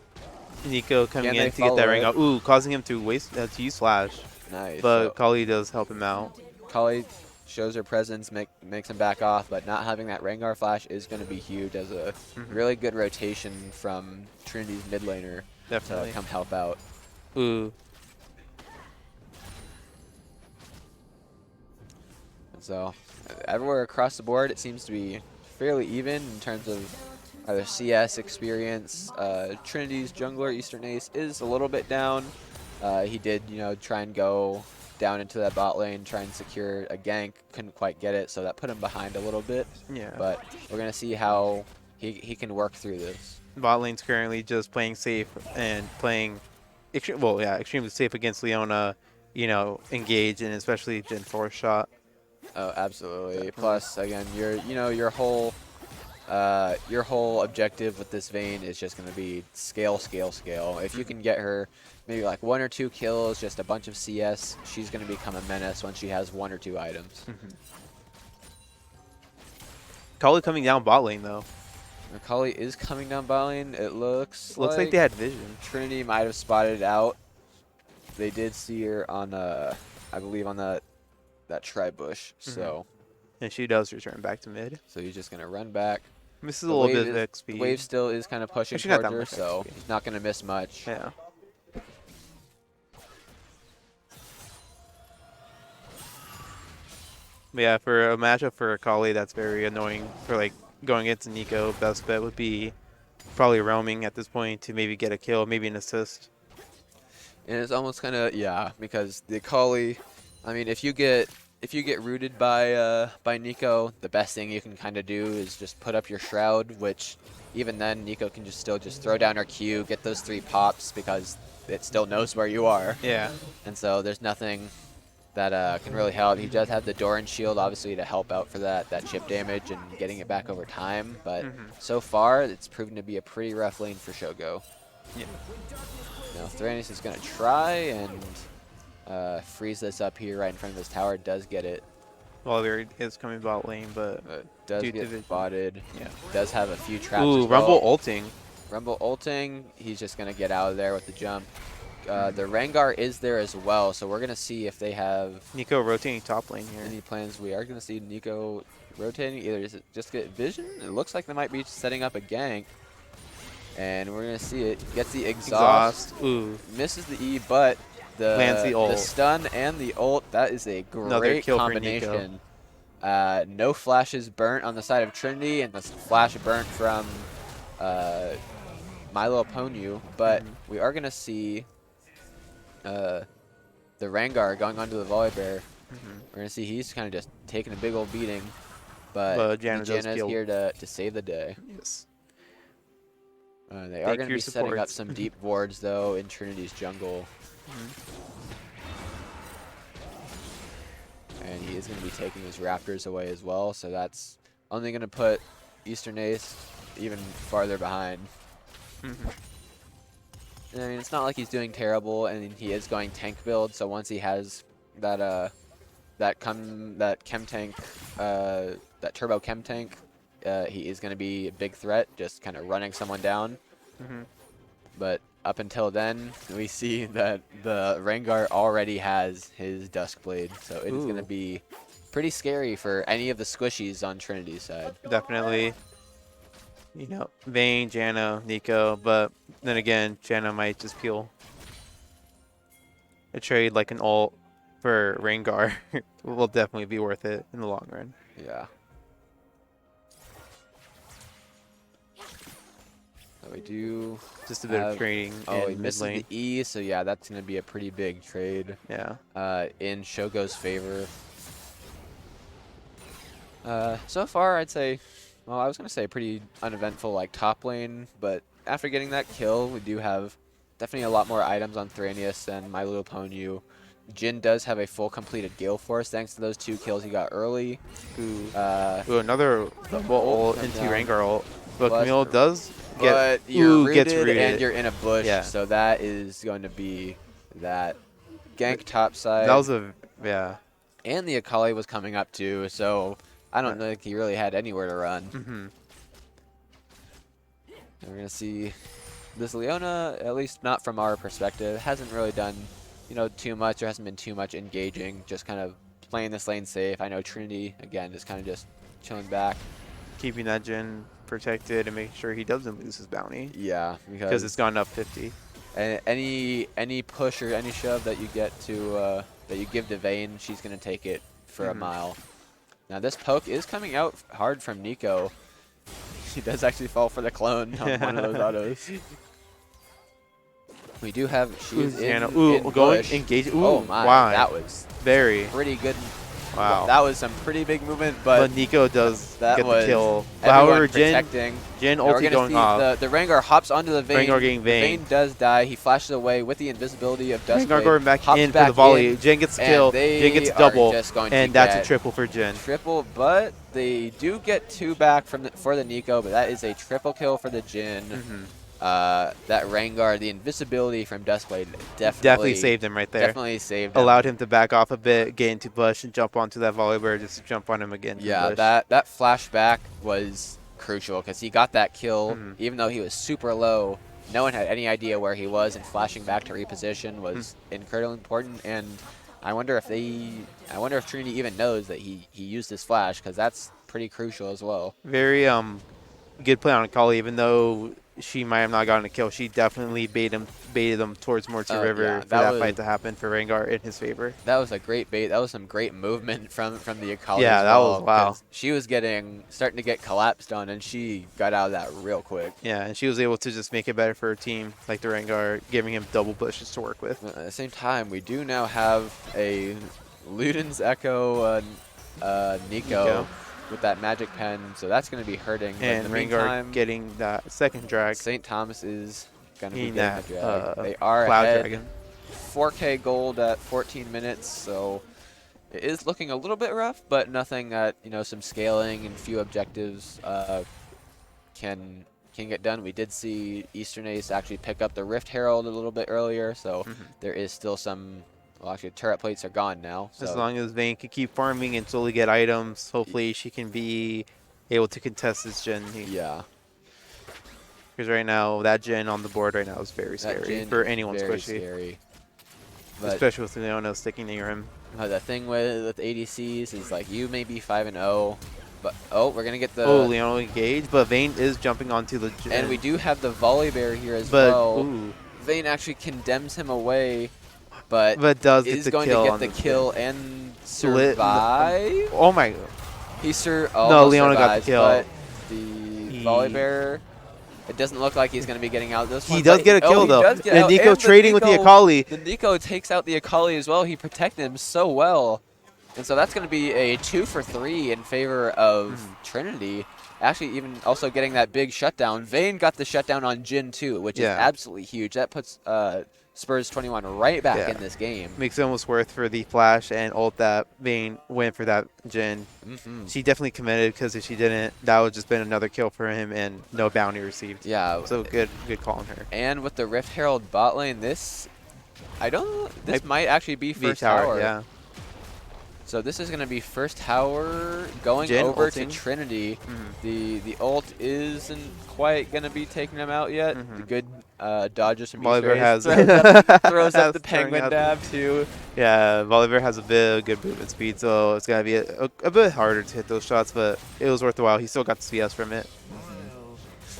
Nico coming in to get that ring up. Ooh, causing him to waste to use flash. Nice. But So Kali does help him out. Kali shows her presence, makes him back off, but not having that Rengar flash is going to be huge as a really good rotation from Trinity's mid laner to come help out. Ooh. So everywhere across the board, it seems to be fairly even in terms of either CS experience. Trinity's jungler, Eastern Ace, is a little bit down. He did, you know, try and go down into that bot lane, try and secure a gank, couldn't quite get it, so that put him behind a little bit. Yeah. But we're gonna see how he can work through this. Bot lane's currently just playing safe and playing, extremely safe against Leona. You know, engage and especially Gen 4 shot. Oh, absolutely. Definitely. Plus, again, your whole objective with this Vayne is just gonna be scale. If you can get her maybe like 1 or 2 kills, just a bunch of CS, she's going to become a menace once she has 1 or 2 items. Kali coming down bot lane, though. Kali is coming down bot lane. It looks like they had vision. Trinity might have spotted out. They did see her on, I believe, on that tri-bush. So, and she does return back to mid. So he's just going to run back. Misses a little bit of XP. The wave still is kind of pushing towards her, so he's not going to miss much. Yeah. But yeah, for a matchup for Akali, that's very annoying. For like going into Nico, best bet would be probably roaming at this point to maybe get a kill, maybe an assist. And it's almost kind of, yeah, because the Akali, I mean, if you get rooted by Nico, the best thing you can kind of do is just put up your Shroud, which even then Nico can still throw down her Q, get those 3 pops because it still knows where you are. Yeah. And so there's nothing that can really help. He does have the Doran shield, obviously, to help out for that chip damage and getting it back over time. But so far, it's proven to be a pretty rough lane for Shogo. Yeah. Now, Thranis is going to try and freeze this up here right in front of this tower. Does get it. Well, there is coming bot lane, but does get spotted. Yeah. Does have a few traps. Ooh, as well. Rumble ulting. Rumble ulting. He's just going to get out of there with the jump. The Rengar is there as well, so we're going to see if they have... Nico rotating top lane here. Any plans? We are going to see Nico rotating. Either is it just get vision? It looks like they might be setting up a gank. And we're going to see it. Gets the exhaust. Ooh. Misses the E, but lands the ult. The stun and the ult, that is a great combination. No flashes burnt on the side of Trinity, and the flash burnt from Milo Ponyu. But we are going to see... the Rengar going onto the Volibear. We're going to see he's kind of just taking a big old beating. But Janna is here to save the day. Yes. They are going to be setting up some deep wards, though, in Trinity's jungle. And he is going to be taking his Raptors away as well, so that's only going to put Eastern Ace even farther behind. I mean, it's not like he's doing terrible, and he is going tank build. So once he has that that chem tank, that turbo chem tank, he is going to be a big threat, just kind of running someone down. But up until then, we see that the Rengar already has his Duskblade, so it is going to be pretty scary for any of the squishies on Trinity's side. Definitely. You know, Vayne, Janna, Nico, but then again, Janna might just peel a trade like an ult for Rengar. Will definitely be worth it in the long run. Yeah. So we do just a bit of trading. Oh, he in misses mid lane. the E, so yeah, that's going to be a pretty big trade. Yeah. In Shogo's favor. So far, I'd say, well, I was going to say pretty uneventful like top lane, but after getting that kill, we do have definitely a lot more items on Thranius than My Little Pony. Jin does have a full completed Gale Force thanks to those 2 kills he got early. Ooh, another double ult into Rengar ult. But Plus- Camille does But get you're gets rooted rooted. and you're in a bush, Yeah. so that is going to be that gank top side. That was a And the Akali was coming up too, so I don't think he really had anywhere to run. And we're gonna see this Leona, at least not from our perspective, hasn't really done, you know, too much. There hasn't been too much engaging. Just kind of playing this lane safe. I know Trinity again is kind of just chilling back, keeping that Jin protected and making sure he doesn't lose his bounty. Yeah, because it's gone up 50. And any push or any shove that you get to that you give to Vayne, she's gonna take it for a mile. Now this poke is coming out hard from Nico. He does actually fall for the clone on one of those autos. We do have she's in, going bush. engage. Ooh, Oh my, wow. that was very pretty good. Wow, that was some pretty big movement, but Nico does that get was the kill. everyone However, protecting. Jin Now we're ulti gonna going see off. The Rengar hops onto the Vayne. Rengar getting Vayne. Vayne does die. He flashes away with the invisibility of Duskblade. Rengar going back hops in back for the volley. in, Jin gets the and kill. they Jin gets are double, just going and to that's a get triple for Jin. Triple, but they do get 2 back from for the Nico, but that is a triple kill for the Jin. That Rengar, the invisibility from Duskblade Definitely saved him right there. Definitely saved him. Allowed him to back off a bit, get into bush, and jump onto that Volibear just to jump on him again. Yeah, that flashback was crucial because he got that kill, even though he was super low. No one had any idea where he was, and flashing back to reposition was incredibly important. And I wonder if Trinity even knows that he used his flash, because that's pretty crucial as well. Very good play on Akali, even though she might have not gotten a kill. She definitely baited him towards Morty River for that fight to happen for Rengar in his favor. That was a great bait. That was some great movement from the Akali. Yeah, as that well, was wow. She was starting to get collapsed on, and she got out of that real quick. Yeah, and she was able to just make it better for her team, like the Rengar, giving him double bushes to work with. At the same time, we do now have a Luden's Echo Nico with that magic pen, so that's going to be hurting. And but in the Rengar meantime, getting that second drag. St. Thomas is going to be getting that the drag. They are Cloud ahead. Dragon. 4K gold at 14 minutes, so it is looking a little bit rough, but nothing that, you know, some scaling and few objectives can get done. We did see Eastern Ace actually pick up the Rift Herald a little bit earlier, so there is still some. Well, actually, turret plates are gone now. So. As long as Vayne can keep farming and slowly get items, hopefully she can be able to contest this Jin. Yeah. Because right now, that Jin on the board right now is very scary for anyone squishy. Scary. Especially with Leona sticking near him. The thing with ADCs is, like, you may be 5-0, but we're going to get the... Oh, Leona engaged, but Vayne is jumping onto the Jin. And we do have the Volibear here as well. Ooh. Vayne actually condemns him away. But does is get the going kill to on get the the kill and survive. Oh my god. No, Leona got the kill. But the Volibear, it doesn't look like he's going to be getting out this one. He does get a kill though. And Nico trading with the Akali. The Nico takes out the Akali as well. He protected him so well. And so that's going to be a 2 for 3 in favor of Trinity. actually even also getting that big shutdown. Vayne got the shutdown on Jin too, which is absolutely huge. That puts Spurs 21 right back in this game. Makes it almost worth for the flash and ult that Vayne went for that Jin. She definitely committed, because if she didn't, that would just been another kill for him and no bounty received. Yeah. So good call on her. And with the Rift Herald bot lane, this might actually be first tower. Yeah. So this is going to be first tower going Jin over ulting. to Trinity. The ult isn't quite going to be taking him out yet. The good dodges from Volibear has throws up the penguin dab too. Yeah, Volibear has a bit of good movement speed, so it's going to be a bit harder to hit those shots, but it was worth the while. He still got the CS from it.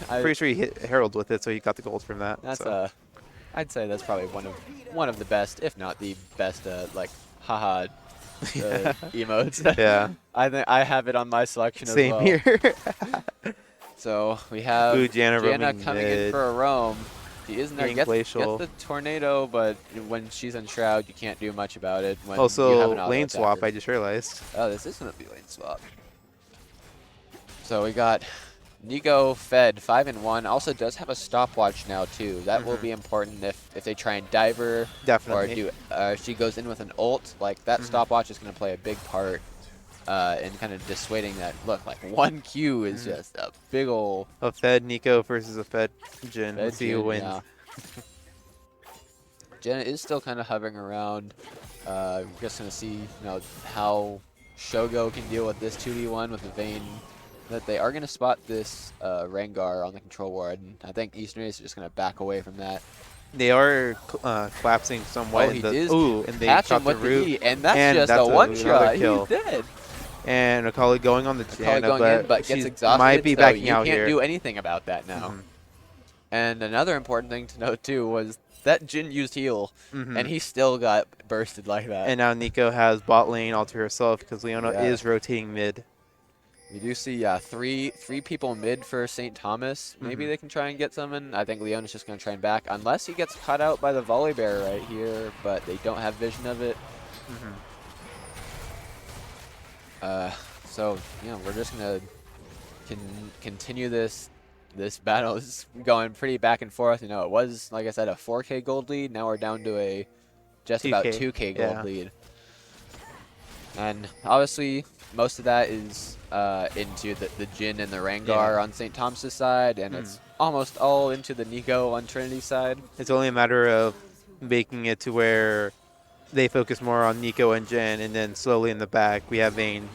Pretty sure he hit Herald with it, so he got the gold from that. That's so. I'd say that's probably one of the best, if not the best, like haha emotes. Yeah. I think I have it on my selection as Same well. here. So we have Janna coming in for a roam. He is in there. Gets the tornado, but when she's on Shroud, you can't do much about it. When you have also, an auto lane attacker. swap, I just realized. Oh, this is going to be lane swap. So we got Nico fed 5-1. Also does have a stopwatch now too. That will be important if they try and dive her. Definitely. Or if she goes in with an ult. Like that stopwatch is going to play a big part in kind of dissuading that. Look, like 1Q is just a big ol' A fed Nico versus a fed Jin. Fed Let's see who Jin, wins. yeah. Jenna is still kind of hovering around. We're just going to see how Shogo can deal with this 2v1 with the Vayne. That they are going to spot this Rengar on the control ward, and I think Eastern Ace is just going to back away from that. They are collapsing somewhat. Oh, he is and they catch caught him with the root, the E, and that's just a one-shot. He's dead. And Akali going on the Janna, but she gets exhausted. might be so backing you out can't here. do anything about that now. And another important thing to note too was that Jin used heal, and he still got bursted like that. And now Nico has bot lane all to herself because Leona is rotating mid. We do see three people mid for St. Thomas. Maybe they can try and get someone. I think Leona's just going to try and back, unless he gets caught out by the Volibear right here, but they don't have vision of it. So, we're just going to continue this battle. This is going pretty back and forth. It was, like I said, a 4K gold lead. Now we're down to a just about 2K gold lead. And obviously, most of that is into the Jin and the Rengar on St. Thomas' side, and it's almost all into the Nico on Trinity's side. It's only a matter of making it to where they focus more on Nico and Jin, and then slowly in the back, we have Vayne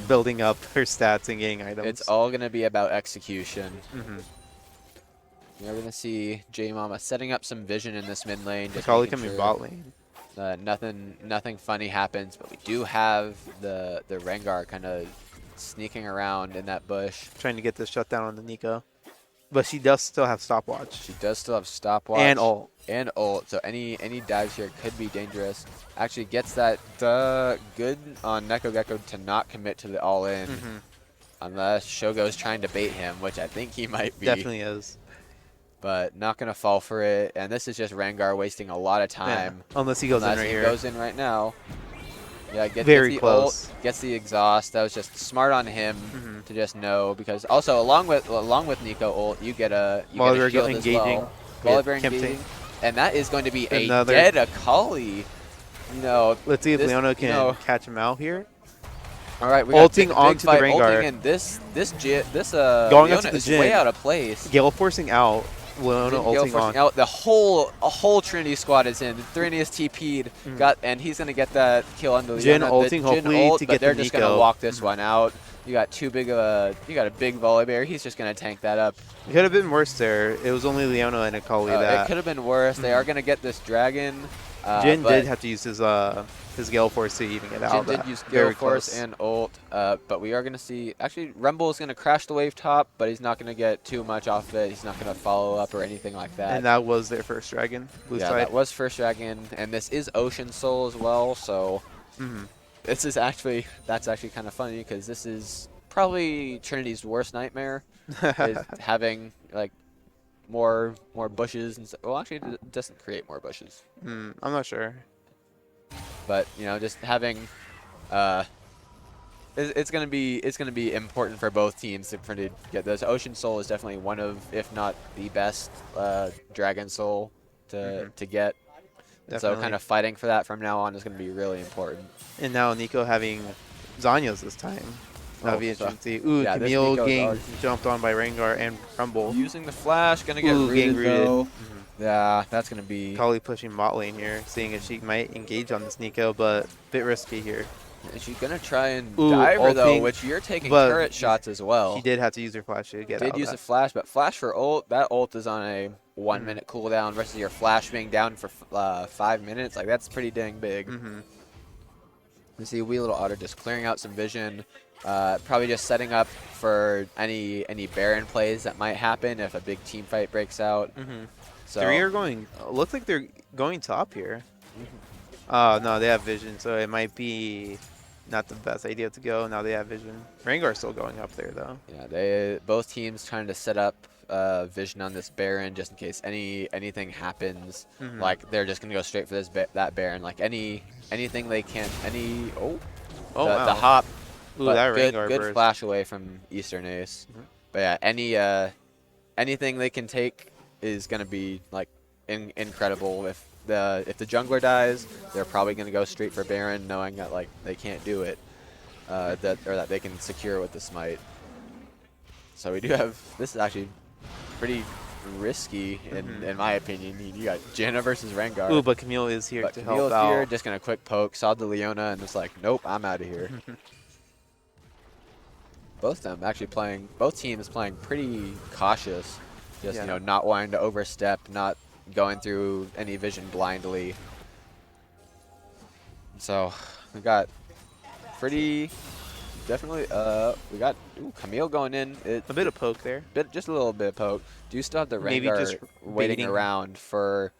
building up her stats and getting items. It's all going to be about execution. We're going to see J-Mama setting up some vision in this mid lane. Akali coming bot lane. Nothing funny happens, but we do have the Rengar kind of sneaking around in that bush. Trying to get this shutdown on the Nico. But she does still have stopwatch. She does still have stopwatch. And ult. And ult. So any dives here could be dangerous. Actually gets that good on Neko Gecko to not commit to the all-in. Unless Shogo's trying to bait him, which I think he might be. Definitely is. But not going to fall for it. And this is just Rengar wasting a lot of time. Yeah. Unless he goes in right here. Goes in right now. Yeah, gets the close. Ult, gets the exhaust. That was just smart on him to just know, because also along with Nico ult, you get a shield as well. Volibear engaging, and that is going to be a dead Akali. Let's see if Leona can catch him out here. All right, we ulting got onto the Rengar. Ulting in this going Leona onto the is Jin. way out of place. Gale forcing out. Leona ulting on. Out. The whole Trinity squad is in. Threenius TP'd, and he's gonna get that kill on the Jin Leona. ulting hopefully to get they're the just Nico. gonna walk this one out. You got a big Volibear. He's just gonna tank that up. It could have been worse there. It was only Leona and Akali that. It could have been worse. They are gonna get this dragon. Jin did have to use his Gale Force to even get out. Jin did use Gale Force and ult, but we are going to see... Actually, Rumble is going to crash the wave top, but he's not going to get too much off it. He's not going to follow up or anything like that. And that was their first dragon, blue side. That was first dragon, and this is Ocean Soul as well, so... That's actually kind of funny, because this is probably Trinity's worst nightmare, is having, like, more bushes and well, actually it doesn't create more bushes. I'm not sure. But just having it's gonna be important for both teams to get this. Ocean Soul is definitely one of, if not the best, Dragon Soul to get. And so kind of fighting for that from now on is going to be really important. And now Nico having Zanya's this time. That'll be interesting. Ooh, yeah, Camille getting jumped on by Rengar and Rumble. Using the flash, going to get rooted though. Yeah, that's going to be... Kali pushing bot lane here, seeing if she might engage on this Nico, but a bit risky here. And she's going to try and dive her though, which you're taking turret shots as well. She did have to use her flash to get out of that. Did use a flash, but flash for ult, that ult is on a 1 minute cooldown versus your flash being down for 5 minutes. Like, that's pretty dang big. You see Wee Little Otter just clearing out some vision. Probably just setting up for any Baron plays that might happen if a big team fight breaks out. So 3 are going, looks like they're going top here. No, they have vision, so it might be not the best idea to go. Now they have vision. Rengar's still going up there though. Yeah, both teams trying to set up vision on this Baron just in case anything happens. Like, they're just gonna go straight for that Baron. Like, anything they can, the hop. Ooh, that good flash away from Eastern Ace. But yeah, anything they can take is gonna be like incredible. If the jungler dies, they're probably gonna go straight for Baron, knowing that like they can't do it, that they can secure with the smite. So we do have, this is actually pretty risky in my opinion. You got Janna versus Rengar. Ooh, but Camille is here to help out. Here, just gonna quick poke, saw the Leona, and was like, nope, I'm out of here. Both teams playing pretty cautious, just you know, not wanting to overstep, not going through any vision blindly. So we got pretty definitely we got Camille going in. A bit of poke there. Just a little bit of poke. Do you still have the Maybe Rengar just waiting around for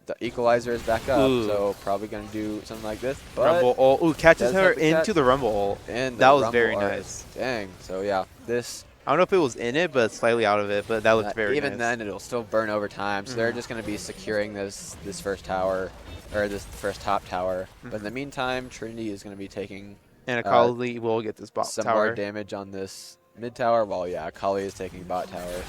the equalizer is back up, so probably gonna do something like this. But Rumble ult. Ooh, catches her into the Rumble ult. And that was very nice. Dang. So yeah, this. I don't know if it was in it, but slightly out of it. But that looked very nice. Even then, it'll still burn over time. So they're just gonna be securing this first tower, or this first top tower. But in the meantime, Trinity is gonna be taking. And Akali will get this bot some tower. more damage on this mid tower. While Akali is taking bot tower.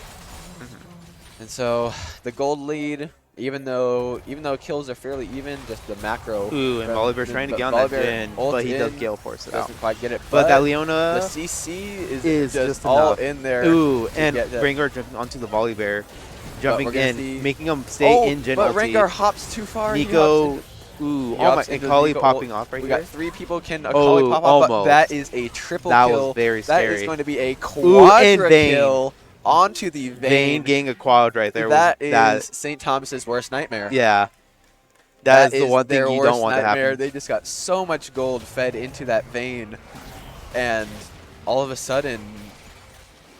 And so the gold lead. Even though kills are fairly even, just the macro. Ooh, and Volibear trying to get on that Jhin, but he does Gale Force it out. Doesn't quite get it. But that Leona, the CC is just all enough. In there. Ooh, and Rengar jumping onto the Volibear, jumping in, making him stay in Jhin but ulti. Rengar hops too far. Nico, and Kali popping off right here. We got 3 people can Kali pop off, but that is a triple kill. That was very scary. That is going to be a quadra kill. Onto the Vayne getting a quad right there. That is St. Thomas's worst nightmare. Yeah. That is the one thing you don't want to happen. They just got so much gold fed into that Vayne, and all of a sudden,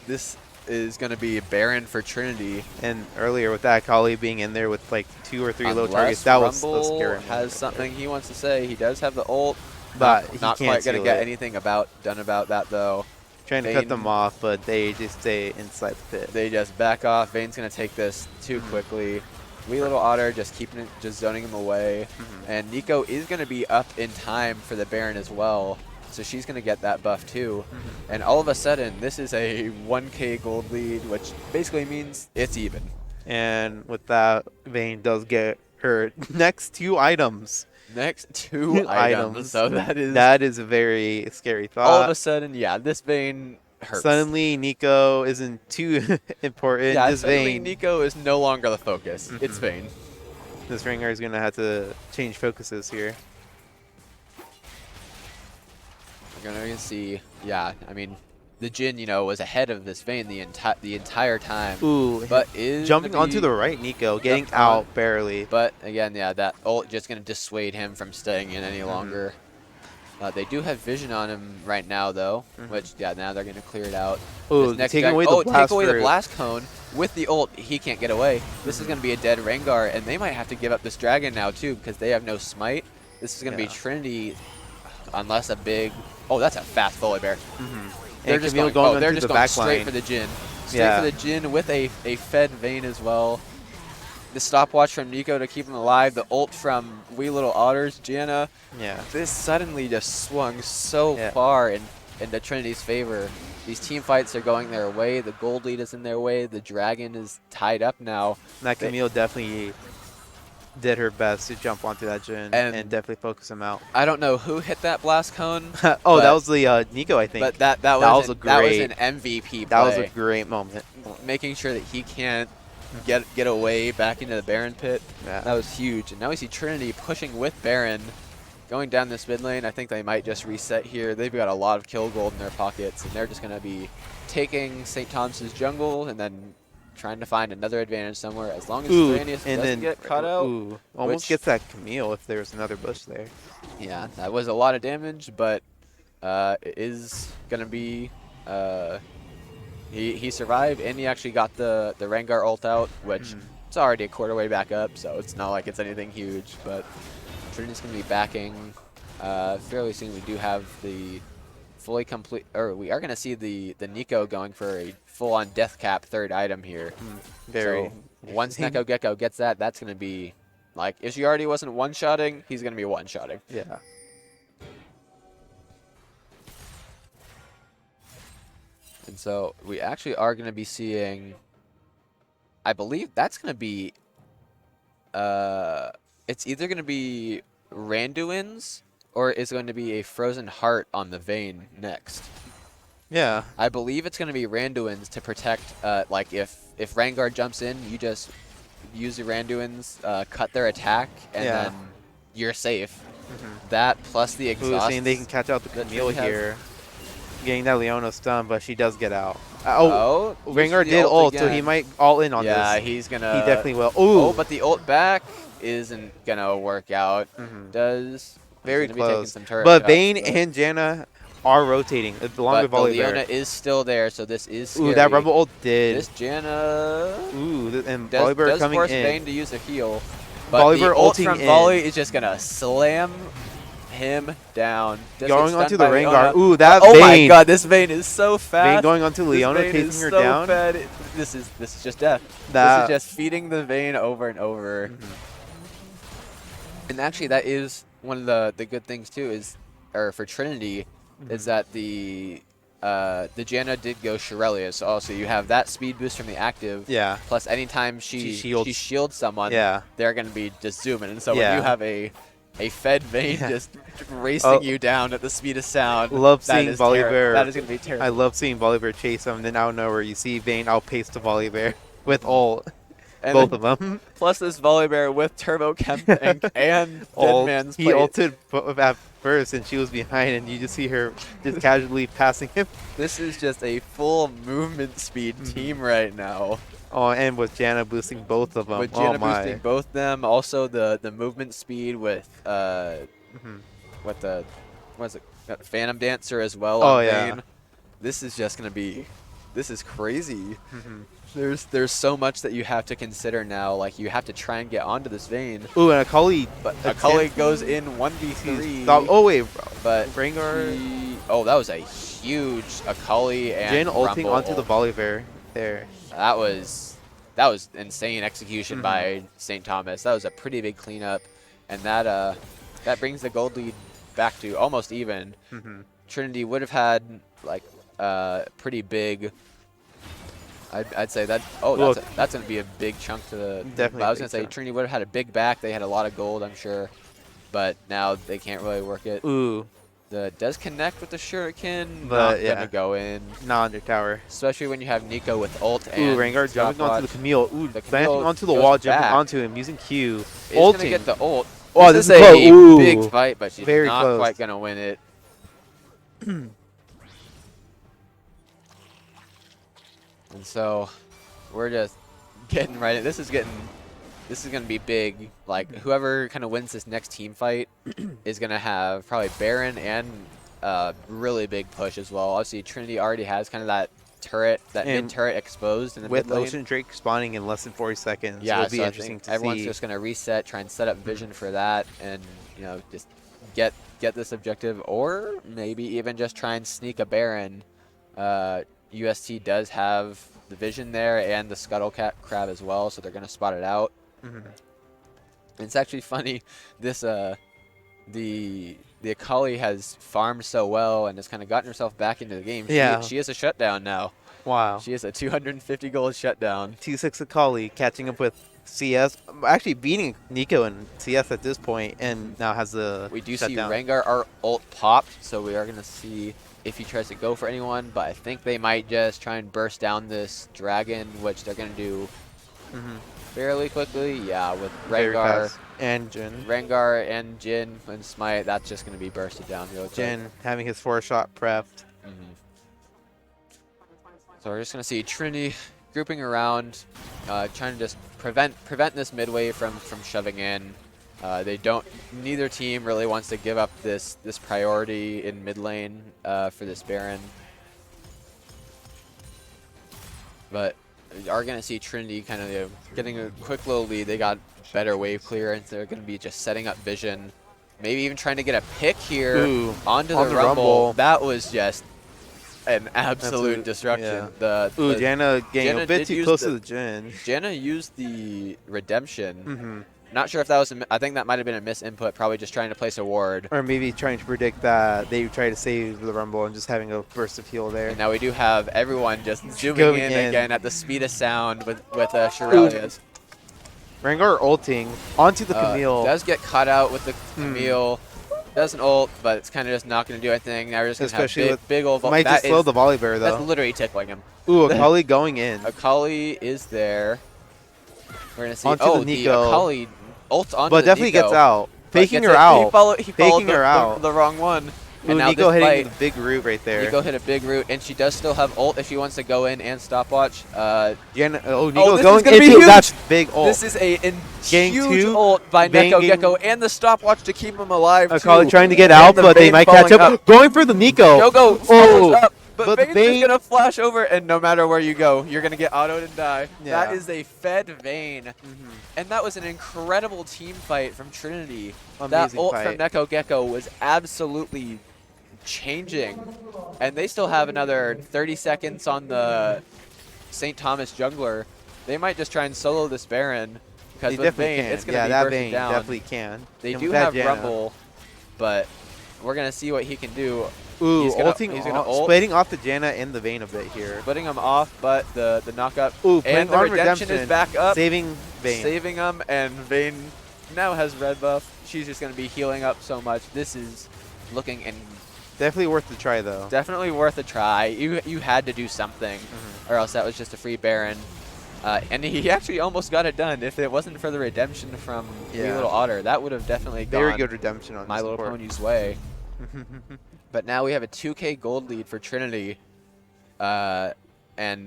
this is going to be Baron for Trinity. And earlier with that, Kali being in there with like 2 or 3 low targets, that was scary. Has something he wants to say. He does have the ult, but not quite going to get anything done about that though. Trying to cut them off, but they just stay inside the pit. They just back off. Vayne's going to take this too quickly. Wee Little Otter just keeping it, just zoning him away. And Nico is going to be up in time for the Baron as well. So she's going to get that buff too. And all of a sudden, this is a 1k gold lead, which basically means it's even. And with that, Vayne does get her next 2 items. Next 2 items. So that is a very scary thought. All of a sudden, yeah, this Vayne hurts. Suddenly, Nico isn't too important. Yeah, this suddenly Vayne. Nico is no longer the focus. It's Vayne. This Rengar is going to have to change focuses here. We're going to see, yeah, I mean, the Jhin, was ahead of this Vayne the entire time. Ooh, but is jumping onto the right, Nico, getting out barely. But again, yeah, that ult just going to dissuade him from staying in any longer. They do have vision on him right now, though, which, yeah, now they're going to clear it out. Ooh, take away the blast cone. With the ult, he can't get away. This is going to be a dead Rengar, and they might have to give up this dragon now, too, because they have no smite. This is going to be Trinity, unless a big... Oh, that's a fast Volibear. They're just going straight for the Jhin. Straight for the Jhin with a fed Vayne as well. The stopwatch from Nico to keep him alive. The ult from Wee Little Otters, Janna. Yeah. This suddenly just swung so far, and into Trinity's favor. These team fights are going their way. The gold lead is in their way. The dragon is tied up now. That Camille definitely did her best to jump onto that Jhin and definitely focus him out. I don't know who hit that blast cone. Oh, that was the Nico, I think. But that was an MVP play. That was a great moment. Making sure that he can't get away back into the Baron pit. Yeah. That was huge. And now we see Trinity pushing with Baron, going down this mid lane. I think they might just reset here. They've got a lot of kill gold in their pockets, and they're just going to be taking St. Thomas's jungle and then trying to find another advantage somewhere. As long as Sirenius doesn't get caught out. Almost gets that Camille if there's another bush there. Yeah, that was a lot of damage, but it is going to be... He survived, and he actually got the Rengar ult out, which it's already a quarter way back up, so it's not like it's anything huge. But Trinity's going to be backing fairly soon. We do have the fully complete, or we are going to see the Nico going for a full-on death cap third item here. Very. So once Neko Gecko gets that, that's going to be like, if she already wasn't one-shotting, he's going to be one-shotting. Yeah. And so we actually are going to be seeing, I believe that's going to be, it's either going to be Randuin's or it's going to be a Frozen Heart on the Vayne next. Yeah. I believe it's going to be Randuin's to protect, like if Rengar jumps in, you just use the Randuin's, cut their attack, and then you're safe. That plus the exhaust. Seeing they can catch out the Camille here. Getting that Leona stun, but she does get out. Rengar did ult, so he might all in on this. Yeah, he's gonna. He definitely will. Oh, but the ult back isn't gonna work out. Does very close. But Vayne and Janna are rotating along with Volibear. Leona is still there, so this is scary. Ooh, that Rumble ult did. This Janna. Ooh, and does Volibear coming force in. Vayne to use a heal. But the ult from Volley is just gonna slam him down. Going onto the Rengar. Ooh, that Vayne. Oh my god, this Vayne is so fast. Vayne going onto Leona, chasing her down. This is just death. This is just feeding the Vayne over and over. And actually, that is one of the good things too. Is for Trinity, is that the Janna did go Shirelius. Also, you have that speed boost from the active. Yeah. Plus, anytime she shields someone, they're going to be just zooming. And so when you have a fed Vayne just racing you down at the speed of sound. Love seeing Volibear. That is going to be terrible. I love seeing Volibear chase him, and then out of nowhere you see Vayne outpace the Volibear with ult. And both of them. Plus this Volibear with Turbo Chem Tank and Deadman's He ulted at first, and she was behind, and you just see her just casually passing him. This is just a full movement speed team right now. Oh, and with Janna boosting both of them. With Janna boosting both them, also the movement speed with what is it? Phantom Dancer as well. Oh on yeah. Vayne. This is just gonna be, this is crazy. There's so much that you have to consider now. Like you have to try and get onto this Vayne. Ooh, and Akali. But Akali goes in 1v3. Oh wait, but Rengar. Oh, that was a huge Akali and Jhin ulting onto the Volibear there. That was insane execution by St. Thomas. That was a pretty big cleanup, and that brings the gold lead back to almost even. Trinity would have had like pretty big. I'd say that. Oh, that's going to be a big chunk to the. Definitely. I was going to say Trinity would have had a big back. They had a lot of gold, I'm sure, but now they can't really work it. Ooh. Does connect with the Shuriken, but not gonna go in. Not under tower. Especially when you have Nico with ult and Ooh, Rengar jumping onto the Camille. Ooh, the planting onto the wall, jumping onto him, using Q. He's gonna get the ult. Oh, this is a big fight, but she's very not close. quite gonna win it. And so we're just getting right. This is going to be big. Like whoever kind of wins this next team fight is going to have probably Baron and really big push as well. Obviously, Trinity already has kind of that turret, mid turret exposed in the with mid lane. Ocean Drake spawning in less than 40 seconds. Yeah, it'll be so interesting to everyone's see. just going to reset, try and set up vision for that, and just get this objective, or maybe even just try and sneak a Baron. UST does have the vision there and the Scuttle Crab as well, so they're going to spot it out. It's actually funny. This the Akali has farmed so well and has kind of gotten herself back into the game. Yeah. She is a shutdown now. Wow. She is a 250 gold shutdown. 2-6 Akali catching up with CS, actually beating Nico in CS at this point, and now has the We do shutdown. see Rengar our ult popped, so we are going to see if he tries to go for anyone, but I think they might just try and burst down this dragon, which they're going to do fairly quickly. Yeah, with Very Rengar fast. And Jin. Rengar and Jin and Smite, that's just going to be bursted down real quick. Jin having his 4-shot prepped. So we're just going to see Trinity grouping around, trying to just prevent this mid wave from shoving in. Neither team really wants to give up this priority in mid lane for this Baron. But we are going to see Trinity kind of getting a quick little lead. They got better wave clearance. They're going to be just setting up vision. Maybe even trying to get a pick here onto the Rumble. That was just an absolute destruction. Yeah. Janna getting a bit too close to the Jin. Janna used the redemption. Not sure if that was I think that might have been a misinput, probably just trying to place a ward. Or maybe trying to predict that they try to save the Rumble and just having a burst of heal there. And now we do have everyone just zooming in again at the speed of sound with Shirelias. Rengar ulting onto the Camille. Does get caught out with the Camille. Doesn't ult, but it's kind of just not going to do anything. Now we're just going to have big old... Might just slow the volley bear, though. That's literally tickling him. Ooh, Akali going in. Akali is there. We're going to see... Onto the Nico. Akali ults onto but the definitely Nico, gets out. Faking her out. He followed the wrong one. Ooh, and now Nico this hitting fight, the big root right there. Nico hit a big root, and she does still have ult if she wants to go in and stopwatch. Nico this going is gonna be into huge. that big ult. This is a Gang huge 2, ult by Neko banging. Gecko, and the stopwatch to keep him alive. Akali too. trying to get And out, the but they Vayne might catch falling up. Going for the Nico. Yogo Oh, up, but the Vayne's Vayne- just going to flash over, and no matter where you go, you're going to get autoed and die. Yeah. That is a fed Vayne. And that was an incredible team fight from Trinity. That Amazing ult fight. from Neko Gecko was absolutely changing. And they still have another 30 seconds on the St. Thomas jungler. They might just try and solo this Baron. Because They with definitely Vayne, can. it's going to Yeah, be that bursting Vayne down. definitely can. They And do with that have Janna. Rumble, but we're going to see what he can do. Ooh, he's gonna ult. splitting off the Janna and the Vayne a bit here. Splitting him off, but the knockup Ooh, and playing the on redemption is back up. Saving Vayne. Saving him, and Vayne now has red buff. She's just going to be healing up so much. This is looking Definitely worth the try, though. definitely worth a try. You had to do something, or else that was just a free Baron. And he actually almost got it done. If it wasn't for the redemption from Wee Little Otter, that would have definitely Very gone good redemption on My Little support. Pony's way. But now we have a 2K gold lead for Trinity. And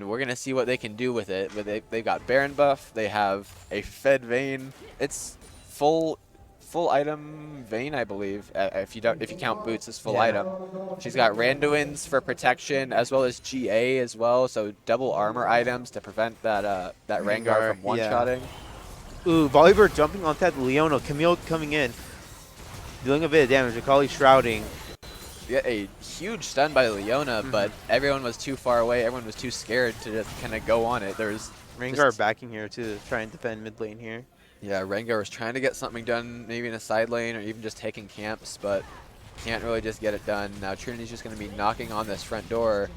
we're going to see what they can do with it. But they've got Baron buff. They have a fed Vayne. It's full item Vayne, I believe. If you count boots as full item. She's got Randuin's for protection as well as GA as well. So double armor items to prevent that Rengar from one-shotting. Ooh, Volleybird jumping on that Leona. Camille coming in. Dealing a bit of damage. Akali shrouding. Yeah, a huge stun by Leona, but everyone was too far away. Everyone was too scared to just kind of go on it. There's Rengar backing here to try and defend mid lane here. Yeah, Rengar was trying to get something done, maybe in a side lane or even just taking camps, but can't really just get it done. Now Trinity's just going to be knocking on this front door.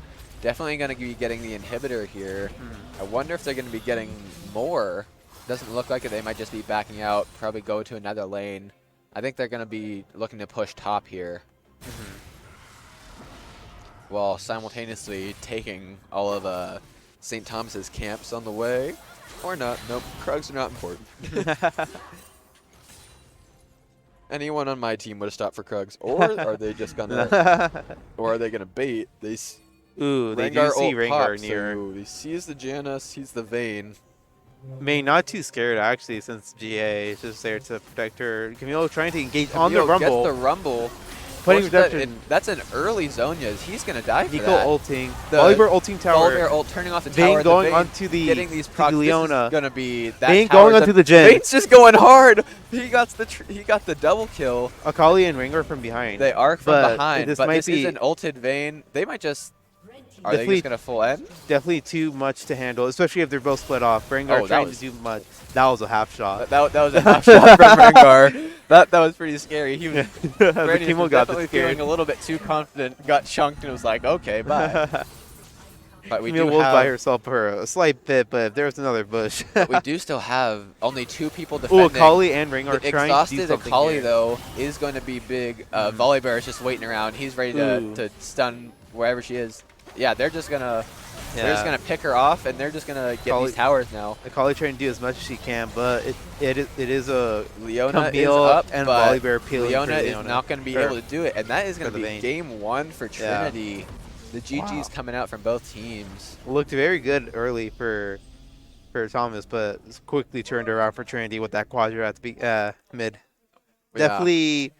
Definitely going to be getting the inhibitor here. I wonder if they're going to be getting more. Doesn't look like it. They might just be backing out, probably go to another lane. I think they're going to be looking to push top here. While simultaneously taking all of St. Thomas's camps on the way. Or not. Nope. Krugs are not important. Anyone on my team would have stopped for Krugs. Or are they just gonna... or are they gonna bait? Ooh, they do Rengar see ult Rengar pops, near. so he sees the Janna, sees the Vayne. May not too scared, actually, since GA is just there to protect her. Camille trying to engage on the Camille Rumble. gets the Rumble. Putting Forces that reduction. that's an early Zhonya's. He's going to die for Nico that. ulting. The Volibear ulting tower. Volibear ult turning off the Vayne tower. going Vayne onto the getting these to procs. Leona. This is going to be that Vayne tower's going onto up. the Jhin. Vayne's just going hard. He got the double kill. Akali and Rengar from behind. They are from But behind, this but might this be is an ulted Vayne. They might just... Are they Definitely- just going to full end? definitely too much to handle, especially if they're both split off. Rengar Oh, that trying was- to do much. That was a half shot. That was a half shot from Rengar. That was pretty scary. He was the Brandon Kimo was got definitely scared. feeling a little bit too confident, got chunked, and was like, okay, bye. But we Camille do was by have herself for a slight bit, but if there's another bush. but we do still have only 2 people Ooh, defending. Akali and Ring are The trying to do exhausted something Akali, here. though, is going to be big. Volibear is just waiting around. He's ready to stun wherever she is. Yeah, they're just gonna pick her off, and they're just gonna get these towers now. Akali trying to do as much as she can, but it is a Leona Camille is up, and but Volibear appealing Leona for is not going to be able to do it, and that is going to the be Vayne. game 1 for Trinity. Yeah. The GG's coming out from both teams. Looked very good early for Thomas, but quickly turned around for Trinity with that quadra at the mid. Yeah. Definitely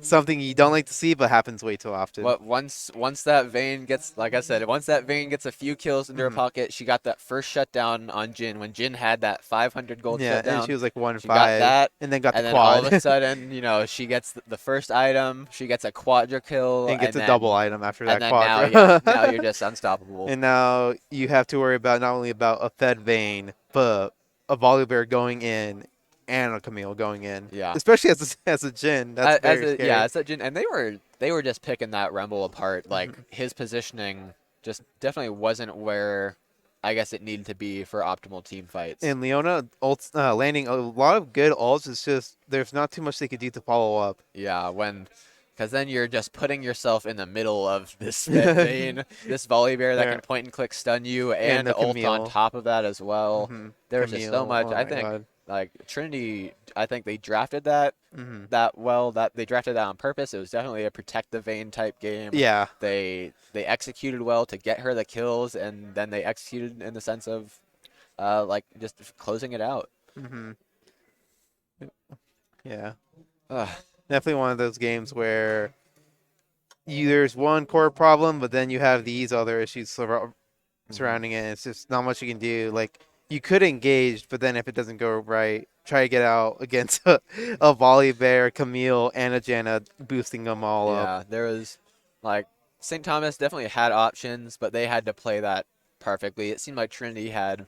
something you don't like to see, but happens way too often. But once that Vayne gets, like I said, once that Vayne gets a few kills into her pocket, she got that first shutdown on Jin when Jin had that 500 gold shutdown. And she was like 1-5. She got that, and then got and the then quad. all of a sudden, she gets the first item, she gets a quadra kill, and gets and a then, double item after that and then quadra. now you're just unstoppable. And now you have to worry about not only about a fed Vayne, but a Volibear going in and a Camille going in. Yeah. Especially as a Jin. That's very scary. Yeah, as a Jin, and they were just picking that Rumble apart. Like his positioning just definitely wasn't where I guess it needed to be for optimal team fights. And Leona landing a lot of good ults. It's just there's not too much they could do to follow up. Yeah, because then you're just putting yourself in the middle of this Vayne, this Volibear that can point and click stun you, and ult on top of that as well. There's just so much. I think like Trinity, I think they drafted that well. That they drafted that on purpose. It was definitely a protect the Vayne type game. Yeah. They executed well to get her the kills, and then they executed in the sense of like just closing it out. Yeah. Definitely one of those games where there's one core problem, but then you have these other issues surrounding it. It's just not much you can do. Like, you could engage, but then if it doesn't go right, try to get out against a Volibear, Camille, and a Janna, boosting them all up. Yeah, there was, like, St. Thomas definitely had options, but they had to play that perfectly. It seemed like Trinity had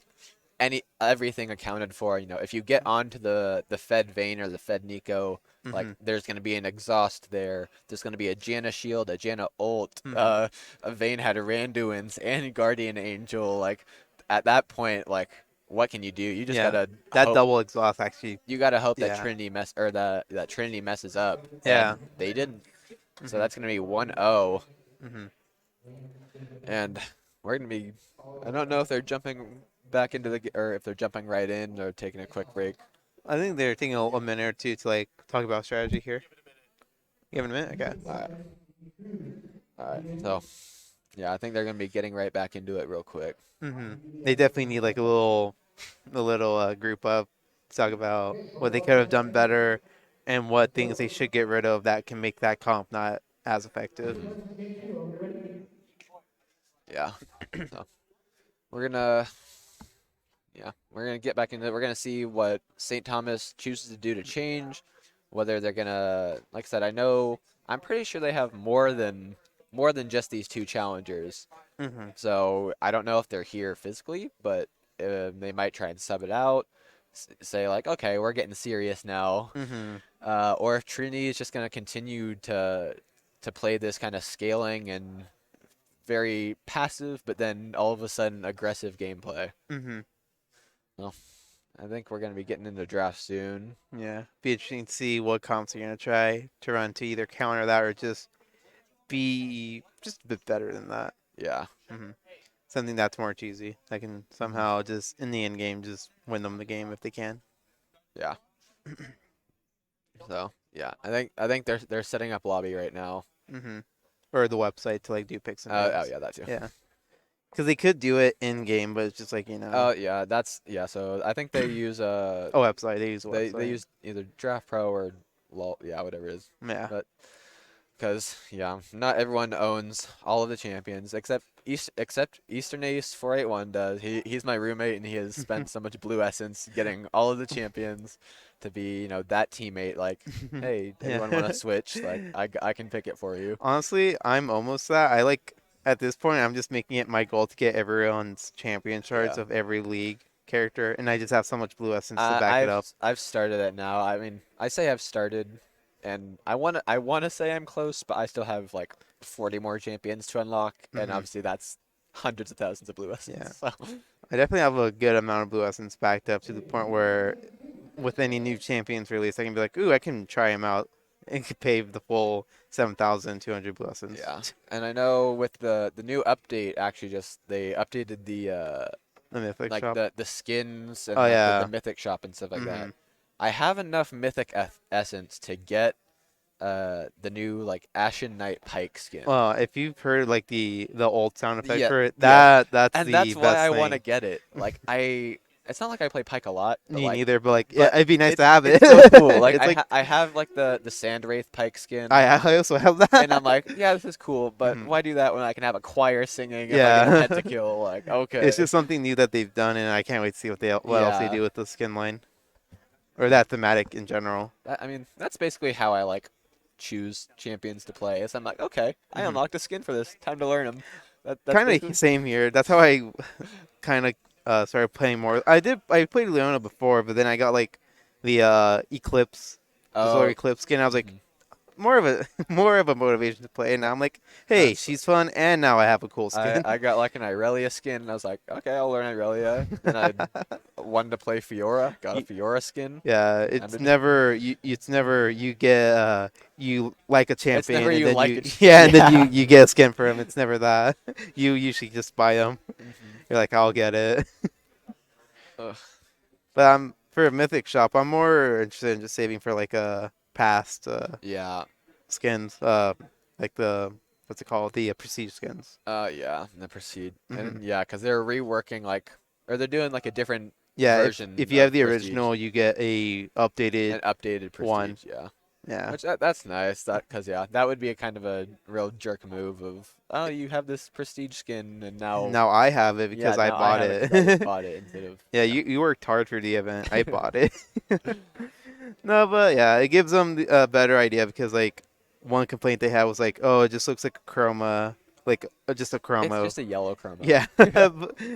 everything accounted for. If you get onto the Fed Vayne or the Fed Nico, like there's going to be an exhaust there. There's going to be a Janna shield, a Janna ult. A Vayne had a Randuin's and Guardian Angel. Like at that point, like what can you do? You just gotta hope, double exhaust actually. You gotta hope that Trinity that Trinity messes up. Yeah, and they didn't. So that's gonna be 1-0. And we're gonna be. I don't know if they're jumping back into or if they're jumping right in or taking a quick break. I think they're taking a minute or two to like talk about strategy here. Give it a minute, okay. All right. So, yeah, I think they're gonna be getting right back into it real quick. They definitely need like a little group up to talk about what they could have done better and what things they should get rid of that can make that comp not as effective. Yeah. So we're gonna get back into it. We're gonna see what St. Thomas chooses to do to change. Whether they're gonna, like I said, I'm pretty sure they have more than just these 2 challengers. So I don't know if they're here physically, but they might try and sub it out. Say like, okay, we're getting serious now. Or if Trinity is just gonna continue to play this kind of scaling and very passive, but then all of a sudden aggressive gameplay. Well, I think we're going to be getting into draft soon. Yeah, be interesting to see what comps you're going to try to run to either counter that or just be just a bit better than that. Yeah. Something that's more cheesy. That can somehow just, in the end game, just win them the game if they can. Yeah. So, yeah, I think they're setting up lobby right now. Or the website to like do picks and oh yeah, that too. Yeah. Because they could do it in game, but it's just like, Oh yeah, so I think they use website. They use a website. They use either Draft Pro or LOL, whatever it is. Yeah. But because not everyone owns all of the champions except Eastern Ace 481 does. He's my roommate and he has spent so much blue essence getting all of the champions to be that teammate. Like, hey, everyone want to switch? Like I can pick it for you. Honestly, I'm almost that. At this point, I'm just making it my goal to get everyone's champion charts of every league. character, and I just have so much blue essence to back it up. I've started it now. I mean, I say I've started, and I wanna say I'm close, but I still have like 40 more champions to unlock, and obviously that's hundreds of thousands of blue essence. Yeah. So. I definitely have a good amount of blue essence backed up to the point where, with any new champions release, I can be like, ooh, I can try him out and can pay the full 7,200 blue essence. Yeah, and I know with the new update, actually, just they updated the mythic like shop. the skins and Oh, like, yeah. the mythic shop and stuff like that. I have enough mythic essence to get the new like Ashen Knight Pike skin. Well, if you've heard like the old sound effect Yeah, for it, yeah. that's and the that's best why I thing. want to get it. Like it's not like I play Pike a lot. But Me like, neither, but like, yeah, it'd be nice to have it. It's so cool. Like It's I have like the Sand Wraith Pike skin. I also have that. And I'm like, yeah, this is cool, but why do that when I can have a choir singing and like a pentakill? Like, okay. It's just something new that they've done, and I can't wait to see what else they Yeah. do with the skin line, or that thematic in general. I mean, that's basically how I like choose champions to play. Is I'm like, okay, I unlocked a skin for this. Time to learn them. That's Kind basically- of same here. That's how I kind of started playing more. I played Leona before, but then I got like the Eclipse, the Solar Eclipse skin. I was like, more of a motivation to play. And now I'm like, hey, she's fun, and now I have a cool skin. I got like an Irelia skin, and I was like, okay, I'll learn Irelia. And I wanted to play Fiora, got a Fiora skin. Yeah, it's never you get you like a champion, never and you then like you it. yeah, and then you get a skin for him. It's never that. You usually just buy them. You're like, I'll get it. Ugh. But for a mythic shop, I'm more interested in just saving for like a past skins, like the what's it called, the prestige skins. Yeah, the Prestige, and yeah, because they're reworking or they're doing like a different Yeah, version. if you have the Prestige. original, you get an updated Prestige. one. Yeah. Which that's nice. Because that would be a kind of a real jerk move of, oh, you have this Prestige skin and now I have it because I bought it. Instead of you worked hard for the event. I bought it. No, but yeah, it gives them a better idea because like one complaint they had was like, oh, it just looks like a chroma, like just a chroma. It's just a yellow chroma. Yeah,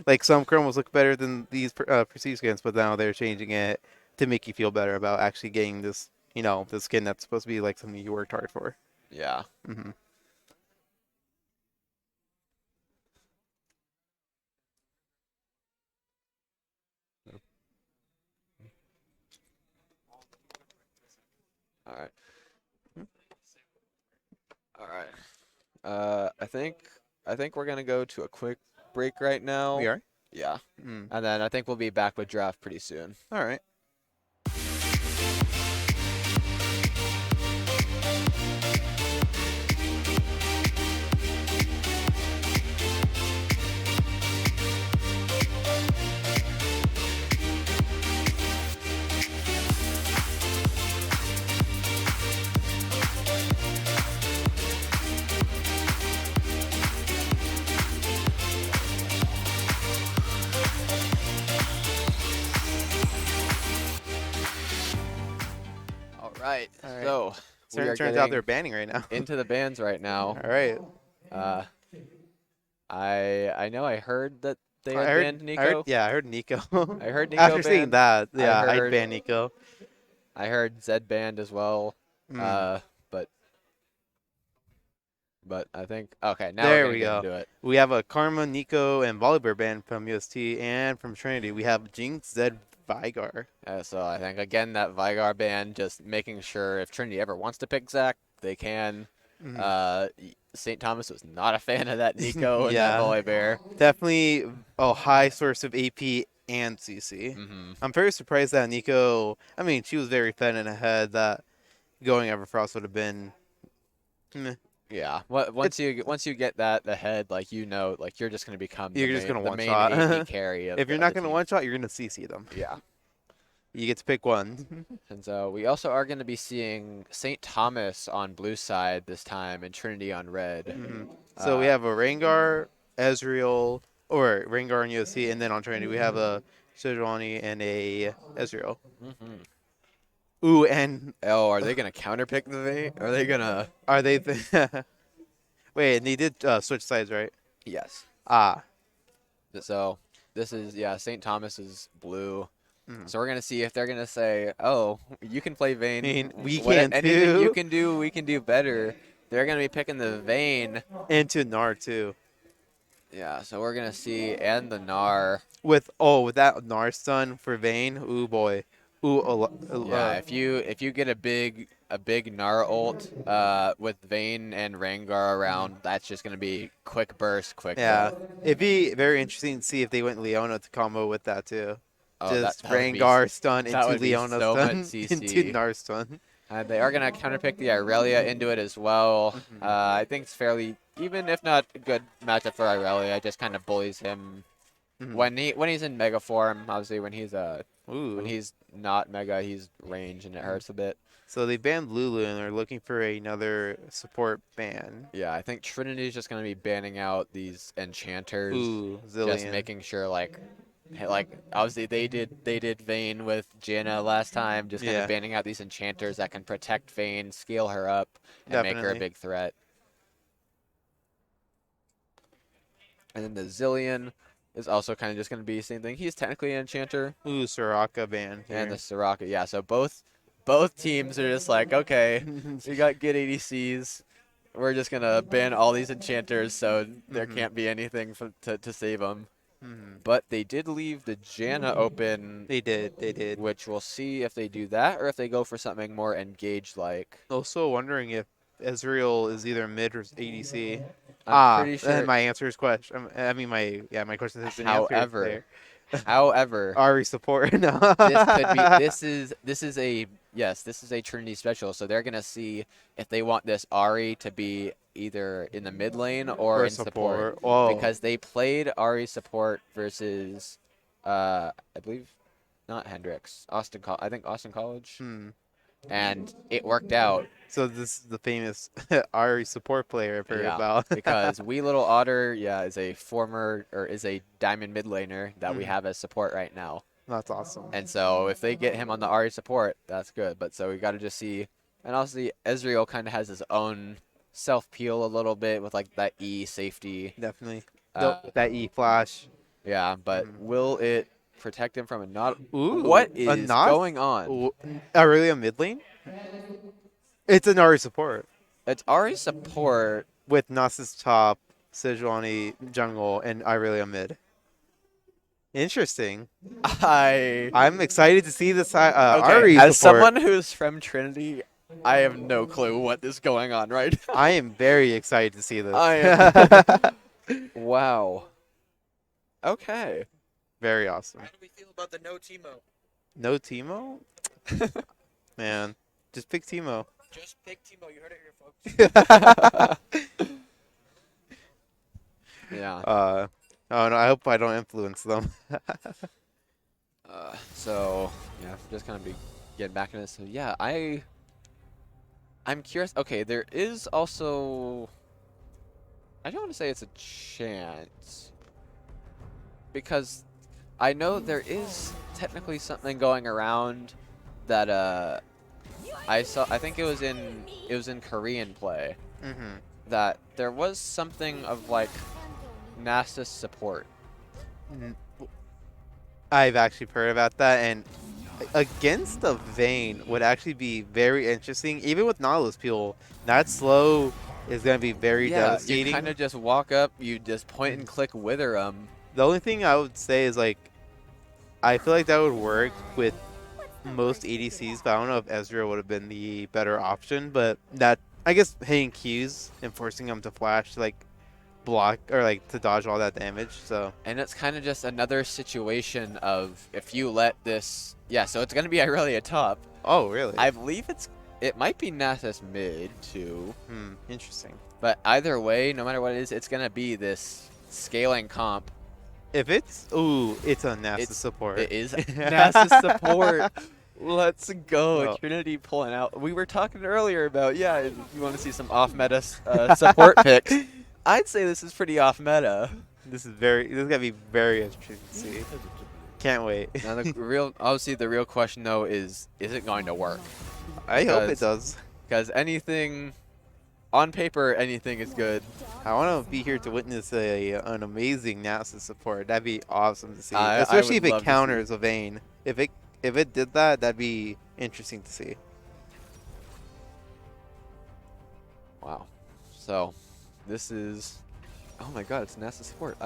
like some chromos look better than these prestige skins, but now they're changing it to make you feel better about actually getting this, the skin that's supposed to be like something you worked hard for. Yeah. All right. All right. I think we're gonna go to a quick break right now. We are? Yeah. And then I think we'll be back with draft pretty soon. All right. All right. right. So we are turns out they're banning right now. into the bans right now. All right. I know I heard that they had banned Nico. I heard Nico. I heard Nico After seeing banned. that, yeah, I'd heard- ban Nico. I heard Zed banned as well. But I think okay, now There we're we gonna go. do it. We have a Karma, Nico, and Volibear banned from UST, and from Trinity we have Jinx, Zed, Vigar. So I think again that Vigar ban, just making sure if Trinity ever wants to pick Zach, they can. St. Thomas was not a fan of that Nico and that Volibear. Definitely a high source of AP and CC. I'm very surprised that Nico. I mean, she was very fed in ahead. That going Everfrost would have been. Meh. Yeah. Once you get that ahead, like like you're just gonna become. You're the just main, gonna the one main shot. AP carry. If you're not gonna one shot, you're gonna CC them. Yeah. You get to pick one. And so we also are going to be seeing St. Thomas on blue side this time and Trinity on red. So we have a Rengar, Ezreal, or Rengar and USC, and then on Trinity we have a Sejuani and a Ezreal. Ooh, and are they gonna counterpick the V? Are they gonna? Are they? Wait, and they did switch sides, right? Yes. Ah. So This is, yeah, St. Thomas is blue. Mhm. So we're going to see if they're going to say, oh, you can play Vayne. Vayne, we What- can anything you too. can do, we can do better. They're going to be picking the Vayne. Into Gnar too. Yeah, so we're going to see, and the Gnar. With that Gnar stun for Vayne, ooh boy. Ooh, Yeah, if you get a big Gnar ult with Vayne and Rengar around, that's just gonna be quick burst, quick yeah. death. It'd be very interesting to see if they went Leona to combo with that too. Oh, Just that would be Rengar stun that into would be Leona so much stun CC. into Gnar stun. They are gonna counterpick the Irelia into it as well. Mm-hmm. I think it's fairly, even if not a good matchup for Irelia, just kind of bullies him Mhm. when he's in mega form. Obviously, when he's Ooh. when he's not mega, he's range and it hurts a bit. So they banned Lulu and they're looking for another support ban. Yeah, I think Trinity's just gonna be banning out these enchanters. Ooh, Just Zillion. making sure like obviously they did Vayne with Janna last time, just kind Yeah. of banning out these enchanters that can protect Vayne, scale her up, and make her a Definitely. big threat. And then the Zillion is also kind of just gonna be the same thing. He's technically an enchanter. Ooh, Soraka ban here. And the Soraka, yeah. So both teams are just like, okay, we got good ADCs. We're just gonna ban all these enchanters, so there Mhm. can't be anything to save them. Mhm. But they did leave the Janna open. They did. Which we'll see if they do that or if they go for something more engaged-like. Also wondering if Ezreal is either mid or ADC. I'm pretty sure. And my answer is question. I mean, my question has been answered there. However, Ari support. No. this could be. This is a Trinity special. So they're gonna see if they want this Ari to be either in the mid lane or in support. Oh. Because they played Ari support versus, I believe, not Hendrix, I think Austin College, and it worked out. So this is the famous Ari support player I've heard about. Because Wee Little Otter, is a diamond mid laner that we have as support right now. That's awesome. And so if they get him on the Ari support, that's good. But so we got to just see. And obviously Ezreal kind of has his own self-peel a little bit with like that E safety. Definitely. That E flash. Yeah, but will it protect him from a not? Ooh, what is going on? Really a mid lane? It's an Ari support. It's Ari support with Nasus top, Sejuani jungle, and Irelia mid. Interesting. I'm excited to see this Ari as support. someone who's from Trinity, I have no clue what is going on right now. I am very excited to see this. Wow. Okay. Very awesome. How do we feel about the no Teemo? No Teemo? Man, just pick Teemo. Just pick Teemo. You heard it here, folks. Yeah. Oh no, I hope I don't influence them. So yeah, just kind of be getting back into this. So yeah, I'm curious. Okay, there is also. I don't want to say it's a chance because I know there is technically something going around that I saw. I think it was in Korean play that there was something of like Nasus support. I've actually heard about that, and against the Vayne would actually be very interesting. Even with Nautilus Peel, that slow is going to be very devastating. You kind of just walk up, you just point and click wither them. The only thing I would say is like, I feel like that would work with most ADCs, but I don't know if Ezreal would have been the better option. But that, I guess, hitting Qs and forcing them to flash, like, block or like to dodge all that damage. So and it's kind of just another situation of if you let this so it's gonna be Irelia top. Oh really? I believe it might be Nasus mid too. Interesting. But either way, no matter what it is, it's gonna be this scaling comp. If it's it's a Nasus support. It is Nasus support. Let's go. Trinity pulling out. We were talking earlier about you want to see some off meta support picks. I'd say this is pretty off meta. This is gonna be very interesting to see. Can't wait. Now obviously the real question though is it going to work? I hope it does. Because anything on paper, anything is good. I want to be here to witness an amazing NASA support. That'd be awesome to see, I especially would if it love to see. counters a Vayne. If it did that, that'd be interesting to see. Wow. So, this is. Oh my God, it's NASA support.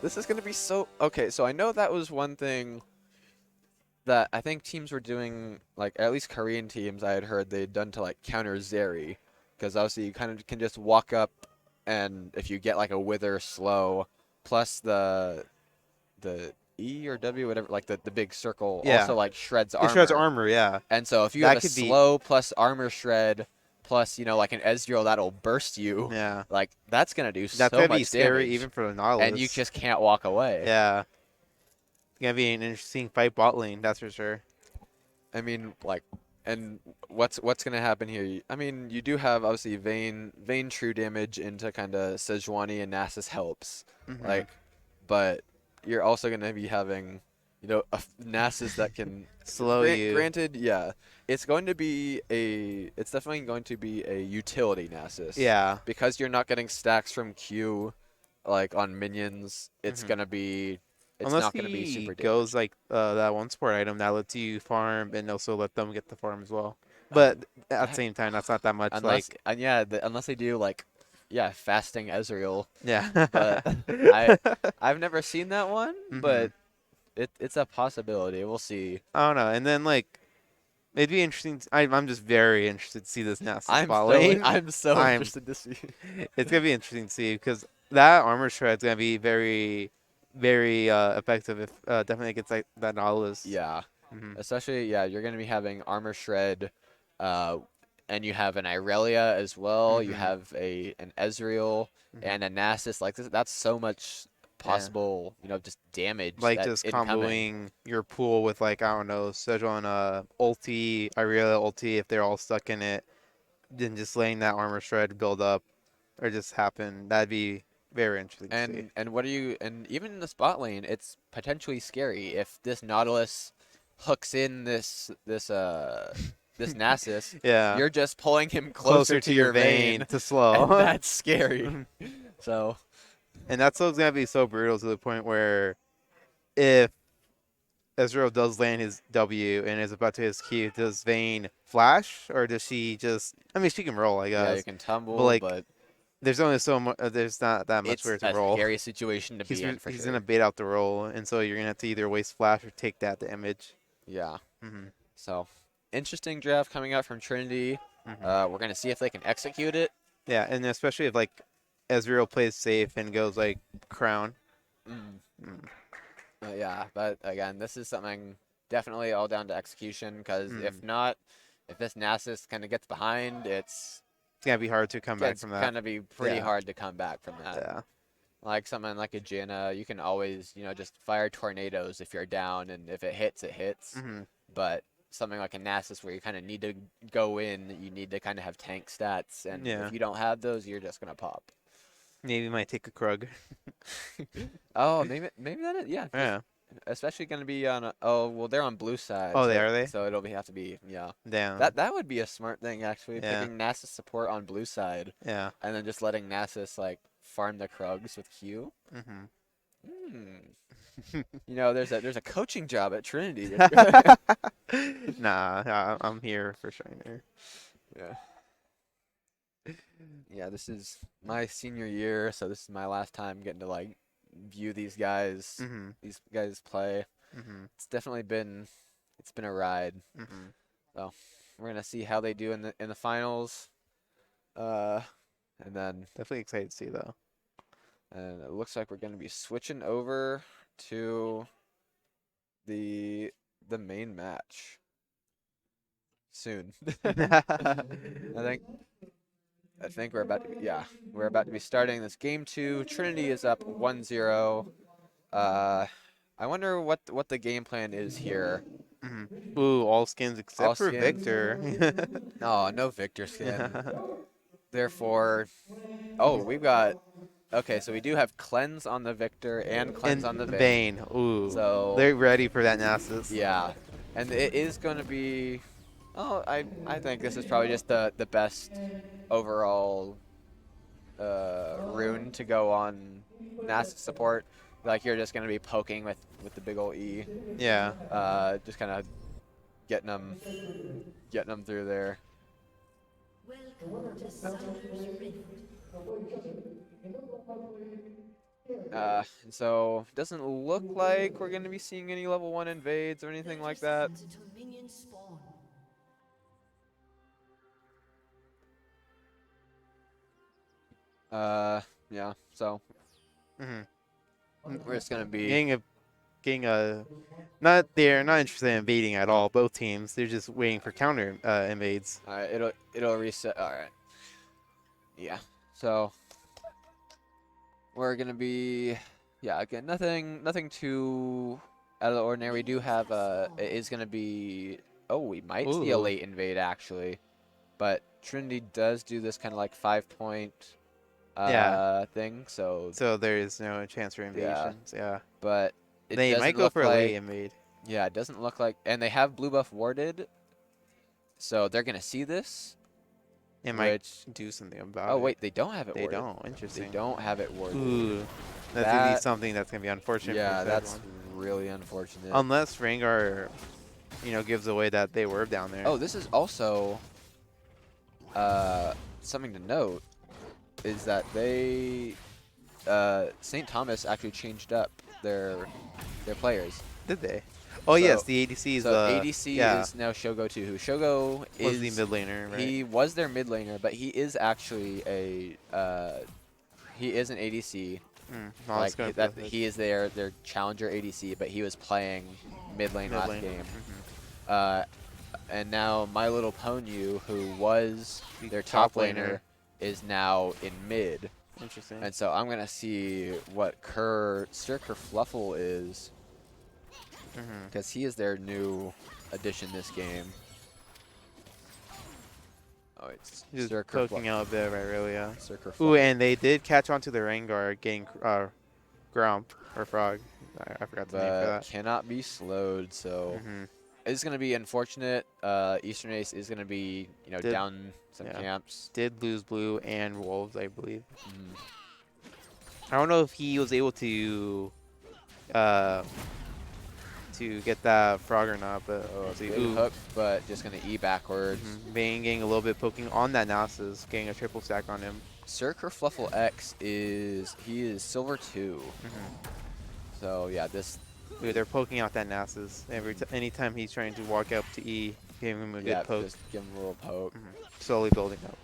This is gonna be so. Okay, so I know that was one thing that I think teams were doing, like at least Korean teams I had heard they'd done to like counter Zeri, because obviously you kind of can just walk up, and if you get like a wither slow, plus the E or W, whatever, like the big circle, Yeah. also like shreds armor. It shreds armor, yeah. And so if you That have a could be- slow plus armor shred, plus like an Ezreal that'll burst you, Yeah. like that's gonna do That's so gonna much be scary damage. even for the Nautilus. And you just can't walk away. Yeah. It's gonna be an interesting fight bot lane, that's for sure. I mean, like, and what's gonna happen here? I mean, you do have obviously Vayne true damage into kind of Sejuani and Nasus helps, like, but you're also gonna be having, a Nasus that can slow you. Granted, yeah, it's definitely going to be a utility Nasus. Yeah. Because you're not getting stacks from Q, like on minions. It's gonna be. It's Unless not going to be super goes like that one support item that lets you farm and also let them get the farm as well. But at the same time, that's not that much. Unless, unless they do like, fasting Ezreal. Yeah. But I've never seen that one, but it's a possibility. We'll see. I don't know. And then like, it'd be interesting. I'm just very interested to see this Nasus I'm bot so- lane. I'm so interested to see. It's gonna be interesting to see because that armor shred's gonna be very effective if definitely against like that Nautilus. Yeah. Especially, you're going to be having armor shred, and you have an Irelia as well. You have an Ezreal and a Nasus. Like that's so much possible, just damage. Like that just incoming. comboing your pool with like, I don't know, Sejuani ulti, Irelia ulti if they're all stuck in it, then just letting that armor shred build up or just happen. That'd be very interesting to see. And even in the spot lane, it's potentially scary if this Nautilus hooks in this Nasus. Yeah. You're just pulling him closer to your Vayne to slow. And that's scary. So. And that's what's gonna be so brutal to the point where if Ezreal does land his W and is about to hit his Q, does Vayne flash or does she just? I mean, she can roll, I guess. Yeah, you can tumble, but like, but there's only so much. There's not that much it's where to a roll. scary situation to be in for He's sure. gonna bait out the roll, and so you're gonna have to either waste flash or take that damage. Yeah. So, interesting draft coming out from Trinity. We're gonna see if they can execute it. Yeah, and especially if like Ezreal plays safe and goes like Crown. Yeah, but again, this is something definitely all down to execution. Because if not, if this Nasus kind of gets behind, it's gonna be hard to come back from that. It's gonna be pretty hard to come back from that. Yeah. Like someone like a Janna, you can always, just fire tornadoes if you're down, and if it hits, it hits. But something like a Nasus where you kind of need to go in, you need to kind of have tank stats, and if you don't have those, you're just gonna pop. Maybe might take a Krug. Oh, maybe that is, yeah. Yeah. Especially gonna be on. They're on blue side. Oh, so, are they? So it'll have to be Damn. That would be a smart thing actually. Yeah. Picking Nasus support on blue side. Yeah. And then just letting Nasus like farm the Krugs with Q. There's a coaching job at Trinity. Nah, I'm here for sure. Yeah. Yeah, this is my senior year, so this is my last time getting to like view these guys play. It's definitely been a ride. So we're gonna see how they do in the finals. And then definitely excited to see though. And it looks like we're gonna be switching over to the main match soon. I think we're about to be starting this game 2. Trinity is up 1-0. I wonder what the game plan is here. Ooh, all skins except All for skins. Victor. No Victor skin. Therefore, we've got. Okay, so we do have cleanse on the Victor and cleanse on the Vayne. Ooh, so they're ready for that Nasus. Yeah, and it is going to be. Oh, I think this is probably just the best overall rune to go on Nasus support. Like you're just gonna be poking with the big ol' E. Yeah. Just kind of getting them through there. Welcome to Summer's Rift. So it doesn't look like we're gonna be seeing any level 1 invades or anything like that. Until minions spawn. Yeah. So we're just gonna be getting a not interested in invading at all. Both teams, they're just waiting for counter invades. All right, it'll reset. All right. Yeah. So we're gonna be, yeah, again, nothing too out of the ordinary. We do have it is gonna be. Oh, we might see a late invade actually, but Trinity does do this kind of like 5-point thing. So there is no chance for invasions. Yeah. But they might go for a late invade. Yeah, it doesn't look like, and they have blue buff warded, so they're gonna see this. It might do something about it. Oh wait, they don't have it they warded. They don't. Interesting. They don't have it warded. Ooh, that's gonna be something that's gonna be unfortunate. Yeah, for that's really unfortunate. Unless Rengar, gives away that they were down there. Oh, this is also something to note is that they St. Thomas actually changed up their players. Did they? Oh, yes, the ADC is ADC is now Shogo 2, who Shogo was the mid laner, right? He was their mid laner, but he is actually he is an ADC. He is their challenger ADC, but he was playing mid lane last game. And now My Little Ponyu, who was their top laner, is now in mid. Interesting. And so I'm gonna see what Sir Kerfluffle is. Because he is their new addition this game. Oh, it's just Sir poking out a bit of Irelia. Sir Kerfluffle. Ooh, and they did catch on to the Rengar getting Grump or Frog. I forgot the name for that. Cannot be slowed, so it's going to be unfortunate. Eastern Ace is going to be, down some camps. Did lose Blue and Wolves, I believe. I don't know if he was able to get that Frog or not, but hook, but just gonna E backwards. Vayne getting a little bit poking on that Nasus, getting a triple stack on him. Sir Kerfluffle X is silver 2. So yeah, they're poking out that Nasus anytime he's trying to walk up to E, giving him a good poke. Just give him a little poke. Slowly building up,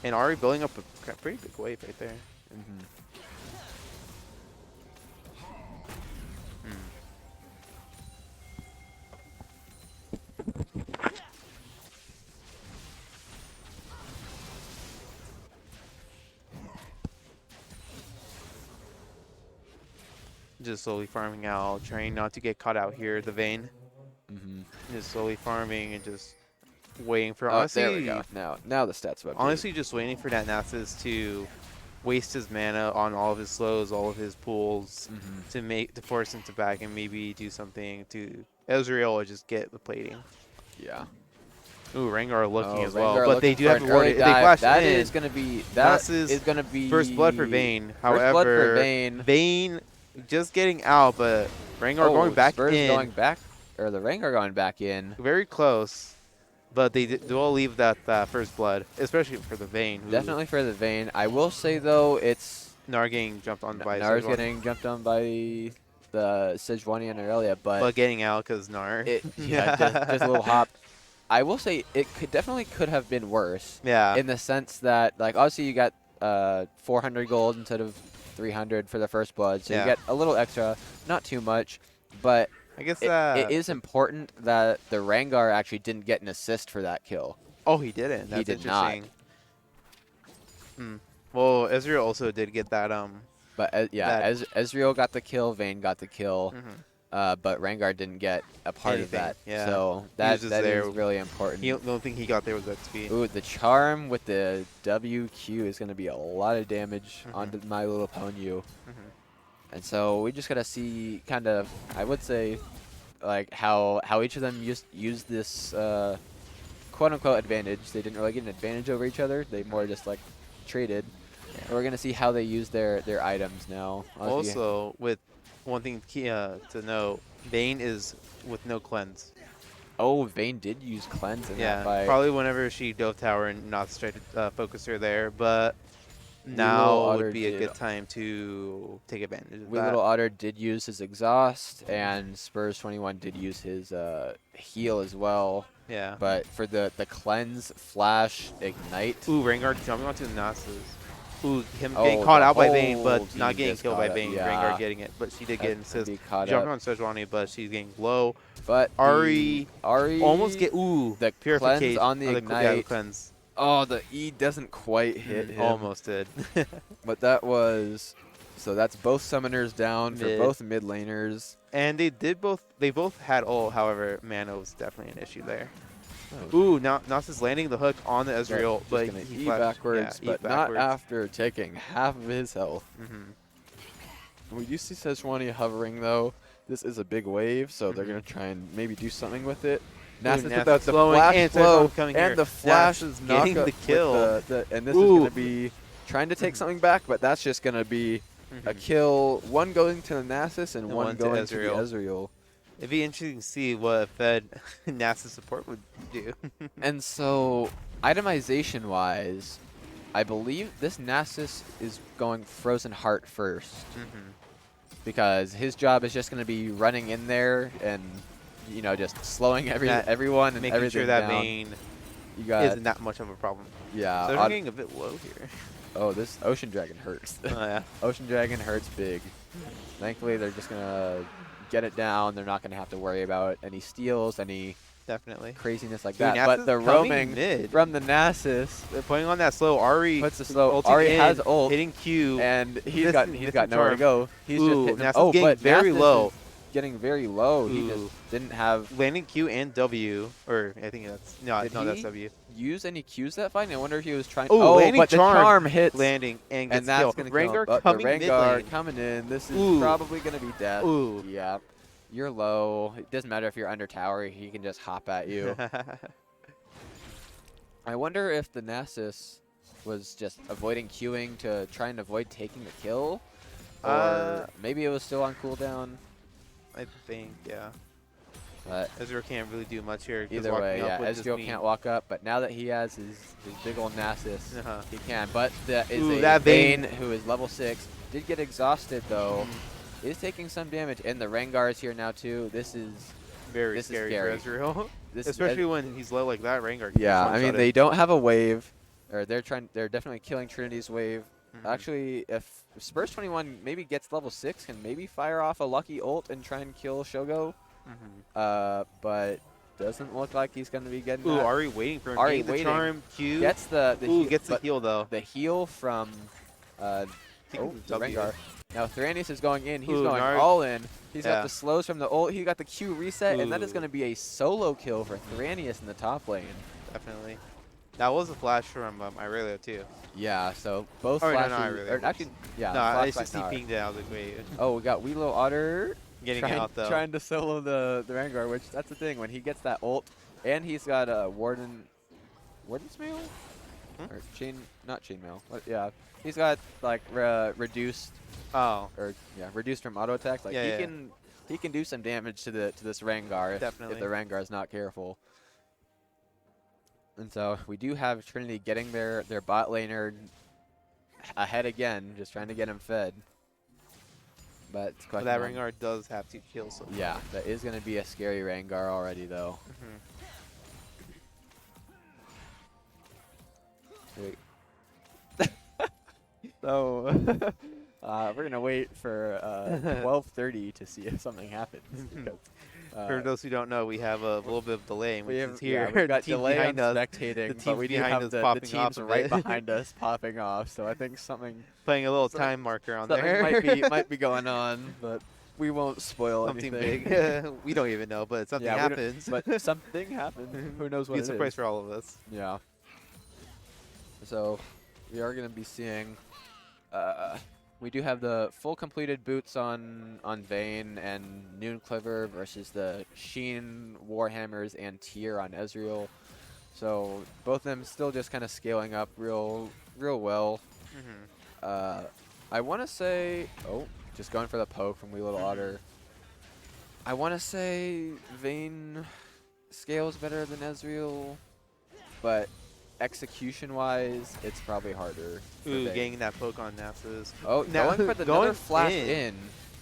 and Ari building up a pretty big wave right there. Just slowly farming out, trying not to get caught out here, the Vayne. Just slowly farming and just waiting for, honestly. There we go. Now the stats about honestly, just waiting for that Nasus to waste his mana on all of his slows, all of his pulls, to force him to back and maybe do something to Ezreal or just get the plating. Yeah. Ooh, Rengar looking as Rengar well, but they do have rewarded. They flash that in. is gonna be first blood for Vayne. However, first blood for Vayne. Vayne just getting out, but Rengar going back in. Going back, or the Rengar going back in. Very close, but they do all leave that first blood, especially for the Vayne. Definitely for the Vayne. I will say though, it's Gnar getting jumped on by Gnar's getting jumped on by the Sejuani and Aurelia, but getting out because Gnar. Just a little hop. I will say it definitely could have been worse. Yeah. In the sense that, like, obviously you got 400 gold instead of 300 for the first blood, so you get a little extra, not too much, but I guess it is important that the Rengar actually didn't get an assist for that kill. Oh, he didn't. That's he did interesting. not. Well, Ezreal also did get that. But Ezreal got the kill, Vayne got the kill. But Rengar didn't get a part of that. Yeah. So that is really important. The only thing he got there was XP. Ooh, the charm with the WQ is going to be a lot of damage onto My Little Ponyu. And so we just got to see kind of, I would say, like how each of them use this quote-unquote advantage. They didn't really get an advantage over each other. They more just like traded. And we're gonna see how they use their items now. Also, with one thing to note, Vayne is with no cleanse. Oh, Vayne did use cleanse in that fight. Probably whenever she dove tower and not tried to focus her there, but now would be a good time to take advantage of that. Wee Little Otter did use his exhaust, and Spurs21 did use his heal as well. Yeah. But for the cleanse, flash, ignite. Ooh, Rengar jumping onto the Nasus. Ooh, him getting caught out by Vayne, but not getting killed by Vayne. Yeah. Rengar getting it, but she did get an assist. Jumping on Sejuani, but she's getting low. But Ari almost get the purification cleanse on the ignite. Yeah, the cleanse. Oh, the E doesn't quite hit him. Almost did. But that was so. That's both summoners down for both mid laners. And they both had ult. However, mana was definitely an issue there. Ooh, now Nasus landing the hook on the Ezreal, but he backwards, but not after taking half of his health. We do see Sejuani hovering though. This is a big wave, so they're gonna try and maybe do something with it. Nasus without the flash flow and the flash is getting the kill. And this is gonna be trying to take something back, but that's just gonna be a kill. One going to the Nasus and one going to the Ezreal. It'd be interesting to see what Fed Nasus support would do. And so, itemization-wise, I believe this Nasus is going Frozen Heart first. Because his job is just going to be running in there and, you know, just slowing everyone and making everything sure that down. Vayne isn't that much of a problem. Yeah. So they're getting a bit low here. Oh, this Ocean Dragon hurts. Oh, yeah. Ocean Dragon hurts big. Thankfully, they're just going to get it down. They're not going to have to worry about any steals, any craziness like that. But the roaming from the Nasus, they're putting on that slow. Ari puts the slow. Ari has ult, hitting Q, and he's got nowhere to go. He's just hitting Nasus getting very low. Getting very low. He just didn't have landing Q and W, or I think that's that's W. Use any Qs that fight? I wonder if he was trying. Landing but the charm hits landing and gets that's killed. Gonna Rengar kill him. coming the mid Rengar lane. coming in. This is probably gonna be death. Ooh. Yeah. You're low. It doesn't matter if you're under tower. He can just hop at you. I wonder if the Nasus was just avoiding queuing to try and avoid taking the kill, or maybe it was still on cooldown. I think, yeah. But Ezreal can't really do much here. Either way, yeah, Ezreal can't walk up, but now that he has his big old Nasus, he can. But that is a Vayne who is level 6. Did get exhausted though. Is taking some damage, and the Rengar is here now too. This is very scary for Ezreal. Especially when he's low like that, Rengar. Yeah, I mean they don't have a wave, or they're definitely killing Trinity's wave. Actually, if Spurs21 maybe gets level 6, can maybe fire off a lucky ult and try and kill Shogo. But doesn't look like he's going to be getting that. Ari waiting for him. Ari the charm, Q. Gets the gets the heal though. The heal from the Rengar. Now Thrannius is going in. He's going all in. He's got the slows from the ult. He got the Q reset, and that is going to be a solo kill for Thrannius in the top lane. Definitely. That was a flash from Irelia too. Yeah, so both flashes. Actually, yeah. No, I just pinged it. I was like, wait. Oh, we got Wee Little Otter getting out though. Trying to solo the Rengar, which that's the thing. When he gets that ult, and he's got a Warden's Mail? Or not Chainmail. Yeah. He's got like reduced. Reduced from auto attacks. Like he can do some damage to this Rengar if the Rengar is not careful. And so we do have Trinity getting their bot laner ahead again, just trying to get him fed. But that Rengar does have 2 kills. So yeah, that is going to be a scary Rengar already, though. So we're going to wait for 12:30 to see if something happens. For those who don't know, we have a little bit of delay. We've got delay on spectating, but we do have the teams right behind us popping off. So I think something playing a little time marker on there might be going on, but we won't spoil something anything. big. We don't even know, but something happens. But something happened. Who knows what it is? Be a surprise for all of us. Yeah. So we are going to be seeing. We do have the full completed boots on Vayne and Noon Cleaver versus the Sheen, Warhammers, and Tyr on Ezreal. So both of them still just kind of scaling up real well. I want to say, just going for the poke from Wee Little Otter. I want to say Vayne scales better than Ezreal, but execution-wise, it's probably harder. Ooh, getting that poke on Nasus. Oh, now going for the another flash in.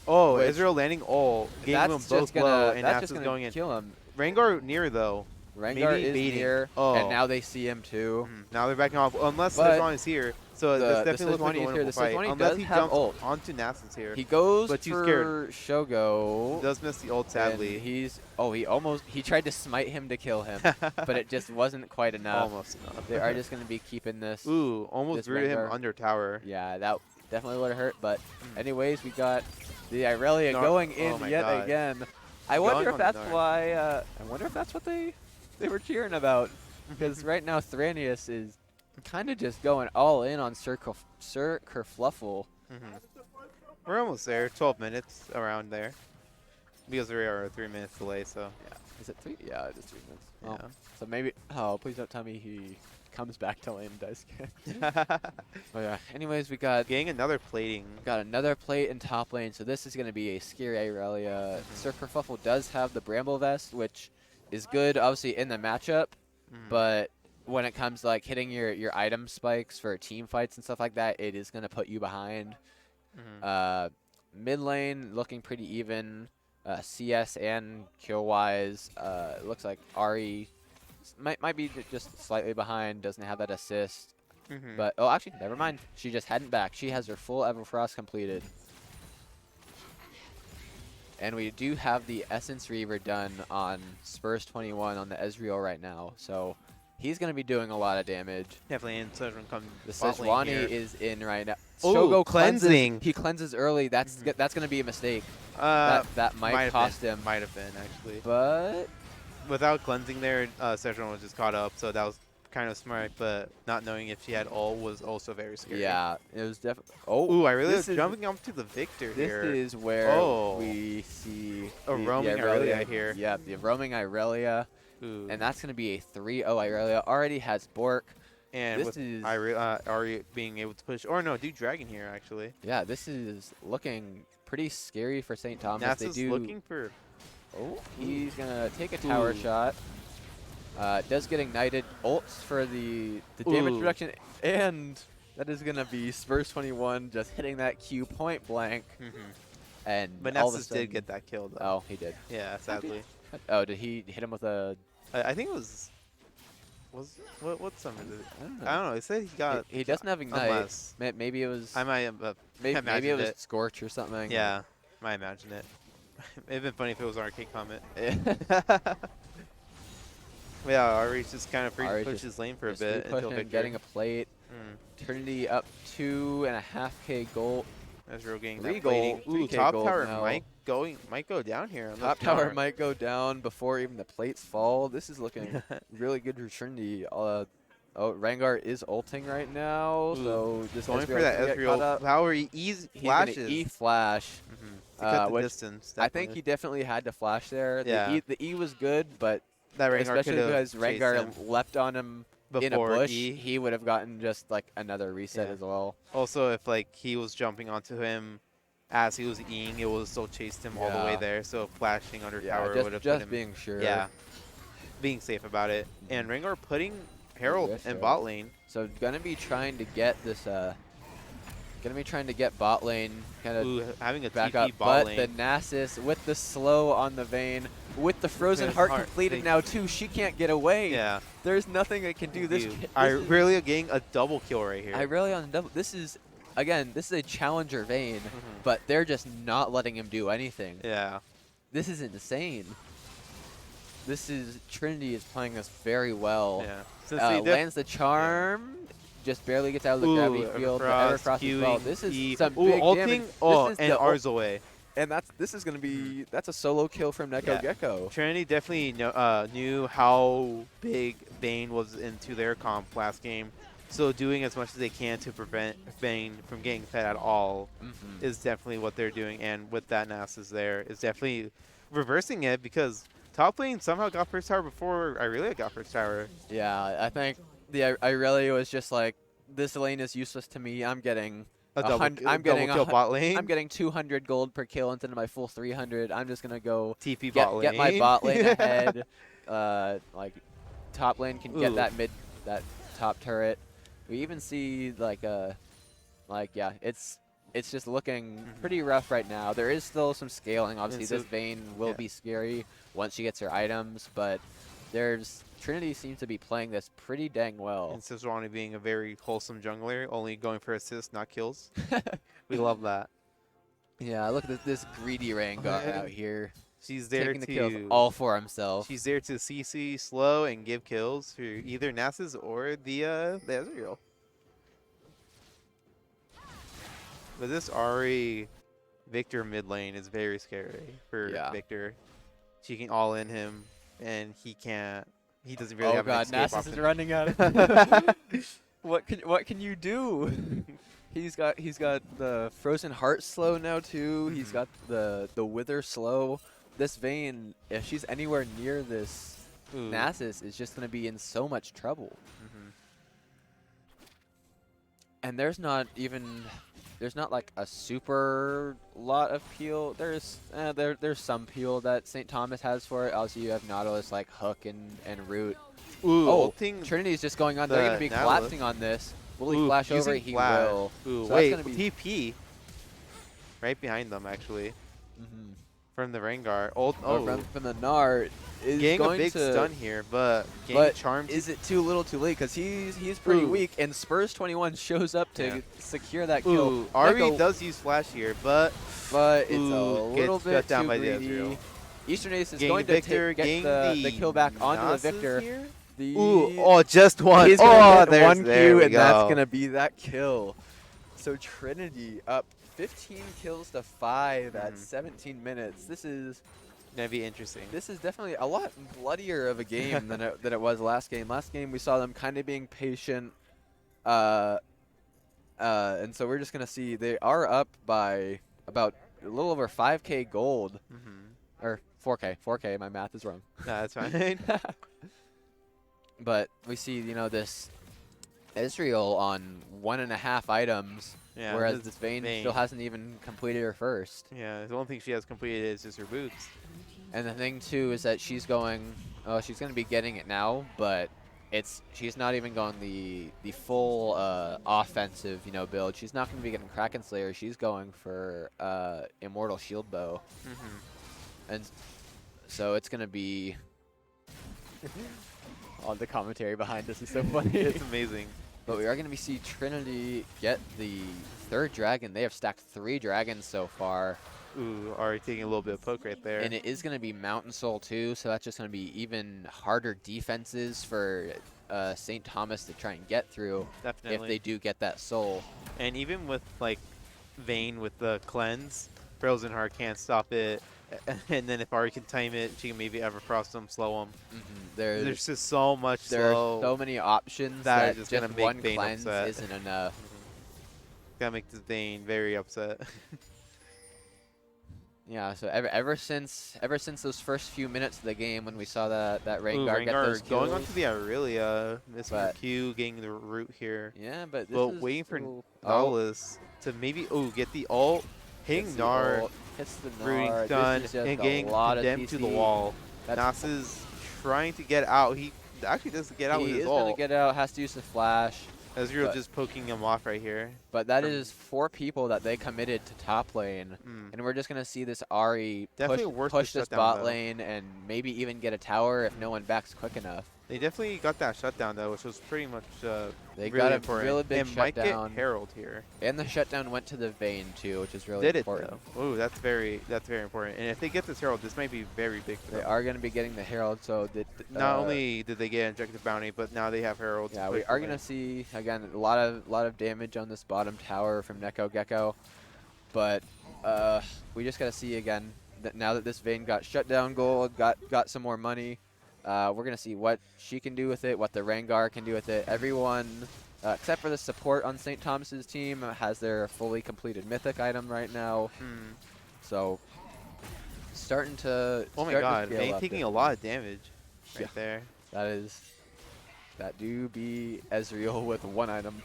Oh, which- Ezreal landing ult, getting them both low, and Nasus going in. Kill him. Rengar near though. Rengar Maybe is baiting. near, Oh. and now they see him too. Now they're backing off, unless But Sejuani is here. So this definitely looks like a winnable fight. Unless does he have jumps ult. onto Nasus here. He goes but too for scared. Shogo. Does miss the ult, sadly. And he tried to smite him to kill him, but it just wasn't quite enough. Almost enough. They are just going to be keeping this. Ooh, almost this rooted him Rengar. under tower. Yeah, that definitely would have hurt. But anyways, we got the Irelia going in oh my yet God. again. I Going wonder if on the that's dark. why. I wonder if that's what they were cheering about. Because right now Thranius is kind of just going all in on Sir Kerfluffle. We're almost there. 12 minutes around there. Because we are a 3 minutes delay, so. Yeah. Is it 3? Yeah, it is 3 minutes. Yeah. Oh, so maybe. Oh, please don't tell me he comes back to lane dice. Oh yeah. Anyways, we got Getting another plating. got another plate in top lane, so this is going to be a scary Irelia. Sir Kerfuffle does have the Bramble Vest, which is good, obviously, in the matchup, but when it comes to like hitting your item spikes for team fights and stuff like that, it is going to put you behind. Mid lane looking pretty even. CS and kill wise, it looks like Ari might be just slightly behind. Doesn't have that assist, but oh, actually, never mind. She just hadn't back. She has her full Everfrost completed, and we do have the Essence Reaver done on Spurs 21 on the Ezreal right now. So he's going to be doing a lot of damage. Definitely in Sejuani coming. The Sejuani is in right now. Ooh, Shogo cleansing. He cleanses early. That's going to be a mistake. That Might cost him. Might have been, actually. But without cleansing there, Sejuani was just caught up, so that was kind of smart, but not knowing if she had ult was also very scary. yeah, it was definitely. Oh, Ooh, I really this was is- jumping up to the victor here. This is where Oh. we see A roaming Irelia here. Yeah, the roaming Irelia. Ooh. And that's going to be a 3-0 Irelia. Already has Bork. And this with is Ari being able to push, or no, do Dragon here, actually. Yeah, this is looking pretty scary for St. Thomas. Nasus They do. looking for. Oh, he's going to take a tower Ooh. shot. Does get ignited. Ults for the damage Ooh. reduction. And that is going to be Spurs 21 just hitting that Q point blank. And But all of a Nasus sudden, did get that kill, though. Oh, he did. Yeah, sadly. Oh, did he hit him with a... I think it was. What summon is it? I don't know. I don't know. It said he got. He doesn't have Ignite. Unless Maybe it was... I might have maybe imagined it was it. Scorch or something. Yeah, might imagine it. It'd been funny if it was Arcade Comment. Yeah, Ari's just kind of free to Ari's push just- his lane for a just bit free until pushing, victory. getting a plate. Trinity up 2.5k gold. Ezreal getting 3 that gold. plating. Ooh, 3K top gold tower now. might go down here. on Top this tower tower. might go down before even the plates fall. This is looking really good for Trinity. Oh, Rengar is ulting right now, so this Going Ezreal for that can get caught Ezreal up. power ease He's gonna flashes. E flash. To cut the which distance. I think he definitely had to flash there. Yeah. The E was good, but That Rengar especially could've because chased Rengar him leapt on him in a before bush, E. he would have gotten just like another reset Yeah. as well. Also, if like he was jumping onto him as he was Eing, it would have still chased him all the way Yeah. there. So flashing under Yeah, tower just- would have just put him. being sure. Yeah, being safe about it. And Rengar putting Herald Yes, in Herald. bot lane. So gonna be trying to get this. Gonna be trying to get bot lane kind Ooh, of having a back TP up, bot but lane. the Nasus with the slow on the Vayne, with the frozen His heart heart, completed they- now too. She can't get away. Yeah. There's nothing that can do this. I really getting a double kill right here. I really on the double. This is again. This is a challenger Vayne, but they're just not letting him do anything. Yeah. This is insane. This is Trinity is playing this very well. Yeah. Since they Lands the charm. Just barely gets out of the gravity field. But Everfrost as well. This is some big ulting. damage. Oh, This is and the ult- Arzaway. And this is gonna be that's a solo kill from Neko Gecko. Trinity definitely knew how big Vayne was into their comp last game. So doing as much as they can to prevent Vayne from getting fed at all is definitely what they're doing. And with that Nasus there, is definitely reversing it because Top lane somehow got first tower before Irelia got first tower. Yeah, I think the Irelia was just like, this lane is useless to me. I'm getting A double, I'm getting double kill bot lane. I'm getting 200 gold per kill instead of my full 300. I'm just gonna go TP bot lane. get my bot lane ahead. Like top lane can get Ooh. that top turret. We even see like yeah, it's just looking pretty rough right now. There is still some scaling. Obviously, So- this Vayne will be scary once she gets her items, but Trinity seems to be playing this pretty dang well. And Sejuani being a very wholesome jungler, only going for assists, not kills. We love that. Yeah, look at this greedy Rengar out here. She's there taking the kills to all for himself. She's there to CC slow and give kills for either Nasus or the Ezreal. But this Ahri Victor mid lane is very scary for Victor. She can all in him, and he can't. He doesn't really have an escape Nasus option. is running out. What can you do? He's got the Frozen Heart slow now too. He's got the Wither slow. This Vayne, if she's anywhere near this Nasus, is just gonna be in so much trouble. And there's not like a super lot of peel. There's some peel that St. Thomas has for it. Obviously, you have Nautilus like Hook and Root. Ooh, Trinity's just going on. They're going to be collapsing on this. Will he flash over? He will. Ooh, So wait, that's gonna be TP right behind them actually. From the Rengar. From the Nart is getting going a big to stun here, but getting charmed. Is it too little too late? Because he's pretty weak, and Spurs 21 shows up to secure that kill. Ooh, Ahri does use flash here, but it's a little bit shut down too by the greedy. Ezreal. Eastern Ace is Getting going to Victor, get the kill back onto the Nasus Victor. here? The Ooh, just one. He's gonna get there's- one there Q, we and that's go. gonna be that kill. So Trinity up 15 kills to 5 at 17 minutes. This is gonna be interesting. This is definitely a lot bloodier of a game than it was last game. Last game we saw them kind of being patient, and so we're just gonna see they are up by about a little over 5K gold, or 4K. 4K. My math is wrong. Nah, that's fine. But we see, this Ezreal on 1.5 items, whereas this Vayne still hasn't even completed her first. Yeah, the only thing she has completed is just her boots. And the thing too is that she's going to be getting it now, but she's not even going the full offensive build. She's not going to be getting Kraken Slayer. She's going for Immortal Shield Bow. And so it's going to be on the commentary behind us is so funny. It's amazing. But we are going to see Trinity get the 3rd dragon. They have stacked 3 dragons so far. Ooh, already taking a little bit of poke right there. And it is going to be Mountain Soul too, so that's just going to be even harder defenses for St. Thomas to try and get through. Definitely. If they do get that soul. And even with like Vayne with the cleanse, Frozen Heart can't stop it. And then if Ahri can time it, she can maybe Everfrost them, slow them. There's just so much There slow. are so many options that that are just just gonna make one Vayne cleanse upset. isn't enough. Gotta make this Vayne very upset. Yeah, so ever since those first few minutes of the game when we saw that Rengar get those kills, going on to the Irelia, missing Q, getting the root here. Yeah, but waiting for Nautilus to maybe get the ult, hitting Nard, hits the rooting Nard. stun, This is just and a getting lot of condemned to the TC. wall. That's- Nasus trying to get out. He actually doesn't get out with He his is going ult. to get out, has to use the flash. Ezreal but- just poking him off right here. But that is 4 people that they committed to top lane. And we're just going to see this Ahri Definitely worth the push this shutdown, bot though. lane and maybe even get a tower if no one backs quick enough. They definitely got that shutdown though, which was pretty much They really got a important. really big and might shutdown. get Herald here. And the shutdown went to the Vayne too, which is really Did important. it though? Ooh, that's very important. And if they get this Herald, this might be very big for They them. are going to be getting the Herald, so Not only did they get Injective Bounty, but now they have Herald. yeah, we are going to see again a lot of damage on this bottom tower from Neko Gecko, but we just got to see again that now that this Vayne got shut down gold, got some more money. We're going to see what she can do with it, what the Rengar can do with it. Everyone, except for the support on St. Thomas's team, has their fully completed mythic item right now. So starting to. Oh my starting to god, scale Vayne up taking there. a lot of damage right Yeah. there. That do be Ezreal with one item.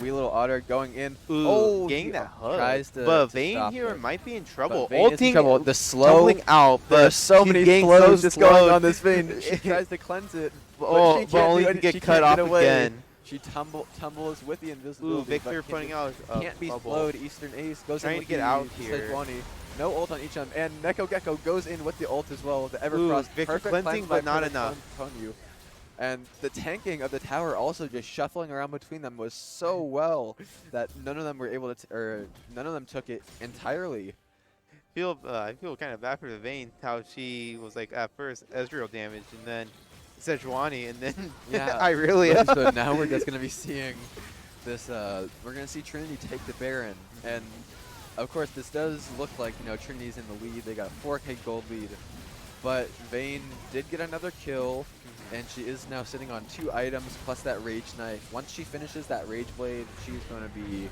Wee Little Otter going in. Ooh, Oh, getting he that hook. tries to But to Vayne stop here it. might be in trouble. But Vayne is in Ulting, trouble. The slow. tumbling out, but There's so he's many getting slows so just going slowed. on this Vayne. She tries to cleanse it, Oh, she but can't only do to it. get She cut can't off get away. again. She tumbles with the invisibility. Ooh, Victor but putting out a can't be bubble. slowed. Eastern Ace goes Trying in to with get the out here. Sejuani. No ult on each of them, and Neko Gecko goes in with the ult as well. The Ooh, Everfrost. Victor Perfect cleansing, cleanse but by not Perfect enough. Ponyu. And the tanking of the tower also just shuffling around between them was so well that none of them were able to, or none of them took it entirely. I feel kind of bad for the Vayne, how she was like at first Ezreal damage and then Sejuani and then Yeah, Irelia. So now we're just gonna be seeing this. We're gonna see Trinity take the Baron, and of course this does look like Trinity's in the lead. They got a 4K gold lead, but Vayne did get another kill. And she is now sitting on 2 items plus that Rage Knife. Once she finishes that Rage Blade, she's going to be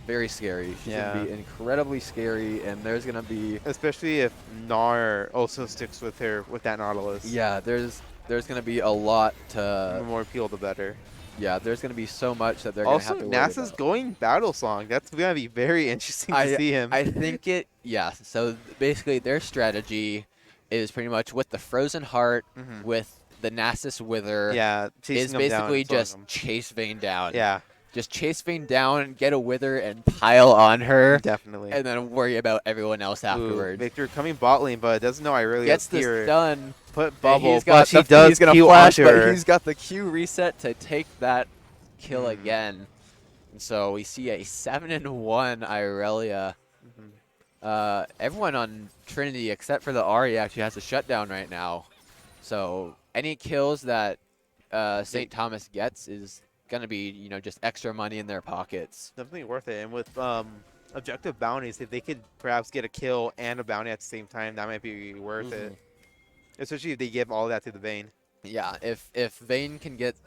very scary. She's going to be incredibly scary, and there's going to be... Especially if Gnar also sticks with her with that Nautilus. Yeah, there's going to be a lot to... The more appeal, the better. Yeah, there's going to be so much that they're going to have to worry Also, NASA's about. going Battle Song. That's going to be very interesting to see him. I think it... Yeah, so basically their strategy is pretty much with the Frozen Heart, with... The Nasus Wither is basically just chase Vayne down. Yeah. Just chase Vayne down, get a Wither, and pile on her. Definitely. And then worry about everyone else afterwards. Victor coming bot lane, but doesn't know Irelia Gets this here. done. Put bubble, He's got but she does he's gonna Q flash, onto but her. he's got the Q reset to take that kill again. And so we see a 7-1 Irelia. Everyone on Trinity except for the Ahri actually has a shutdown right now. So any kills that St. Thomas gets is going to be, just extra money in their pockets. Definitely worth it. And with objective bounties, if they could perhaps get a kill and a bounty at the same time, that might be worth it. Especially if they give all that to the Vayne. Yeah, if Vayne gets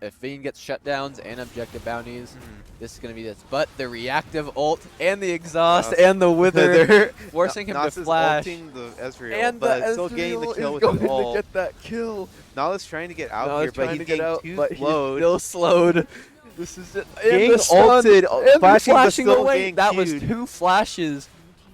shutdowns and objective bounties, this is gonna be this. But the reactive ult and the exhaust and the Wither forcing him to flash. Ulting the Ezreal, and but the still getting the Ezreal kill is with going the ult. to get that kill. Nala's trying to get out here, but he's getting too but slowed. he's still slowed. This is it. Getting And the stun, ulted, and flashing, but flashing still away. getting That was queued. 2 flashes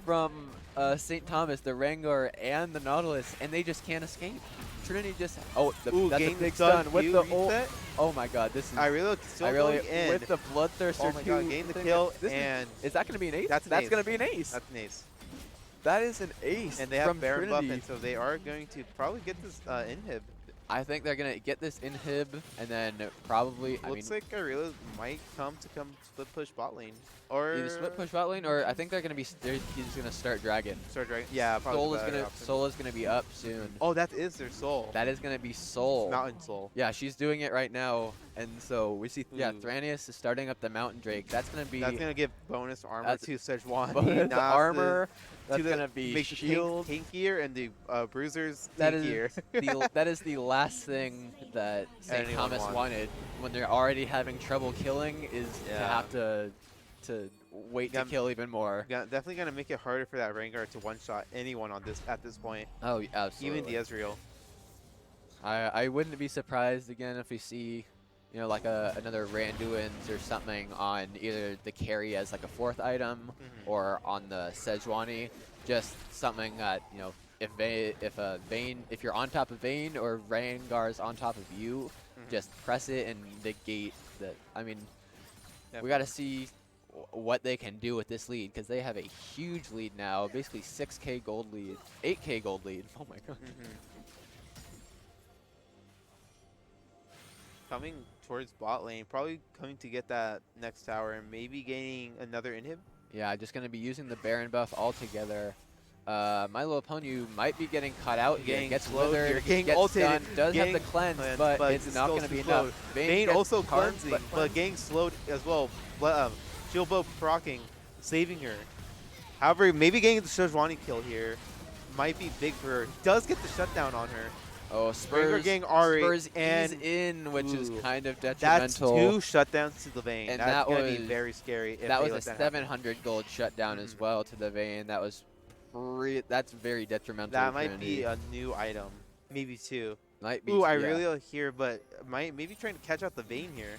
from St. Thomas, the Rengar, and the Nautilus, and they just can't escape. Trinity just that's a big stun with the ult. Oh my god, this is Irelia still going in with the Bloodthirster. Oh my god, getting the kill, and is that going to be an ace? That's going to be an ace. That's an ace. That is an ace. And they have from Baron buff, Trinity. and so they are going to probably get this inhib. I think they're going to get this inhib, and then probably. Looks like Irelia might come split push bot lane, or either split push bot lane, or I think they're going to be. He's going to start dragon. Yeah, probably. Soul is going to be up soon. Oh, that is their soul. That is going to be Soul. Mountain Soul. Yeah, she's doing it right now, and so we see. Yeah, Thrannius is starting up the Mountain Drake. That's going to be. That's going to give bonus armor to Sejuani. Bonus armor. That's going to be make shield. The tankier and the bruisers That tankier. that is the last thing that St. Thomas wanted when they're already having trouble killing is to have to wait to kill even more. Definitely going to make it harder for that Rengar to one-shot anyone at this point. Oh, absolutely. Even the Ezreal. I wouldn't be surprised again if we see, like another Randuin's or something on either the carry as like a 4th item or on the Sejuani. Just something that, if you're on top of Vayne or Rengar's on top of you, just press it and negate that. I mean, we got to see what they can do with this lead because they have a huge lead now, basically 6K gold lead, 8K gold lead. Oh my god. Coming towards bot lane, probably coming to get that next tower and maybe gaining another inhib. Yeah, just going to be using the Baron buff altogether. My little Ponyu might be getting caught out here. Gets Withered, gets stunned, does have the cleanse, but it's not going to be enough. Vayne also cleansing, but getting slowed as well. Shield bow proccing, saving her. However, maybe getting the Sejuani kill here might be big for her. Does get the shutdown on her. Oh, Spurs getting Ahri Spurs and in, which is kind of That's detrimental. 2 shutdowns to the Vayne. And that's that going to was be very scary. If that they was let a that happen. 700 gold shutdown as well to the Vayne. That was that's very detrimental. That to might be Trinity. a new item. Maybe 2. Might be. Ooh, I yeah. really like here, but maybe trying to catch out the Vayne here.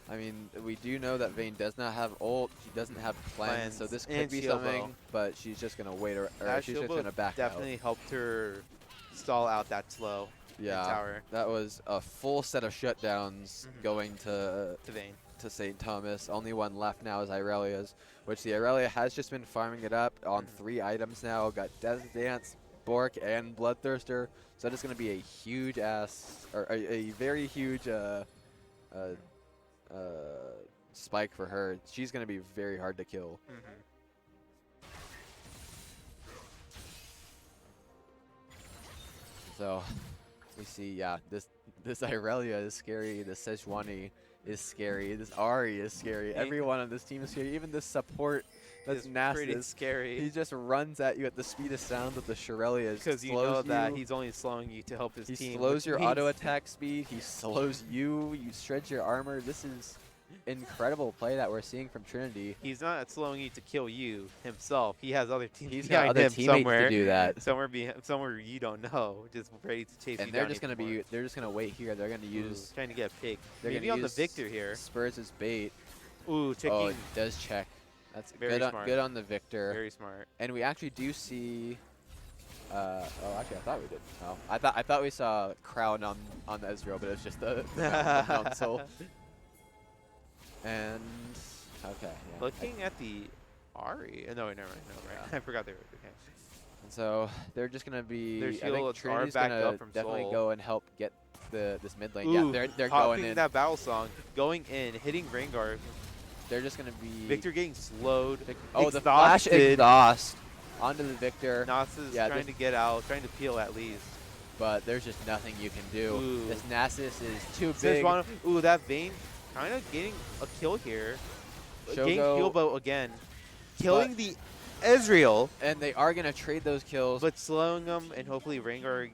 I mean, we do know that Vayne does not have ult. She doesn't have cleanse, so this could and be Shiobo. something. But she's just gonna wait, or That she's just Shiobo gonna back definitely out. helped her stall out that slow. Yeah, tower. that was a full set of shutdowns going to Vayne. To St. Thomas. Only one left now is Irelia's, which the Irelia has just been farming it up on 3 items now. Got Death Dance, Bork, and Bloodthirster. So that is going to be a huge a very huge spike for her. She's going to be very hard to kill. So we see, yeah, this Irelia is scary. This Sejuani is scary. This Ari is scary. Everyone on this team is scary. Even this support that's nasty. Pretty scary. He just runs at you at the speed of sound with the Shirelia. Because you know that he's only slowing you to help his he team. He slows your auto attack speed. He slows you. You stretch your armor. This is incredible play that we're seeing from Trinity. He's not slowing you to kill you himself. He has other teams He's behind got other him teammates somewhere. to do that. Somewhere you don't know, just ready to chase you And they're down just gonna even more. they're just gonna wait here. They're gonna use trying to get a pick. They're Maybe gonna on the use Victor here. Spurs as bait. Ooh, checking. Oh, it does check. That's Very good. smart. Good on the Victor. Very smart. And we actually do see. Oh, actually, I thought we did. Oh, I thought we saw Crown on Ezreal, but it's just the console. And okay, yeah. Looking at the Ari. No, never mind. I forgot they were. Okay. And so they're just gonna be. Their I think shields are Trinity's backed gonna up from definitely Soul. go and help get this mid lane. Ooh, Yeah, they're popping going in. that battle song, going in, hitting Rengar. They're just gonna be. Victor getting slowed. Oh, the flash exhaust onto the Victor. Nasus trying to get out, trying to peel at least. But there's just nothing you can do. Ooh. This Nasus is too big. Ooh, that Vayne kind of getting a kill here. Getting Shogo, kill boat again. Killing the Ezreal. And they are going to trade those kills. But slowing them, and hopefully Rengar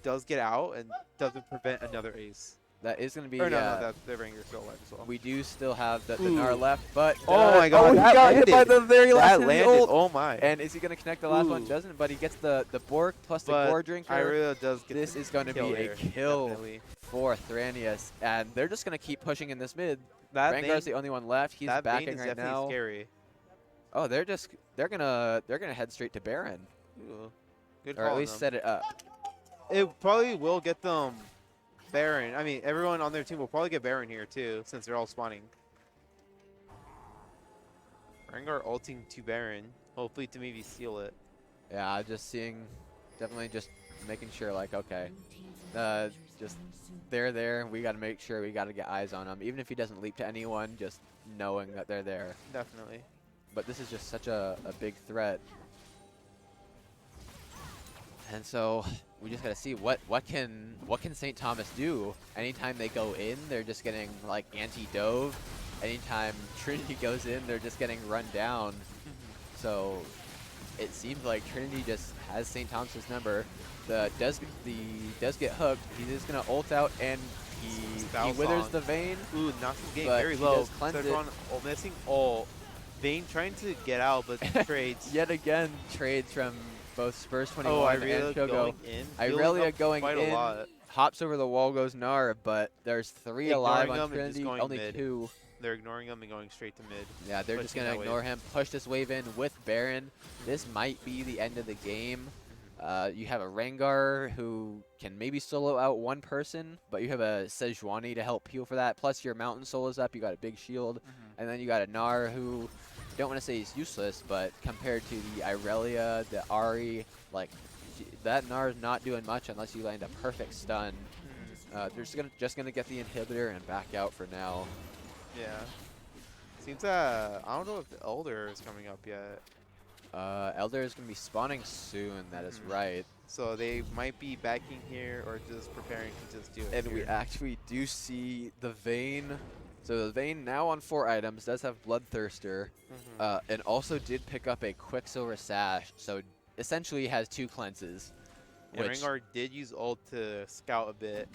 does get out and doesn't prevent another ace. That is going to be. Or no, the Rengar's still alive as well. We do still have the Gnar left, but. Oh my god, he got hit by the very last landed. ult. Oh my. And is he going to connect the last one? Doesn't, but he gets the Bork plus the Gore Drinker. Irelia does get this is going to be a kill for Thranius. And they're just going to keep pushing in this mid. Rengar's the only one left. He's backing right now. Scary. Oh, they're gonna head straight to Baron. Ooh. Good or at least set it up. It probably will get them Baron. I mean, everyone on their team will probably get Baron here too, since they're all spawning. Rengar ulting to Baron, hopefully to maybe seal it. Yeah, definitely just making sure, like, okay, just they're there. We got to make sure we got to get eyes on them, even if he doesn't leap to anyone. Just knowing that they're there. Definitely. But this is just such a big threat. And so we just got to see what can St. Thomas do. Anytime they go in, they're just getting like anti-dove. Anytime Trinity goes in, they're just getting run down. So it seems like Trinity just has St. Thomas's number. Does get hooked. He is gonna ult out and he withers the Vayne. Ooh, Nasus getting very low. Missing ult. Vayne trying to get out, but trades. Yet again, trades from both Spurs 21 and Shogo. Going in. Irelia going quite in. A lot. Hops over the wall, goes Gnar, but there's 3 alive on Trinity, only mid. 2. They're ignoring him and going straight to mid. Yeah, they're just going to ignore him, push this wave in with Baron. This might be the end of the game. You have a Rengar who can maybe solo out one person, but you have a Sejuani to help heal for that. Plus your Mountain Soul is up, you got a big shield. And then you got a Gnar who, I don't want to say he's useless, but compared to the Irelia, the Ari, like, that Gnar is not doing much unless you land a perfect stun. They're just gonna get the inhibitor and back out for now. Yeah. Seems I don't know if the Elder is coming up yet. Elder is gonna be spawning soon. That is right. So they might be backing here or just preparing to just do it. And we actually do see the Vayne. So the Vayne now on 4 items does have Bloodthirster, and also did pick up a Quicksilver Sash. So essentially has 2 cleanses. And Rengar did use ult to scout a bit,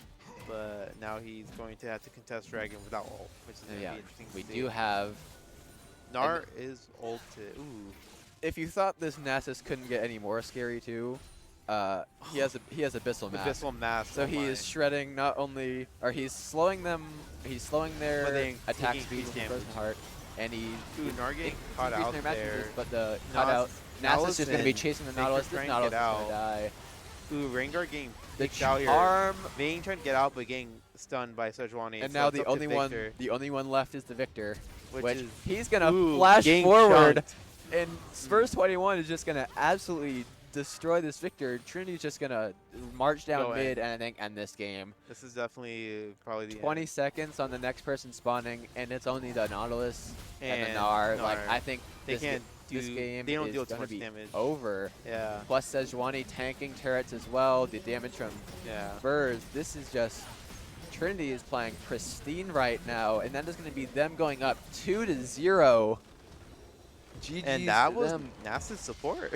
but now he's going to have to contest Dragon without ult, which is going to be interesting to see. We do have... Gnar is ulted. Ooh. if you thought this Nasus couldn't get any more scary too, he has Abyssal Mask. Abyssal Mask. So oh he my. is shredding not only, or he's slowing them, he's slowing their then attack taking speed with increased Frozen Heart, and he Ooh, Nargate caught increasing out their match there. resist, but the Nautilus Nasus is going to be and chasing the Victor Nautilus. This trying to Nautilus get is out. going to die. Ooh, Rengar getting The kicked out here. charm, Vayne trying to get out, but getting stunned by Sejuani. and so now it's the up to only one, Victor, the only one left is the Victor, which is he's going to ooh, flash getting forward, chunked. and Spurs 21 is just going to absolutely destroy this Victor. Trinity's just going to march down Go mid and I think end this game. This is definitely probably the 20 end. seconds on the next person spawning, and it's only the Nautilus and the And Gnar. Like, Gnar. I think They this, can't this do- game they don't is deal too gonna much be damage. over. Yeah. Plus Sejuani tanking turrets as well. The damage from Yeah. Spurs. This is just Trinity is playing pristine right now, and that is going to be them going up 2-0. GG's And that to was them. Nasus support.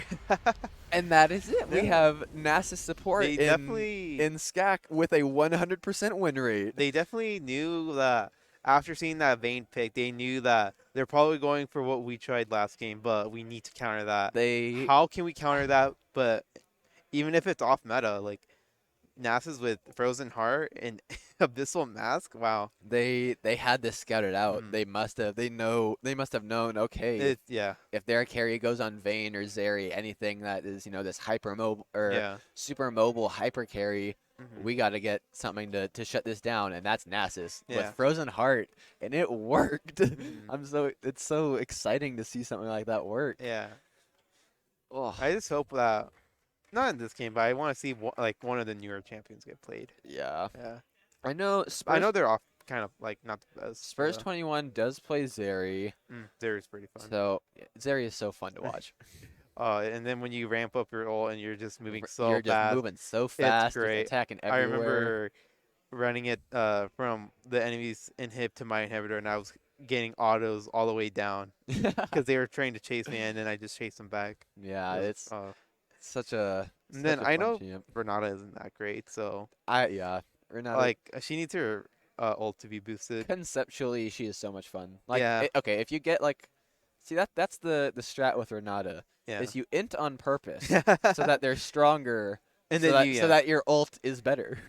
And that is it. We Yeah. have NASA support They in definitely- SCAC with a 100% win rate. They definitely knew that after seeing that Vayne pick, they knew that they're probably going for what we tried last game, but we need to counter that. How can we counter that? But even if it's off meta, like Nasus with Frozen Heart and Abyssal Mask, wow. They had this scouted out. They must have known, okay, yeah. if their carry goes on Vayne or Zeri, anything that is, this hyper mobile or Yeah. super mobile hyper carry, Mhm. we got to get something to shut this down, and that's Nasus Yeah. with Frozen Heart, and it worked. It's so exciting to see something like that work. Yeah. Oh. I just hope that not in this game, but I want to see like one of the newer champions get played. Yeah. Yeah. I know I know they're off kind of like not the best. Spurs 21 does play Zeri. Zeri's pretty fun. So Zeri is so fun to watch. And then when you ramp up your ult and you're just moving so You're just fast. moving so fast, It's just great. attacking I everywhere. remember running it from the enemy's inhib to my inhibitor, and I was getting autos all the way down because they were trying to chase me, and then I just chased them back. Yeah, It it's was, such a. and then I know champ. Renata isn't that great, so Renata. like she needs her ult to be boosted. Conceptually, she is so much fun. Like, Yeah. okay, if you get that's the strat with Renata. Yeah. Is you int on purpose so that they're stronger, And so then that, so that your ult is better.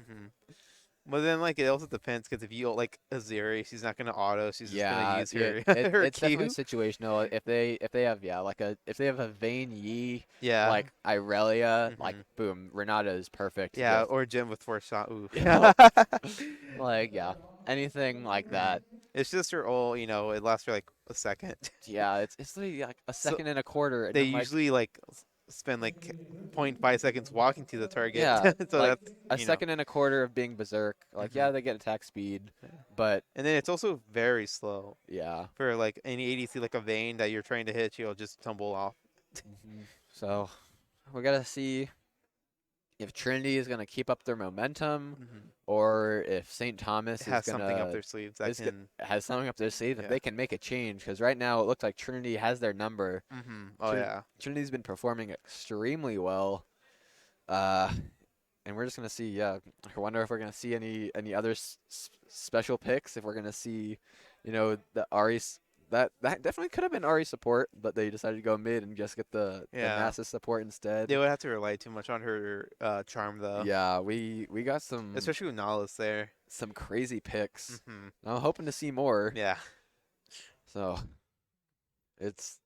But then, like, it also depends because if you ult, like a Zeri, she's not gonna auto. She's just gonna use her, her it's definitely Q. situational. If they have if they have a Vayne Yi, Yeah. like Irelia, like boom, Renata is perfect. Yeah, with- or Jim with force shot. Ooh. like anything like that. It's just her ult, it lasts for like a second. Yeah, it's literally like a second and a quarter. And They I'm like, usually like spend like 0.5 seconds walking to the target. yeah, so like that's a second and a quarter of being berserk. Like yeah, they get attack speed, but and then it's also very slow. Yeah. For like any ADC like a Vayne that you're trying to hit, you'll just tumble off. So we gotta see if Trinity is gonna keep up their momentum, or if St. Thomas Has is gonna something up their sleeves that has something up their sleeve that Yeah. they can make a change. Because right now it looks like Trinity has their number. Oh, yeah. Trinity's been performing extremely well. And we're just gonna see. Yeah, I wonder if we're gonna see any other special picks. If we're gonna see, the Ari. That definitely could have been Ari support, but they decided to go mid and just get the NASA support instead. They would have to rely too much on her charm though. Yeah, we got some, especially with Nautilus there. Some crazy picks. I'm hoping to see more. Yeah. So it's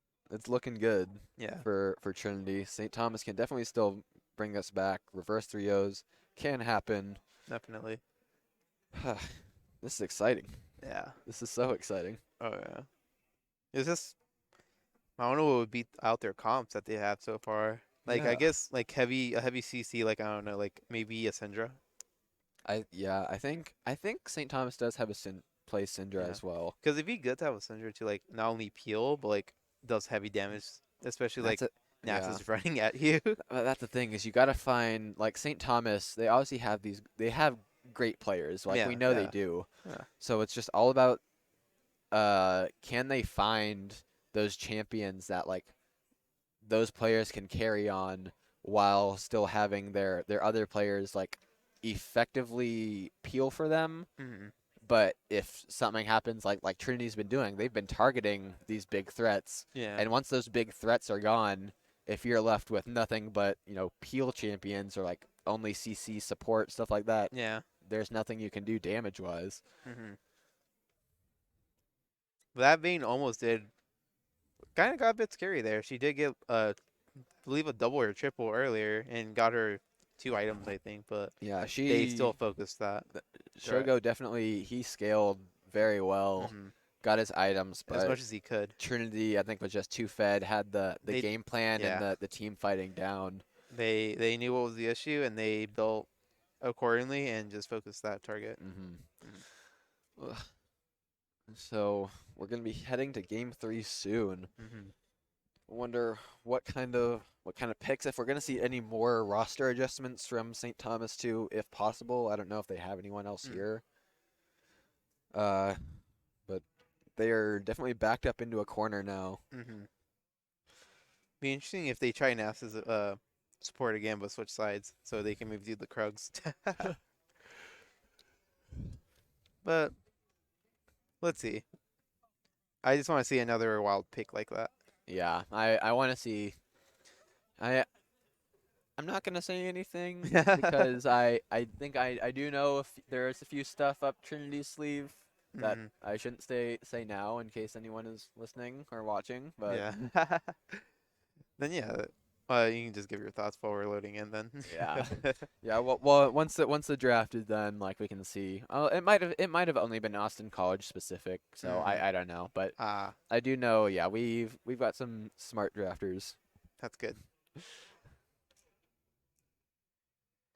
looking good. Yeah. For Trinity, St. Thomas can definitely still bring us back. Reverse 3-0s can happen. Definitely. This is exciting. Yeah. This is so exciting. Oh yeah. It's just I don't know what would beat out their comps that they have so far. Like I Yeah. guess like a heavy CC, like I don't know, like maybe a Syndra. I think St. Thomas does have a play Syndra as well. Because it'd be good to have a Syndra to like not only peel but like does heavy damage, especially like Nasus running at you. That's the thing is you got to find like St. Thomas. They obviously have they have great players. Like we know they do. Yeah. So it's just all about can they find those champions that like those players can carry on while still having their other players like effectively peel for them, But if something happens, like Trinity's been doing, they've been targeting these big threats. Yeah. And once those big threats are gone, if you're left with nothing but, peel champions or like only CC support, stuff like that, Yeah. there's nothing you can do damage-wise. Mm-hmm. That Vayne almost did. Kind of got a bit scary there. She did get, I believe, a double or triple earlier and got her 2 items, I think. But Yeah, they still focused that. Shogo definitely, he scaled very well, got his items, but as much as he could. Trinity, I think, was just too fed, had the They- game plan yeah. and the team fighting down. They knew what was the issue and they built accordingly and just focused that target. Ugh. So we're gonna be heading to Game 3 soon. I wonder what kind of picks, if we're gonna see any more roster adjustments from St. Thomas too, if possible. I don't know if they have anyone else here. But they are definitely backed up into a corner now. Be interesting if they try and ask his support again, but switch sides so they can maybe do the Krugs. But let's see. I just want to see another wild pick like that. Yeah, I want to see. I'm not gonna say anything because I think I do know if there's a few stuff up Trinity's sleeve that I shouldn't say now in case anyone is listening or watching. But yeah. Then yeah, you can just give your thoughts while we're loading in. Then yeah, yeah. Well, once the draft is done, like we can see. It might have only been Austin College specific, so I don't know. But I do know. Yeah, we've got some smart drafters. That's good.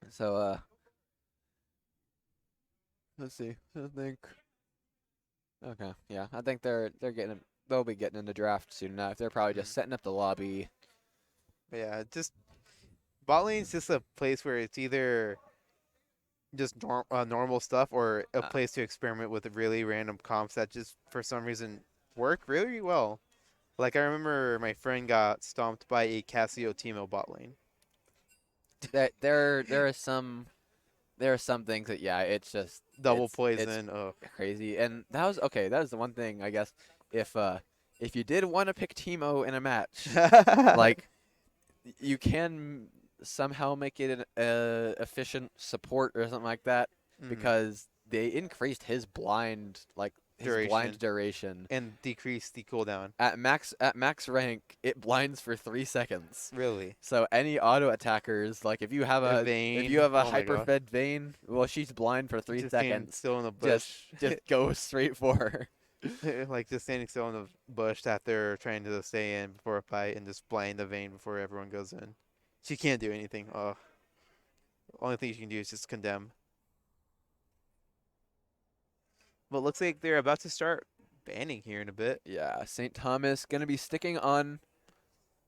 So let's see. I think. Okay, yeah, I think they'll be getting in the draft soon enough. They're probably just setting up the lobby. But yeah, just bot lane's just a place where it's either just normal stuff or a place to experiment with really random comps that just for some reason work really well. Like I remember my friend got stomped by a Casio Teemo bot lane. There are some things that it's just double it's poison. Crazy. And that was the one thing, I guess, if you did want to pick Teemo in a match, like you can somehow make it an efficient support or something like that because they increased his blind duration and decreased the cooldown. At max rank, it blinds for 3 seconds. Really? So any auto attackers, like if you have a Vayne. if you have a Oh my God. hyper-fed Vayne, well, she's blind for 3 Just standing seconds. still in the bush. Just go straight for her. Like just standing still in the bush that they're trying to stay in before a fight and just blind the Vayne before everyone goes in. She can't do anything. Only thing she can do is just condemn. But looks like they're about to start banning here in a bit. Yeah, St. Thomas gonna be sticking on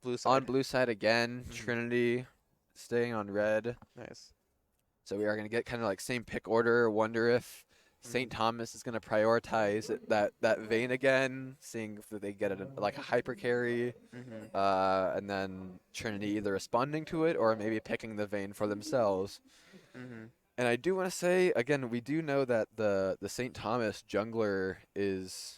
blue side. On blue side again. Trinity staying on red. Nice. So we are gonna get kind of like same pick order. Wonder if St. Thomas is gonna prioritize that Vayne again, seeing if they get like a hyper carry, and then Trinity either responding to it or maybe picking the Vayne for themselves. And I do want to say again, we do know that the St. Thomas jungler is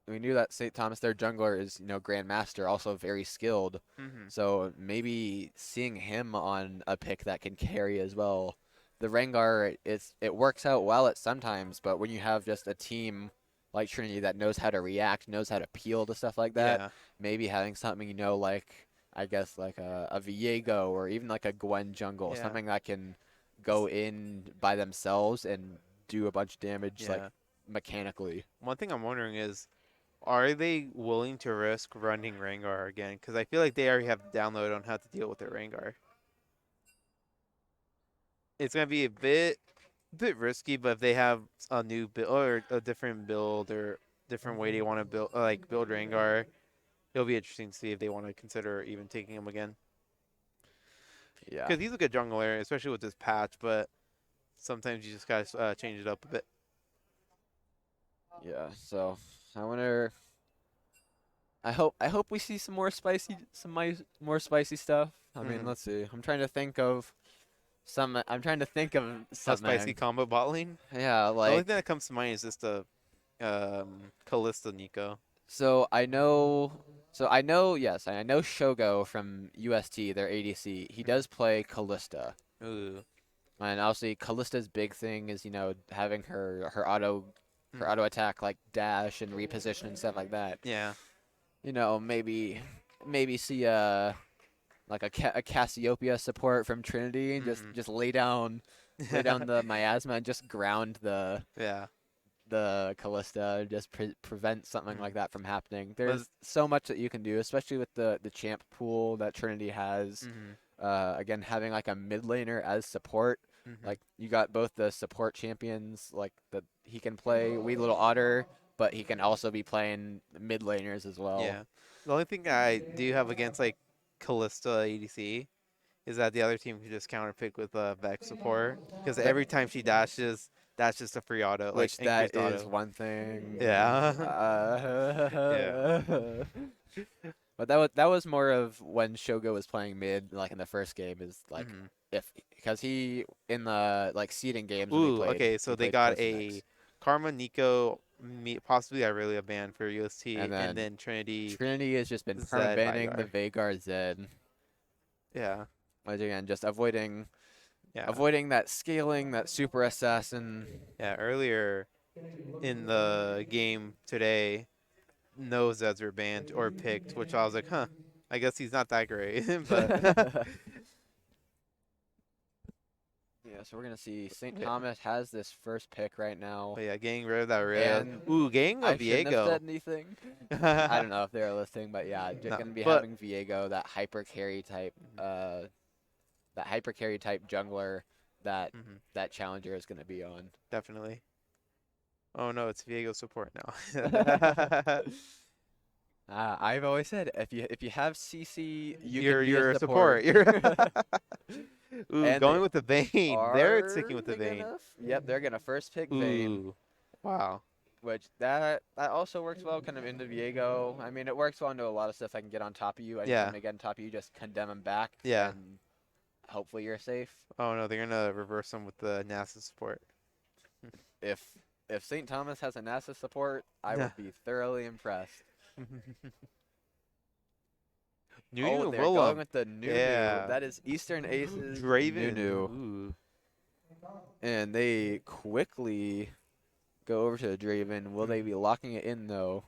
we knew that St. Thomas, their jungler, is Grandmaster, also very skilled. So maybe seeing him on a pick that can carry as well. The Rengar, it works out well at sometimes, but when you have just a team like Trinity that knows how to react, knows how to peel to stuff like that, maybe having something like I guess like a Viego or even like a Gwen jungle, something that can go in by themselves and do a bunch of damage like mechanically. One thing I'm wondering is, are they willing to risk running Rengar again? Because I feel like they already have the download on how to deal with their Rengar. It's gonna be a bit risky, but if they have a new build or a different build or different way they want to build Rengar, it'll be interesting to see if they want to consider even taking him again. Yeah, because he's a good jungler, especially with this patch. But sometimes you just gotta change it up a bit. Yeah, so I wonder. I hope we see some more spicy stuff. I mean, let's see. I'm trying to think of I'm trying to think of A something. spicy combo bot lane. Yeah, The only like thing that comes to mind is just a Callista Nico. so I know. So I know, yes, I know Shogo from UST, their ADC. He does play Callista. Ooh. And obviously, Callista's big thing is, having her auto attack like dash and reposition and stuff like that. Yeah. Maybe see like a Cassiopeia support from Trinity and just lay down the miasma and just ground the Yeah. Callista, just prevent something like that from happening. There's Was- so much that you can do, especially with the champ pool that Trinity has. Again, having like a mid laner as support. Like you got both the support champions, like that he can play Wee Little Otter, but he can also be playing mid laners as well. Yeah. The only thing I do have against like Callista ADC is that the other team can just counterpick with Vex support because every time she dashes, that's just a free auto. Which like that increased is auto. one thing. Yeah. Yeah. But that was more of when Shogo was playing mid, like in the first game, is like because he in the like seeding games. when we Ooh. played, Okay. So we they played got close to a Vex. Karma Nico, possibly Irelia ban for UST, And then Trinity. Trinity has just been Zed perma-banning the Veigar. Veigar Zed. Yeah. Which again, just avoiding Yeah. that scaling, that super assassin. Yeah. Earlier in the game today, no Zeds were banned or picked, which I was like, huh. I guess he's not that great, but Yeah, so we're gonna see St. Thomas has this first pick right now. But yeah, getting rid of that Rhea. And Ooh, getting a I shouldn't have Viego. said anything. I don't know if they're listening, but yeah, you're No, gonna be but- having Viego, that hyper carry type, jungler that that challenger is gonna be on. Definitely. Oh no, it's Viego support now. I've always said if you have CC, you're can be a support. Ooh, And going they with the Vayne. They're are sticking with the big Vayne. enough. Yep, they're gonna first pick Vayne. Ooh. Wow. Which that also works well kind of into Viego. I mean, it works well into a lot of stuff that can get on top of you. And Yeah. when they get on top of you, just condemn them back. Yeah. And hopefully you're safe. Oh no, they're gonna reverse them with the NASA support. If St. Thomas has a NASA support, I would be thoroughly impressed. Nunu they're Willem. going with the Nunu. Yeah. That is Eastern Aces Draven. Nunu. Ooh. And they quickly go over to the Draven. Will they be locking it in though?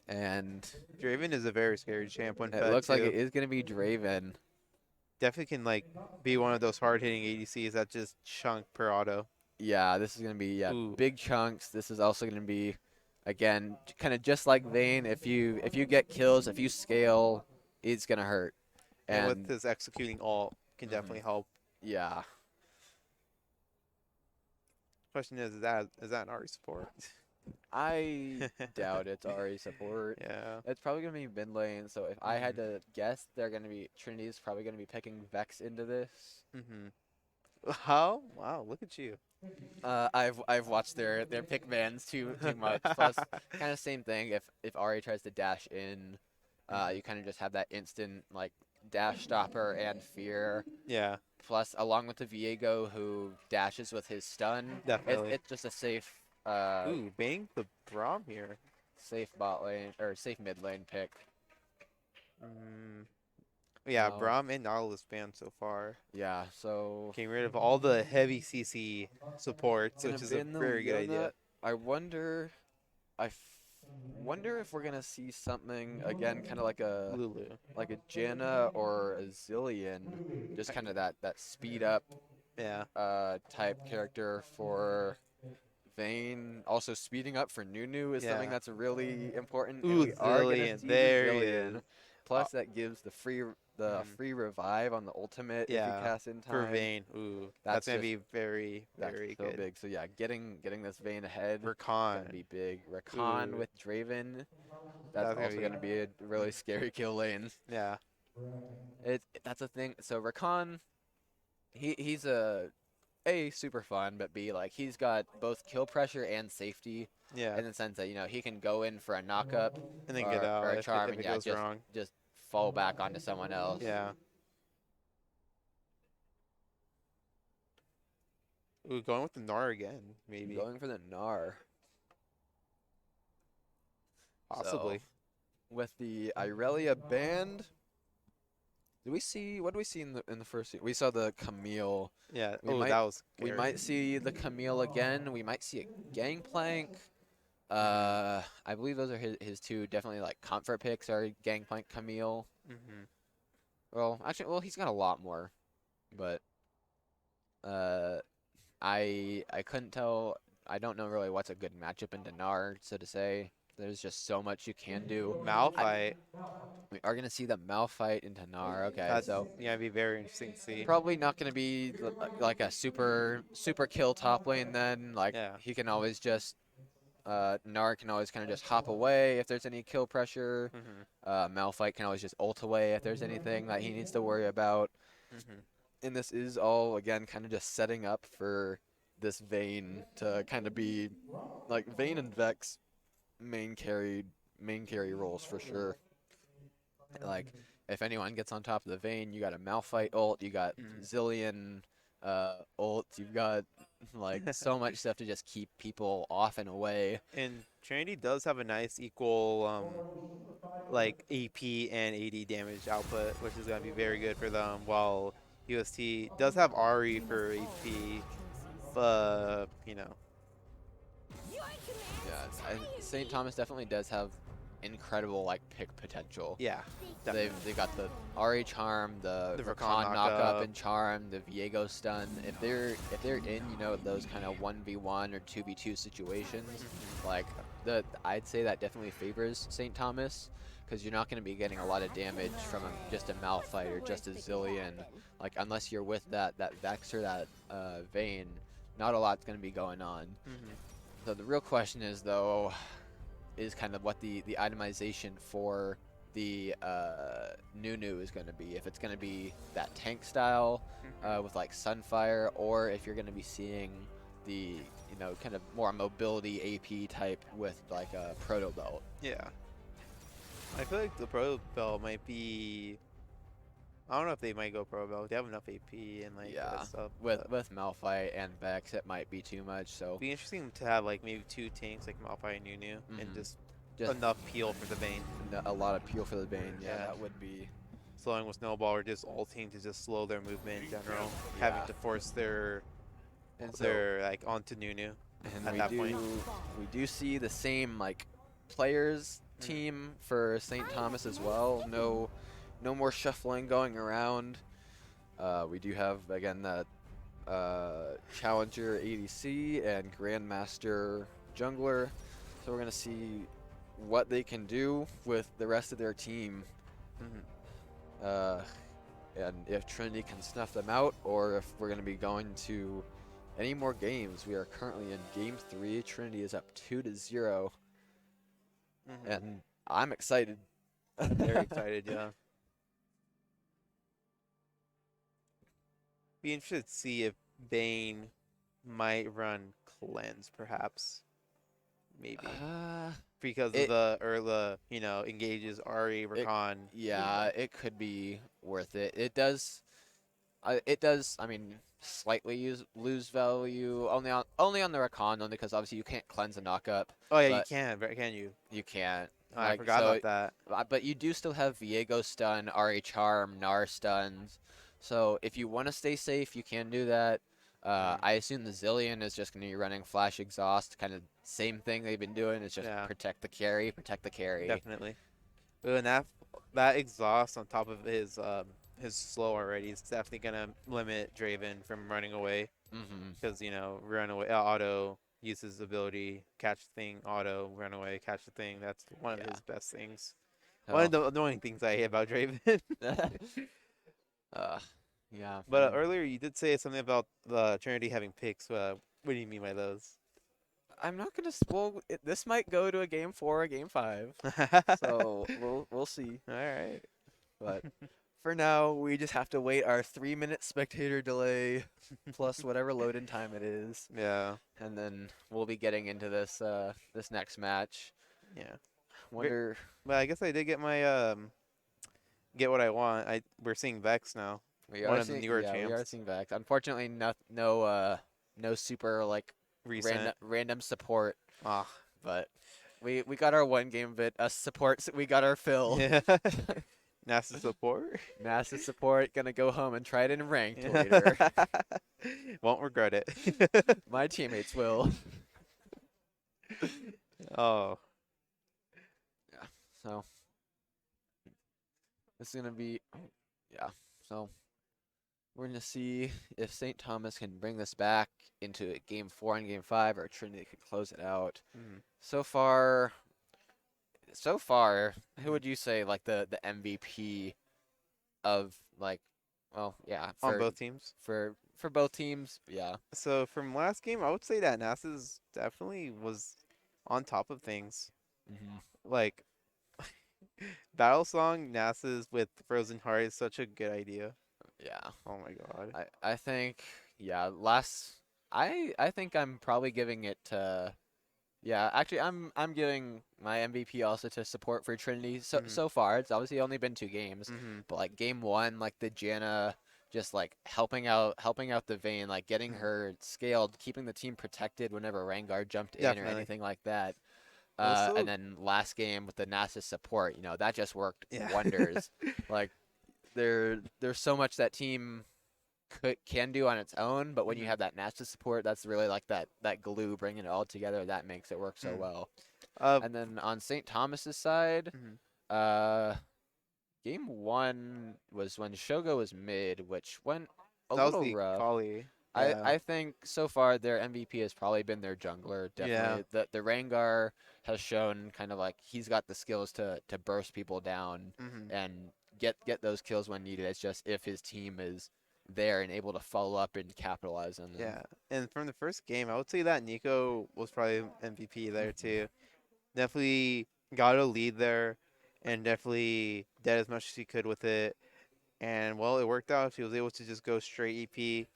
And Draven is a very scary champ when it fed, looks like too. it is gonna be Draven. Definitely can like be one of those hard hitting ADCs that just chunk per auto. Yeah, this is gonna be Ooh. big chunks. This is also gonna be, again, kind of just like Vayne. If you get kills, if you scale, it's gonna hurt. And with his executing ult can definitely help. Yeah. Question is that an Ari support? I doubt it's Ari support. Yeah. It's probably gonna be mid lane. So if I had to guess, Trinity's probably gonna be picking Vex into this. How? Wow, look at you. I've watched their pick bans too much. Plus, kind of same thing. If Ari tries to dash in, you kind of just have that instant like dash stopper and fear. Yeah. Plus, along with the Viego who dashes with his stun, Definitely. it's just a safe. Ooh, bang the Braum here. Safe bot lane or safe mid lane pick. Yeah, Oh. Braum and Nautilus banned so far. Yeah, so Getting rid of all the heavy CC supports, which is a very good idea. I wonder if we're gonna see something again, kind of like a Lulu. like a Janna or a Zillion, just kind of that speed up type character for Vayne. Also, speeding up for Nunu is something that's really important. and Ooh, we are gonna Zillion. see There he Zillion. is. Plus, that gives the free revive on the ultimate if you cast in time. for Vayne. Ooh, that's gonna just- be very, very so good. big. So yeah, getting this Vayne ahead is Rakan. gonna be big. Rakan Ooh. with Draven, That's that's gonna also be- gonna be a really scary kill lane. Yeah. That's a thing. So Rakan, he's a super fun, but B, like he's got both kill pressure and safety. Yeah. In the sense that he can go in for a knockup And then get out or a if charm it and goes wrong. just fall back onto someone else. Yeah. Ooh, going with the Gnar again, maybe. Going for the Gnar. Possibly. So, with the Irelia banned, what do we see in the first scene? We saw the Camille. Yeah. We Oh, might that was we scary. might see the Camille again. We might see a Gangplank. I believe those are his two definitely like comfort picks are Gangplank, Camille. Mm-hmm. Well, actually, he's got a lot more, but I couldn't tell. I don't know really what's a good matchup in Dinar, so to say. There's just so much you can do. Malphite. We are gonna see the Malphite in Dinar. Okay, That's so it'd be very interesting to see. probably not gonna be like a super kill top lane then. Like Yeah. he can always just Nar can always kind of just hop away if there's any kill pressure. Mm-hmm. Malphite can always just ult away if there's anything that he needs to worry about. Mm-hmm. And this is all again kind of just setting up for this Vayne to kind of be like Vayne and Vex main carry roles for sure. Like if anyone gets on top of the Vayne, you got a Malphite ult, you got Zillion ult, you've got like so much stuff to just keep people off and away. And Trinity does have a nice equal like AP and AD damage output, which is gonna be very good for them. While UST does have Ari for AP, but you know. Yeah, St. Thomas definitely does have incredible like pick potential. Yeah, they've got the Ari charm, the Rakan Rakan knockup and charm, the Viego stun. If they're in those kind of 1v1 or 2v2 situations, like I'd say that definitely favors St. Thomas because you're not going to be getting a lot of damage from just a Malphite or just a Zillion. Like unless you're with that Vex or that Vayne, not a lot's going to be going on. So the real question is though, is kind of what the itemization for the Nunu is going to be. If it's going to be that tank style with like Sunfire, or if you're going to be seeing the kind of more mobility AP type with like a Proto Belt. Yeah. I feel like the Proto Belt might be. I don't know if they might go Pro Belt. They have enough AP and like that stuff. With Malphite and Vex, it might be too much. So it'd be interesting to have like maybe two tanks like Malphite and Nunu and just enough peel for the Vayne. A lot of peel for the Vayne. Yeah, that would be. Slowing with Snowball or just ulting to just slow their movement in general. Having to force their like onto Nunu and at that point. We do see the same like players team for St. Thomas as well. No more shuffling going around. We do have again that Challenger ADC and Grandmaster Jungler. So we're gonna see what they can do with the rest of their team. And if Trinity can snuff them out, or if we're gonna be going to any more games. We are currently in Game 3. Trinity is up 2-0. And I'm excited. Very excited, yeah. Be interested to see if Vayne might run Cleanse, perhaps. Maybe. Because of the engages Ari, Rakan. It could be worth it. It does, I mean, slightly lose value only on the Rakan, only because obviously you can't cleanse a knockup. Oh yeah, you can you? You can't. Oh, I forgot about that. But you do still have Viego stun, Ari charm, Gnar stuns. So if you want to stay safe, you can do that. I assume the Zillion is just going to be running Flash Exhaust, kind of same thing they've been doing. It's just protect the carry. Definitely. And that exhaust on top of his slow already is definitely going to limit Draven from running away. Because, run away, auto uses ability, catch the thing, auto, run away, catch the thing. That's one of his best things. One of the annoying things I hate about Draven. Yeah. But earlier you did say something about the Trinity having picks. What do you mean by those? I'm not gonna. Well, this might go to a game 4 or game 5. So we'll see. All right. But for now, we just have to wait our 3-minute spectator delay plus whatever load-in time it is. Yeah. And then we'll be getting into this this next match. Yeah. Wonder. But I guess I did get my get what I want. We're seeing Vex now. We are seeing Vex. Unfortunately, no no super like Recent. random support. Ah. But we got our one game of it. Us supports, we got our fill. Yeah. NASA support. NASA support, gonna go home and try it in ranked later. Won't regret it. My teammates will. Oh. Yeah. So it's gonna be. Oh, yeah. So we're gonna see if St. Thomas can bring this back into Game 4 and Game 5, or Trinity can close it out. Mhm. So far, who would you say like the MVP of like, well, yeah, On both teams. for both teams, yeah. So from last game, I would say that NASA's definitely was on top of things. Like Battle Song NASA's with Frozen Heart is such a good idea. Yeah. Oh my god. I think, yeah, I think I'm probably giving it to, yeah, actually I'm giving my MVP also to support for Trinity so far. It's obviously only been 2 games, but like game 1, like the Janna just like helping out the Vayne, like getting her scaled, keeping the team protected whenever Rengar jumped in or anything like that. And then last game with the NASA support, you know, that just worked wonders. Like there's so much that team can do on its own, but when you have that NASA support, that's really like that glue bringing it all together. That makes it work so well. And then on St. Thomas's side, game 1 was when Shogo was mid, which went a little rough. Kali. I think so far their MVP has probably been their jungler. Definitely, the Rengar has shown kind of like he's got the skills to burst people down and get those kills when needed. It's just if his team is there and able to follow up and capitalize on them. Yeah, and from the first game, I would say that Nico was probably MVP there too. Definitely got a lead there, and definitely did as much as he could with it. And well, it worked out. He was able to just go straight EP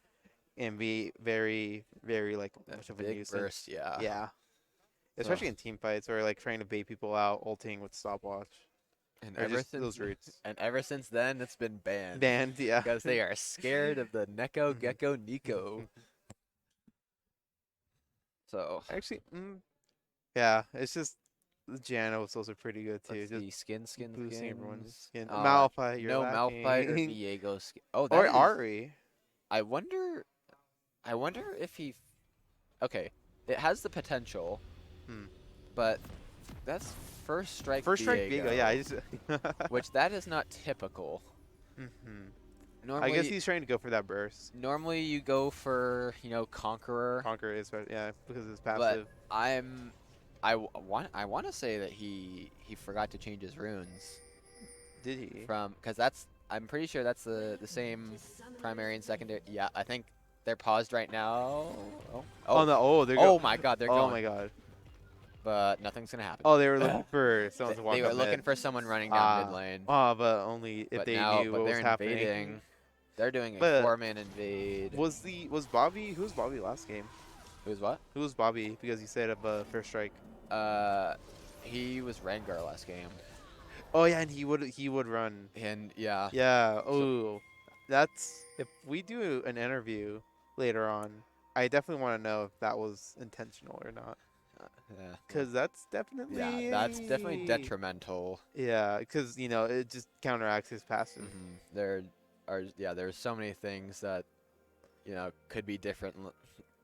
and be very, very like much of a big nuisance. burst, yeah. Yeah. Especially in team fights or like trying to bait people out, ulting with stopwatch. And or ever just since those roots. and ever since then, it's been banned. Banned, yeah. Because they are scared of the Neko Gecko Nico. So actually, yeah, it's just Janna was also pretty good too. Let's Just see, skin. boosting everyone's skin. Uh, Malphite, you're no lacking. Malphite or Viego skin. Oh, that or is- Ari. I wonder if he. Okay, it has the potential, but that's first strike. First strike Viego, yeah. I just which that is not typical. Normally, I guess he's trying to go for that burst. Normally, you go for Conqueror. Conqueror is because it's But passive. I want to say that he forgot to change his runes. Did he? Because I'm pretty sure that's the same primary and secondary. Yeah, I think they're paused right now. Oh no! Oh my God, they're going. Oh my God! But nothing's gonna happen. Oh, they were looking for someone to walk They were up looking mid. for someone running down mid lane. Oh, but only if But they now, knew but what was they're happening. invading. They're doing a But 4-man invade. Was Bobby? Who was Bobby last game? Who's what? Who was Bobby? Because you said of first strike. He was Rengar last game. Oh yeah, and he would run. And yeah. Yeah. Oh, that's if we do an interview later on. I definitely want to know if that was intentional or not. Yeah. Because that's definitely. Yeah, that's definitely detrimental. Yeah, because it just counteracts his passive. There's so many things that could be different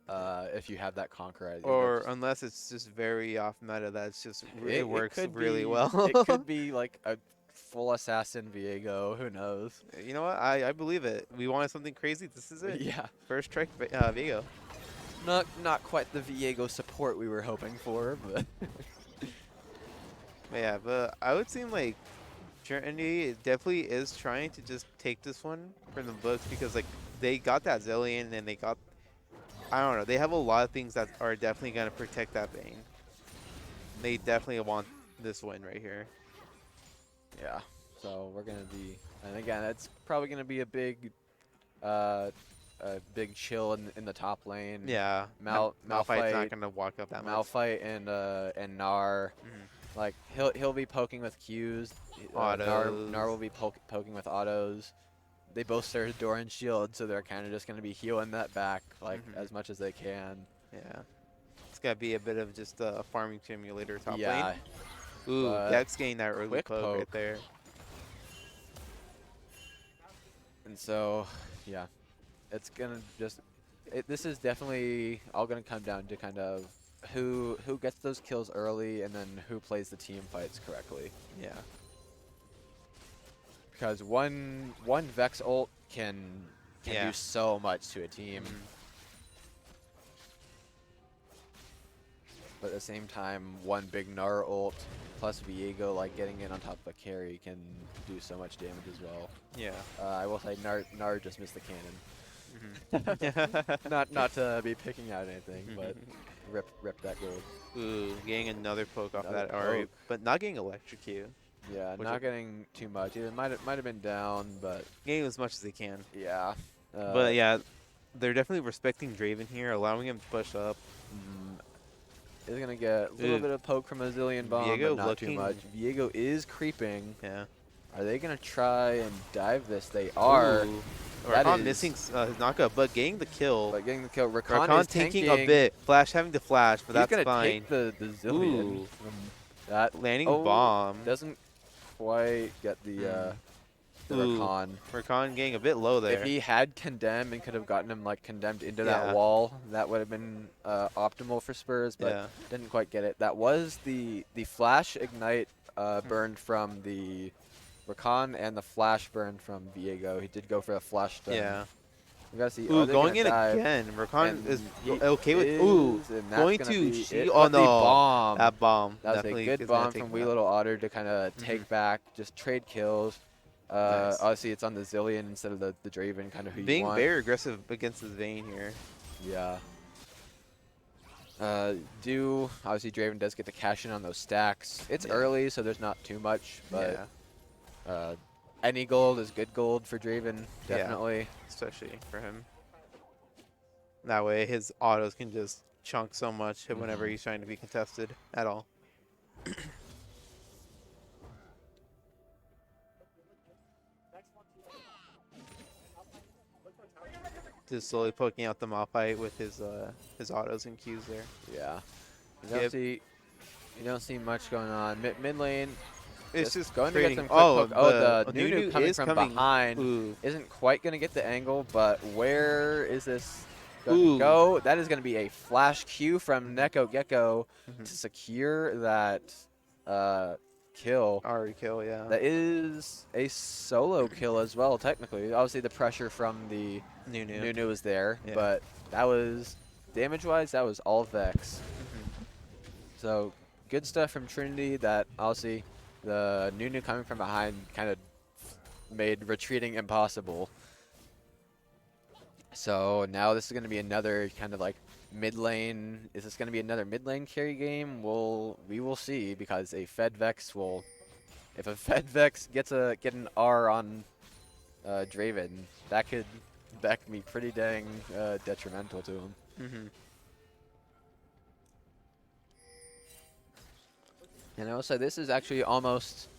if you have that Conqueror. Or unless it's just very off meta, that's just it works really well. It could be like a full assassin Viego. Who knows? You know what? I believe it. We wanted something crazy. This is it. Yeah. First strike Viego. Not quite the Viego support we were hoping for, but. Yeah, but I would seem like Trinity definitely is trying to just take this one from the books because like they got that Zillion and they got, I don't know, they have a lot of things that are definitely going to protect that Vayne. They definitely want this win right here. Yeah, so we're going to be, and again, it's probably going to be a big chill in the top lane. Yeah, Malphite's not going to walk up that much. Malphite and Gnar, like he'll be poking with Qs. Autos. Gnar will be poking with autos. they both started Doran Shield, so they're kind of just going to be healing that back like as much as they can. Yeah. It's got to be a bit of just a farming simulator top Yeah. lane. Ooh, Dex getting that early quick poke right there. And so, yeah, it's going to just this is definitely all going to come down to kind of who gets those kills early and then who plays the team fights correctly. Yeah. Because one Vex ult can do so much to a team. But at the same time, one big Gnar ult plus Viego like getting in on top of a carry can do so much damage as well. Yeah. I will say Gnar just missed the cannon. not to be picking out anything, but rip that gold. Ooh, getting another poke off Another that Ari, poke. but not getting electrocuted. Yeah, not getting too much. It might have been down, but getting as much as they can. Yeah. But yeah, they're definitely respecting Draven here, allowing him to push up. Is gonna get a little bit of poke from a Zillion Bomb, Viego but not too much. Viego is creeping. Yeah. Are they gonna try and dive this? They are. Ooh. That Rakan is- missing his knockup, but getting the kill. But getting the kill. Rakan Rakan is tanking a tanking. bit. Flash having to flash, but He's that's gonna fine. take the Zillion. Ooh. From that Landing bomb. doesn't quite get the Rakan. Rakan getting a bit low there. If he had condemn and could have gotten him like condemned into Yeah. that wall, that would have been optimal for Spurs, but Yeah. didn't quite get it. That was the flash ignite burned from the Rakan and the flash burned from Viego. He did go for a flash stun. Yeah. We gotta see. Ooh, are they going gonna in dive? again. Rakan And is he okay with. is, Ooh, and that's going gonna to be shield. it. Oh But the no, bomb. that bomb. That was a definitely good is gonna bomb take from him Wee out. Little Otter to kind of take back, just trade kills. Nice. Obviously, it's on the Zillion instead of the Draven, kind of who Being you want. very aggressive against his Vayne here. Yeah. Obviously Draven does get to cash in on those stacks. It's early, so there's not too much, but any gold is good gold for Draven, definitely. Yeah, especially for him. That way his autos can just chunk so much whenever he's trying to be contested at all. Just slowly poking out the Malphite with his autos and Qs there. Yeah. You don't see much going on. Mid lane. It's just going to get trading. some quick poke. The Nunu Nunu coming is from coming. behind Ooh. isn't quite going to get the angle, but where is this going to go? That is going to be a flash Q from Neko Gecko to secure that kill. Ari kill, yeah. That is a solo kill as well, technically. Obviously, the pressure from the Nunu was there, but that was, damage-wise, that was all Vex. So, good stuff from Trinity that, obviously, the Nunu coming from behind kind of made retreating impossible. So, now this is going to be another kind of like mid-lane. Is this going to be another mid-lane carry game? We will see, because a Fed Vex will... If a Fed Vex get an R on Draven, that could be pretty dang detrimental to him. And I will say this is actually almost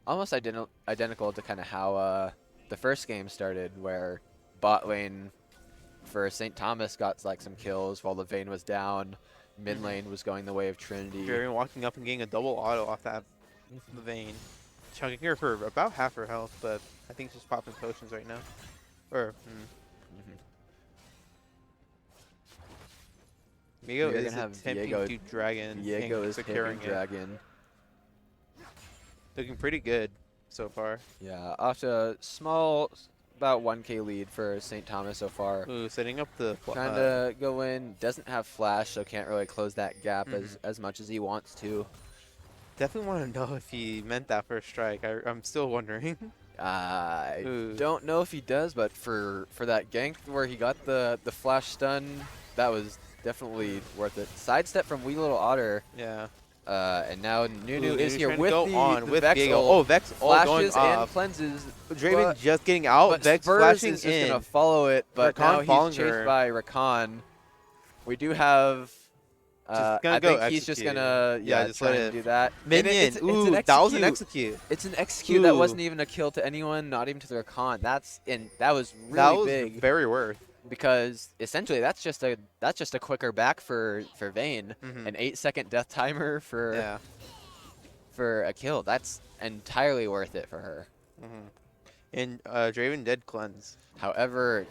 identical to kind of how the first game started, where bot lane for St. Thomas got like some kills while the Vayne was down. Mid lane was going the way of Trinity. Draven walking up and getting a double auto off that the Vayne. Chunking her for about half her health, but I think she's popping potions right now. Or, Viego is attempting to dragon. Viego is securing taking dragon. Looking pretty good so far. Yeah, off to a small, about 1k lead for St. Thomas so far. Ooh, setting up the... Trying to go in, doesn't have flash, so can't really close that gap as much as he wants to. Definitely want to know if he meant that first strike. I'm still wondering. I don't know if he does, but for that gank where he got the flash stun, that was definitely worth it. Sidestep from Wee Little Otter. Yeah. And now Nunu is here with the with Vex Viego. ult. Oh, Vex ult going flashes and off. cleanses. Draven just getting out. But Vex Spurs flashing is just in. gonna follow it, but Rakan now he's following chased her. by Rakan. We do have gonna I go think he's just execute. gonna Yeah, just try let and it- do that. Minion. It's Ooh, an that was an execute. execute. It's an execute that wasn't Ooh. even a kill to anyone, not even to their con. That was really That was big very worth. because essentially that's just a quicker back for Vayne. Mhm. An 8-second death timer Yeah. for a kill. That's entirely worth it for her. Mhm. And Draven did cleanse. However,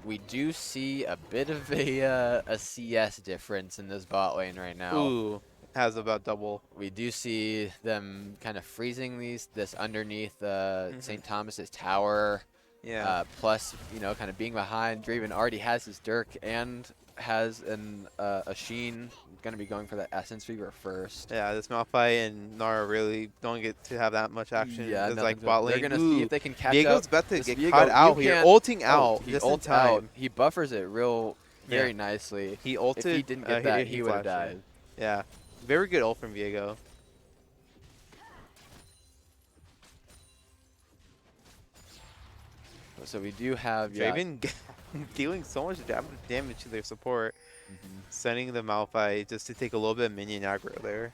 we do see a bit of a CS difference in this bot lane right now. Ooh, has about double. We do see them kind of freezing this underneath St. Thomas's tower. Yeah. Plus, kind of being behind. Draven already has his Dirk and has a Sheen. Going to be going for the Essence Fever first. Yeah, this Malphite and Nara really don't get to have that much action. Yeah, it's no, like bot lane. they're going to see if they can catch Viego's up. about to This get Viego, caught out you here, can't- ulting oh, out he just in ults out. time. He buffers it very Yeah. nicely. He ulted. If he didn't get that, he would have flashed it. died. Yeah, very good ult from Viego. So we do have Draven dealing so much damage to their support, sending the Malphite just to take a little bit of minion aggro there.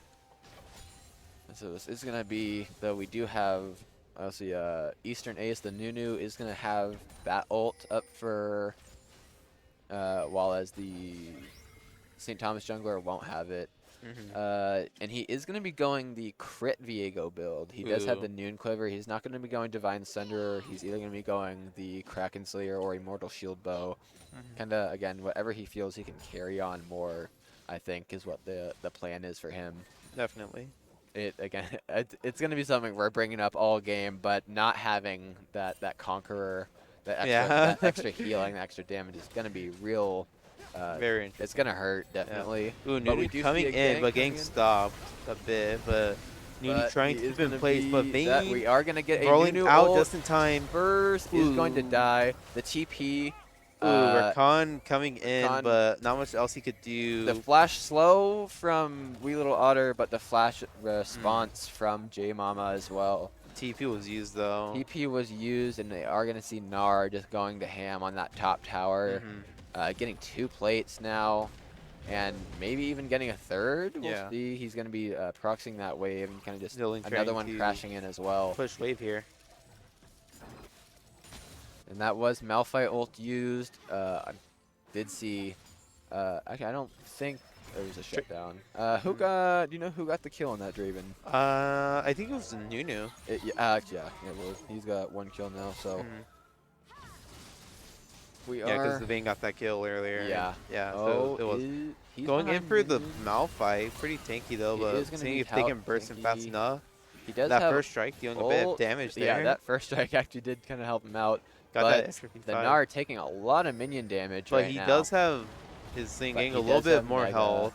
So this is gonna be, though we do have, let's see, Eastern Ace, the Nunu is gonna have that ult up for, while as the St. Thomas jungler won't have it. And he is gonna be going the crit Viego build. He does have the Noon Quiver. He's not gonna be going Divine Sunderer. He's either gonna be going the Kraken Slayer or Immortal Shield Bow. Kinda, again, whatever he feels he can carry on more, I think, is what the plan is for him. Definitely. It's going to be something we're bringing up all game, but not having that Conqueror, that extra healing, that extra damage is going to be real. Very interesting. It's going to hurt, definitely. Yeah. Ooh, But Nunu we do coming see a in, but getting coming in. stopped a bit. But Nunu trying to keep in place, but Vayne we are going to get a rolling Nunu out ult. just in time. First is going to die. The TP. Ooh, Rakan coming in, Rakan- but not much else he could do. The flash slow from Wee Little Otter, but the flash response from J Mama as well. TP was used though. TP was used, and they are going to see Gnar just going to ham on that top tower. Getting 2 plates now, and maybe even getting a third. We'll see. He's going to be proxying that wave and kind of just Dylan another trying one to crashing in as well. Push wave here. And that was Malphite ult used. I did see. Actually, I don't think there was a shutdown. Do you know who got the kill on that Draven? I think it was Nunu. Yeah, it was. He's got 1 kill now, so. We Yeah, are. because the Vayne got that kill earlier. Yeah. Yeah. Oh, so it was he's going in behind for the Nunu. Malphite. Pretty tanky though, He but is gonna seeing be if they can burst him fast tanky. enough. He does that have first strike dealing a bit of ult. damage there. Yeah, that first strike actually did kind of help him out. Got but that extra the P5. Gnar taking a lot of minion damage But right he now. does have his thing But getting he a little does bit have more Mega. health.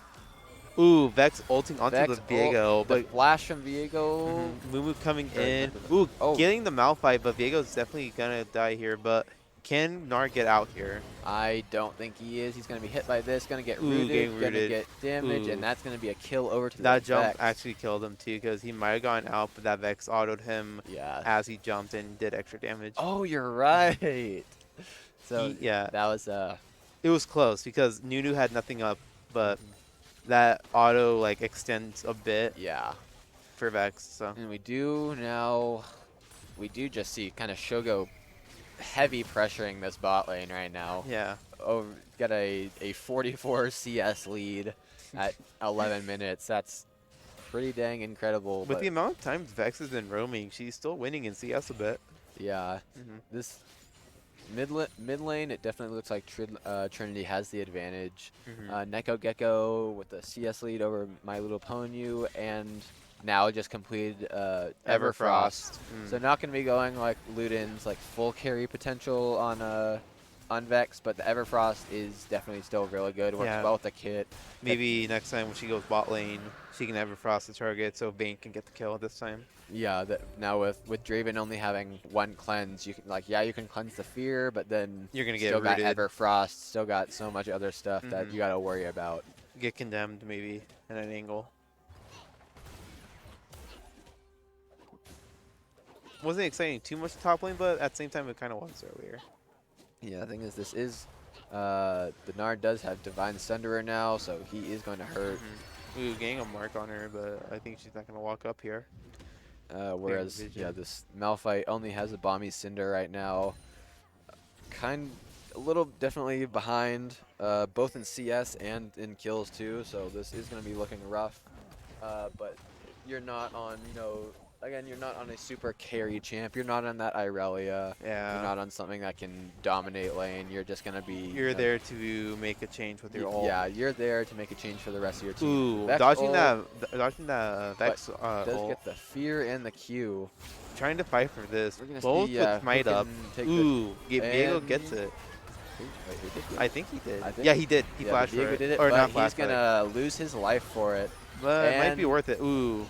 Ooh, Vex ulting onto Vex the Viego, the but flash from Viego. Mumu coming Very in. good. Ooh, Oh. getting the Malphite, but Viego's definitely gonna die here. But can Gnar get out here? I don't think he is. He's going to be hit by this, going to get Ooh, rooted, getting going to rooted. get damage, Ooh. and that's going to be a kill over to That the jump Vex. actually killed him too, because he might have gone out, but that Vex autoed him Yeah. as he jumped and did extra damage. Oh, you're right. So yeah, that was it was close because Nunu had nothing up, but that auto like extends a bit. Yeah. For Vex, so. And we do just see kind of Shogo heavy pressuring this bot lane right now. Yeah. Oh, got a 44 CS lead at 11 minutes. That's pretty dang incredible. With but the amount of times Vex has been roaming, she's still winning in CS a bit. yeah, this mid lane, it definitely looks like Trinity has the advantage. Neko Gecko with the CS lead over My Little Ponyu, and now just completed Everfrost. So not going to be going like Luden's like full carry potential on Vex, but the Everfrost is definitely still really good. Works well with the kit. Maybe next time when she goes bot lane, she can Everfrost the target so Vayne can get the kill this time. Yeah, now with Draven only having 1 cleanse, you can you can cleanse the fear, but then you're gonna get still got rooted. Everfrost, still got so much other stuff that you got to worry about. Get condemned maybe at an angle. Wasn't exciting too much top lane, but at the same time it kind of was earlier. Yeah, the thing is, this is The Nard does have Divine Sunderer now, so he is going to hurt. Ooh, getting a mark on her, but I think she's not going to walk up here. Whereas, yeah, this Malphite only has a Bomby Cinder right now. A little definitely behind, both in CS and in kills too, so this is going to be looking rough. But you're not on, again, you're not on a super carry champ. You're not on that Irelia. Yeah. You're not on something that can dominate lane. You're just going to be... You're there to make a change with your ult. Yeah, you're there to make a change for the rest of your team. Ooh, Vex dodging ult, that Vex does ult. get the fear and the Q. Trying to fight for this. We're gonna Both see, with Might who up. can take Ooh, Diego and- gets it. Wait, who did I think he did. I think- Yeah, he did. He yeah, flashed Diego for it. did it, Or but not he's flashed, going to lose his life for it. but it might be and- worth it. Ooh.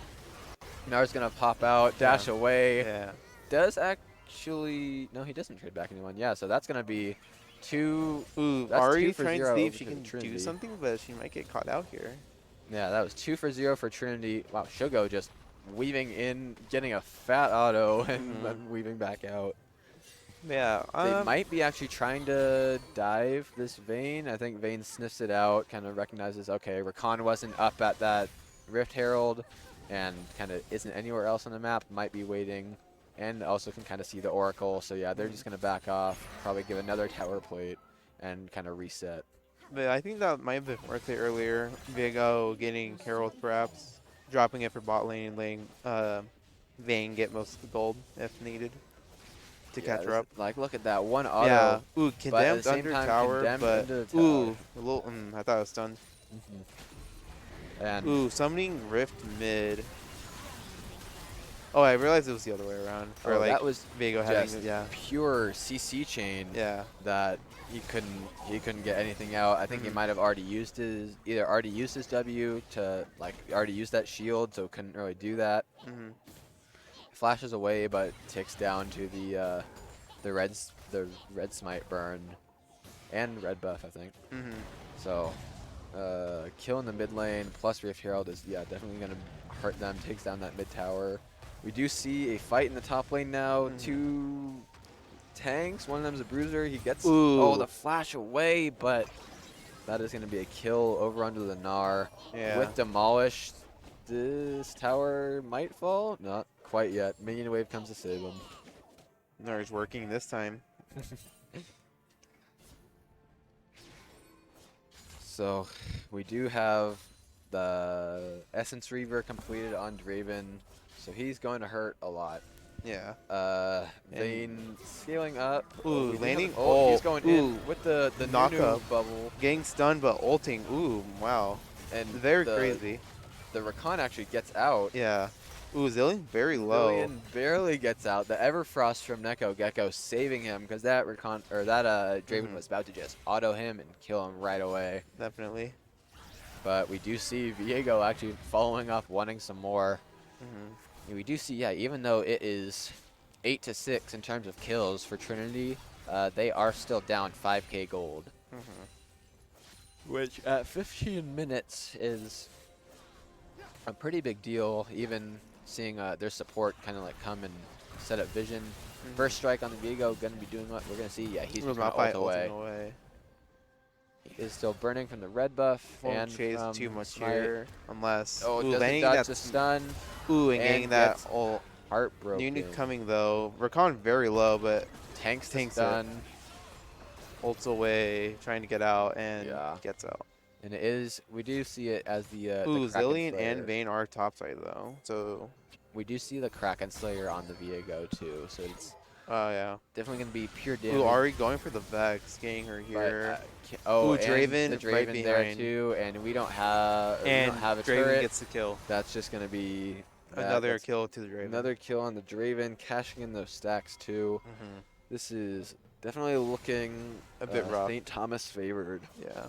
Nars going to pop out, dash away. Yeah. Does actually... No, he doesn't trade back anyone. Yeah, so that's going to be 2... Ooh, That's Ari 2 for trying to 0 see if she over can Trinity. do something, but she might get caught out here. Yeah, that was 2 for 0 for Trinity. Wow, Shogo just weaving in, getting a fat auto, and then weaving back out. Yeah. They might be actually trying to dive this Vayne. I think Vayne sniffs it out, kind of recognizes, okay, Rakan wasn't up at that Rift Herald, and kind of isn't anywhere else on the map, might be waiting, and also can kind of see the Oracle. So yeah, they're just going to back off, probably give another tower plate, and kind of reset. But I think that might have been worth it earlier. Viego getting Herald perhaps, dropping it for bot lane and letting Vayne get most of the gold if needed to Yeah, catch her up. Like, look at that one auto. Yeah. Ooh, but at condemned the same under time, tower, condemned but into the tower. ooh, a little. I thought it was stunned. And Ooh, summoning Rift mid. Oh, I realized it was the other way around. For like that was Viego just having pure CC chain. Yeah. That he couldn't get anything out. I think he might have already used his W to already used that shield, so couldn't really do that. Flashes away, but ticks down to the red smite burn and red buff, I think. So kill in the mid lane plus Rift Herald is definitely gonna hurt them. Takes down that mid tower. We do see a fight in the top lane now. 2 tanks. One of them's a bruiser. He gets the flash away, but that is gonna be a kill over under the Gnar. Yeah. With Demolish, this tower might fall. Not quite yet. Minion wave comes to save him. Gnar's working this time. So we do have the Essence Reaver completed on Draven, so he's going to hurt a lot. Yeah. Vayne scaling up. Ooh, We do have landing an ult. He's ult. going in with the knock Nunu up bubble. Getting stunned but ulting. Ooh, wow. And Very crazy. The Rakan actually gets out. Yeah. Ooh, Zillion very low. Zillion barely gets out. The Everfrost from Neko Gecko saving him because that Draven was about to just auto him and kill him right away. Definitely. But we do see Viego actually following up, wanting some more. And we do see, even though it is 8-6 in terms of kills for Trinity, they are still down 5k gold. Which at 15 minutes is a pretty big deal, even seeing their support kind of come and set up vision. First strike on the Viego, going to be doing what we're going to see. Yeah, he's just going to ult away. He is still burning from the red buff. Won't and chase from too much Smite. here, unless. Oh, ooh, doesn't dodge the stun. Ooh, and getting that gets ult. Heartbroken. Nunu coming though. Rakan very low, but tanks it. Ults away, trying to get out, and gets out. And it is, we do see it as the Ooh, Kraken Zillion Slayer. and Vayne are topside though, so. We do see the Kraken Slayer on the Viego too, so it's yeah. definitely going to be pure damage. Ooh, Ari going for the Vex, getting her here. Ooh, Draven, the Draven right there behind. too, and we don't have a Draven turret. gets the kill. That's just going to be Another kill to the Draven. Another kill on the Draven, cashing in those stacks too. This is definitely looking a bit rough. St. Thomas favored. Yeah.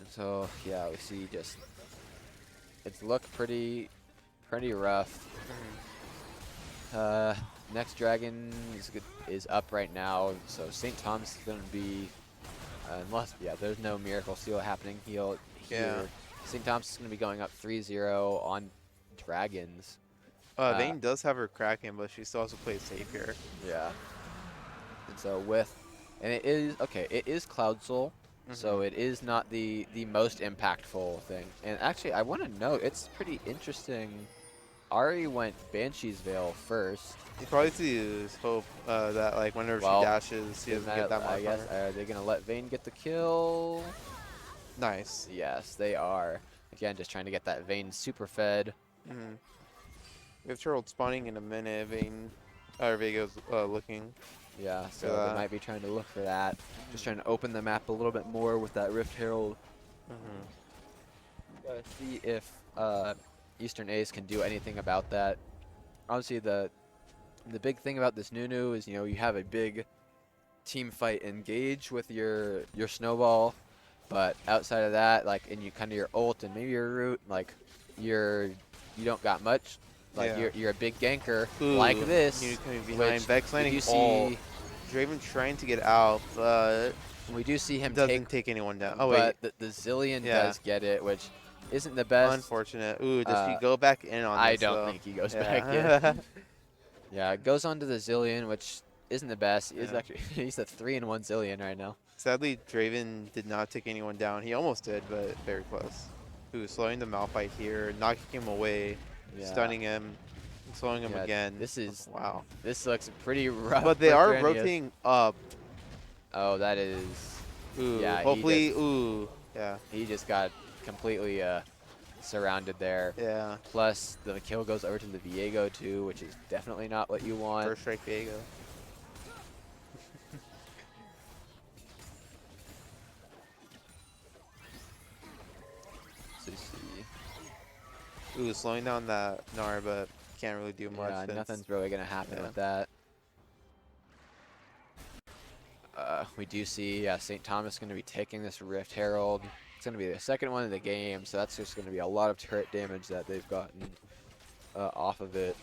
So yeah, we see just it's looked pretty rough. Next dragon is up right now, so St. Thomas is going to be unless there's no miracle seal happening here. St. Thomas is going to be going up 3-0 on dragons. Vayne does have her Kraken, but she still has to play safe here. Yeah. And so and it is Cloud Soul, so it is not the most impactful thing. And actually, I want to note, it's pretty interesting. Ari went Banshee's Veil first. You probably see hope that like whenever she dashes, she doesn't get that much. I guess are they gonna let Vayne get the kill? Nice. Yes, they are. Again, just trying to get that Vayne super fed. We have Turtle spawning in a minute. Vega's looking. Yeah, so they might be trying to look for that. Just trying to open the map a little bit more with that Rift Herald. Gotta see if Eastern Ace can do anything about that. Obviously, the big thing about this Nunu is, you have a big team fight engage with your snowball, but outside of that, like, and you kind of your ult and maybe your root, like, you don't got much. Like you're a big ganker like this. You coming behind Vex landing all. Draven trying to get out, but we do see him doesn't take anyone down. Oh but wait, the Zillion does get it, which isn't the best. Unfortunate. Ooh, does he go back in on I this, don't though? think he goes back in. Yeah, it goes on to the Zillion, which isn't the best. He's a 3-1 Zillion right now. Sadly, Draven did not take anyone down. He almost did, but very close. Ooh, slowing the Malphite here, knocking him away, stunning him, slowing him again. This is wow. This looks pretty rough. But they are rotating up. Oh, that is. Ooh, yeah. Hopefully, He just got completely surrounded there. Yeah. Plus, the kill goes over to the Viego too, which is definitely not what you want. First strike Viego. Ooh, slowing down that Gnar, but can't really do much. Yeah, nothing's really going to happen with that. We do see St. Thomas going to be taking this Rift Herald. It's going to be the second one of the game, so that's just going to be a lot of turret damage that they've gotten off of it.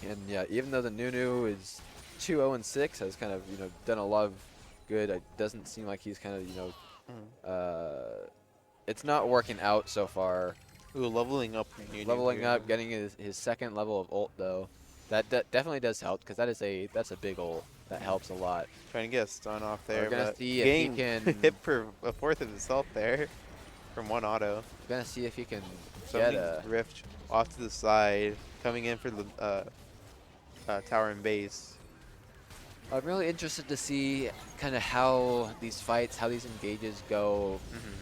And yeah, even though the Nunu is 2-0-6, has kind of done a lot of good, it doesn't seem like he's kind of it's not working out so far. Ooh, leveling up. Leveling up, getting his second level of ult though. That definitely does help, because that's a big ult. That helps a lot. Trying to get a stun off there. We're gonna but see if he can hit for a fourth of his health there from one auto. We're gonna see if he can get a Rift off to the side, coming in for the tower and base. I'm really interested to see kind of how these fights, how these engages go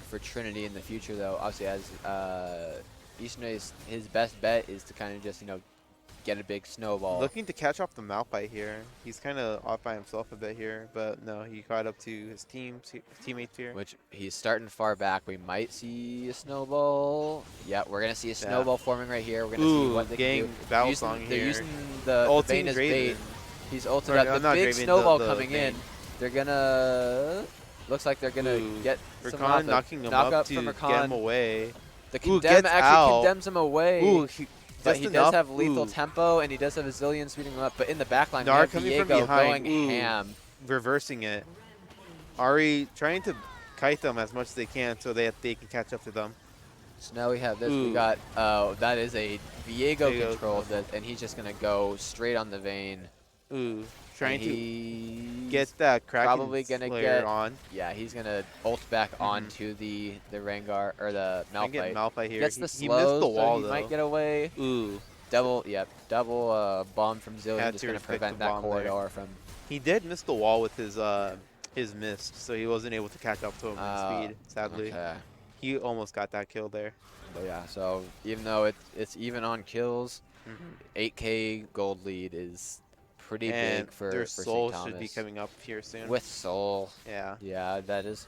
for Trinity in the future, though. Obviously, as Eastern Ace, his best bet is to kind of just, get a big snowball. Looking to catch off the Malphite here. He's kind of off by himself a bit here, but no, he caught up to his teammates here. Which he's starting far back. We might see a snowball. Yeah, we're gonna see a snowball forming right here. We're gonna see what they can do. Battle song They're here. using the Vayne as bait. He's ulted up. The big snowball coming in. They're gonna. Looks like they're gonna get some knocking him up to get him away. The condemn actually condemns him away. Ooh, but he does have lethal tempo, and he does have a Zillion speeding him up. But in the backline, we have coming Viego from behind, going ham. Reversing it. Ari trying to kite them as much as they can so they can catch up to them. So now we have this. We got that is a Viego control, and he's just gonna go straight on the Vayne. Ooh, trying to get that Kraken probably gonna get on. Yeah, he's gonna ult back onto the Rengar or the Malphite. Get Malphite here. Gets the he missed the wall, so he might get away. Ooh, double bomb from Zillion, just gonna prevent that corridor from. He did miss the wall with his mist, so he wasn't able to catch up to him in speed. Sadly, he almost got that kill there. But yeah, so even though it's even on kills, 8K gold lead is pretty big for their Soul St. Thomas. should be coming up here soon. With Soul. Yeah. Yeah, that is.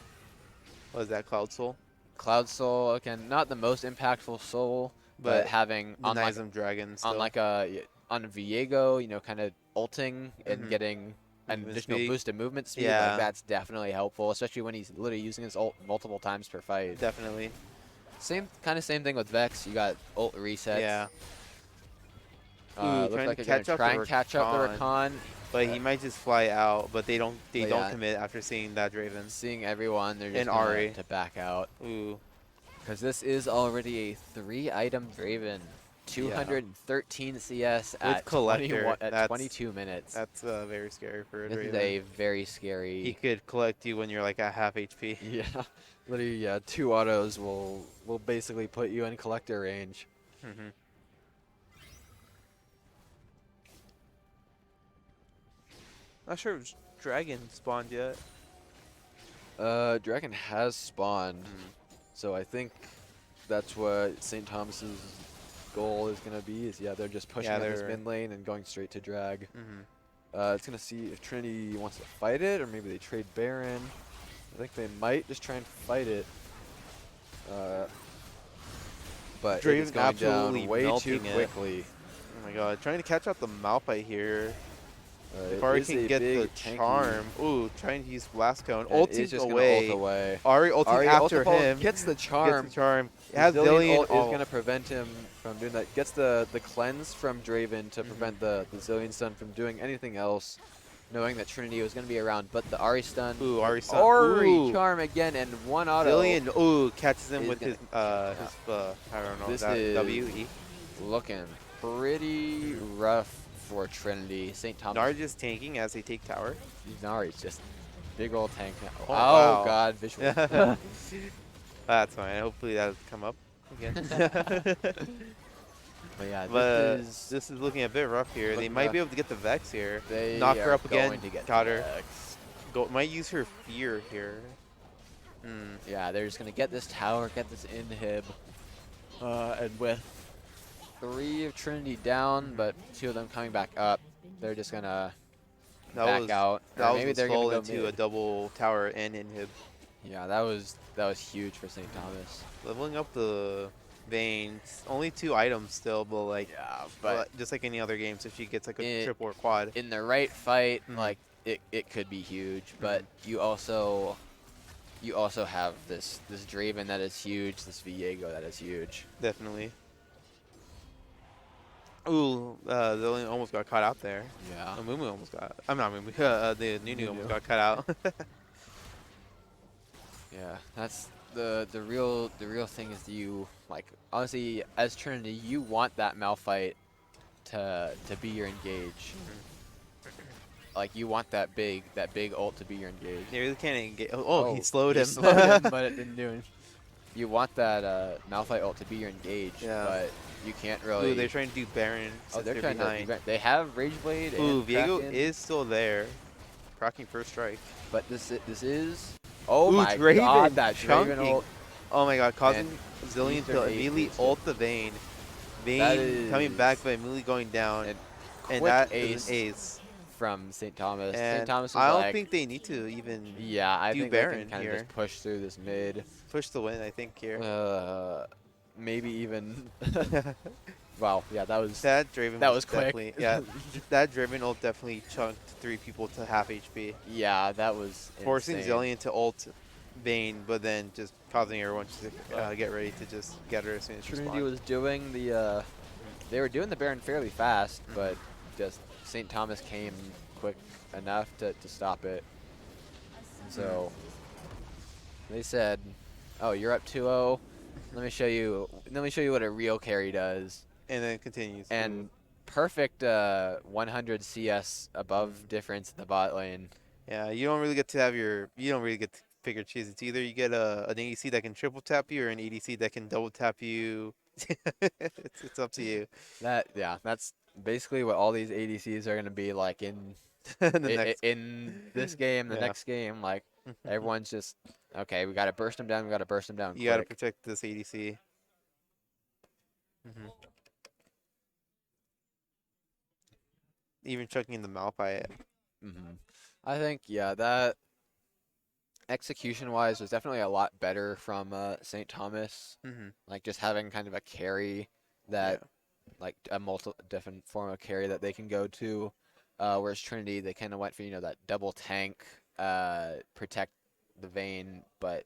What is that, Cloud Soul? Cloud Soul, again, not the most impactful Soul, but having on like Dragon on like on Viego, kind of ulting and getting an additional boost in movement speed. Like that's definitely helpful, especially when he's literally using his ult multiple times per fight. Definitely. Same thing with Vex. You got ult resets. Yeah. Looks like they're gonna try and catch up the Rakan, but he might just fly out. But they don't commit after seeing that Draven. Seeing everyone, they're just Ari to back out. Ooh, Because this is already a 3-item Draven. 213 CS With at collector, 21 at 22 minutes. That's very scary for a This is Draven. a very scary. He could collect you when you're like at half HP. Yeah, literally, yeah. 2 autos will basically put you in collector range. Not sure if Dragon spawned yet. Dragon has spawned, so I think that's what St. Thomas's goal is gonna be. Is they're just pushing up this mid lane and going straight to drag. It's gonna see if Trinity wants to fight it, or maybe they trade Baron. I think they might just try and fight it. But it is going down way too quickly. Oh my god, trying to catch out the Malphite here. If Ari can get the charm. Ooh, trying to use Blast Cone. Ulting away. Ari ulting after him. Gets the charm. It has Zillion ult is going to prevent him from doing that. Gets the cleanse from Draven to prevent the Zillion stun from doing anything else. Knowing that Trinity was going to be around, but the Ari stun. Ooh, Ari stun. Ari charm again and 1 auto. Zillion, ooh, catches him with his I don't know, this is WE. Looking pretty rough for Trinity. St. Thomas. Nard just tanking as they take tower. Nari's just big old tank now. Oh, wow. God, visual. That's fine. Hopefully that'll come up again. But yeah, this is looking a bit rough here. They might be able to get the Vex here. They knock her up again. Going to get Got her. Vex. Might use her fear here. Yeah, they're just gonna get this tower, get this inhib, and with 3 of Trinity down, but 2 of them coming back up, they're just gonna back out. That maybe was they're gonna go into mid. a double tower and inhib. Yeah, that was huge for St. Thomas. Leveling up the Veins, only 2 items still, but like but just like any other games, if she gets like a triple or quad. In the right fight, like it could be huge, but you also have this Draven that is huge, this Viego that is huge. Definitely. Ooh, Zillion almost got caught out there. Yeah. Mumu almost got. I'm not Mumu. The Nunu almost got cut out. Yeah, that's the real thing is you like honestly as Trinity you want that Malphite to be your engage. Like you want that big ult to be your engage. They really can't engage. Oh, he slowed him. Slowed him, but it didn't do anything. You want that Malphite ult to be your engage, but you can't really. Ooh, they're trying to do Baron. Oh, they're trying to do. They have Rage Blade. Ooh, and Viego Kraken, is still there, cracking first strike. But this is. Oh Ooh, my Draven god, that chunking. Draven ult. Oh my god, causing And Zillion to immediately ult the Vayne. That Vayne coming is- back but immediately going down. And quick that ace is an ace. From St. Thomas. And St. Thomas was I don't like, think they need to even I do think Baron they can kind here. of just push through this mid. Push the win, I think, here. Maybe even. Wow, yeah, that was. That Draven that was quick. definitely, yeah, that Draven ult definitely chunked 3 people to half HP. Yeah, that was Forcing insane. Zillion to ult Vayne, but then just causing everyone to get ready to just get her as soon as she Trinity spawned. was doing the. They were doing the Baron fairly fast, but just St. Thomas came quick enough to stop it. So they said, "Oh, you're up 2-0. Let me show you. Let me show you what a real carry does." And then continues. And perfect 100 CS above difference in the bot lane. Yeah, you don't really get to have you don't really get to pick or choose. It's either you get an ADC that can triple tap you or an ADC that can double tap you. it's up to you. That's basically what all these ADCs are going to be like in in this game, the next game. Like everyone's just okay. We got to burst them down. We got to burst them down. You got to protect this ADC. Even chucking in the Malphite. I think that execution-wise was definitely a lot better from St. Thomas. Like just having kind of a carry that, like a different form of carry that they can go to. Whereas Trinity, they kind of went for that double tank, protect the Vayne, but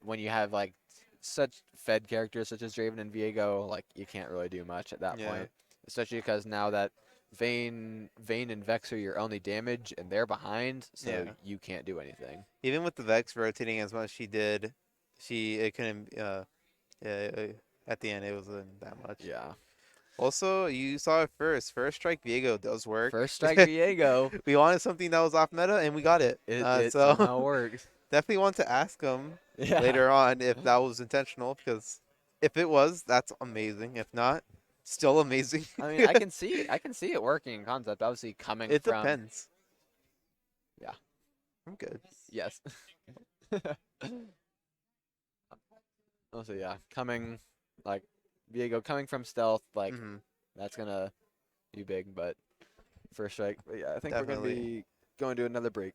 when you have like such fed characters such as Draven and Viego, like you can't really do much at that point. Especially because now that Vayne and Vex are your only damage, and they're behind, so you can't do anything. Even with the Vex rotating as much as she did, it couldn't. At the end, it wasn't that much. Yeah. Also, you saw it first. First strike Viego does work. First strike Viego. We wanted something that was off meta, and we got it. It So somehow works. definitely want to ask him Yeah. later on if that was intentional, because if it was, that's amazing. If not, still amazing. I mean, I can see it working in concept. Obviously, coming It from. depends. Yeah. I'm good. Yes. Also, yeah, coming like Viego coming from stealth, like that's gonna be big. But first strike, but yeah, I think we're gonna be going to another break.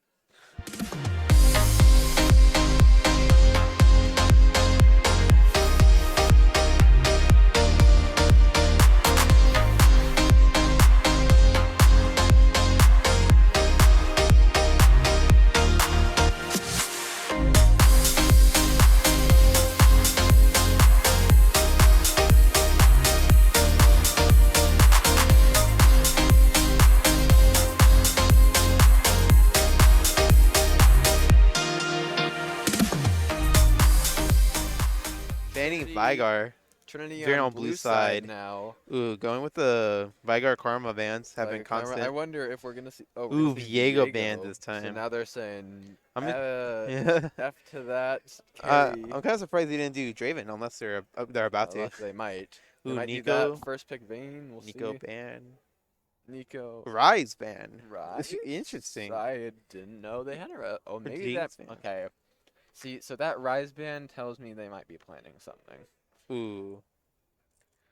Banning Vigar. Trinity Veering on blue side now. Ooh, going with the Vigar Karma bans have been Vigar Karma, constant. I wonder if we're gonna see. Oh, Ooh, Viego banned this time. So now they're saying yeah. F to that. I'm kind of surprised they didn't do Draven unless they're about to. Unless they might. They Ooh, might Nico. do that first pick Vayne. We'll Nico see. ban. Nico. Rise ban. Rise. Interesting. I didn't know they had a. Oh, maybe Jinx that. ban. Okay. See, so that Rise ban tells me they might be planning something. Ooh.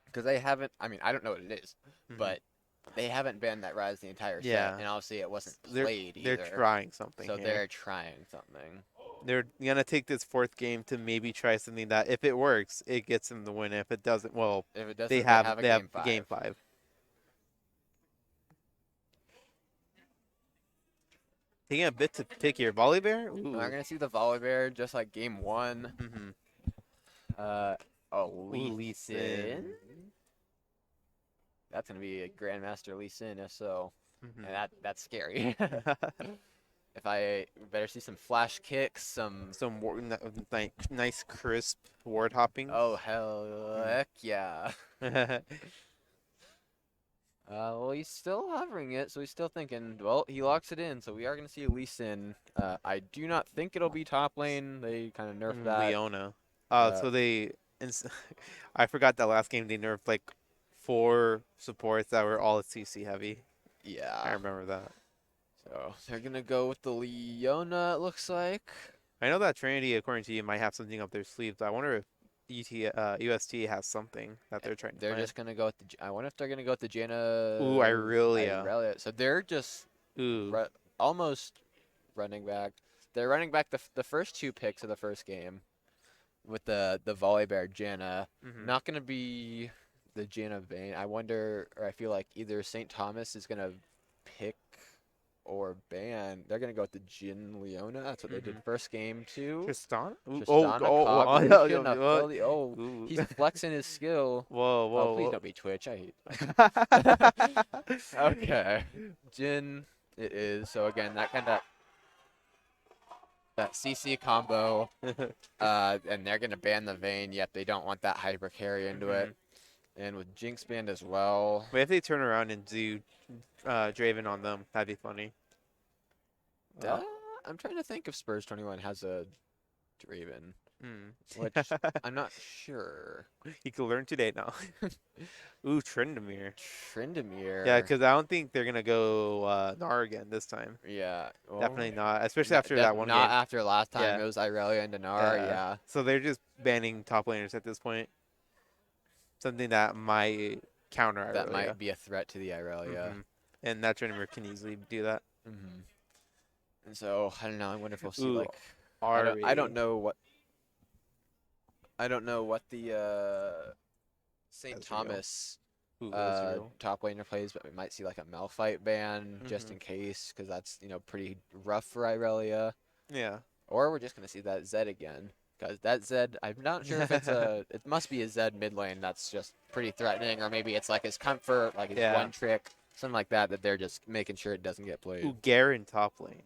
Because they haven't. I mean, I don't know what it is, but they haven't banned that Rise the entire set, and obviously it wasn't played either. They're trying something. So here. they're trying something. They're gonna take this fourth game to maybe try something that, if it works, it gets them the win. If it doesn't, well, If it doesn't, they have game game 5. Taking a bit to pick here, Volibear. Ooh. We're gonna see the Volibear just like game 1. Lee Sin. That's gonna be a Grandmaster Lee Sin, if so. And that's scary. If I better see some flash kicks, some nice crisp ward hopping. Oh heck yeah. Well, he's still hovering it, so he's still thinking. Well, he locks it in, so we are going to see Lee Sin. I do not think it'll be top lane. They kind of nerfed that. Leona. So they... I forgot that last game they nerfed like 4 supports that were all CC heavy. Yeah. I remember that. So they're going to go with the Leona, it looks like. I know that Trinity, according to you, might have something up their sleeves. I wonder if UST has something that they're trying to They're plan. just going to go with the... I wonder if they're going to go with the Jaina... Ooh, Irelia. So they're just almost running back. They're running back the first 2 picks of the first game with the Volibear Jaina. Not going to be the Jaina Vayne. I wonder, or I feel like either St. Thomas is going to pick or ban. They're going to go with the Jin Leona. That's what they did first game too. Tristan? He's flexing his skill. Whoa. Please don't be Twitch. I hate Okay. Jin it is. So again, that kind of that CC combo. And they're going to ban the Vayne, yet they don't want that hyper carry into it. And with Jinx banned as well. But if they turn around and do Draven on them, that'd be funny. I'm trying to think if Spurs 21 has a Draven. Which I'm not sure. You can learn today now. Ooh, Tryndamere. Yeah, because I don't think they're going to go Gnar again this time. Yeah. Well, definitely not, especially after that one game. Not after last time. It was Irelia and Gnar, yeah. So they're just banning top laners at this point. Something that might counter Irelia. That might be a threat to the Irelia. And that Tryndamere can easily do that. And so, I don't know. I wonder if we'll see, Ooh, like... I don't know what... I don't know what the St. Thomas top laner plays, but we might see like a Malphite ban just in case, because that's, pretty rough for Irelia. Yeah. Or we're just going to see that Zed again, because that Zed, I'm not sure if it's it must be a Zed mid lane that's just pretty threatening, or maybe it's like his comfort, like his one trick, something like that, that they're just making sure it doesn't get played. Ooh, Garen top lane.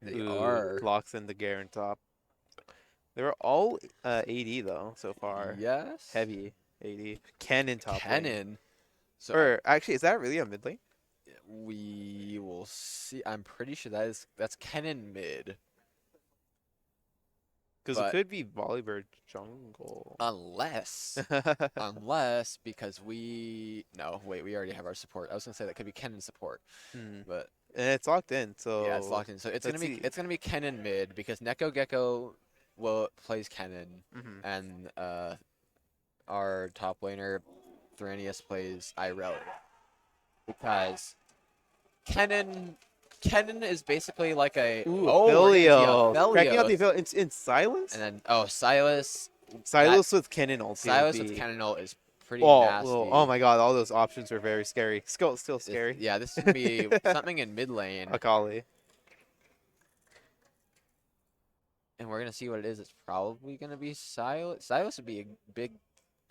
They who are. locks in the Garen top. They were all AD though so far. Yes. Heavy AD. Kennen top lane. Kennen. So Or actually, is that really a mid lane? we will see. I'm pretty sure that's Kennen mid. Because it But- could be Volibear jungle. Unless because we already have our support. I was gonna say that could be Kennen support, but And it's locked in, so yeah, it's locked in. So it's let's gonna be see. Kennen mid because Neko Gecko plays Kennen, and our top laner Thoranius plays Irelia because Kennen is basically like a Filio. Cracking out the Filio. It's in Silas? And then Silas. Silas with Kennen ult. Silas with Kennen ult is pretty oh, nasty. Oh my god, all those options are very scary. Still scary. Yeah, this should be something in mid lane. Akali. And we're gonna see what it is. It's probably gonna be Silas. Silas would be a big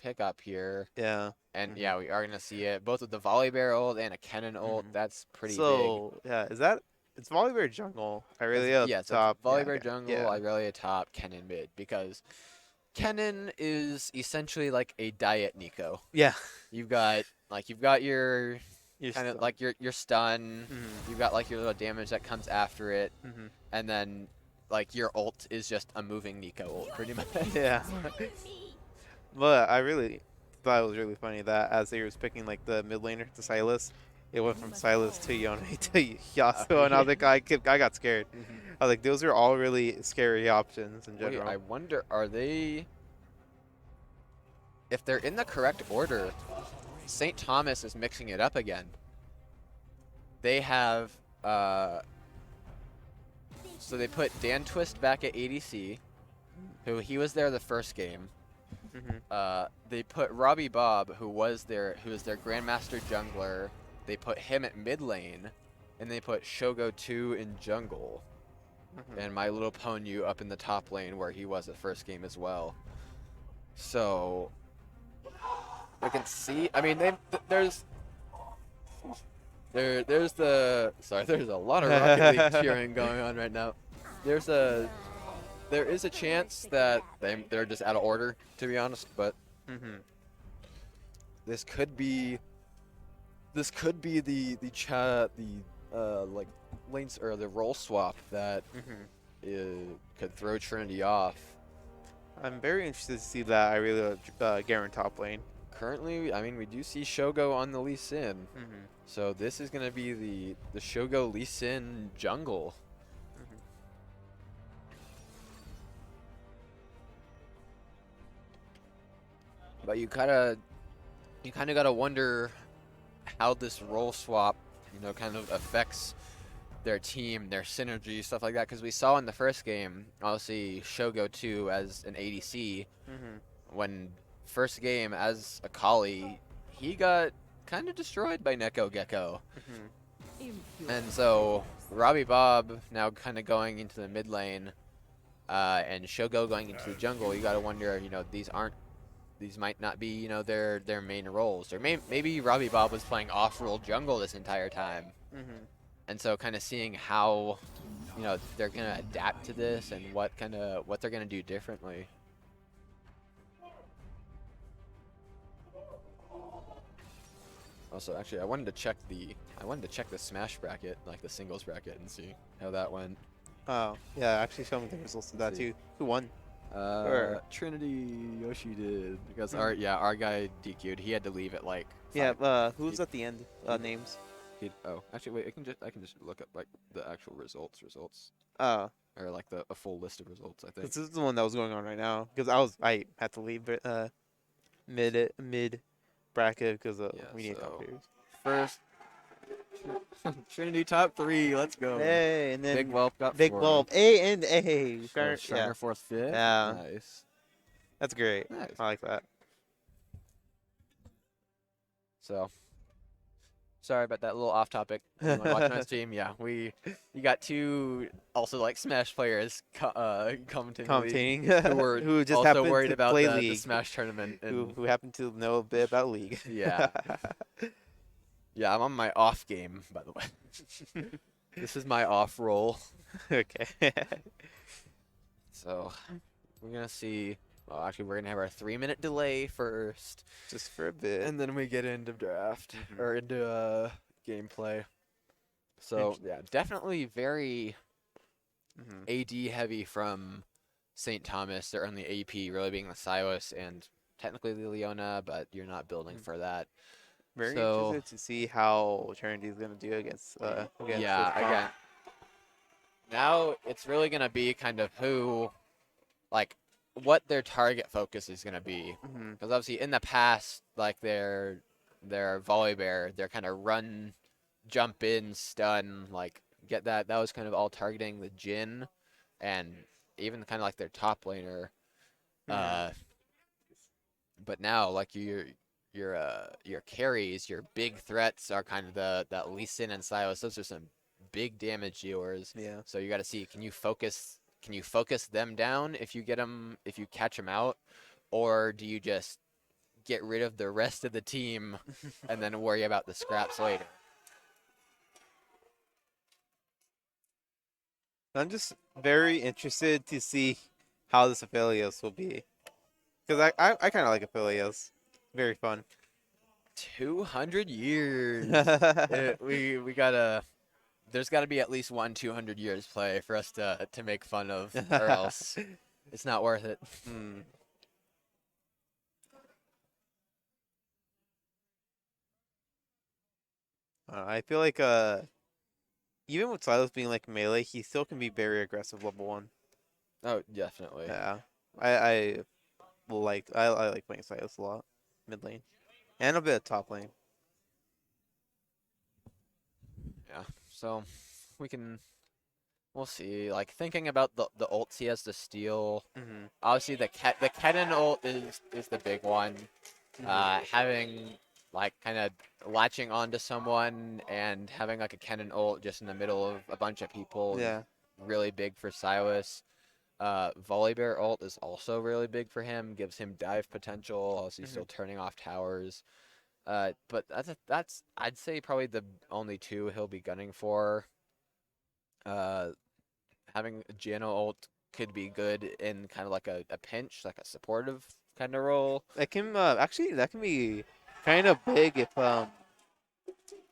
pickup here. Yeah. And yeah, we are gonna see it both with the Volibear ult and a Kennen ult. That's pretty big. So yeah, it's Volibear jungle. Irelia yeah, top. So Volibear yeah, jungle, yeah. Irelia top, Kennen mid because Kennen is essentially like a diet Nico. Yeah. You've got your kind of like your stun. You've got like your little damage that comes after it, and then like your ult is just a moving Nico ult, pretty much. Yeah. But I really thought it was really funny that as they was picking like the mid laner to Silas, it went from Silas to Yone to Yasuo, and I was like, I got scared. I was like, those are all really scary options in general. Wait, I wonder, are they? If they're in the correct order, St. Thomas is mixing it up again. They have, so they put DanTwist back at ADC, who he was there the first game. They put Robbie Bob, who was their Grandmaster jungler. They put him at mid lane, and they put Shogo 2 in jungle, and My Little Ponyu up in the top lane where he was at first game as well. So I can see. I mean, there's a lot of Rocket League cheering going on right now. There is a chance that they're just out of order, to be honest, but this could be the like lanes or the role swap that could throw Trinity off. I'm very interested to see that I really Garen top lane. Currently, I mean, we do see Shogo on the Lee Sin, so this is gonna be the Shogo Lee Sin jungle. But you kind of gotta wonder how this role swap, kind of affects their team, their synergy, stuff like that. Because we saw in the first game, obviously Shogo 2 as an ADC, when first game as Akali, he got kind of destroyed by Neko Gecko. And so Robbie Bob now kind of going into the mid lane, and Shogo going into the jungle. You gotta wonder, these might not be, their main roles. Or maybe Robbie Bob was playing off-role jungle this entire time. And so kind of seeing how, they're going to adapt to this and what they're going to do differently. Also, actually, I wanted to check the Smash bracket, like the singles bracket, and see how that went. Oh, yeah, actually show me the results of that too. Who won? Trinity Yoshi did, because our guy DQ'd. He had to leave at like. Who's at the end? Names. Actually, wait. I can just look up like the actual results. Oh. Or like a full list of results. I think. This is the one that was going on right now because I had to leave mid bracket because we need computers. First. Trinity top 3, let's go. Hey, and then Big Whelp got Big 4. Whelp, A and A. Shriner 4th, 5th. Yeah. Nice. That's great. Nice. I like that. So, sorry about that little off topic. Watching my stream, you got 2 also like Smash players commentating who just also worried about play the League. Smash tournament. And Who happen to know a bit about League. Yeah. Yeah, I'm on my off game, by the way. This is my off roll. Okay. So we're gonna see. Well, actually, we're gonna have our 3-minute delay first, Just for a bit. and then we get into draft or into gameplay. So yeah, definitely very AD heavy from St. Thomas. They're on the AP, really being the Silas and technically the Leona, but you're not building for that. Very So, interested to see how Eternity is gonna do against yeah, this comp. again. Now it's really gonna be kind of what their target focus is gonna be. Because obviously in the past, like their Volibear, they're kind of run, jump in, stun, like get that. That was kind of all targeting the Jhin, and even kind of like their top laner. But now, like your carries, your big threats are kind of that Lee Sin and Sylas. Those are some big damage dealers. Yeah. So you got to see, can you focus them down if you catch them out, or do you just get rid of the rest of the team and then worry about the scraps later? I'm just very interested to see how this Aphelios will be. Because I kind of like Aphelios. Very fun. 200 years. We gotta. There's got to be at least one 200 years play for us to make fun of, or else it's not worth it. I feel like even with Silas being like melee, he still can be very aggressive level 1. Oh, definitely. Yeah. I like playing Silas a lot, mid lane, and a bit of top lane. Yeah. So we'll see. Like thinking about the ults he has to steal. Obviously the Kennen ult is the big one. Having like kind of latching onto someone and having like a Kennen ult just in the middle of a bunch of people. Yeah. Is really big for Silas. Volibear ult is also really big for him. Gives him dive potential. Also still turning off towers. But that's I'd say probably the only two he'll be gunning for. Having Jhin ult could be good in kind of like a pinch, like a supportive kind of role. That can actually be kind of big if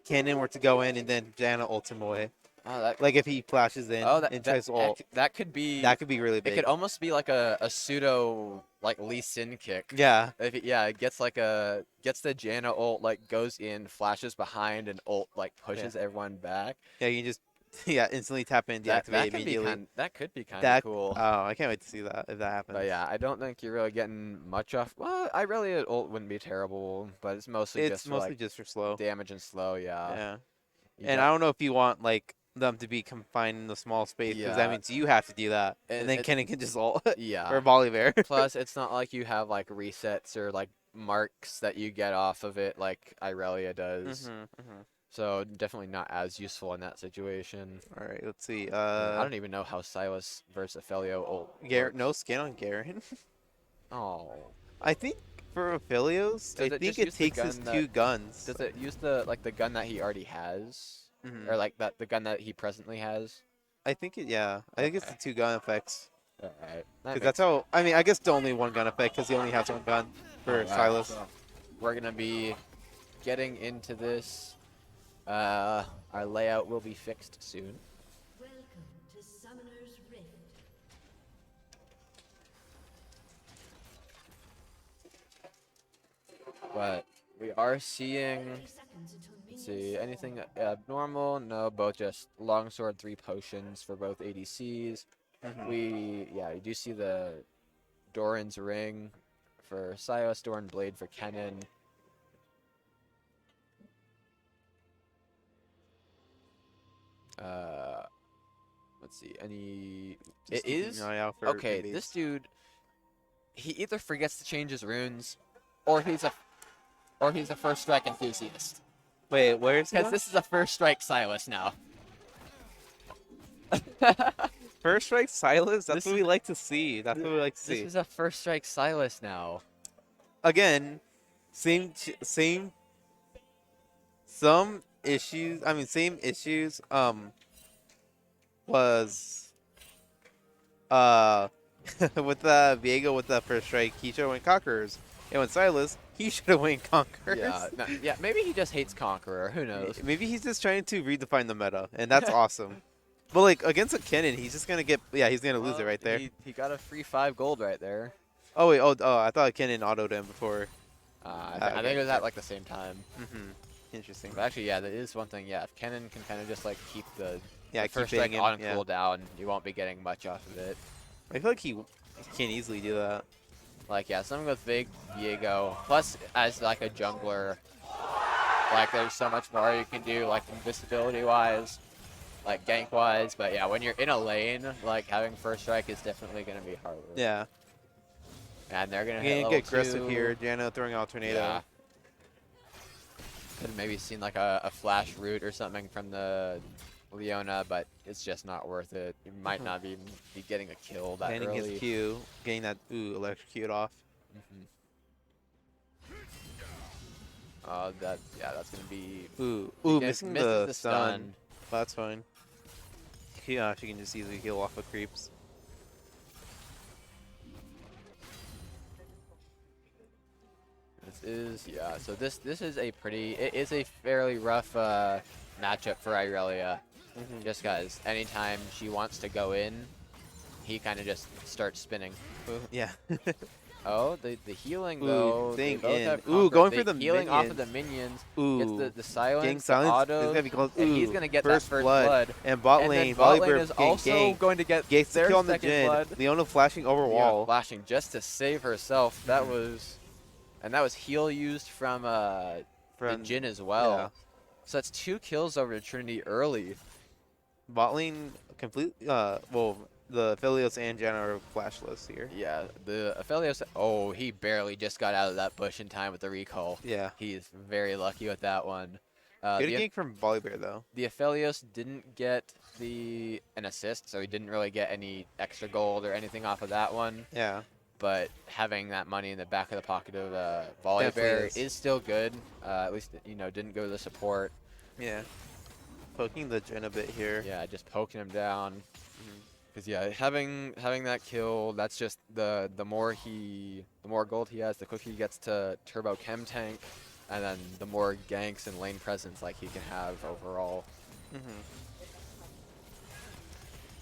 Cannon were to go in and then Janna ults him away. Like if he flashes in and tries to ult. That could be really big. It could almost be like a pseudo like Lee Sin kick. Yeah. If it gets the Janna ult, like goes in, flashes behind, and ult like pushes everyone back. Yeah, you can just instantly tap in and deactivate immediately. That could be kind of cool. Oh, I can't wait to see that if that happens. But yeah, I don't think you're really getting much off. Well, Irelia ult wouldn't be terrible, but it's mostly just for slow damage and slow. Yeah. And I don't know if you want like them to be confined in the small space because that means you have to do that, and then Kennen can just ult. Yeah. Or Volibear. Plus, it's not like you have like resets or like marks that you get off of it like Irelia does. So definitely not as useful in that situation. All right, let's see. I don't even know how Silas versus Ophelio ult. No skin on Garen. Oh. I think for Aphelios, I think it takes his 2 guns. Does it use the gun that he already has, or like the gun that he presently has? I think it. Yeah, I think it's the 2 gun effects. All right. Because that's how. I mean, I guess the only 1 gun effect because he only has 1 gun for Silas. So we're gonna be getting into this. Our layout will be fixed soon. Welcome to Summoner's Rift. But we are seeing. Let's see, anything abnormal? No, both just longsword 3 potions for both ADCs. You do see the Doran's ring for Silas, Doran blade for Kennen. Let's see. It is okay. This dude, he either forgets to change his runes, or he's a first strike enthusiast. Wait, where's he? Because this is a first strike Silas now. First strike Silas. That's what we like to see. This is a first strike Silas now. Again, same issues. was with Viego with the first strike, he should have went Conquerors. And with Silas, he should have went Conquerors. Yeah, yeah. Maybe he just hates Conqueror. Who knows? Maybe he's just trying to redefine the meta, and that's awesome. But like against a Kennen, he's just gonna get he's gonna lose it right there. He got a free 5 gold right there. Oh wait, I thought Kennen autoed him before. I think it was at like the same time. Interesting. But actually, yeah, that is one thing. Yeah, if Kennen can kind of just like keep the keep first strike hitting on him, cooldown, you won't be getting much off of it. I feel like he can easily do that. Like, yeah, something with Viego. Plus, as like a jungler, like there's so much more you can do, like invisibility-wise, like gank-wise. But yeah, when you're in a lane, like having first strike is definitely gonna be harder. Yeah. And they're gonna get aggressive here. Jana throwing out tornado. Yeah. Could have maybe seen like a flash root or something from the Leona, but it's just not worth it. You might not even be getting a kill that Getting early. his Q, getting that electrocute off. That's gonna be missing the stun. But that's fine. She can just easily heal off of creeps. So this is a fairly rough matchup for Irelia. Just because anytime she wants to go in, he kind of just starts spinning. Yeah. Oh, the healing though. Thing in. Going for the healing minions. off of the minions. Gets the silence. Getting silence. Auto, and he's gonna get that first blood. And bot lane, bot lane Volleybird is also going to get Gates their kill on the second Jin. blood. Leona flashing over wall. Flashing just to save herself. That was heal used from the Jin as well. Yeah. So that's 2 kills over to Trinity early. Bot lane completely. The Aphelios and Jana are flashless here. Yeah, the Aphelios. Oh, he barely just got out of that bush in time with the recall. Yeah. He's very lucky with that one. Good gank from Volleybird though. The Aphelios didn't get an assist, so he didn't really get any extra gold or anything off of that one. Yeah. But having that money in the back of the pocket of Volleybird is still good. At least didn't go to the support. Yeah. Poking the Jin a bit here. Yeah, just poking him down. Because having that kill, that's just the more gold he has, the quicker he gets to turbo chem tank, and then the more ganks and lane presence like he can have overall.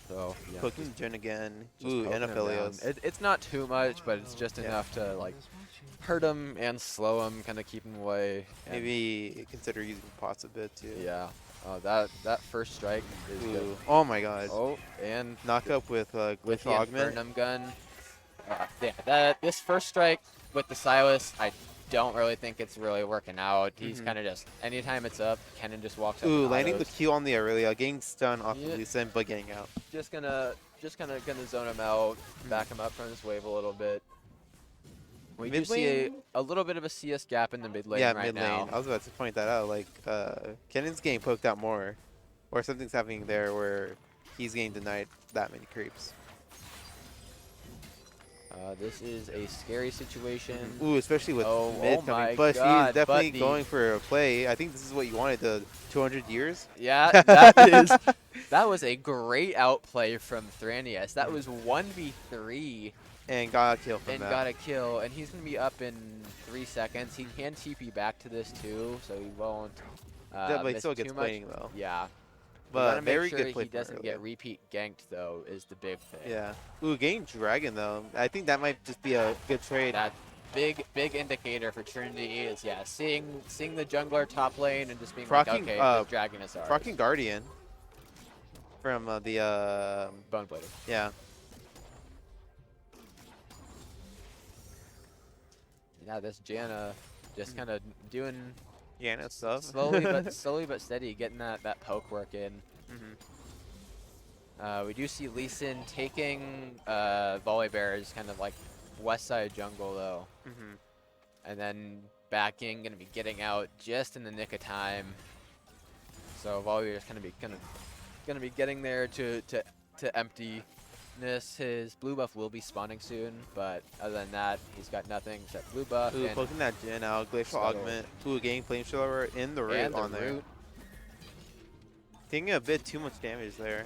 So yeah, poking Jin again. And Aphelios. It's not too much, but it's just enough to like hurt him and slow him, kind of keep him away. Maybe consider using pots a bit too. Yeah. That first strike is good. Oh my god. Oh, and knock up with with the augment. Infernum gun. This first strike with the Silas, I don't really think it's really working out. He's kind of just anytime it's up, Kennen just walks up. Landing the Q on the Aurelia, getting stun off the Lisa, but getting out. Just gonna zone him out, back him up from his wave a little bit. We do see a little bit of a CS gap in the mid lane right now. I was about to point that out. Like, Kennen's getting poked out more. Or something's happening there where he's getting denied that many creeps. This is a scary situation. Especially with mid coming. But he's definitely going for a play. I think this is what you wanted, the 200 years. Yeah, that was a great outplay from Thranius. That was 1v3. And got a kill from that. And got a kill. And he's going to be up in 3 seconds. He can TP back to this too, so he won't but he miss still gets too much. playing though. Yeah. But make very sure good play. He doesn't get repeat ganked though is the big thing. Yeah. Getting Dragon though. I think that might just be a good trade. That big indicator for Trinity is seeing the jungler top lane and just being like, okay, the Dragon is ours. Procking Guardian from the Bone Blader. Yeah. Yeah, this Jana just kind of doing Jana stuff. slowly but steady, getting that poke work in. We do see Lee Sin taking Volleybirds kind of like west side jungle though, and then backing, gonna be getting out just in the nick of time. So Volleybirds gonna be getting there to empty. His blue buff will be spawning soon, but other than that, he's got nothing except blue buff. Poking that Jin out, Glacial Augment. Getting Flamethrower in the root on there. Taking a bit too much damage there.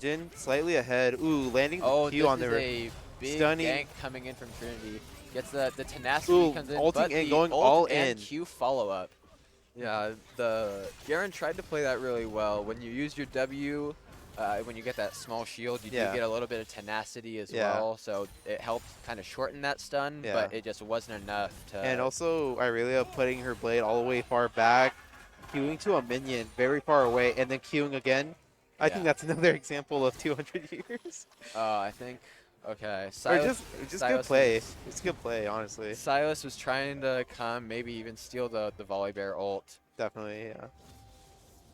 Jin slightly ahead. Ooh, landing the Oh, Q this on is the a big stunning. gank coming in from Trinity. Gets the tenacity Ooh, comes in, ulting but and the going ult all and in. Q follow up. Yeah, the Garen tried to play that really well. When you use your W, when you get that small shield, you do Yeah. get a little bit of tenacity as Yeah. well. So it helped kind of shorten that stun, Yeah. but it just wasn't enough to. And also Irelia putting her blade all the way far back, queuing to a minion very far away, and then queuing again. I think Yeah. that's another example of 200 years. I think. Okay. Or Silas, just good Silas play. was- It's good play, honestly. Silas was trying to come, maybe even steal the volley bear ult. Definitely, yeah.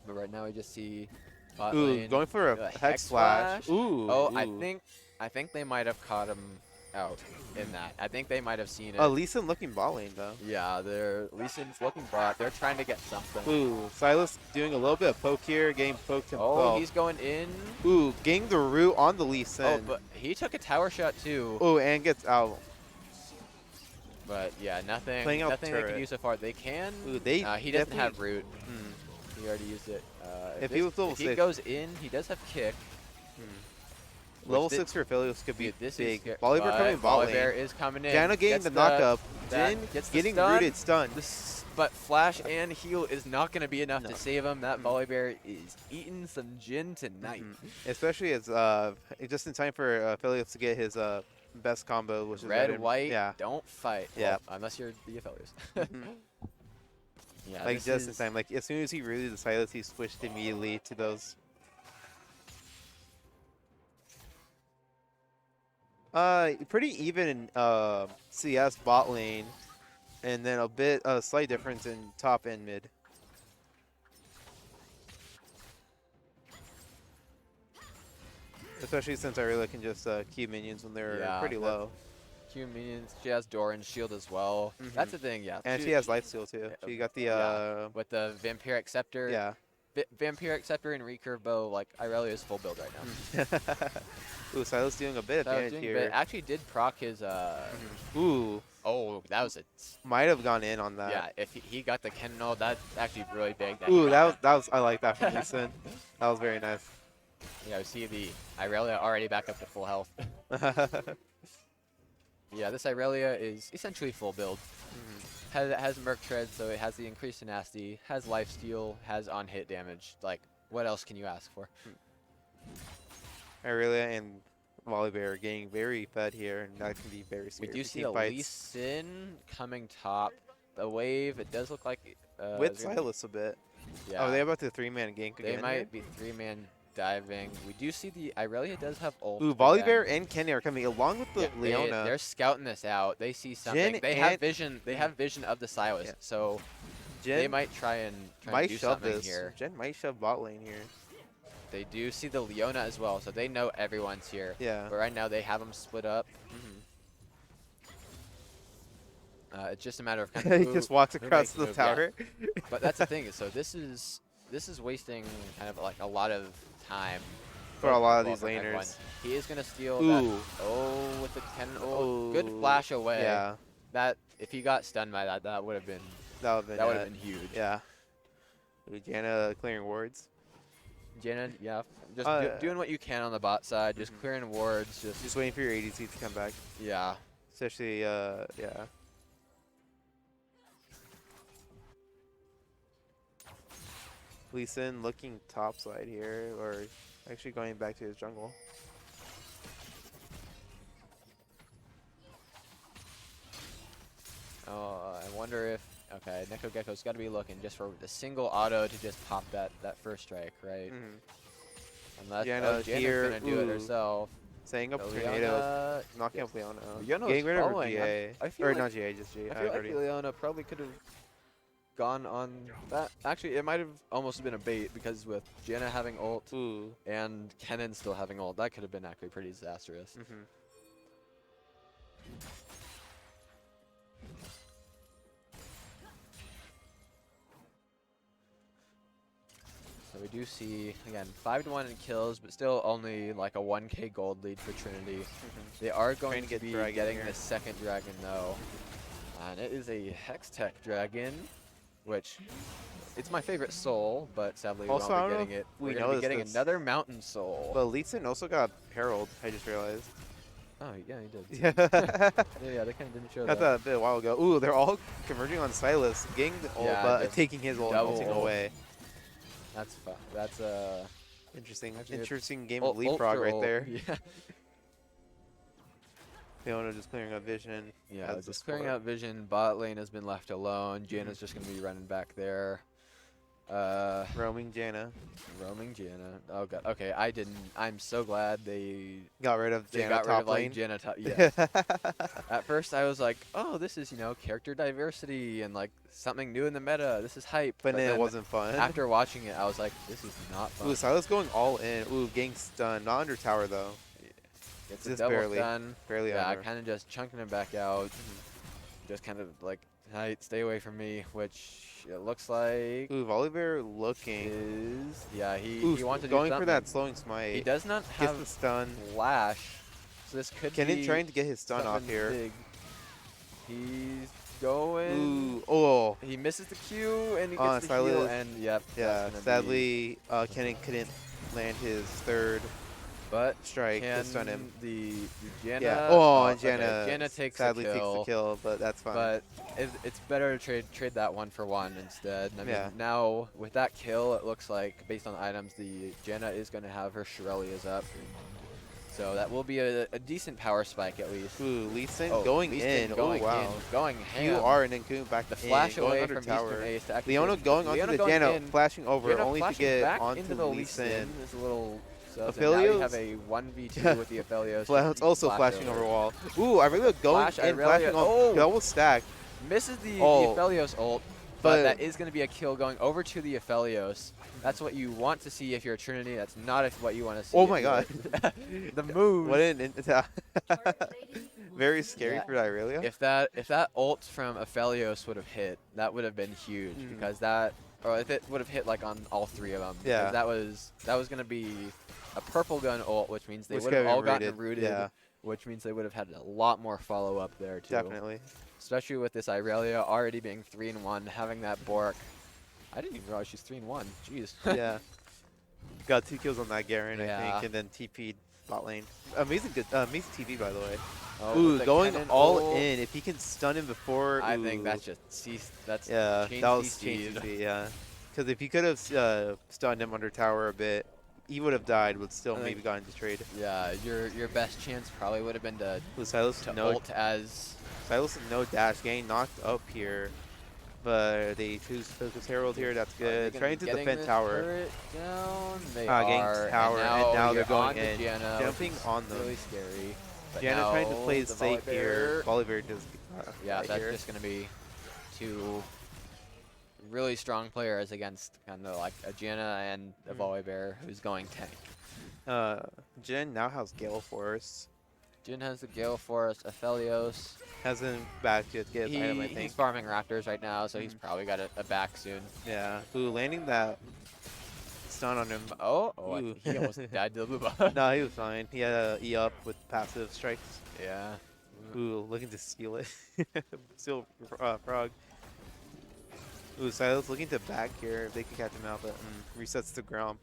But right now we just see bot Ooh, lane, going for a hex flash. Ooh. Oh, ooh. I think they might have caught him out in that. I think they might have seen it. Lee Sin looking bot lane though. Yeah, Lee Sin's looking bot. They're trying to get something. Ooh, Silas doing a little bit of poke here, getting poked himself. Oh, he's going in. Ooh, getting the root on the Lee Sin. Oh, but he took a tower shot too. Ooh, and gets out. But yeah, nothing. Playing out Nothing they turret. can use so far. They can. Ooh, they he doesn't definitely- have root. He already used it. If he was level if he 6. goes in, he does have kick. Level 6 for Philios could be Dude, this big. is Volibear coming bot Volibear lane. is coming in. Jana getting Gets the knockup. that Jin gets the getting stun. rooted, stun. But flash and heal is not going to be enough No. to save him. That Volibear is eating some Jin tonight. Especially as just in time for Philios to get his best combo, which is Red, white, Yeah. don't fight. Yeah. Well, unless you're the Aphelios. Yeah, Like this just in is- time. Like as soon as he rooted the Silas, he switched immediately to those. Pretty even in CS bot lane, and then a slight difference in top and mid. Especially since I really can just keep minions when they're Yeah, pretty that- low. Q minions. She has Doran's shield as well. That's the thing, yeah. And she has lifesteal too. She got the with the Vampiric Scepter. Yeah. Vampiric Scepter and recurve bow. Like Irelia is full build right now. Ooh, Silas doing a bit of Silas damage doing here. bit. Actually, did proc his. Ooh. Oh, that was a. Might have gone in on that. Yeah, if he got the Kenno, that's actually really big. Ooh, that was I like that from Lee Sin. That was very nice. Yeah, we see the Irelia already back up to full health. Yeah, this Irelia is essentially full build. Has Merc Tread, so it has the increased tenacity, has lifesteal, has on-hit damage. Like, what else can you ask for? Irelia and Volibear are getting very fed here, and that can be very We scary. do for see team a fights. Lee Sin coming top. The wave, it does look like... With is gonna- Silas a bit. Yeah. Oh, they about to 3-man gank They again. might be 3-man diving. We do see the Irelia does have ult. Ooh, again. Volibear and Kenny are coming along with the Yeah, Leona. They're scouting this out. They see something. Jin They have and- vision. They have vision of the Silas. Yeah. So Jin they might try and might do shove something this. here. Jen might shove bot lane here. They do see the Leona as well, so they know everyone's here. Yeah. But right now they have them split up. It's just a matter of kind of He who- just walks who across makes the move, yeah. tower. But that's the thing. So this is wasting kind of like a lot of time For a lot of well, these from everyone. laners. He is gonna steal Ooh. that. Oh, with the cannon. Oh, good Ooh. flash away. Yeah. That if he got stunned by that, that would have been That would that would have been huge. Yeah. Ooh, Jana clearing wards. Jana, yeah, just Uh, doing what you can on the bot side, just clearing wards, Just waiting for your ADC to come back. yeah. Especially, yeah. Lee Sin looking topside here, or actually going back to his jungle. Oh, I wonder if okay, Neko Gecko's got to be looking just for the single auto to just pop that first strike, right? Unless Jana Jana's here, gonna do it ooh. herself. Setting up So tornado, Leona, knocking up Leona. Leona's Getting rid of her following. GA. I feel Or like- not GA, just GA. I feel like Leona probably could have gone on that. Actually, it might have almost been a bait because with Jana having ult and Kennen still having ult, that could have been actually pretty disastrous. So we do see, again, 5-1 in kills, but still only like a 1k gold lead for Trinity. They are going Trying to to get be dragon getting here. the second dragon though. And it is a Hex Tech dragon, which it's my favorite soul, but sadly we Also, I won't don't be know getting if it. we We're gonna be noticed getting this. another mountain soul. But Lee Sin also got Herald, I just realized. Oh, yeah, he did. Yeah. Yeah, they kind of didn't show Got that a bit a while ago. Ooh, they're all converging on Silas, getting the ult, Yeah, but just taking his ult and double ulting ult. away. That's fun. That's Interesting. actually, Interesting game ult- of ult leapfrog for right ult. there. Yeah. Fiona just clearing up vision. Yeah, as the just clearing support. out vision. Bot lane has been left alone. Janna's just gonna be running back there. Roaming Janna. Roaming Janna. Oh god. Okay, I'm so glad they Got rid of Janna got rid top of like lane. Janna top. Yeah. At first I was like, oh, this is character diversity and like something new in the meta. This is hype. But then it wasn't fun. After watching it, I was like, this is not fun. Ooh, Silas going all in. Ooh, getting stunned. Not under tower though. Gets a Just double barely. stun. Barely Yeah, under. kind of just chunking him back out. Just kind of like, tight, stay away from me, which it looks like Ooh, Volibear looking. yeah, he Ooh, wanted to going do for something. that slowing smite. He does not Gets have the stun. flash, so this could Kennen be trying to get his stun off something here. big. He's going. Ooh, oh. He misses the Q and he Oh, gets the heal, Silas. and yep. Yeah, that's gonna sadly, Kennen couldn't land his third but strike can to stun him. The Janna. Yeah. Oh, okay, Janna. Janna takes sadly the kill. takes the kill, but that's fine. But it's better to trade that one for one instead. I mean, Yeah. now with that kill, it looks like based on items, the Janna is going to have her Shirelias up. So that will be a decent power spike at least. Ooh, Lee Sin Oh, going Lee Sin in. going oh, wow. in, going ham. QR and then coming back The in, flash going away under from tower. Eastern Ace to actually Leona take- going Leona onto the going Janna, in. flashing over, Leona only to flashing get back onto into the Lee Lee Sin. Sin. Is a little. So now you Aphelios? have a 1v2 with the Aphelios. It's also Flash flashing over wall. Ooh, I really going Flash, in, Irelia. flashing on Oh! double stack. Misses the Oh. Aphelios ult, but that is going to be a kill going over to the Aphelios. That's what you want to see if you're a Trinity. That's not what you want to see. Oh if my you're- god. The move. What an very scary for Irelia. If that ult from Aphelios would have hit, that would have been huge because that, or if it would have hit like on all three of them. Yeah. Because that was going to be a purple gun ult, which means they Which would have could have all been gotten rooted, rooted. yeah. Which means they would have had a lot more follow up there too. Definitely. Especially with this Irelia already being 3-1, having that Bork. I didn't even realize she's 3-1. Jeez. Yeah. Got 2 kills on that Garen, I Yeah. think, and then TP'd bot lane. Amazing good, amazing TV by the way. Oh, Ooh, the going cannon all ult. in. If he can stun him before, I think ooh. that's just that's Yeah, chain that was CC. chain CC, yeah. Because if he could have stunned him under tower a bit, he would have died, but still I maybe think- got into trade. Yeah, your best chance probably would have been to Silas no ult as Silas no dash, getting knocked up here, but they choose Focus Herald here. That's good. Trying to getting defend the tower. turret down. They Getting are, tower, and now they're you're going onto in, Janna, jumping which is on them. Really scary. But Janna trying to now play it the safe here. Volibear- Volibear does. Yeah, right that's here. just gonna be two really strong players against kind of like a Janna and a Volibear who's going tank. Jin now has Gale Force. Jin has the Gale Force, Aphelios. Hasn't back yet to get his item, I think. He's farming Raptors right now, so he's probably got a back soon. Yeah. Ooh, landing that stun on him. Oh, Ooh. he almost died to the blue buff. No, he was fine. He had a E up with passive strikes. Yeah. Ooh, looking to steal it. Steal Frog. Ooh, Silas looking to back here if they can catch him out, but resets the Grump.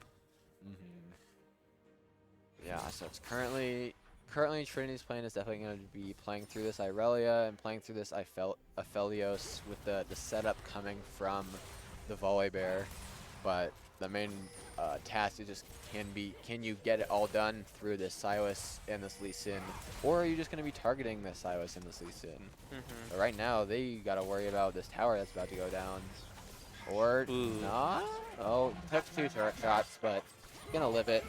Yeah, so it's currently Trinity's plan is definitely going to be playing through this Irelia and playing through this Aphelios with the setup coming from the Volibear, but the main task is just can you get it all done through this Silas and this Lee Sin, or are you just going to be targeting this Silas and this Lee Sin? But right now they got to worry about this tower that's about to go down, or not. Oh, took 2 turret shots, but gonna live it.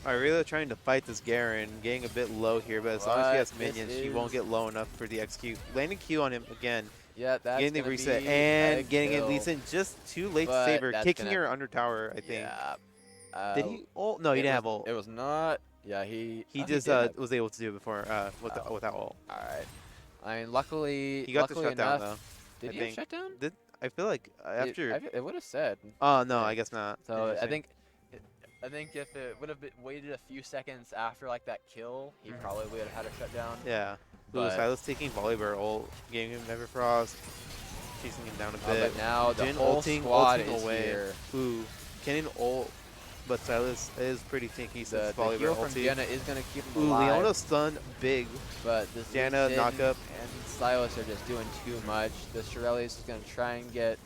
Irelia trying to fight this Garen, getting a bit low here, but as long as he has But minions, this she won't is- get low enough for the XQ. Landing Q on him again. Yeah, that's getting the gonna reset be and a getting it kill. Lee Sin just too late to But save her, that's kicking gonna- her under tower, I think. Yeah. Did he ult? No, he it didn't was- have ult. It was not. Yeah, he just did have- was able to do it before without ult. All right. I mean, luckily, He got the luckily shutdown enough, though. Did I he have think. shutdown? Did I feel like after? It would have said. Oh no, I guess not. So I Interesting. think if it would have waited a few seconds after like that kill, he probably would have had a shutdown. Yeah. Ooh, But- Silas taking Volibear ult, getting him Neverfrost. chasing him down a Oh, bit. but now the Jin whole squad ulting is away. here. Ooh, Kennen ult, but Silas is pretty tanky since The Volibear heal from ulti. Janna is going to keep him Ooh, alive. Leona's stun big. But this Janna Lee Sin knockup. and Silas are just doing too much. The Shirelles is going to try and get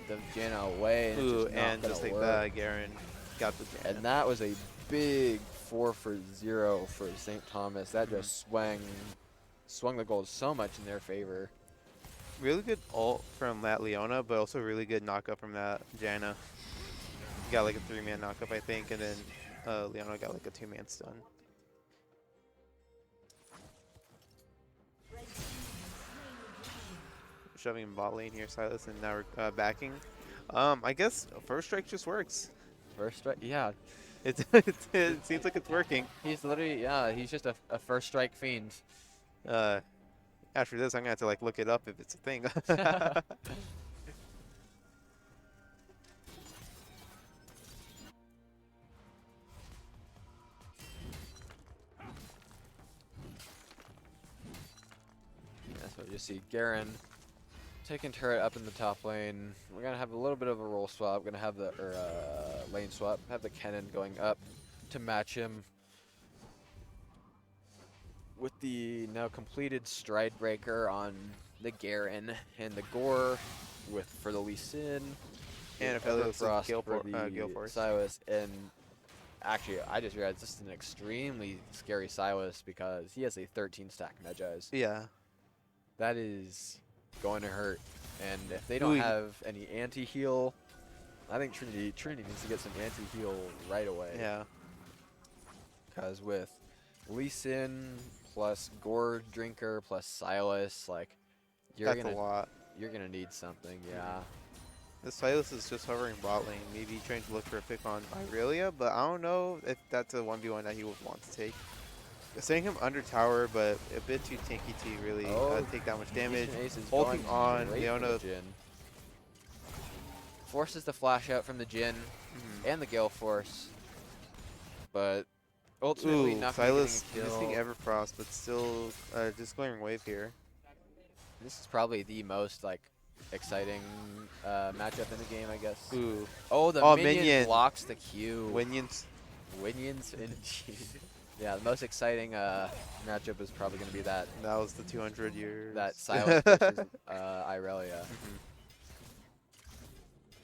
the Janna away. And Ooh, it's just not and gonna just like work. that, Garen got the Janna. And that was a big 4-for-0 for St. Thomas. That just swung the gold so much in their favor. Really good ult from that Leona, but also really good knockup from that Janna. Got like a 3-man knockup, I think, and then Leona got like a 2-man stun. Shoving bot lane here, Silas, and now we're backing. I guess first strike just works. First strike, yeah. It seems like it's working. He's literally, yeah, he's just a first strike fiend. After this, I'm gonna have to like look it up if it's a thing. That's what you see. Garen taking turret up in the top lane. We're gonna have a little bit of a role swap. We're gonna have the lane swap. Have the Kennen going up to match him with the now completed Stride Breaker on the Garen and the Gore for the Lee Sin and a Everfrost Gale for the Force. Silas. And actually, I just realized this is an extremely scary Silas because he has a 13 stack Medjais. Yeah. That is going to hurt. And if they don't have any anti-heal, I think Trinity needs to get some anti-heal right away. Yeah. Because with Lee Sin plus Gore Drinker plus Silas, like That's a lot. You're gonna need something, yeah. The Silas is just hovering bot lane, maybe trying to look for a pick on Irelia, but I don't know if that's a 1v1 that he would want to take. Setting him under tower, but a bit too tanky to really take that much damage. Ulting on Leona. Forces the flash out from the Jhin and the Gale Force, but ultimately not Silas getting a kill. missing Everfrost, but still just going wave here. This is probably the most like exciting matchup in the game, I guess. Ooh. Oh, the minion blocks the Q. Winions. Winions, indeed. Yeah, the most exciting matchup is probably going to be that. That was the 200 years. That Silas versus Irelia.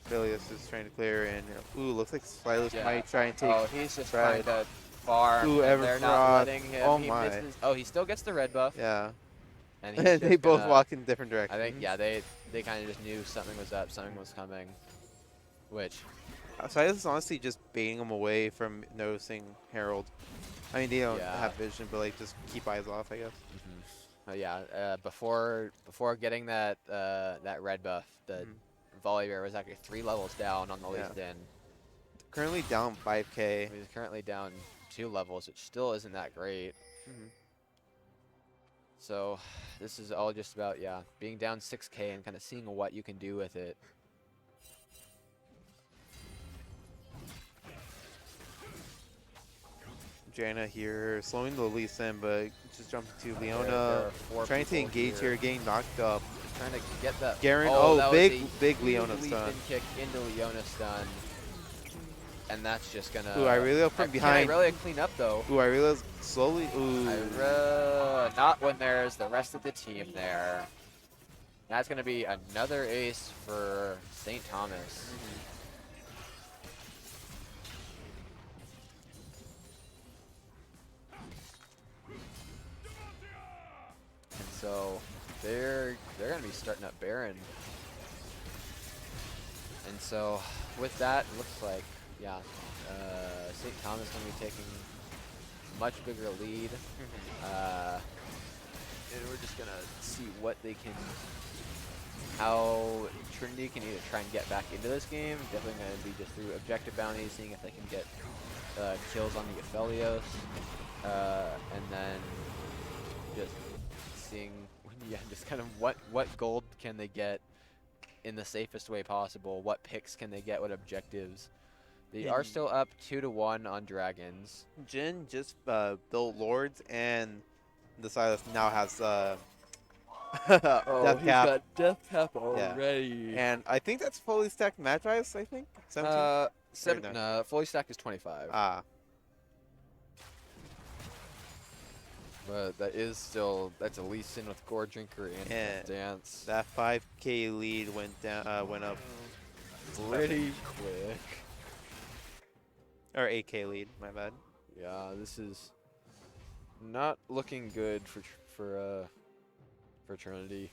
Philius is trying to clear, and ooh, looks like Silas might try and take. Oh, he's just trying to farm. Ooh, and they're not letting him. Oh he my. misses. Oh, he still gets the red buff. Yeah. And they both walk in different directions. I think, yeah, they kind of just knew something was up, something was coming. Which. Silas is honestly just baiting him away from noticing Herald. I mean, they don't have vision, but like just keep eyes off, I guess. Yeah, before getting that that red buff, the Volibear was actually 3 levels down on the Lee Sin. Currently down 5k. He's currently down 2 levels, which still isn't that great. So this is all just about, being down 6k and kind of seeing what you can do with it. Janna here, slowing the Lee Sin, but just jumping to Leona. Trying to engage here, getting knocked up. Trying to get that. Garen, big Leona stun. Kick into Leona stun. And that's just gonna. Ooh, Irelia from behind. Irelia clean up though. Ooh, Irelia's slowly. Ooh. Not when there's the rest of the team there. That's gonna be another ace for St. Thomas. And so they're gonna be starting up Baron. And so with that, it looks like St. Thomas gonna be taking a much bigger lead. And we're just gonna see what they can, how Trinity can either try and get back into this game. Definitely gonna be just through objective bounties, seeing if they can get kills on the Aphelios, and then just seeing, just kind of what gold can they get in the safest way possible. What picks can they get? What objectives? They are still up 2-1 on Dragons. Jhin just built Lords, and the Silas now has Death he's cap. got death cap Yeah. already. And I think that's fully stacked match ice, I think. 17? No, fully stacked is 25. Ah. But that's a Lee Sin with Gore Drinker and Dance. That 5K lead went down, went up Pretty quick. Or 8K lead, my bad. Yeah, this is not looking good for Trinity.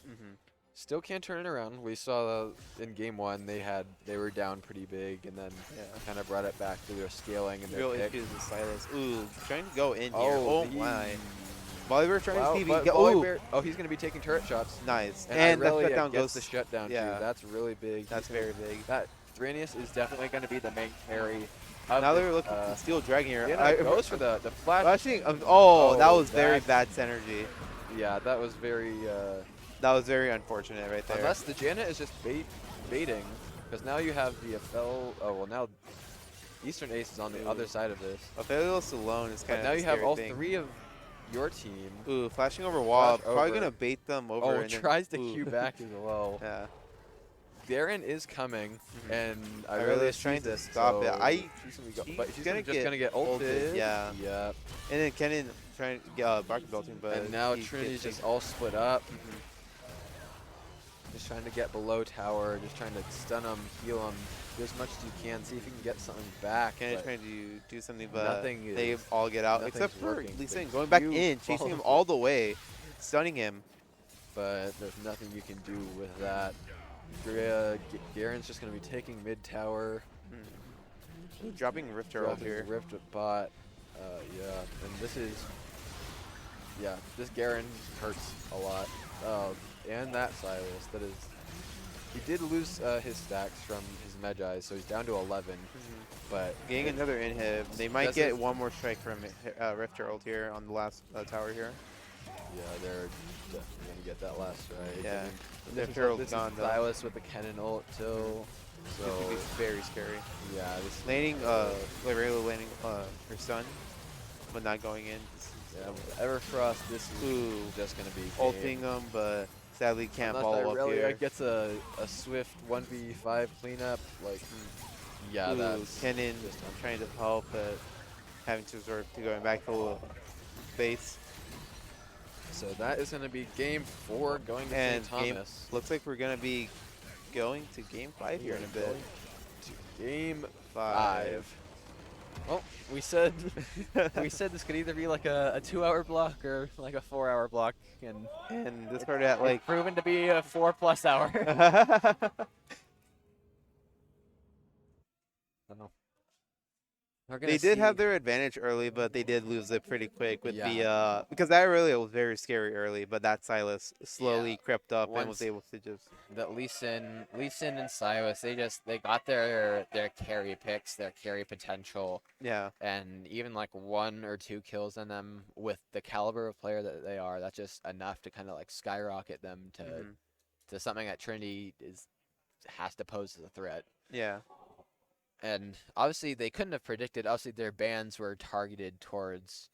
Still can't turn it around. We saw in game 1 they were down pretty big and then kind of brought it back to their scaling and their Real pick. issues with Silas. Ooh, trying to go in here. Oh, My. Volibear trying to PB. Oh, he's going to be taking turret shots. Nice. And the Irelia shutdown gets the shutdown too. That's really big. That's very big. That Thranius is definitely going to be the main carry. Now they're looking to steal Dragon here. Yeah, goes for the flash. Flashing. Oh, that was very bad synergy. Yeah, that was very. That was very unfortunate right there. Unless the Janet is just baiting, because now you have the Oh well, now Eastern Ace is on the other side of this. Aphelios alone is kind of. Now you have all three of your team. Ooh, flashing over wall. Probably gonna bait them over. Oh, and tries to queue back as well. Yeah. Garen is coming, and Irelia is trying to stop it. But she's just gonna get ulted. Yeah. Yep. And then Kennen trying to get Barker belting, but and now Trinity's just all split up. Just trying to get below tower, just trying to stun him, heal him, do as much as you can, see if you can get something back. Kennen trying to do something, but nothing they all get out except for working. Lee Sin going back in, chasing him all the way, stunning him. But there's nothing you can do with that. Garen's just going to be taking mid tower. Dropping Rift Herald here. Rift bot. Yeah, and this is... Yeah, this Garen hurts a lot. And that Silas, that is... He did lose his stacks from his Magi, so he's down to 11. But getting another inhib. They might get one more strike from Rift Herald here on the last tower here. Yeah, they're definitely going to get that last strike. Yeah. I mean, this is Silas with the Kennen ult too. So this would be very scary. Yeah, this landing Rayla landing her stun, but not going in. Yeah, with Everfrost, this is just gonna be ulting them, but sadly can't follow up here. Gets a swift 1v5 cleanup. Like, yeah, that's Kennen trying to help, but having to resort to going back to base. So that is going to be game 4 going to St. Thomas. Looks like we're going to be going to game 5 here in a bit. To game 5. Well, we said this could either be like a 2-hour block or like a 4-hour block, and this started at like proven to be a 4+ hour. They did have their advantage early, but they did lose it pretty quick with the because that Irelia was very scary early, but that Silas slowly crept up and was able to just that Lee Sin and Silas, they got their carry picks, their carry potential. Yeah. And even like 1 or 2 kills on them with the caliber of player that they are, that's just enough to kind of like skyrocket them to something that Trinity has to pose as a threat. Yeah. And obviously they couldn't have predicted. Obviously their bans were targeted towards,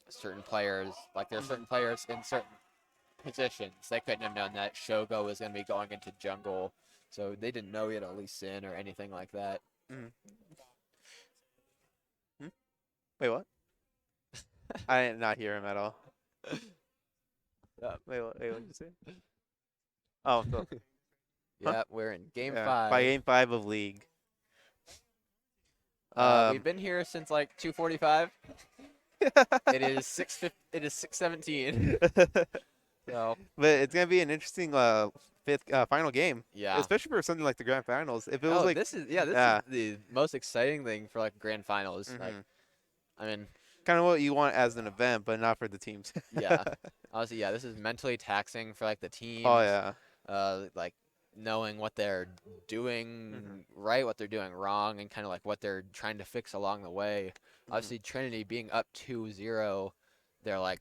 certain players. Like there are certain players in certain positions. They couldn't have known that Shogo was going to be going into jungle. So they didn't know he had a Lee Sin or anything like that. Wait, what? I did not hear him at all. Wait, what did you say? Oh, so. Yeah, we're in game 5. By game 5 of League. We've been here since like 2:45. It is 6:17. So, but it's gonna be an interesting final game. Yeah. Especially for something like the grand finals. If it was like this is the most exciting thing for like grand finals. Like, I mean, kind of what you want as an event, but not for the teams. Yeah. Honestly, yeah, this is mentally taxing for like the teams. Oh yeah. Like knowing what they're doing right, what they're doing wrong, and kind of like what they're trying to fix along the way. Obviously, Trinity being up 2-0, they're like,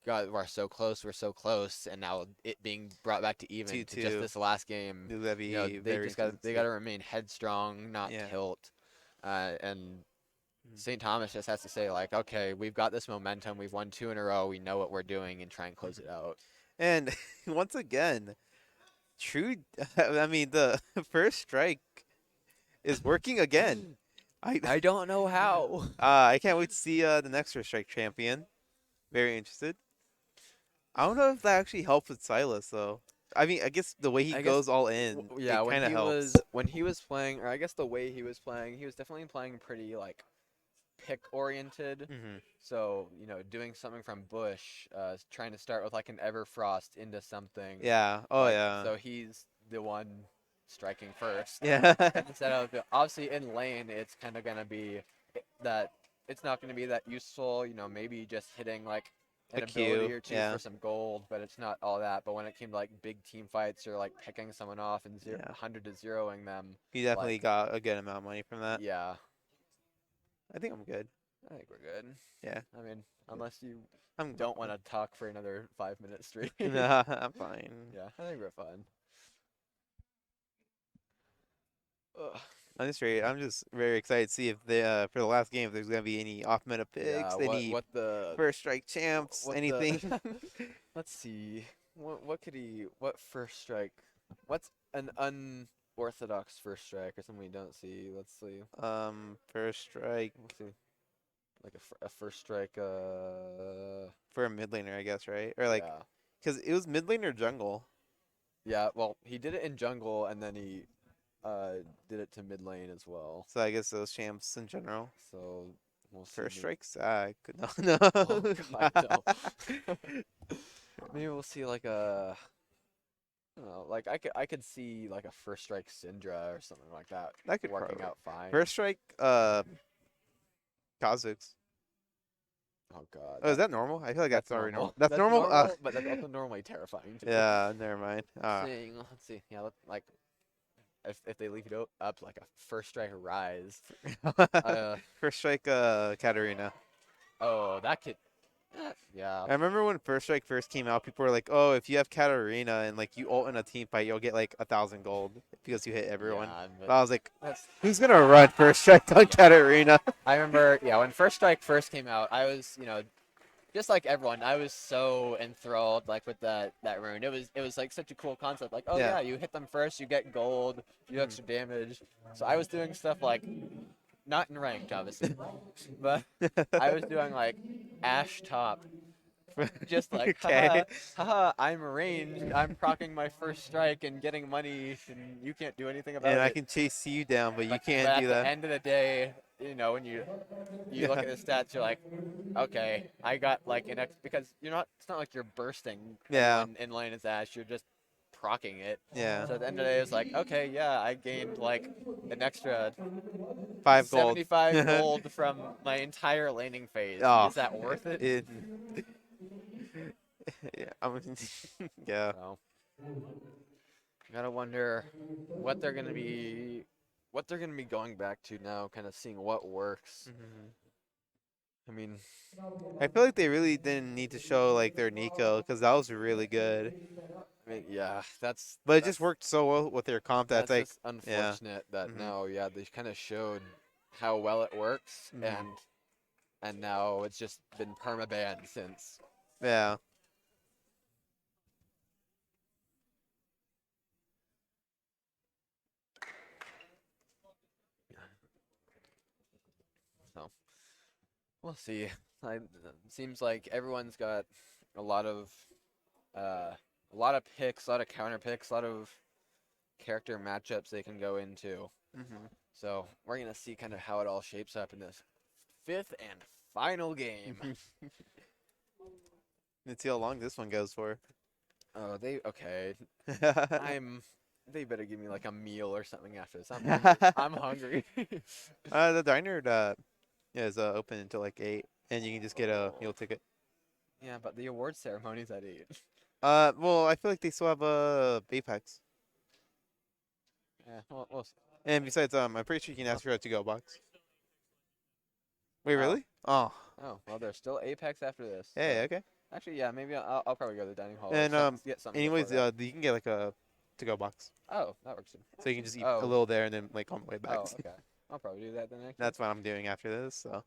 God, we're so close, and now it being brought back to even to just this last game. They got to remain headstrong, not tilt, and St. Thomas just has to say like, okay, we've got this momentum, we've won 2 in a row, we know what we're doing, and try and close it out. And once again, true. I mean, the first strike is working again. I don't know how. I can't wait to see the next first strike champion. Very interested. I don't know if that actually helps with Silas though. I mean, I guess the way he I guess, goes all in, yeah, it when kind of he helps. was playing, or I guess the way he was playing, he was definitely playing pretty like pick oriented. So doing something from Bush, trying to start with like an Everfrost into something. Yeah. Oh like, yeah. So he's the one striking first. Yeah. Instead of obviously in lane, it's kind of gonna be that it's not gonna be that useful. Maybe just hitting like an A ability Q, or two yeah. for some gold, but it's not all that. But when it came to like big team fights or like picking someone off and 100 to zeroing them, He definitely like, got a good amount of money from that. yeah. I think I'm good. I think we're good. Yeah. I mean, unless you I'm don't want to talk for another 5 minutes straight. Nah, I'm fine. Yeah, I think we're fine. Ugh. I'm just very excited to see if for the last game if there's gonna be any off meta picks, Yeah, any what the first strike champs, anything. Let's see. What first strike? What's an unorthodox first strike or something we don't see? Let's see. First strike. Let's see. Like a first strike. For a mid laner, I guess, right? Or like, Yeah. because it was mid lane or jungle. Yeah. Well, he did it in jungle and then he did it to mid lane as well. So I guess those champs in general. So we'll see. First strike SCAC. No. Oh, God, no. Maybe we'll see like a. I don't know, like I could see like a first strike Syndra or something like that. That could working probably out fine. First strike Kha'Zix. Oh God. Oh, is that normal? I feel like that's already normal. That's That's normal. but that's also normally terrifying too. Yeah, never mind. Let's see. Yeah, like if they leave it up like a first strike Rise. First strike Katarina. Oh, that could. Yeah. I remember when First Strike first came out, people were like, "Oh, if you have Katarina and like you ult in a team fight, you'll get like 1,000 gold because you hit everyone." Yeah, but I was like, that's- "Who's gonna run First Strike on Katarina?" I remember, yeah, when First Strike first came out, I was, just like everyone, I was so enthralled like with that rune. It was like such a cool concept. Like, oh Yeah. yeah, you hit them first, you get gold, you do extra damage. So I was doing stuff like, not in ranked obviously, but I was doing like Ash top. Just like, Okay. haha, I'm ranged, I'm proccing my first strike and getting money, and you can't do anything about it. And I can chase you down, but you But can't at do the that. end of the day, when you look at the stats, you're like, okay, I got like an because it's not like you're bursting Yeah. anyone in lane as Ash, you're just proccing it. Yeah. So at the end of the day, it's like, okay, yeah, I gained like an extra 5 gold. 75 gold from my entire laning phase. Oh, Is that worth it? Yeah. Yeah. So, gotta wonder what they're gonna be going back to now, kind of seeing what works. I mean, I feel like they really didn't need to show like their Nico because that was really good. I mean, yeah, But it just worked so well with their comp that's like just unfortunate that now, they kind of showed how well it works, and now it's just been permabanned since. Yeah. So we'll see. It seems like everyone's got a lot of picks, a lot of counter picks, a lot of character matchups they can go into. So we're gonna see kind of how it all shapes up in this 5th and final game. Let's see how long this one goes for. Oh, okay. They better give me like a meal or something after this. I'm hungry. The diner is open until like 8, and you can just get a meal ticket. Yeah, but the award ceremony's at 8. Well, I feel like they still have Apex. Yeah, we'll see. And besides, I'm pretty sure you can ask for a to-go box. Wait, really? Oh. Oh, well, there's still Apex after this. Hey, so- okay. Actually, yeah, maybe I'll probably go to the dining hall. And or get something anyways, before that. you can get like a to-go box. Oh, that works too. So you can just eat a little there and then like on the way back. Oh, okay. I'll probably do that then. Actually. That's what I'm doing after this. So.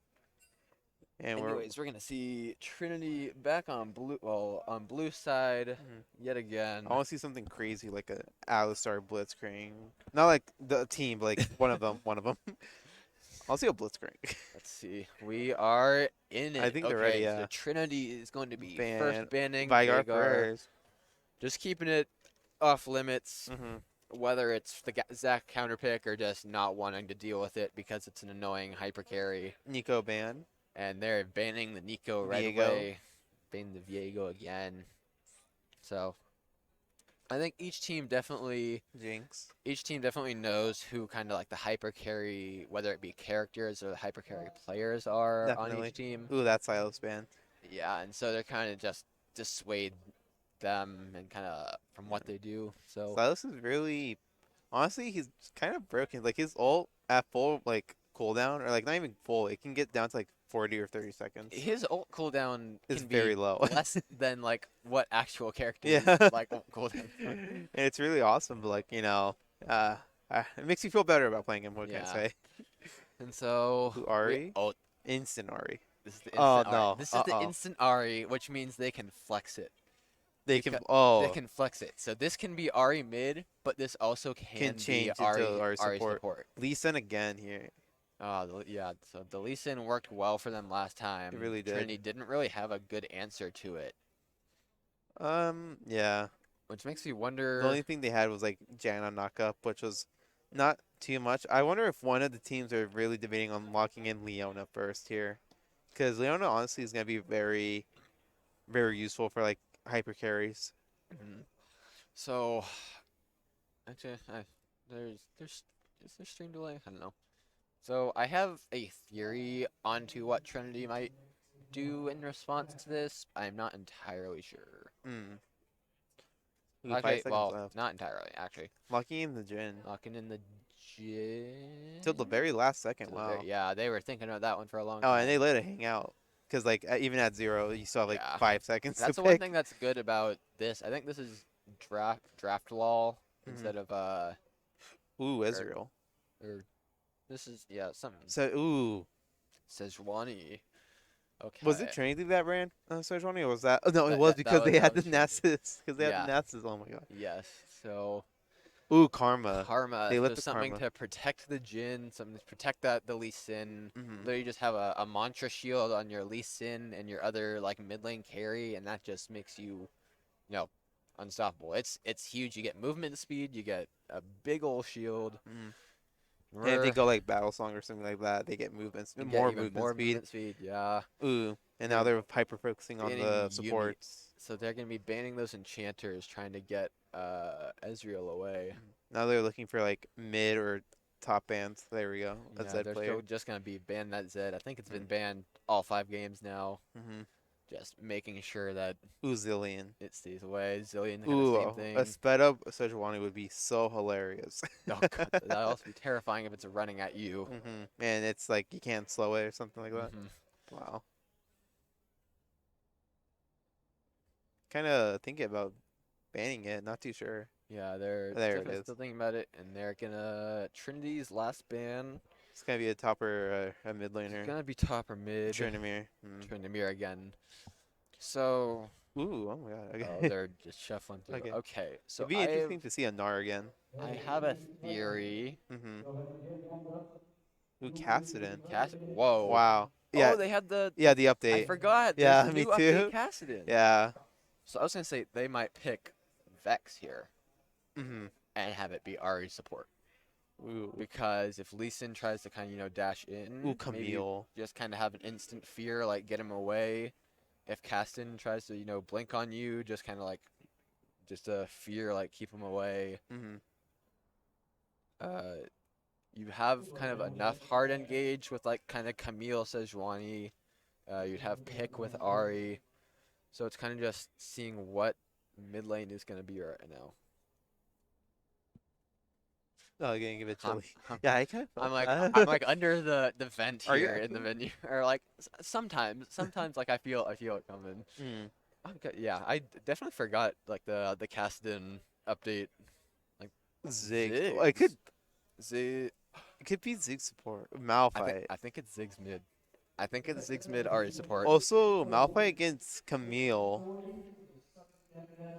And Anyways, we're gonna see Trinity back on blue. Well, on blue side yet again. I want to see something crazy like a Alistar Blitzcrank. Not like the team, but like one of them. One of them. I'll see a Blitzcrank. Let's see. We are in it. I think okay, they're ready. Yeah. so Trinity is going to be Ban first banning Vygar Vhagar. first. Just keeping it off limits. Mm-hmm. Whether it's the Zach counterpick or just not wanting to deal with it because it's an annoying hyper carry. Nico ban. And they're banning the Nico right Viego. away. Banning the Viego again. So I think each team definitely knows who kind of like the hyper carry, whether it be characters or the hyper carry players are Definitely. on each team. Ooh, that's Silas ban. Yeah, and so they're kind of just dissuade them and kind of from what they do. So Silas is really, honestly, he's kind of broken. Like his ult at full like cooldown, or like not even full, it can get down to like 40 or 30 seconds. his ult cooldown Is can very be low. less than like what actual characters Yeah. like ult cooldown. And it's really awesome, but like it makes you feel better about playing him. What can I Yeah. say? And so Ooh, Ari, oh, instant Ari. this is the Oh, instant Ari. no. This is the instant Ari, which means they can flex it. They can They can flex it. So this can be Ari mid, but this also can change be it to Ari, Ari Ari support. Lee Sin again here. Yeah, so the Lee Sin worked well for them last time. It really did. Trinity didn't really have a good answer to it, Yeah. which makes me wonder. The only thing they had was like Janna knockup, which was not too much. I wonder if one of the teams are really debating on locking in Leona first here, because Leona honestly is gonna be very, very useful for like hyper carries. So, actually, is there stream delay? I don't know. So I have a theory onto what Trinity might do in response to this. I'm not entirely sure. Ooh, 5 Okay, seconds well, left. not entirely, actually. Locking in the Jin. Locking in the Jin. Till the very last second. To the Wow. yeah, they were thinking of that one for a long Oh, time. and they let it hang out. Because like even at 0, you still have like Yeah. 5 seconds That's to the one pick. thing that's good about this. I think this is draft law instead of Ooh, Ezreal. or this is something. So ooh. Sejuani. Okay. Was it Trinity that ran Sejuani, or was that? Oh, no, it That- was that because was- they that had was the Trinity. Nessus. Because they had Yeah. the Nessus. Oh my god. Yes. So Ooh, Karma. Karma. They let So the something Karma. to protect the Jin, something to protect the Lee Sin. Mhm. Literally just have a mantra shield on your Lee Sin and your other like mid lane carry, and that just makes you, unstoppable. It's huge. You get movement speed. You get a big ol' shield. And if they go like Battle Song or something like that, they get movements, You get more even movement speed. movement speed. Yeah. Ooh, and now they're hyper focusing on Banning the Yuumi. supports. So they're gonna be banning those enchanters, trying to get Ezreal away. Now they're looking for like mid or top bands. There we go. A Yeah, Zed they're player. still just gonna be ban that Zed. I think it's been banned all 5 games now. Just making sure that Ooh, Zillion. it stays away. Zillion, the Ooh, same thing. a sped up Sejuani would be so hilarious. Oh, God, that'd also be terrifying if it's running at you. And it's like you can't slow it or something like that. Mhm. Wow. Kind of thinking about banning it. Not too sure. Yeah, they're There it definitely is. still thinking about it, and they're gonna Trinity's last ban. It's gonna be a top or a mid laner. It's gonna be top or mid. Tryndamere. Tryndamere again. So. Ooh, oh my god. Okay. Oh, they're just shuffling through. Okay. Okay, so It'd be interesting to see a Gnar again. I have a theory. Ooh, Kassadin. Whoa. Wow. Yeah. Oh, they had the update. I forgot. Yeah, There's a me new update too. Kassadin. Yeah. So I was gonna say they might pick Vex here. Mm-hmm. And have it be Ari support. Ooh. Because if Lee Sin tries to kind of dash in, Ooh, maybe Camille. just kind of have an instant fear, like get him away. If Kassadin tries to blink on you, just kind of like just a fear, like keep him away. You have kind of enough hard engage with like kind of Camille Sejuani. You'd have pick with Ari. So it's kind of just seeing what mid lane is going to be right now. Oh, gonna give it chilly. Yeah, I kind of. I'm like under the vent Are you here in the venue, or like sometimes like I feel it coming. Okay, yeah, I definitely forgot like the Kassadin update. Like Zig. Zig. It could be Zig support. Malphite. I think it's Zig's mid. I think it's Ziggs mid Ari support. Also, Malphite against Camille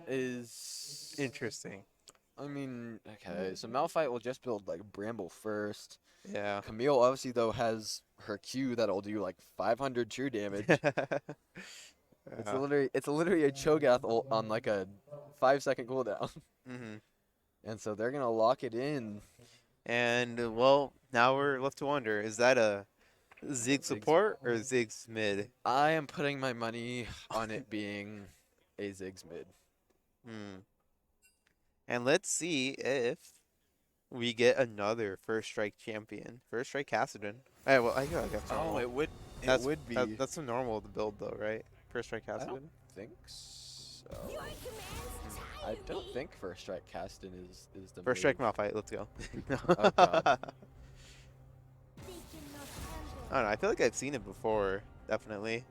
Is interesting. I mean, okay, so Malphite will just build like Bramble first. Yeah. Camille obviously though has her Q that'll do like 500 true damage. It's literally a Cho'Gath ult on like a 5-second cooldown. Mhm. And so they're gonna lock it in. And well, now we're left to wonder: is that a Ziggs support or Ziggs mid? I am putting my money on it being a Ziggs mid. And let's see if we get another First Strike champion. First Strike Kassadin. Alright, well, I guess normal. it would be. That's a normal to build though, right? First Strike I Kassadin? don't think so. I don't think First Strike Caston is the First Strike Malphite, let's go. Oh, God. I don't know, I feel like I've seen it before, definitely.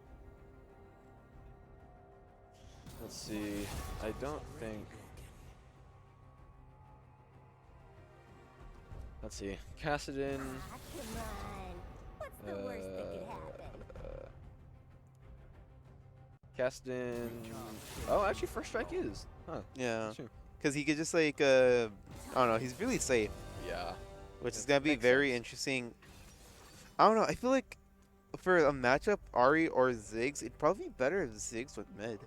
Let's see. I don't think. Let's see. Kassadin. Kassadin. Oh, actually, First Strike is. Huh. Yeah. True. Because he could just like, I don't know, he's really safe. Yeah. Which is going to be very interesting. I don't know, I feel like for a matchup, Ari or Ziggs, it'd probably be better if Ziggs with mid.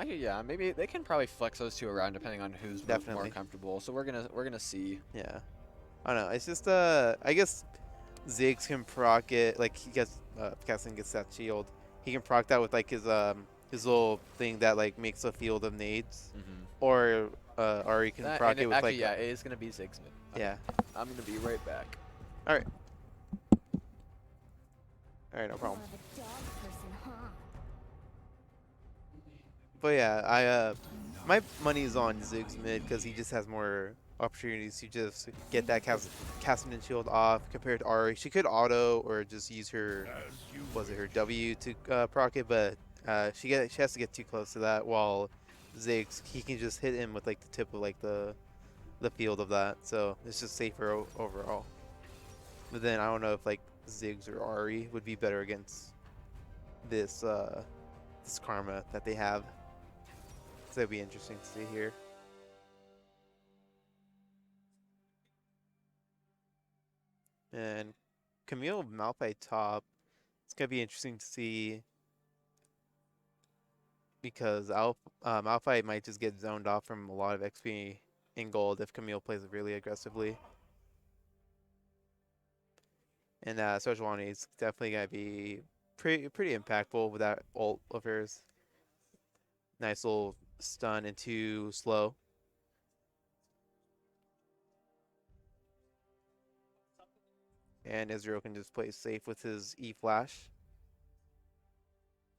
Yeah, maybe they can probably flex those two around depending on who's more Definitely. comfortable. So we're gonna see. Yeah. I don't know, it's just, I guess Ziggs can proc it, like he gets, Kassadin gets that shield. He can proc that with like his little thing that like makes a field of nades. Or Ari can proc it with actually, like... yeah, it is gonna be Ziggs mid. Yeah. I'm gonna be right back. Alright. Alright, no problem. But yeah, my money is on Ziggs mid because he just has more opportunities to just get that Kassadin shield off compared to Ari. She could auto or just use her, her W to proc it, but she has to get too close to that. While Ziggs, he can just hit him with like the tip of like the field of that, so it's just safer overall. But then I don't know if like Ziggs or Ari would be better against this this Karma that they have. So it'd be interesting to see here. And Camille Malphite top. It's gonna be interesting to see because Malphite might just get zoned off from a lot of XP in gold if Camille plays it really aggressively. And Sojourner is definitely gonna be pretty impactful with that ult of hers. Nice little stun into slow. And Israel can just play safe with his E flash.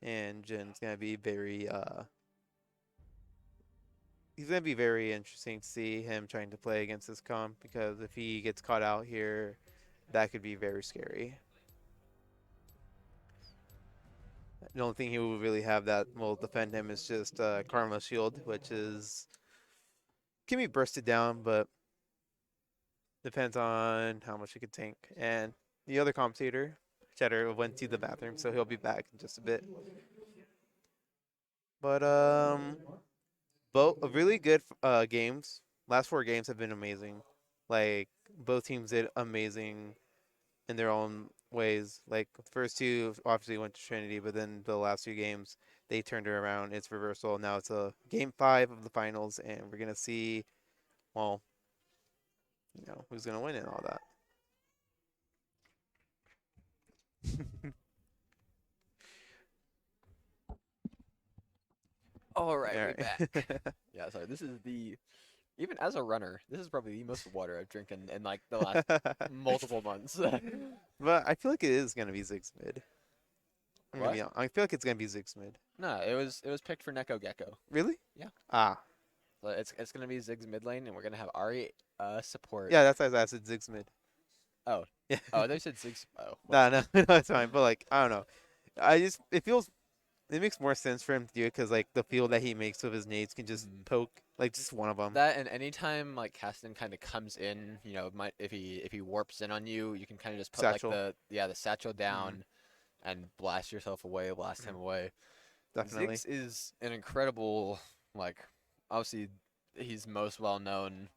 And Jin's gonna be very he's gonna be very interesting to see him trying to play against this comp, because if he gets caught out here, that could be very scary. The only thing he will really have that will defend him is just Karma Shield, which can be bursted down, but depends on how much he could tank. And the other commentator, Cheddar, went to the bathroom, so he'll be back in just a bit. But both really good games. Last 4 games have been amazing. Like both teams did amazing in their own ways. Like the first 2 obviously went to Trinity, but then the last 2 games they turned it around. It's reversal. Now it's a game 5 of the finals, and we're gonna see, well, who's gonna win and all that. All right, All we're right. back. Yeah, sorry. This is even as a runner, this is probably the most water I've drinking in like the last multiple months. But I feel like it is gonna be Ziggs mid. What? I feel like it's gonna be Ziggs mid. No, it was picked for Neko Gecko. Really? Yeah. Ah. So it's gonna be Ziggs mid lane, and we're gonna have Ari support. Yeah, that's why I said Ziggs mid. Oh. Yeah. Oh, they said Ziggs. Oh. No, it's fine. But like, I don't know. It makes more sense for him to do it because like the field that he makes with his nades can just poke like just one of them. That, and anytime like Kassadin kind of comes in, if he warps in on you, you can kind of just put Satchel. like the satchel down. and blast yourself away, blast him away. Definitely. Ziggs is an incredible, like, obviously he's most well known.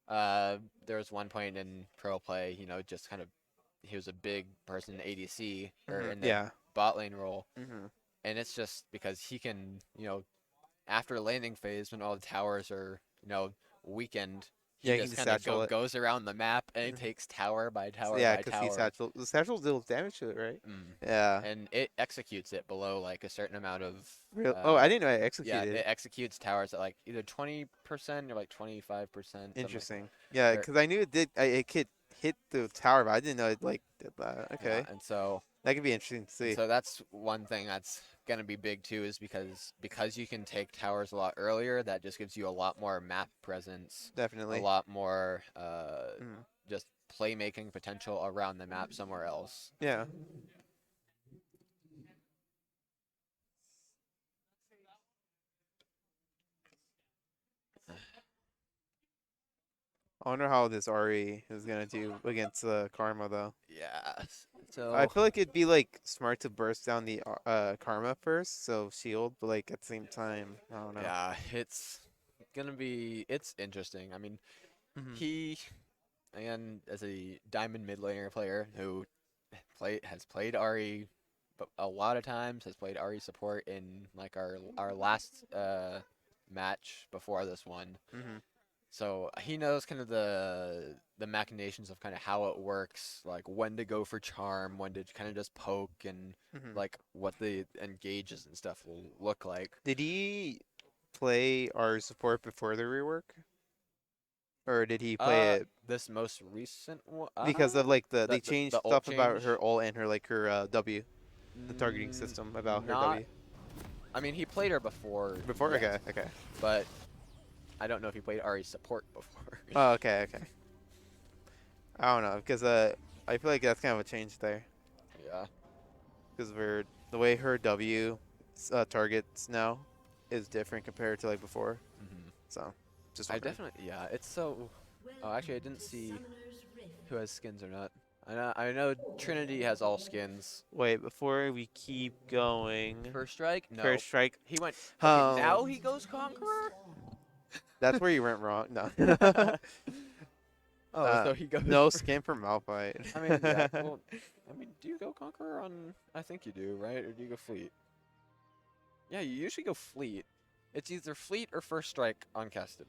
There was one point in pro play, you know, just kind of he was a big person in ADC or in the Yeah. bot lane role, Mm-hmm. and it's just because he can, you know, after landing phase when all the towers are, you know, weakened, he Yeah, he just can kind of satchel it. goes around the map and he takes tower by tower Yeah, by because he tower. satchel. The satchel deals damage to it, right? Mm. Yeah. And it executes it below like a certain amount of. Real? Oh, I didn't know it Yeah, executed. it executes towers at like either 20% or like 25%. Interesting. Yeah, because I knew it did. It could hit the tower, but I didn't know it like did that. Okay. Yeah, and so That could be interesting to see. so that's one thing that's gonna be big too, is because you can take towers a lot earlier. That just gives you a lot more map presence. Definitely. A lot more just playmaking potential around the map somewhere else. Yeah. I wonder how this Ari is gonna do against Karma though. Yeah. So I feel like it'd be like smart to burst down the Karma first, so shield, but like at the same time, I don't know. yeah, it's interesting. I mean, he, again, as a diamond mid laner player who has played Ari a lot of times, has played Ari support in like our last match before this one. So he knows kind of the machinations of kind of how it works, like when to go for charm, when to kind of just poke, and like what the engages and stuff will look like. Did he play our support before the rework? Or did he play it This most recent one? because of like they changed the ult stuff about change? her ult and her like her W, the targeting system about her W? I mean, he played her before. Before? yes, Okay. But I don't know if he played Ari support before. Oh, okay. I don't know, because I feel like that's kind of a change there. Yeah. Because the way her W targets now is different compared to like before. So, just wondering. Yeah, it's so. Oh, actually, I didn't see who has skins or not. I know Trinity has all skins. Wait, before we keep going. First strike? No. First strike. He went. Okay, now he goes Conqueror? That's where you went wrong. No. So he goes. No skin for Malphite. I mean, yeah, well, do you go Conqueror on? I think you do, right? Or do you go Fleet? Yeah, you usually go Fleet. It's either Fleet or First Strike on Casted.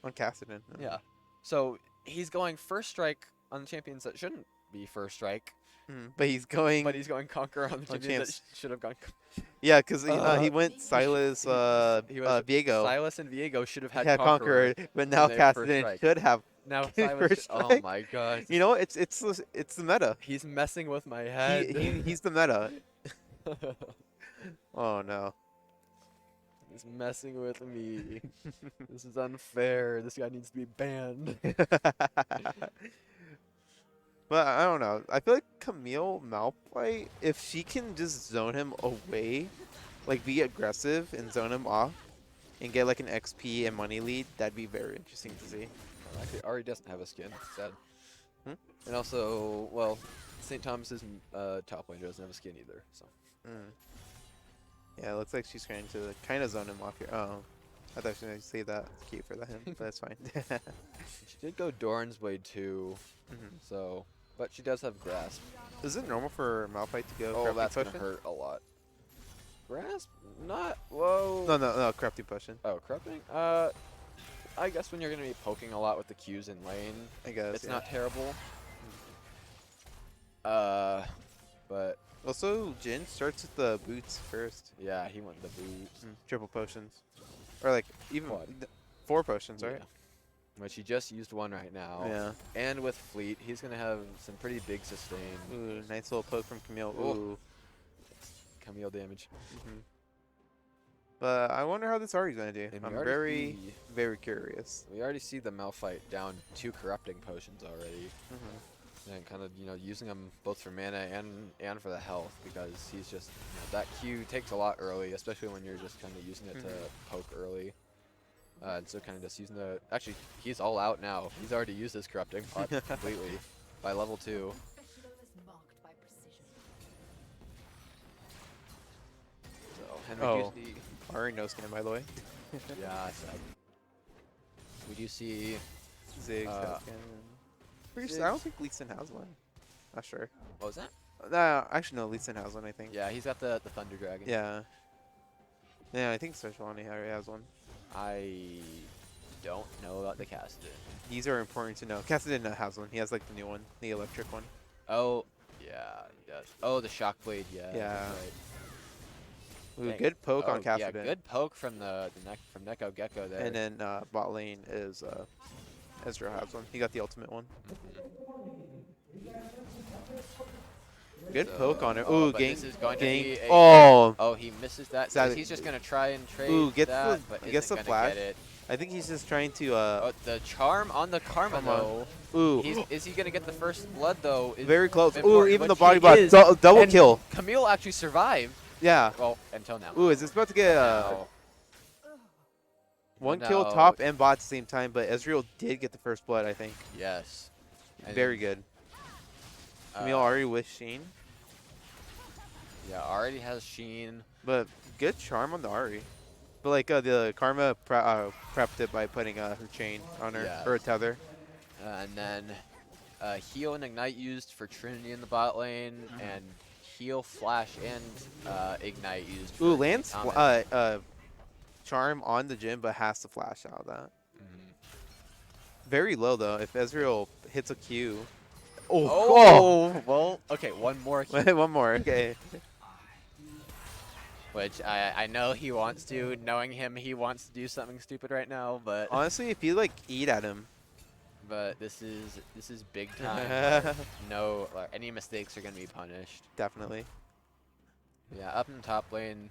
On Casted. Yeah. So he's going First Strike on the champions that shouldn't be First Strike. But he's going. Conqueror on the champions that should have gone. Yeah, because he went Silas, Viego. Silas and Viego should have had Conqueror, but now Casted should have. Now Silas. Oh my god. You know, it's the meta. He's messing with my head. He's the meta. Oh no. He's messing with me. This is unfair. This guy needs to be banned. But I don't know. I feel like Camille Malphite, if she can just zone him away, like be aggressive and zone him off, and get like an XP and money lead, that'd be very interesting to see. Actually, Ari doesn't have a skin. Sad. And also, well, St. Thomas's top laner doesn't have a skin either. So. Yeah, it looks like she's trying to kind of zone him off here. Oh, I thought she was going to say that. It's cute for him, but that's fine. She did go Doran's Blade too, so, but she does have Grasp. Is it normal for Malphite to go? Oh, that's gonna hurt a lot. Grasp? Not. Whoa. No, crafting potion. Oh, crafting? I guess when you're gonna be poking a lot with the Qs in lane, I guess it's not terrible. But also Jin starts with the boots first. Yeah, he went the boots. Triple potions, or like even 4 potions, right? Which he just used one right now. Yeah. And with Fleet, he's gonna have some pretty big sustain. Ooh, nice little poke from Camille. Ooh. Camille damage. But I wonder how this Ari's gonna do. And I'm very curious. We already see the Malphite down 2 corrupting potions already. And kind of, using them both for mana and for the health, because he's just, that Q takes a lot early, especially when you're just kind of using it to poke early. And so kind of just using the, actually, he's all out now. He's already used his corrupting pot completely by level 2. And we Oh, do see, Ari no scan, by the way. yeah, so we do see Ziggs has Uh, scan. Pretty sure, I don't think Lee Sin has one. Not sure. what was that? Actually, no, Lee Sin has one, I think. Yeah, he's got the Thunder Dragon. Yeah. Yeah, I think Sejuani already has one. I don't know about the Cassidin. These are important to know. Cassidin has one. He has like the new one, the electric one. Oh, yeah, he does. Oh, the Shockblade, yeah. Yeah. That's right. Ooh, Dang. good poke on Oh, Cassidin. Yeah, good poke from from Neko Gecko there. And then bot lane is Ezreal has one. He got the ultimate one. Good So, poke on it. oh, Ooh, but gank. this is going to gank. be a- Oh! Oh, he misses that. Sadly- He's just going to try and trade Ooh, gets that, the, but gets isn't the gonna flash. get it. I think he's just trying to. Oh, the charm on the Karma, Come on. though. Ooh. Is he going to get the first blood, though? Is Very close. Ooh, important, even the which body he block. is. Double And kill. Camille actually survived. Yeah. Well, until now. Ooh, is this about to get Now- one kill No. top and bot at the same time? But Ezreal did get the first blood, I think. Yes. And Very good. Camille uh, already with Sheen, Yeah, already has Sheen. but good charm on the Ari. But like the Karma prepped it by putting her chain on her, Yeah. or a tether. And then heal and ignite used for Trinity in the bot lane, and heal, flash, and ignite used for Ooh, lands Thomas. charm on the gym, but has to flash out of that. Mhm. Very low though. If Ezreal hits a Q. Oh, well, okay, one more. One more, okay. Which I know he wants to. Knowing him, he wants to do something stupid right now, but Honestly, if you like eat at him. but this is big time. No, like, any mistakes are gonna be punished. Definitely. Yeah, up in the top lane,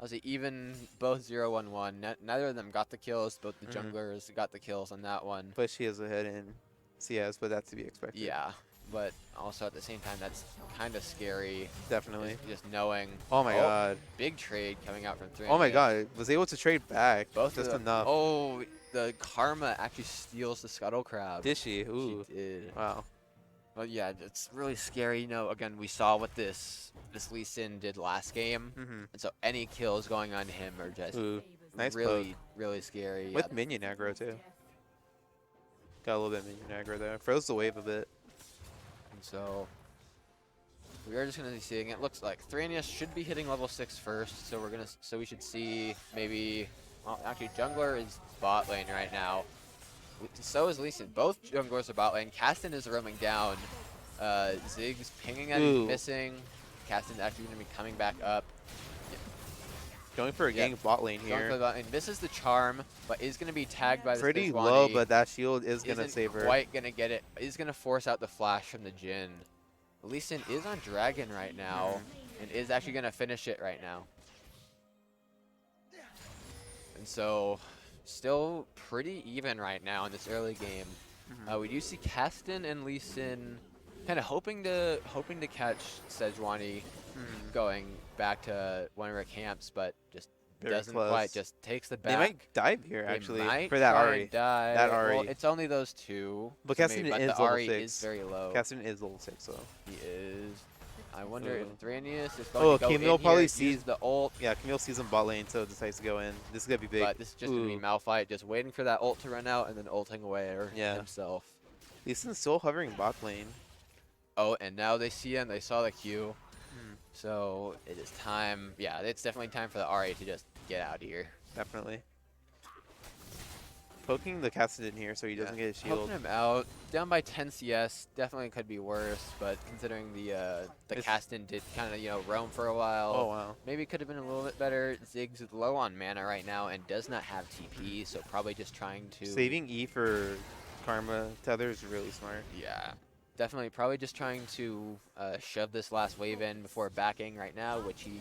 I'll say even both 0-1-1. Neither of them got the kills. Both the junglers got the kills on that one. But she is ahead in CS, but that's to be expected. Yeah, but also at the same time, that's kind of scary. Definitely. Just knowing. Oh my god. Big trade coming out from 3. Oh my god. Was able to trade back. Both just of them. enough. Oh, the Karma actually steals the Scuttle Crab. Did she? Ooh. She did. Wow. Well, yeah, it's really scary. You know, again, we saw what this Lee Sin did last game, and so any kills going on him are just Nice really, really scary. With minion aggro too. Got a little bit of minion aggro there. Froze the wave a bit. And so we are just gonna be seeing. It looks like Thranius should be hitting level 6 first, so we should see maybe. Well, actually, jungler is bot lane right now. So is Lee Sin. Both junglers are bot lane. Caston is roaming down. Ziggs pinging at him, missing. Caston's actually going to be coming back up. Going for a gank bot lane Going here. for the bot lane. Misses the charm, but is going to be tagged by the Pretty Sejuani. low, but that shield is going to Isn't save her. quite going to get it. Is going to force out the flash from the Jhin. Lee Sin is on Dragon right now, and is actually going to finish it right now. And so, still pretty even right now in this early game. We do see Caston and Lee Sin kind of hoping to catch Sejuani going back to one of her camps, but just Very doesn't close. quite. Just takes the back. They might dive here They actually might for that try Ari. and dive. That Ari. Well, it's only those two. But so Caston maybe, but is the level Ari 6. is very low. Caston is level 6 though. He is. I wonder if Thranius is going Oh, to go Camille in probably here, sees use the ult. Yeah, Camille sees him bot lane, so decides to go in. This is gonna be big. But this is just going to be Malphite just waiting for that ult to run out and then ulting away himself. Lee Sin's still hovering bot lane. Oh, and now they see him. They saw the Q. So it is time. Yeah, it's definitely time for the RA to just get out of here. Definitely. Poking the Caston in here so he doesn't get a shield. Poking him out. Down by 10 CS. Definitely could be worse, but considering the Caston did kind of, roam for a while. Oh, wow. Maybe it could have been a little bit better. Ziggs is low on mana right now and does not have TP, so probably just trying to... Saving E for Karma Tether is really smart. Yeah. Definitely probably just trying to shove this last wave in before backing right now, which he...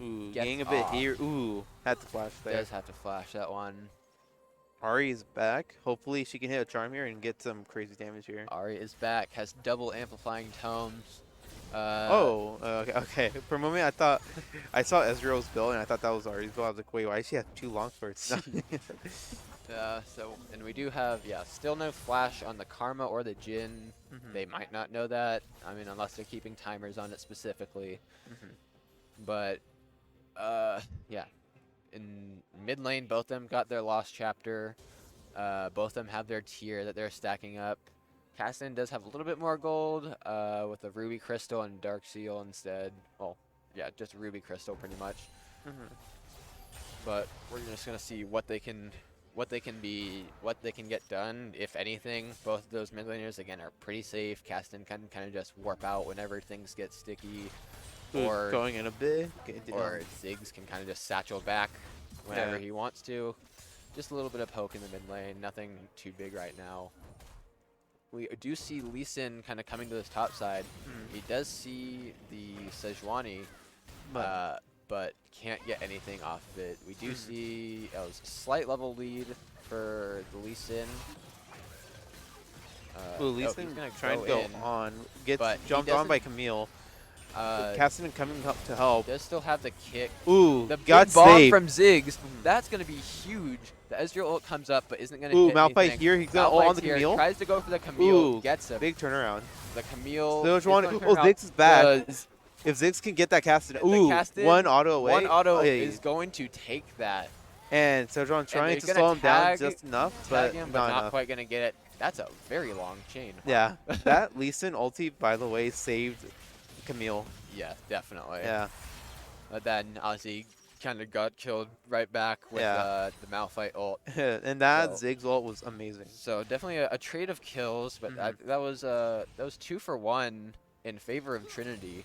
Ooh, gets getting a bit off. here. Ooh, had to flash there. Does have to flash that one. Ari is back. Hopefully she can hit a charm here and get some crazy damage here. Ari is back, has double amplifying tomes. Okay. For a moment, I thought I saw Ezreal's build and I thought that was Ari's build. I was like, wait, why does she have 2 longswords? And we do have, still no flash on the Karma or the Jhin. They might not know that. I mean, unless they're keeping timers on it specifically. But Yeah. In mid lane, both of them got their lost chapter. Both of them have their tier that they're stacking up. Caston does have a little bit more gold with a ruby crystal and dark seal instead. Well, yeah, just ruby crystal pretty much. But we're just gonna see what they can get done. If anything, both of those mid laners again are pretty safe. Caston can kind of just warp out whenever things get sticky, or going in a bit, or Ziggs can kind of just satchel back whenever he wants to. Just a little bit of poke in the mid lane, nothing too big right now. We do see Lee Sin kind of coming to this top side. He does see the Sejuani, but can't get anything off of it. We do see a slight level lead for the Lee Sin. Lee Sin trying to go on, gets but jumped on by Camille. Caston coming up to help. Does still have the kick. Ooh, the got big bomb saved. from Ziggs. That's going to be huge. The Ezreal ult comes up, but isn't going to hit Malphite anything. here. He's going to ult on the here, Camille. Tries to go for the Camille. Gets him. Big turnaround. The Camille. Ziggs is back. If Ziggs can get that Caston, one auto away. One auto is going to take that. And Sejuani trying to slow him down just enough, but not enough. Quite going to get it. That's a very long chain. Yeah, that Lee Sin ulti, by the way, saved Camille. Yeah, definitely. Yeah. But then Ozzy kind of got killed right back with the Malphite ult. And that Ziggs ult was amazing. So definitely a trade of kills, but that was 2 for 1 in favor of Trinity.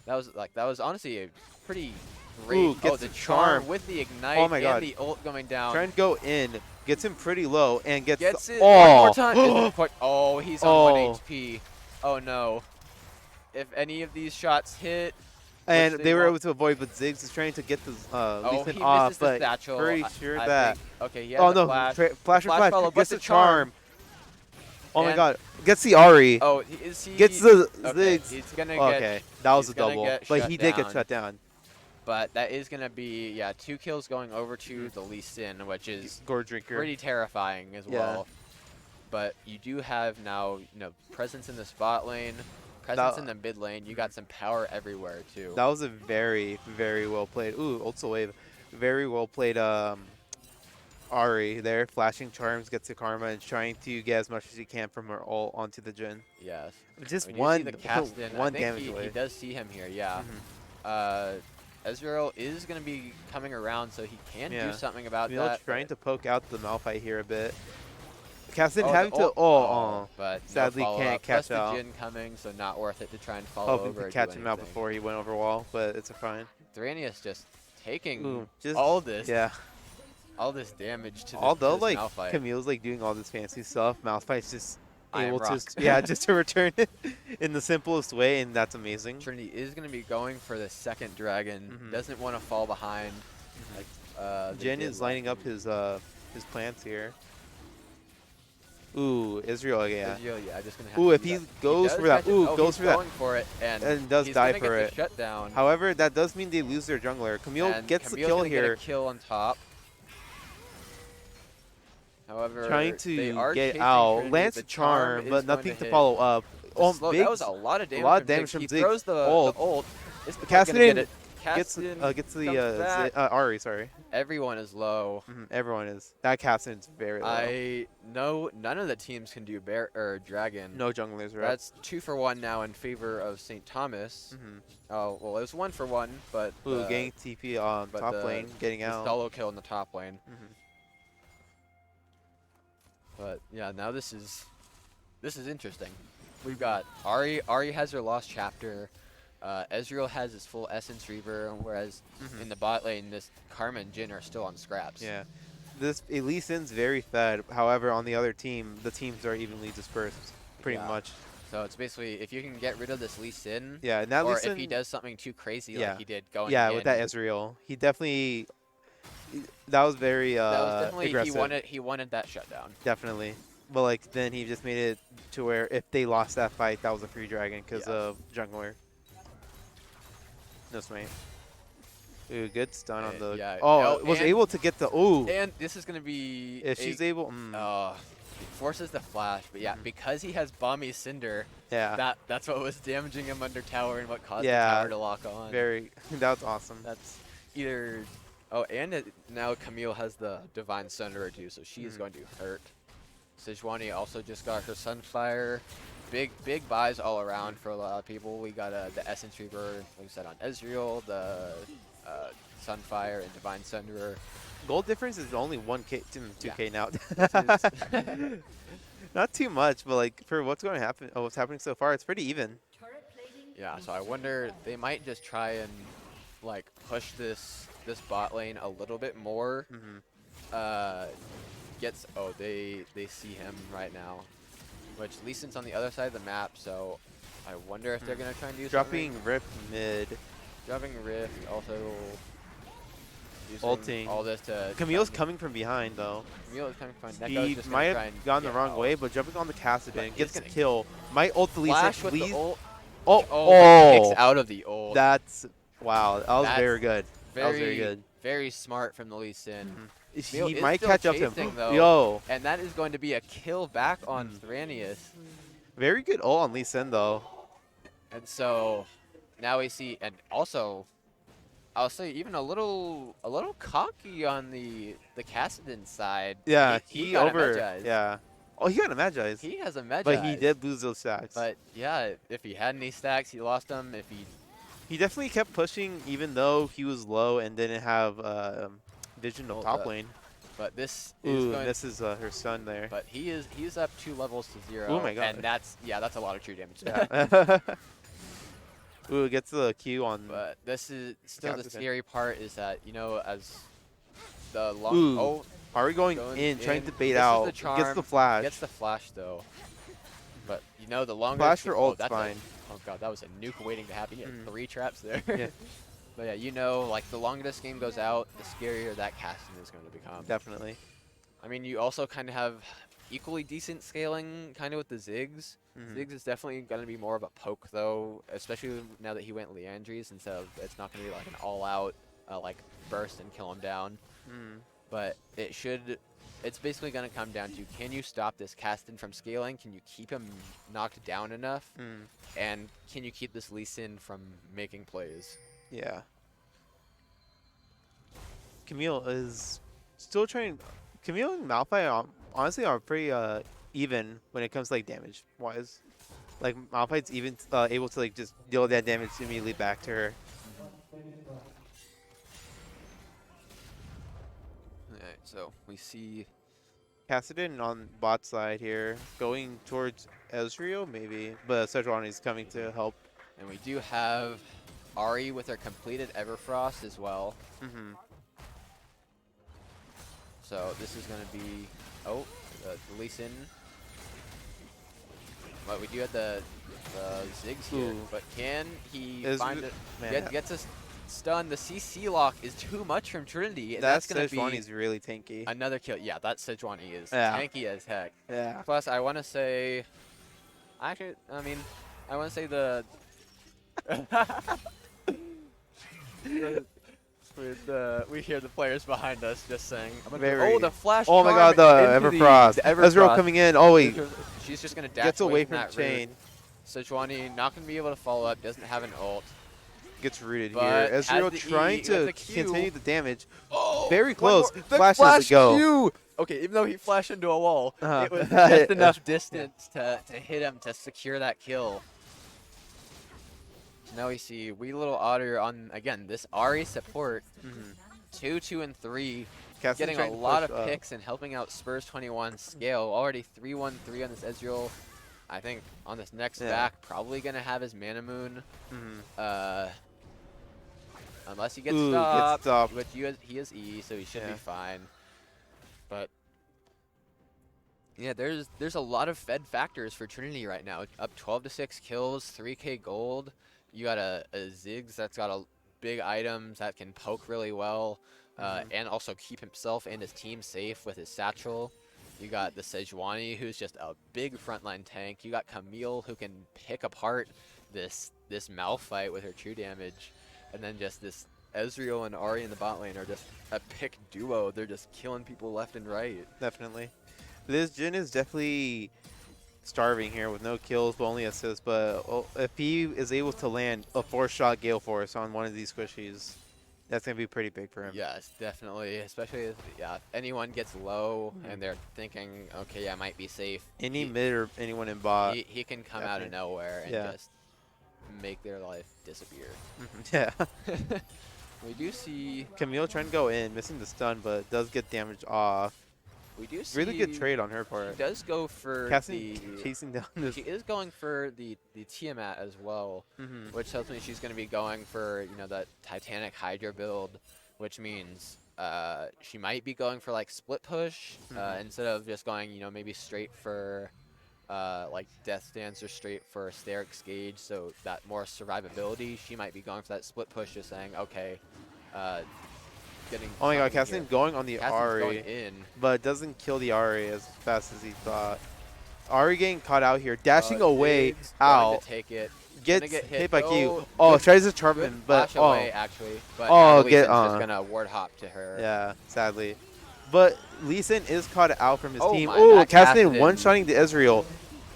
That was honestly a pretty great. Ooh, gets the the charm with the ignite and the ult going down. Trying to go in, gets him pretty low, and gets it one more time. Oh, he's on 1 HP. Oh no. If any of these shots hit. And they were able to avoid, but Ziggs is trying to get the Lee Sin off, but pretty sure that. Okay, he has a flash. Flash or flash. Follow, gets the charm. Oh my and god. Gets the Ari. Oh, is he? Gets the okay, Ziggs. He's gonna okay, that was a double. But he did get shut down. But that is going to be, 2 kills going over to the Lee Sin, which is pretty terrifying as well. But you do have now, presence in the spot lane, presence in the mid lane. You got some power everywhere, too. That was a very, very well played. Ooh, also wave. Very well played Ari there. Flashing charms, gets to Karma, and trying to get as much as he can from her ult onto the Jhin. Yes. Just one one damage away. He does see him here, yeah. Ezreal is going to be coming around, so he can do something about that. Trying to poke out the Malphite here a bit. Caston having to, but sadly can't catch out. The Jhin coming, so not worth it to try and follow over. Hoping to catch him out before he went over wall, but it's a fine. Thoranius just taking all this. Yeah. All this damage to this, although this Malphite. Camille's doing all this fancy stuff, Malphite's just able to just to return it in the simplest way, and that's amazing. Trinity is going to be going for the second dragon. Doesn't want to fall behind. Jhin is lining up his plans here. Ooh, Israel, yeah. Just gonna have if he goes for that, goes for that. Going for it, and does die for it. Shutdown. However, that does mean they lose their jungler. Camille gets the kill here. Get a kill on top. However, trying to get out, lands a charm, but nothing to follow up. That was a lot of damage. A lot of damage from Ziggs. Ziggs. He throws the ult. Caston gets the Ari. Sorry. Everyone is low. Everyone is. That Caston is very low. I know none of the teams can do bear or dragon. No junglers, right? That's 2 for 1 now in favor of St. Thomas. Oh well, it was 1 for 1, but getting TP on top lane, getting out. Solo kill in the top lane. But yeah, now this is interesting. We've got Ari. Ari has her lost chapter. Ezreal has his full Essence Reaver, whereas in the bot lane, this Karma and Jhin are still on scraps. Yeah, this Lee Sin's very fed. However, on the other team, the teams are evenly dispersed, pretty much. So it's basically if you can get rid of this Lee Sin, and that or Lee Sin, if he does something too crazy like he did going with that Ezreal, he definitely. That was very aggressive. He wanted that shutdown. Definitely. But then he just made it to where if they lost that fight, that was a free dragon because of jungler. No smite. Ooh, good stun on the. Was able to get the. Ooh. And this is gonna be. If she's able. forces the flash, but yeah, because he has Bomby Cinder, that's what was damaging him under tower and what caused the tower to lock on. That was awesome. That's either. Oh, and now Camille has the Divine Sunderer too, so she's going to hurt. Sejuani also just got her Sunfire. Big buys all around for a lot of people. We got the Essence Reaver, like we said, on Ezreal, the Sunfire, and Divine Sunderer. Gold difference is only 1K, 2K now. Not too much, but like for what's going to happen, what's happening so far, it's pretty even. Yeah, so I wonder they might just try and like push this bot lane a little bit more. They see him right now, which Lee Sin's on the other side of the map, so I wonder if they're gonna try and do dropping something. Rift mid. Dropping Rift, also ulting. All this to Camille's coming from behind though. Camille's coming from behind. He might have gone the wrong way, but jumping on the Kassadin gets the kill. Might ult the Lee Flash Sin. with the ult. Oh, kicks out of the ult. That's wow. That was very good. That was very good. Very smart from the Lee Sin. He might catch up to him. Though, Yo. And that is going to be a kill back on Thranius. Very good ult on Lee Sin though. And so now we see, and also I'll say even a little cocky on the Kassadin side. Yeah, he got a Magi's. Yeah. Oh, he got a Magi's. He has a Magi's. But he did lose those stacks. But yeah, if he had any stacks, he lost them. If he definitely kept pushing even though he was low and didn't have vision of top lane. But this is her son there. But he's up 2 levels to 0. Oh my god. And that's a lot of true damage. Yeah. Ooh, gets the Q on. But this is still the scary part is that, you know, as the long are we going in, trying to bait out? Gets the flash. Gets the flash though. But you know, the longer flash for ult's fine. Oh god, that was a nuke waiting to happen. He had 3 traps there. Yeah. But yeah, you know, like the longer this game goes out, the scarier that casting is going to become. Definitely. I mean, you also kind of have equally decent scaling kind of with the Ziggs. Ziggs is definitely going to be more of a poke though, especially now that he went Leandries instead of it's not going to be like an all-out like burst and kill him down. But it's basically going to come down to, can you stop this Kassadin from scaling? Can you keep him knocked down enough? And can you keep this Lee Sin from making plays? Yeah. Camille is still trying. Camille and Malphite honestly are pretty even when it comes to like damage wise. Like Malphite's even able to like just deal that damage immediately back to her. Alright, so we see Kassadin on bot side here, going towards Ezreal maybe, but Sejuani is coming to help. And we do have Ahri with her completed Everfrost as well. So this is going to be the Lee Sin. But we do have the Ziggs here. But can he find it? Gets us stunned. The CC lock is too much from Trinity. And that's going to be Sejuani's really tanky. Another kill. Yeah, that Sejuani is tanky as heck. Yeah. Plus, I want to say, actually, I mean, I want to say the. We hear the players behind us just saying, the flash. Oh my god, the Everfrost. Ezreal coming in. Oh wait. She's just going to dash gets away from that chain. Sejuani not going to be able to follow up, doesn't have an ult. Gets rooted But here. Ezreal trying to Q. continue the damage. Very close. Flash Flashes to go. Q. Okay, even though he flashed into a wall, it was just enough distance to hit him to secure that kill. Now we see wee little Otter on, again, this Ahri support. 2, 2, and 3. Getting a lot of picks and helping out Spurs21 scale. Already 3-1-3 on this Ezreal. I think on this next back, probably going to have his Mana Moon. Unless he gets stopped. Which he has E, so he should be fine. But yeah, there's a lot of fed factors for Trinity right now. Up 12-6 kills, 3K gold. You got a Ziggs that's got big items that can poke really well, and also keep himself and his team safe with his satchel. You got the Sejuani, who's just a big frontline tank. You got Camille, who can pick apart this Malphite with her true damage, and then just this Ezreal and Ahri in the bot lane are just a pick duo. They're just killing people left and right. Definitely. This Jin is definitely starving here with no kills but only assists. But if he is able to land a 4-shot Gale Force on one of these squishies, that's going to be pretty big for him. Yes, definitely. Especially if anyone gets low and they're thinking, okay, yeah, I might be safe. Any mid or anyone in bot. He can come out of nowhere and just make their life disappear. Yeah. We do see Camille trying to go in, missing the stun, but does get damage off. We do see really good trade on her part. She does go for Cassie chasing down this. She is going for the Tiamat as well, which tells me she's going to be going for that Titanic Hydra build, which means she might be going for like split push instead of just going maybe straight for like Death Dance or straight for Steric's Gauge, so that more survivability. She might be going for that split push, just saying okay. Oh my god, Cassin going on the Cassin's Ari, going in. but doesn't kill the Ari as fast as he thought. Ari getting caught out here, dashing away out. To take it. Gets get hit by Q. Oh, Oh, tries to charm him, but flash away, actually. But get just gonna ward hop to her. Yeah, sadly. But Lee Sin is caught out from his team. my, Oh, that Cassin one-shotting the Israel.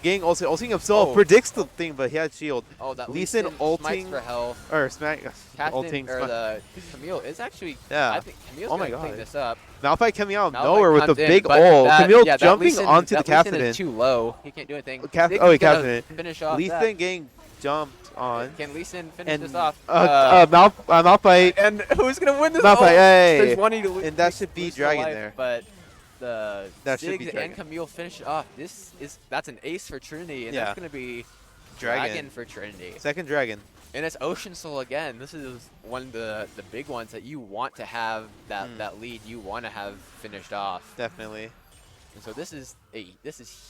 Getting ulting himself, predicts the thing, but he had shield. Oh, that Lee Sin ulting for health. Or smack ulting. ulting. Or the Camille is actually. Yeah. I think Camille's oh my gonna god. clean this up. Malphite coming out of Malphite nowhere with a comes in, big but ult. Camille yeah, jumping onto the Lee Sin Cassidon. is too low. He can't do anything. Cassidon. Finish off Lee that. Sin getting jumped on. Can Lee Sin finish and, this off? Malphite. And who's gonna win this? Malphite, hey. There's one to lose. And that should be Dragon there. But that should be Ziggs Dragon. and Camille finish it off. That's an ace for Trinity, and Yeah. that's gonna be Dragon for Trinity. Second Dragon. And it's Ocean Soul again. This is one of the big ones that you want to have that lead. You want to have finished off. Definitely. And so this is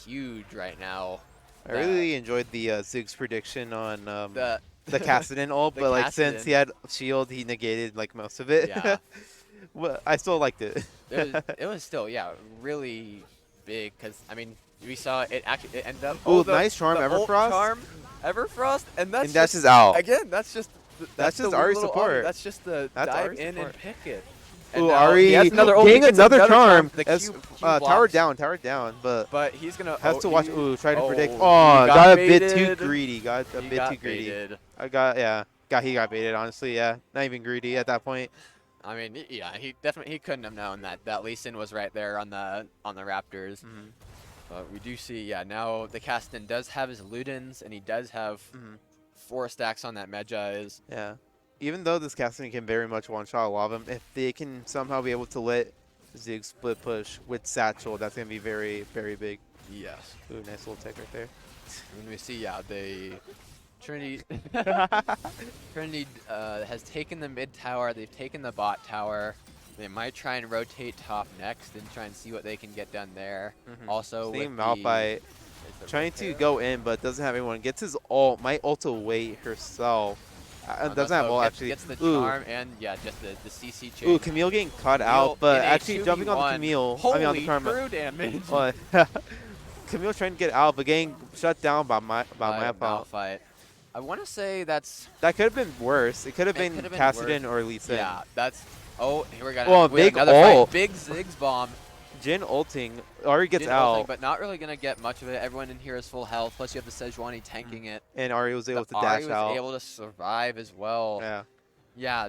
huge right now. I really enjoyed the Ziggs prediction on the Cassidon ult, but like since he had shield, he negated like most of it. Yeah. Well, I still liked it. it was still really big because I mean we saw it actually ended up. Oh, nice charm, Everfrost. Everfrost, and that's just out. Again, that's just Ari support. That's just the that's dive Ari in support. and pick it. Ooh, Ari getting another charm. The As, Q tower down, but he's gonna has to watch. Ooh, try to predict. he Oh, got a bit baited. too greedy. Got a bit too greedy. Baited. He got baited. Honestly, yeah, not even greedy at that point. I mean, yeah, he couldn't have known that Lee Sin was right there on the Raptors. But we do see, now the Caston does have his Ludens, and he does have 4 stacks on that Medjay. Yeah. Even though this Caston can very much one-shot a lot of them, if they can somehow be able to let Ziggs split push with Satchel, that's going to be very, very big. Yes. Ooh, nice little tech right there. When we see, Trinity has taken the mid tower. They've taken the bot tower. They might try and rotate top next and try and see what they can get done there. Also, Seeing with Malphite trying to go in, but doesn't have anyone. Gets his ult. Might ult away herself. Doesn't have ult actually. Gets the charm and just the CC chain. Ooh, Camille getting caught out, but actually jumping on the Camille. Holy on the Karma. crew damage. Camille trying to get out, but getting shut down by Malphite. I want to say that could have been worse. It could have been Cassidon or Lee Sin. Yeah, that's. Oh, here we go. Oh, big another ult. Fight. Big Ziggs bomb. Jin ulting. Ari gets Jin out. Ulting, but not really going to get much of it. Everyone in here is full health. Plus, you have the Sejuani tanking it. And Ari was able to dash Ari was out. able to survive as well. Yeah. Yeah,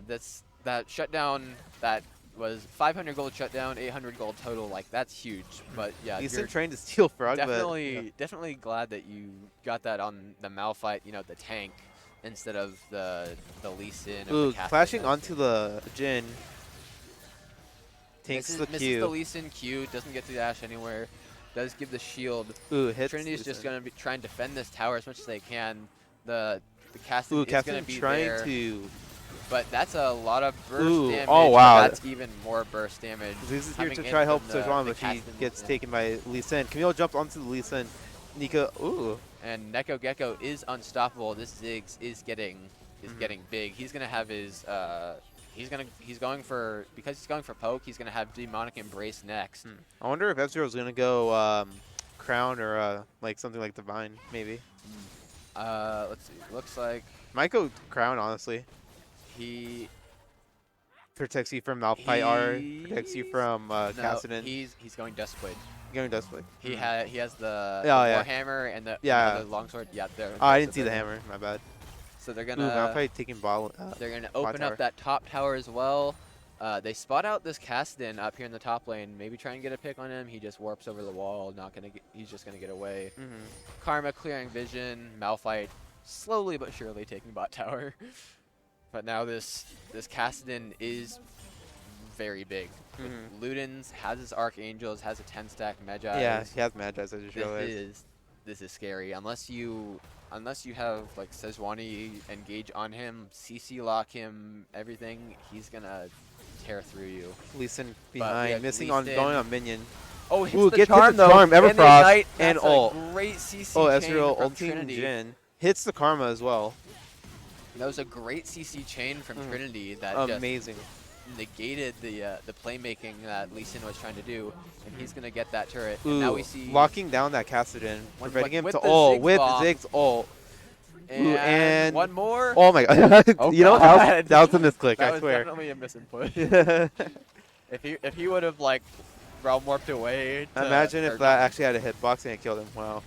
that shutdown that was 500 gold shutdown, 800 gold total. Like, that's huge. But yeah, He's you're trying to steal Frog, definitely glad that you got that on the Malphite, the tank, instead of the Lee Sin. Ooh, flashing onto the Jin. Takes the Q. Misses the Lee Sin Q, doesn't get to dash anywhere. Does give the shield. Ooh, hits Trinity is just going to try and defend this tower as much as they can. The Caston Ooh, is going to be trying there. to. But that's a lot of burst damage. Oh, wow. That's even more burst damage. This is here to try help Sejuani, but he gets taken by Lee Sin. Camille jumps onto the Lee Sin. Nika, ooh. And Neko Gecko is unstoppable. This Ziggs is getting big. He's gonna have his he's going for poke. He's gonna have Demonic Embrace next. I wonder if F-Zero's gonna go Crown or like something like Divine maybe. Let's see. Looks like might go Crown honestly. He protects you from Malphite R. Protects you from Cassidon. He's going Duskblade. Going dust play. He has the, yeah. warhammer and the Yeah. other longsword. Yeah, there. Oh, I so didn't see they're the gonna- hammer. My bad. So they're Ooh, gonna Malphite taking ball. they're gonna bot open tower. up that top tower as well. They spot out this Kassadin up here in the top lane. Maybe try and get a pick on him. He just warps over the wall. Not gonna. He's just gonna get away. Karma clearing vision. Malphite slowly but surely taking bot tower. But now this Kassadin is very big. With Ludens, has his Archangels, has a 10-stack Magi. Yeah, he has Magi's. I just realized. This is scary. Unless you have like Sejuani engage on him, CC lock him, everything, he's gonna tear through you. Lee Sin But behind, yeah, missing Lee on Sin- going on minion. Oh, hits Ooh, the gets charm, the though, charm, and the Everfrost, Ignite. and That's a ult. great CC Oh, chain Ezreal from ulting Trinity. Jhin. Hits the Karma as well. That was a great CC chain from Trinity that Amazing. just negated the playmaking that Lee Sin was trying to do, and he's gonna get that turret. Ooh, And now we see locking down that Kassadin, preventing him with to the ult Ziggs with bomb. Ziggs ult. Ooh, and one more. Oh my god! Oh you know God. that was a misclick. That I was swear. definitely a misinput. if he would have like realm warped away. Imagine if that actually had a hitbox and it killed him. Wow.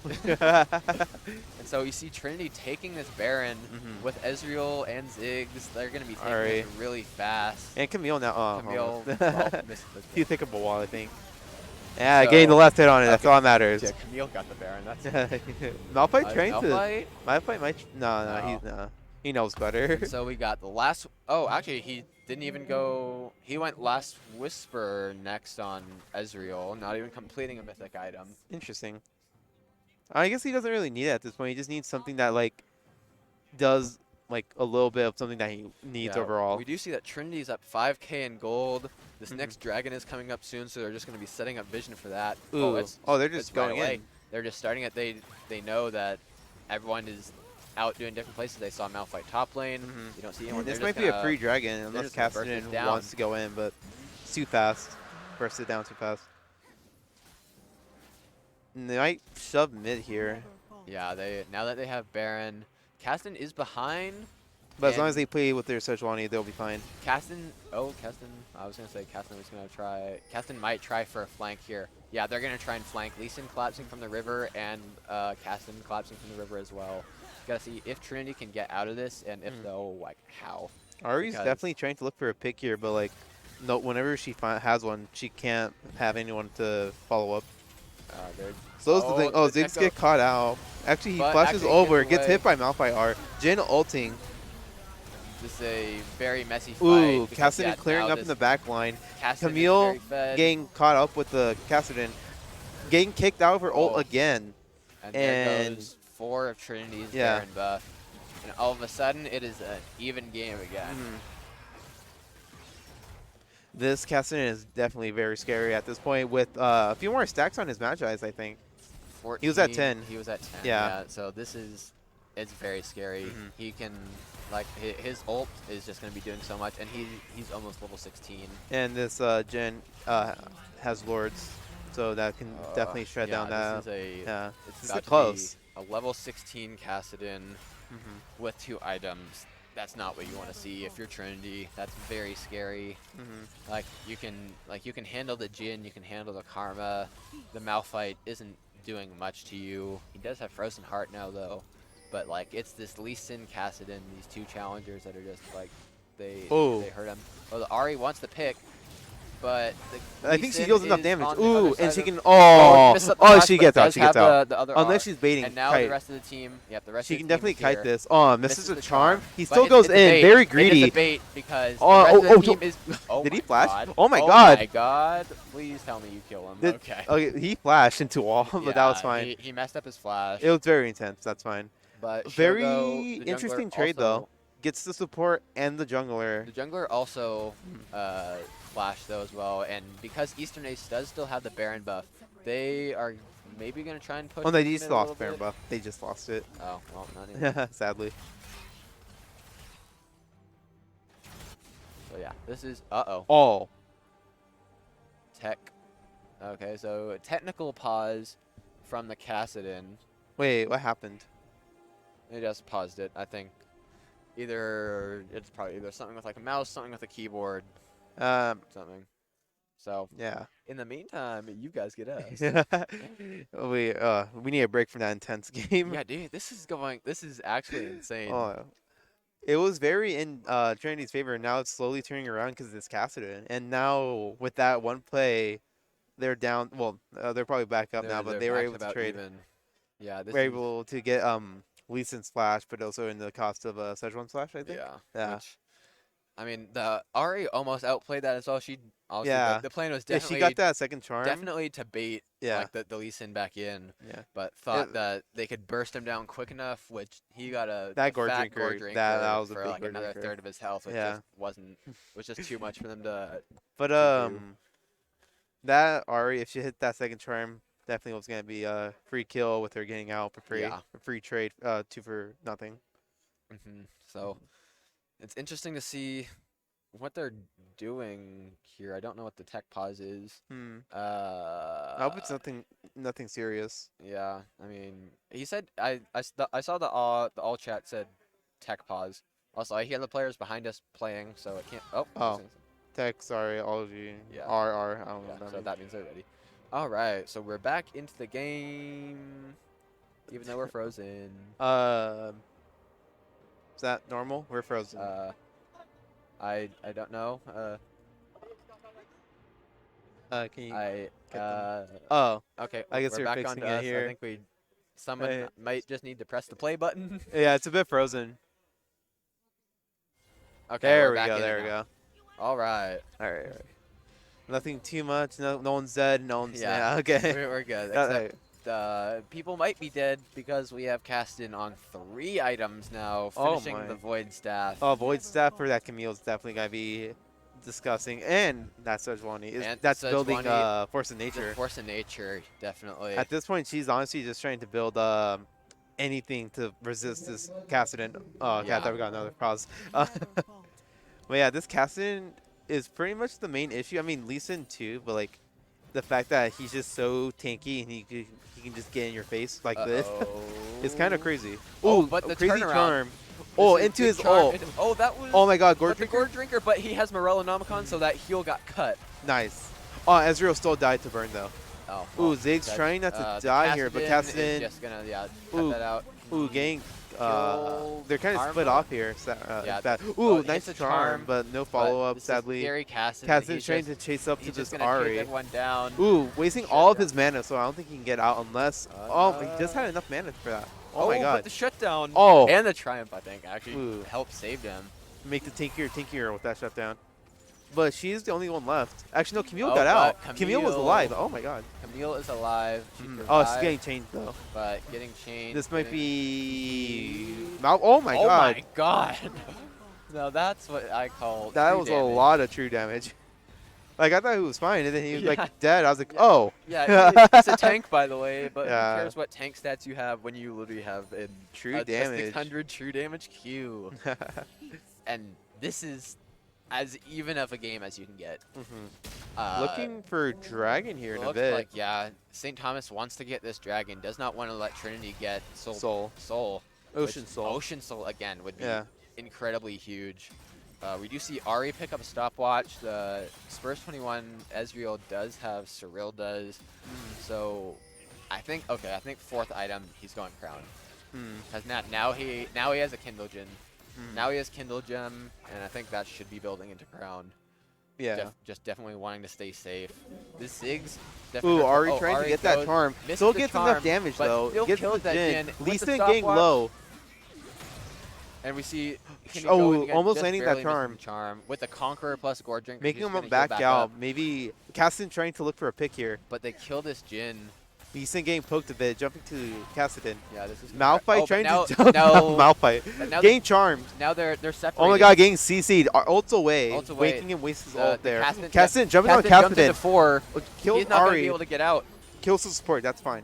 And so you see Trinity taking this Baron with Ezreal and Ziggs. They're going to be taking Alright. this really fast. And Camille now. Oh, Camille almost. missed this He took up a wall, I think. Yeah, So- getting the left hit on it. That's okay. all that matters. Yeah, Camille got the Baron. That's Malphite trained to. Malphite? Malphite might. No. He knows better. So we got the last. Oh, actually, he didn't even go. He went last Whisper next on Ezreal, not even completing a mythic item. Interesting. I guess he doesn't really need it at this point. He just needs something that like does like a little bit of something that he needs Yeah, overall. We do see that Trinity's up 5k in gold. This next dragon is coming up soon, so they're just going to be setting up vision for that. Ooh. Oh, they're just it's right going away. in. They're just starting it. They know that everyone is out doing different places. They saw Malphite top lane. You don't see anyone. This They're might just be a gonna- free dragon they're unless just gonna burst it Kassadin down. wants to go in, but it's too fast. Burst it down too fast. And they might shove mid here. Yeah, now that they have Baron, Kassadin is behind. But as long and as they play with their Sejuani, they'll be fine. Kassadin, I was going to say Kassadin was going to try. Kassadin might try for a flank here. Yeah, they're going to try and flank. Lee Sin collapsing from the river and Kassadin collapsing from the river as well. Got to see if Trinity can get out of this, and if so, like how. Ari's Because- definitely trying to look for a pick here, but like, no, whenever she has one, she can't have anyone to follow up. So that's the thing. Oh, Ziggs get caught out. Actually, he But flashes actually over, gets gets away. hit by Malphite R. Jhin ulting. This is a very messy fight. Ooh, because, Kassadin yeah, clearing now up in this the back line. Kassadin is Camille very fed. getting caught up with the Kassadin. Getting kicked out of her ult again. And there goes 4 of Trinity's Yeah. Baron buff. And all of a sudden, it is an even game again. This Kassadin is definitely very scary at this point with a few more stacks on his Magi's, I think. 14, He was at 10. He was at 10. Yeah. So it's very scary. He can, like, his ult is just going to be doing so much, and he's almost level 16. And this Jhin has Lords, so that can definitely shred down that. It's This about is close. to be a level 16 Kassadin with 2 items. That's not what you want to see if you're Trinity. That's very scary. Like you can handle the Jhin, you can handle the Karma. The Malphite isn't doing much to you. He does have Frozen Heart now though, but like it's this Lee Sin, Kassadin, these 2 challengers that are just like they hurt him. Oh, the Ahri wants the pick, but I think she deals enough damage. Ooh, and she can. missed up the Oh, flash, she but gets out. does She gets have out. the other Unless R. she's baiting. And now kite. the rest of the team, yep, the rest She of can the team definitely is kite here. this. Oh, misses the charm. He But still goes it's a in. bait. Very It greedy. is a bait because Oh, the rest of the oh, team is. Oh did he my flash? God. Oh my Oh god. my god! Please tell me you kill him. Okay. Okay, he flashed into wall, but that was Yeah, fine. He messed up his flash. It was very intense. That's fine. But Very Shogo, the interesting jungler, trade also- though. Gets the support and the jungler. The jungler also flashed though as well, and because Eastern Ace does still have the Baron buff, they are maybe gonna try and push. Oh, they him just in a lost little Baron bit. buff. They just lost it. Oh well, not anymore. Sadly. So yeah, this is oh. Oh. Tech. Okay, so technical pause from the Kassadin. Wait, what happened? They just paused it. I think it's probably either something with like a mouse, something with a keyboard, something. So Yeah. in the meantime, you guys get us. We need a break from that intense game. Yeah, dude, this is actually insane. Oh, it was very in Trinity's favor. Now it's slowly turning around because it's Cassidy. And now with that one play, they're down. Well, they're probably back up now, but they were back able to about trade. even. Yeah, this We're is able to get Lee Sin Splash, but also in the cost of Szechuan Splash, I think. Yeah. Which, I mean, the Ari almost outplayed that as well. She obviously Yeah. the plan was Yeah, definitely she got that second charm. definitely to bait Yeah. like the Lee Sin back in. Yeah. But thought that they could burst him down quick enough, which he got a That gourd fat drinker, gourd drinker that was a for big like gourd another drinker. third of his health, which Yeah. was just too much for them to. But do. that Ari, if she hit that second charm, definitely was gonna be a free kill with her getting out for free. Yeah. A free trade, 2 for nothing. So it's interesting to see what they're doing here. I don't know what the tech pause is. I hope it's nothing serious. Yeah, I mean, he said I saw the all chat said tech pause. Also, I hear the players behind us playing, so it can't. Oh, tech. Sorry, ology. Yeah. RR. I don't know. Yeah, so that means they're ready. All right, so we're back into the game, even though we're frozen. Is that normal? We're frozen. I don't know. Can you? Oh. Okay. I guess we're you're back fixing onto it us. here. I think someone might just need to press the play button. Yeah, it's a bit frozen. Okay. There we're we back go. in There it we now. go. All right. All right. Nothing too much. No one's dead. No one's. Yeah. Okay. We're good. Okay. Except people might be dead because we have cast in on 3 items now, Oh finishing my. the Void Staff. Oh, Void Staff for that Camille is definitely gonna be disgusting, and that Sejuani is And that's building Sejuani, Force of Nature. Force of Nature, definitely. At this point, she's honestly just trying to build anything to resist this Cassidon. Oh, Yeah. God, we got another pause. But yeah, this Cassidon is pretty much the main issue. I mean, Lee Sin too, but like the fact that he's just so tanky and he can just get in your face like this. It's kind of crazy. Oh, Ooh, but the crazy turnaround. charm. This Oh, is into good his charm. ult. Oh, that was. Oh my God, Gourd but the Drinker. Gourd Drinker, but he has Morellonomicon, so that heal got cut. Nice. Oh, Ezreal still died to burn though. Oh. Ooh, Ziggs trying not to die here, but Cassidon Cassidon. is just gonna cut that out. Ooh, gang. They're kind of Armor. split off here. Yeah. Bad. Oh, Ooh, it nice hits a charm, but no follow up. this is Sadly, Gary Cassidon. Cassidon's He's trying just- to chase up to he's this just gonna chase Ari. everyone down. Ooh, wasting all of his mana, so I don't think he can get out unless. he just had enough mana for that. Oh, my God. But the shutdown. Oh. And the triumph, I think, actually Ooh. helped save him. Make the tankier with that shutdown. But she's the only one left. Actually, no, Camille Oh, got out. but Camille was alive. Oh my God. Camille is alive. She Oh, she's survived, getting changed though. But getting changed. This might be. Oh my Oh God. my God. No, that's what I call. That true was damage. a lot of true damage. Like, I thought he was fine, and then he was Yeah. like dead. I was like, oh. Yeah, he's a tank, by the way, but Yeah. who cares what tank stats you have when you literally have True a damage. 600 true damage Q. And this is as even of a game as you can get. Looking for Dragon here in a Looks bit. like, yeah, St. Thomas wants to get this Dragon, does not want to let Trinity get Soul. Ocean which- Soul. Ocean Soul, again, would be Yeah. incredibly huge. We do see Ari pick up a stopwatch. The Spurs 21 Ezreal does have, Cyril does. So I think 4th item he's going Crown. Because now he has a Kindle Gem. Now he has Kindle Gem, and I think that should be building into Crown. Yeah. Just definitely wanting to stay safe. This Ziggs. Ooh, Ari trying to get that goes- charm. missed Still the gets charm, enough damage but though. still Gets killed the that Jin. Jin with Lee the Sin getting stopwatch. low. And we see Kenny Oh, going again, almost just landing that barely missing charm. the charm with the Conqueror plus Gourd Drinker. Making who's him gonna back heal out. up. Maybe Cassidon trying to look for a pick here. But they kill this Jin. Lee Sin getting poked a bit, jumping to Cassidon. Yeah, this is Malphite trying now, to jump. now, Malphite. but now Getting charmed. Now they're separated. Oh my God, getting CC'd. Ult's away. Ult's away. Waking him, wastes his The- ult the there. Cassidon- Cassidon jumping on Cassidon jumped into Cassidon. 4. Kills He's not going to Ari. be able to get out. Kills the support, that's fine.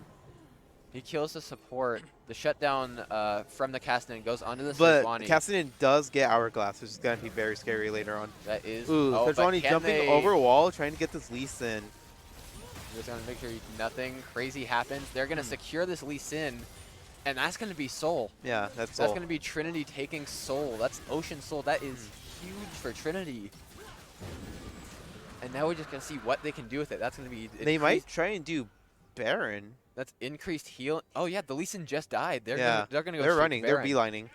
He kills the support. The shutdown from the Cassidon goes onto the But Sejuani. Cassidon does get Hourglass, which is going to be very scary later on. That is. Ooh, oh, but Sejuani can jumping they- over a wall, trying to get this Lee Sin. Just going to make sure nothing crazy happens. They're going to secure this Lee Sin, and that's going to be Soul. Yeah, that's That's Soul. going to be Trinity taking Soul. That's Ocean Soul. That is huge for Trinity. And now we're just going to see what they can do with it. That's going to be... They might try and do Baron. That's increased heal. Oh, yeah, the Lee Sin just died. They're yeah. they're going to go They're straight running. to They're Baron. beelining.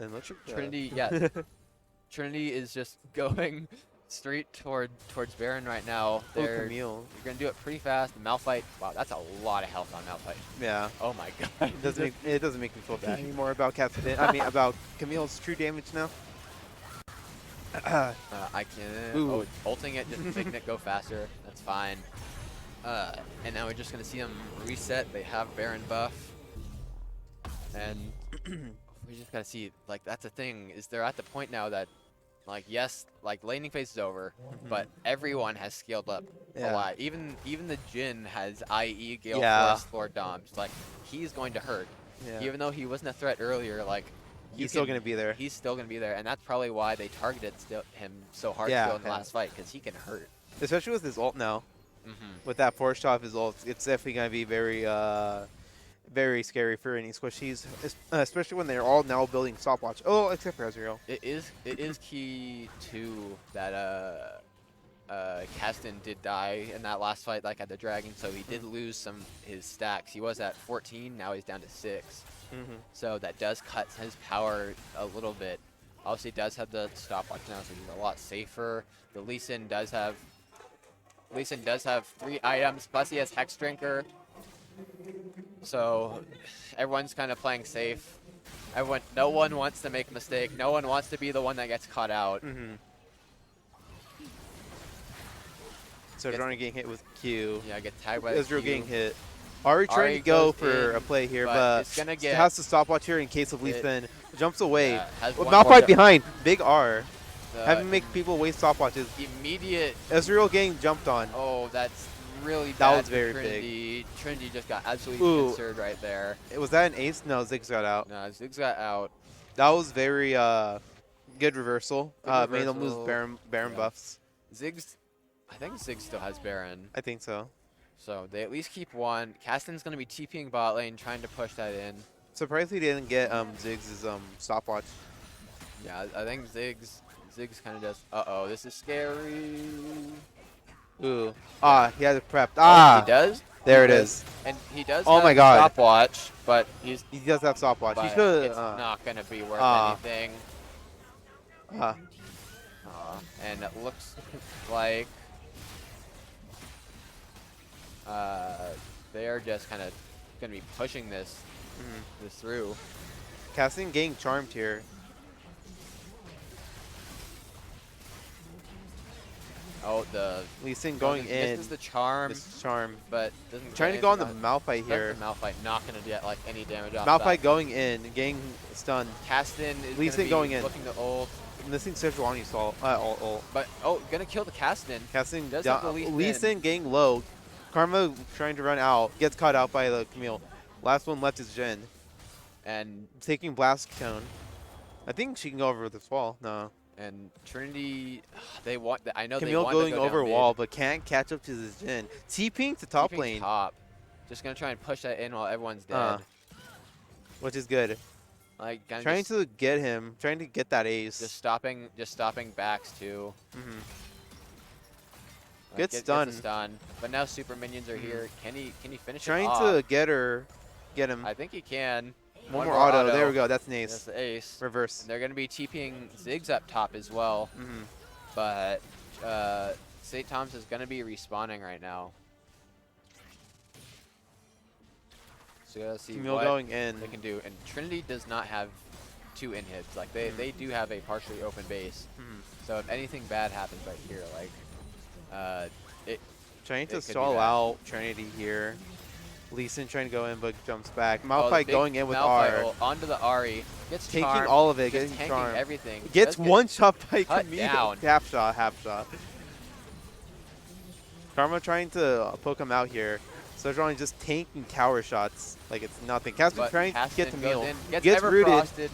And Trinity, yeah. Trinity is just going straight towards Baron right now. They're Camille. going to do it pretty fast. Malphite, wow, that's a lot of health on Malphite. Yeah. Oh my god. It doesn't make me feel bad anymore about about Camille's true damage now. I can't. Oh, ulting it, just making it go faster. That's fine. And now we're just going to see them reset. They have Baron buff. And we just got to see, like, that's the thing, is they're at the point now that, like, yes, like, laning phase is over, but everyone has scaled up a lot. Even the Jhin has IE, Gale Force, Lord Doms. Like, he's going to hurt. Yeah. Even though he wasn't a threat earlier, like, he's still going to be there. He's still going to be there, and that's probably why they targeted him so hard still in the last fight, because he can hurt. Especially with his ult now. With that force shot of his ult, it's definitely going to be very scary for any squishies, especially when they're all now building stopwatch. Oh, except for Ezreal. It is key too that Caston did die in that last fight, like at the Dragon, so he did lose some his stacks. He was at 14, now he's down to 6. So that does cut his power a little bit. Obviously, does have the stopwatch now, so he's a lot safer. The Lee Sin does have 3 items, plus he has Hex Drinker. So everyone's kind of playing safe. No one wants to make a mistake. No one wants to be the one that gets caught out. So Johnny getting hit with Q. Yeah, get tagged by Ezreal Q. getting hit. Ari trying to go for a play here, but it's gonna get has to stopwatch here in case of Lee Sin. Jumps away. With one more Malphite behind. Big R. The Having make people waste stopwatches. Immediate. Ezreal getting jumped on. Oh, that's really bad. That was very Trinity. big. Trinity just got absolutely pincered right there. Was that an ace? No, Ziggs got out. No, Ziggs got out. That was very good reversal. Made them lose Baron buffs. Ziggs, I think Ziggs still has Baron. I think so. So they at least keep one. Caston's going to be TPing bot lane, trying to push that in. Surprised he didn't get Ziggs' stopwatch. Yeah, I think Ziggs kind of does. Uh-oh, this is scary. Ooh. He has it prepped. Oh, he does? There it is. And he does oh have my God. stopwatch, but he does have stopwatch. He should. It's not going to be worth anything. And it looks like they're just kind of going to be pushing this through. Casting getting charmed here. Oh, the Lee Sin going in. This is the charm. This is charm. But doesn't trying to go on the Malphite here. The Malphite not going to get like any damage off Malphite that. going in, getting stunned. Caston is Lee Sin going in. looking to ult. Missing Sejuani's ult. But gonna kill the Caston. Caston does down. Lee Sin getting low. Karma trying to run out, gets caught out by the Camille. Last one left is Jhin. And taking Blast Cone. I think she can go over this wall. No. And Trinity, they want. I know Camille they want going to go over down wall, mid. but can't catch up to this Jhin. TPing to top lane. Top. Just gonna try and push that in while everyone's dead. Which is good. Like trying to get him, trying to get that ace. Just stopping backs too. Good stun. Stun. But now super minions are here. Can he finish trying it off? to get him. I think he can. One more auto. There we go. That's an ace. That's the ace. Reverse. And they're going to be TPing Ziggs up top as well. But St. Thomas is going to be respawning right now. So you got to see Camille what going in. they can do. And Trinity does not have 2 inhibs. Like they do have a partially open base. So if anything bad happens right here, like trying to stall out Trinity here. Lee Sin trying to go in, but jumps back. Malphite going in with Malphite R. Onto the Ari. Gets taking charmed, all of it, just getting tanking charmed. everything. Gets one shot by cut Camille. down. Half shot. Karma trying to poke him out here. Sojourn just tanking tower shots like it's nothing. Caston trying to get to Camille. Gets rooted.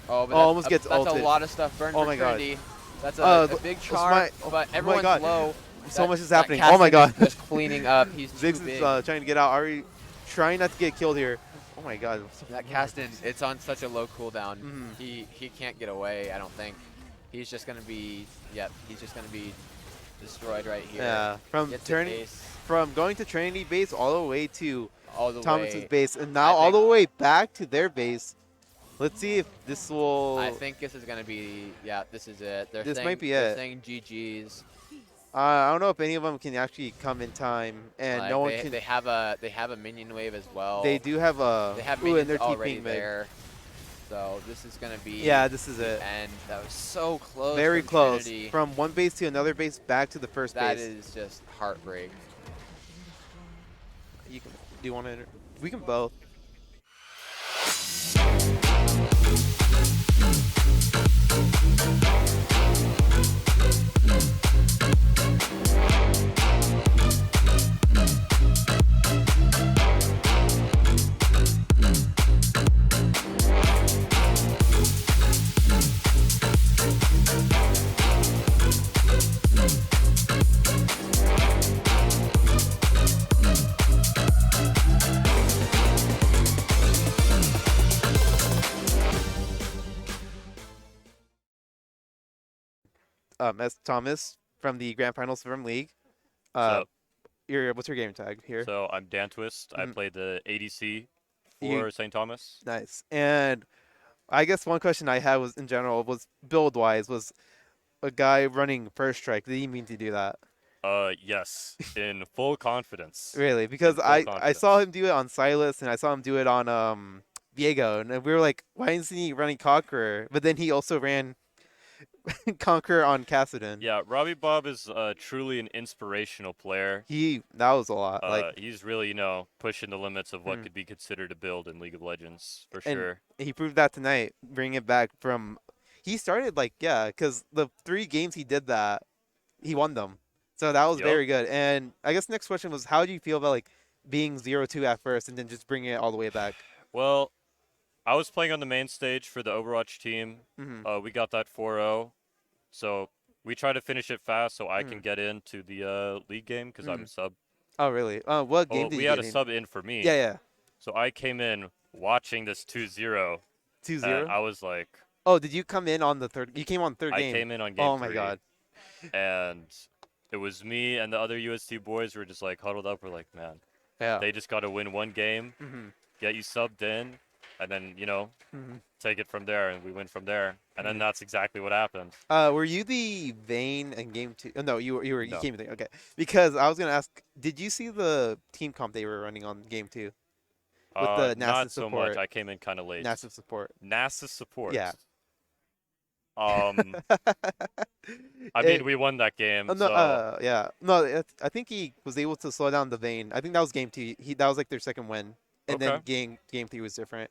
Oh, but almost gets that's ulted. a lot of stuff burned oh for my God. Trinity. That's a big charm, but everyone's low. So much is happening. Oh my God. Just cleaning up. He's too Ziggs big. is trying to get out. Ari trying not to get killed here. Oh my God. That Caston, it's on such a low cooldown. He can't get away, I don't think. He's just gonna be. Yep. He's just gonna be destroyed right here. Yeah, from going to Trinity base all the way to Thomas's base, and now all the way back to their base. Let's see if this will. I think this is gonna be. Yeah, this is it. This might be they're it. saying GGs. I don't know if any of them can actually come in time, and Like, no one they, can. They have a minion wave as well. They do have a. They have ooh, and minions they're already TPing there. So this is gonna be. Yeah, this is it. And that was so close. Very from close. Trinity. From one base to another base, back to the first That base. is just heartbreak. You can. Do you want to? We can both. S. Thomas from the Grand Finals from League. What's your game tag here? So I'm DanTwist. I played the ADC for St. Thomas. Nice. And I guess one question I had was in general was build-wise was a guy running first strike. Did he mean to do that? Yes, in full confidence. Really? Because I saw him do it on Silas and I saw him do it on Diego, and we were like, why isn't he running Conqueror? But then he also ran Conqueror on Cassidon. Yeah, Robbie Bob is truly an inspirational player. That was a lot. He's really, pushing the limits of what could be considered a build in League of Legends, for and sure. He proved that tonight, bringing it back from. He started because the 3 games he did that, he won them. So that was very good. And I guess next question was, how do you feel about being 0-2 at first and then just bringing it all the way back? Well, I was playing on the main stage for the Overwatch team. We got that 4-0. So we try to finish it fast so I can get into the league game because I'm a sub. Oh, really? What game did you we get had a in? sub in for me. Yeah. So I came in watching this 2-0. 2-0? I was like... Oh, did you come in on the third? You came on third game. I came in on game 3. Oh, my God. And it was me and the other UST boys were just huddled up. We're like, man, they just got to win one game, get you subbed in, and then, take it from there. And we went from there. And then that's exactly what happened. Were you the Vayne in game 2? Oh, no, you came in. Okay. Because I was going to ask, did you see the team comp they were running on game 2? With the NASA not so support. much. I came in kind of late. NASA support. NASA support. Yeah. I mean, we won that game. No, yeah. No, I think he was able to slow down the Vayne. I think that was game 2. That was their second win, and then game 3 was different.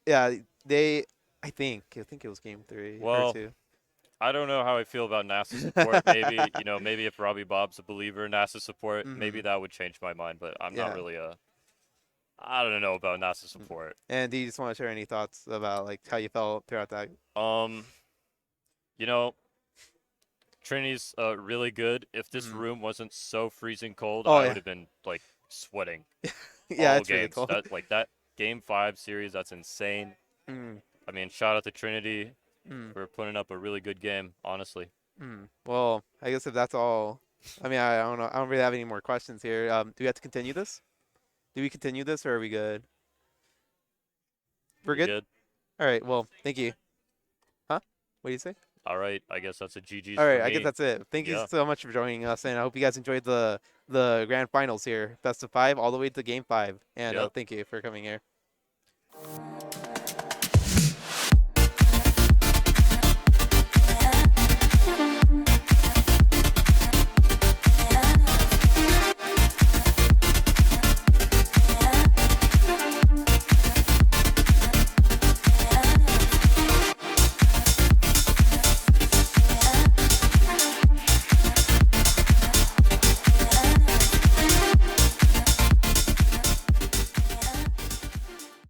Yeah, I think it was game 3 or 2. I don't know how I feel about NASA support. Maybe maybe if Robbie Bob's a believer in NASA support, maybe that would change my mind. But I'm not really I don't know about NASA support. And do you just want to share any thoughts about how you felt throughout that? Trinity's really good. If this room wasn't so freezing cold, I would have been sweating. Yeah, all it's games. really cold. That game 5 series, that's insane. I mean, shout out to Trinity for putting up a really good game, honestly. Well, I guess if that's all, I mean, I don't know. I don't really have any more questions here. Do we have to continue this? Do we continue this, or are we good? We're good? All right. Well, thank you. Huh? What do you say? All right. I guess that's a GG. All right. I guess that's it. Thank you so much for joining us, and I hope you guys enjoyed the grand finals here. Best of 5 all the way to game 5. And thank you for coming here.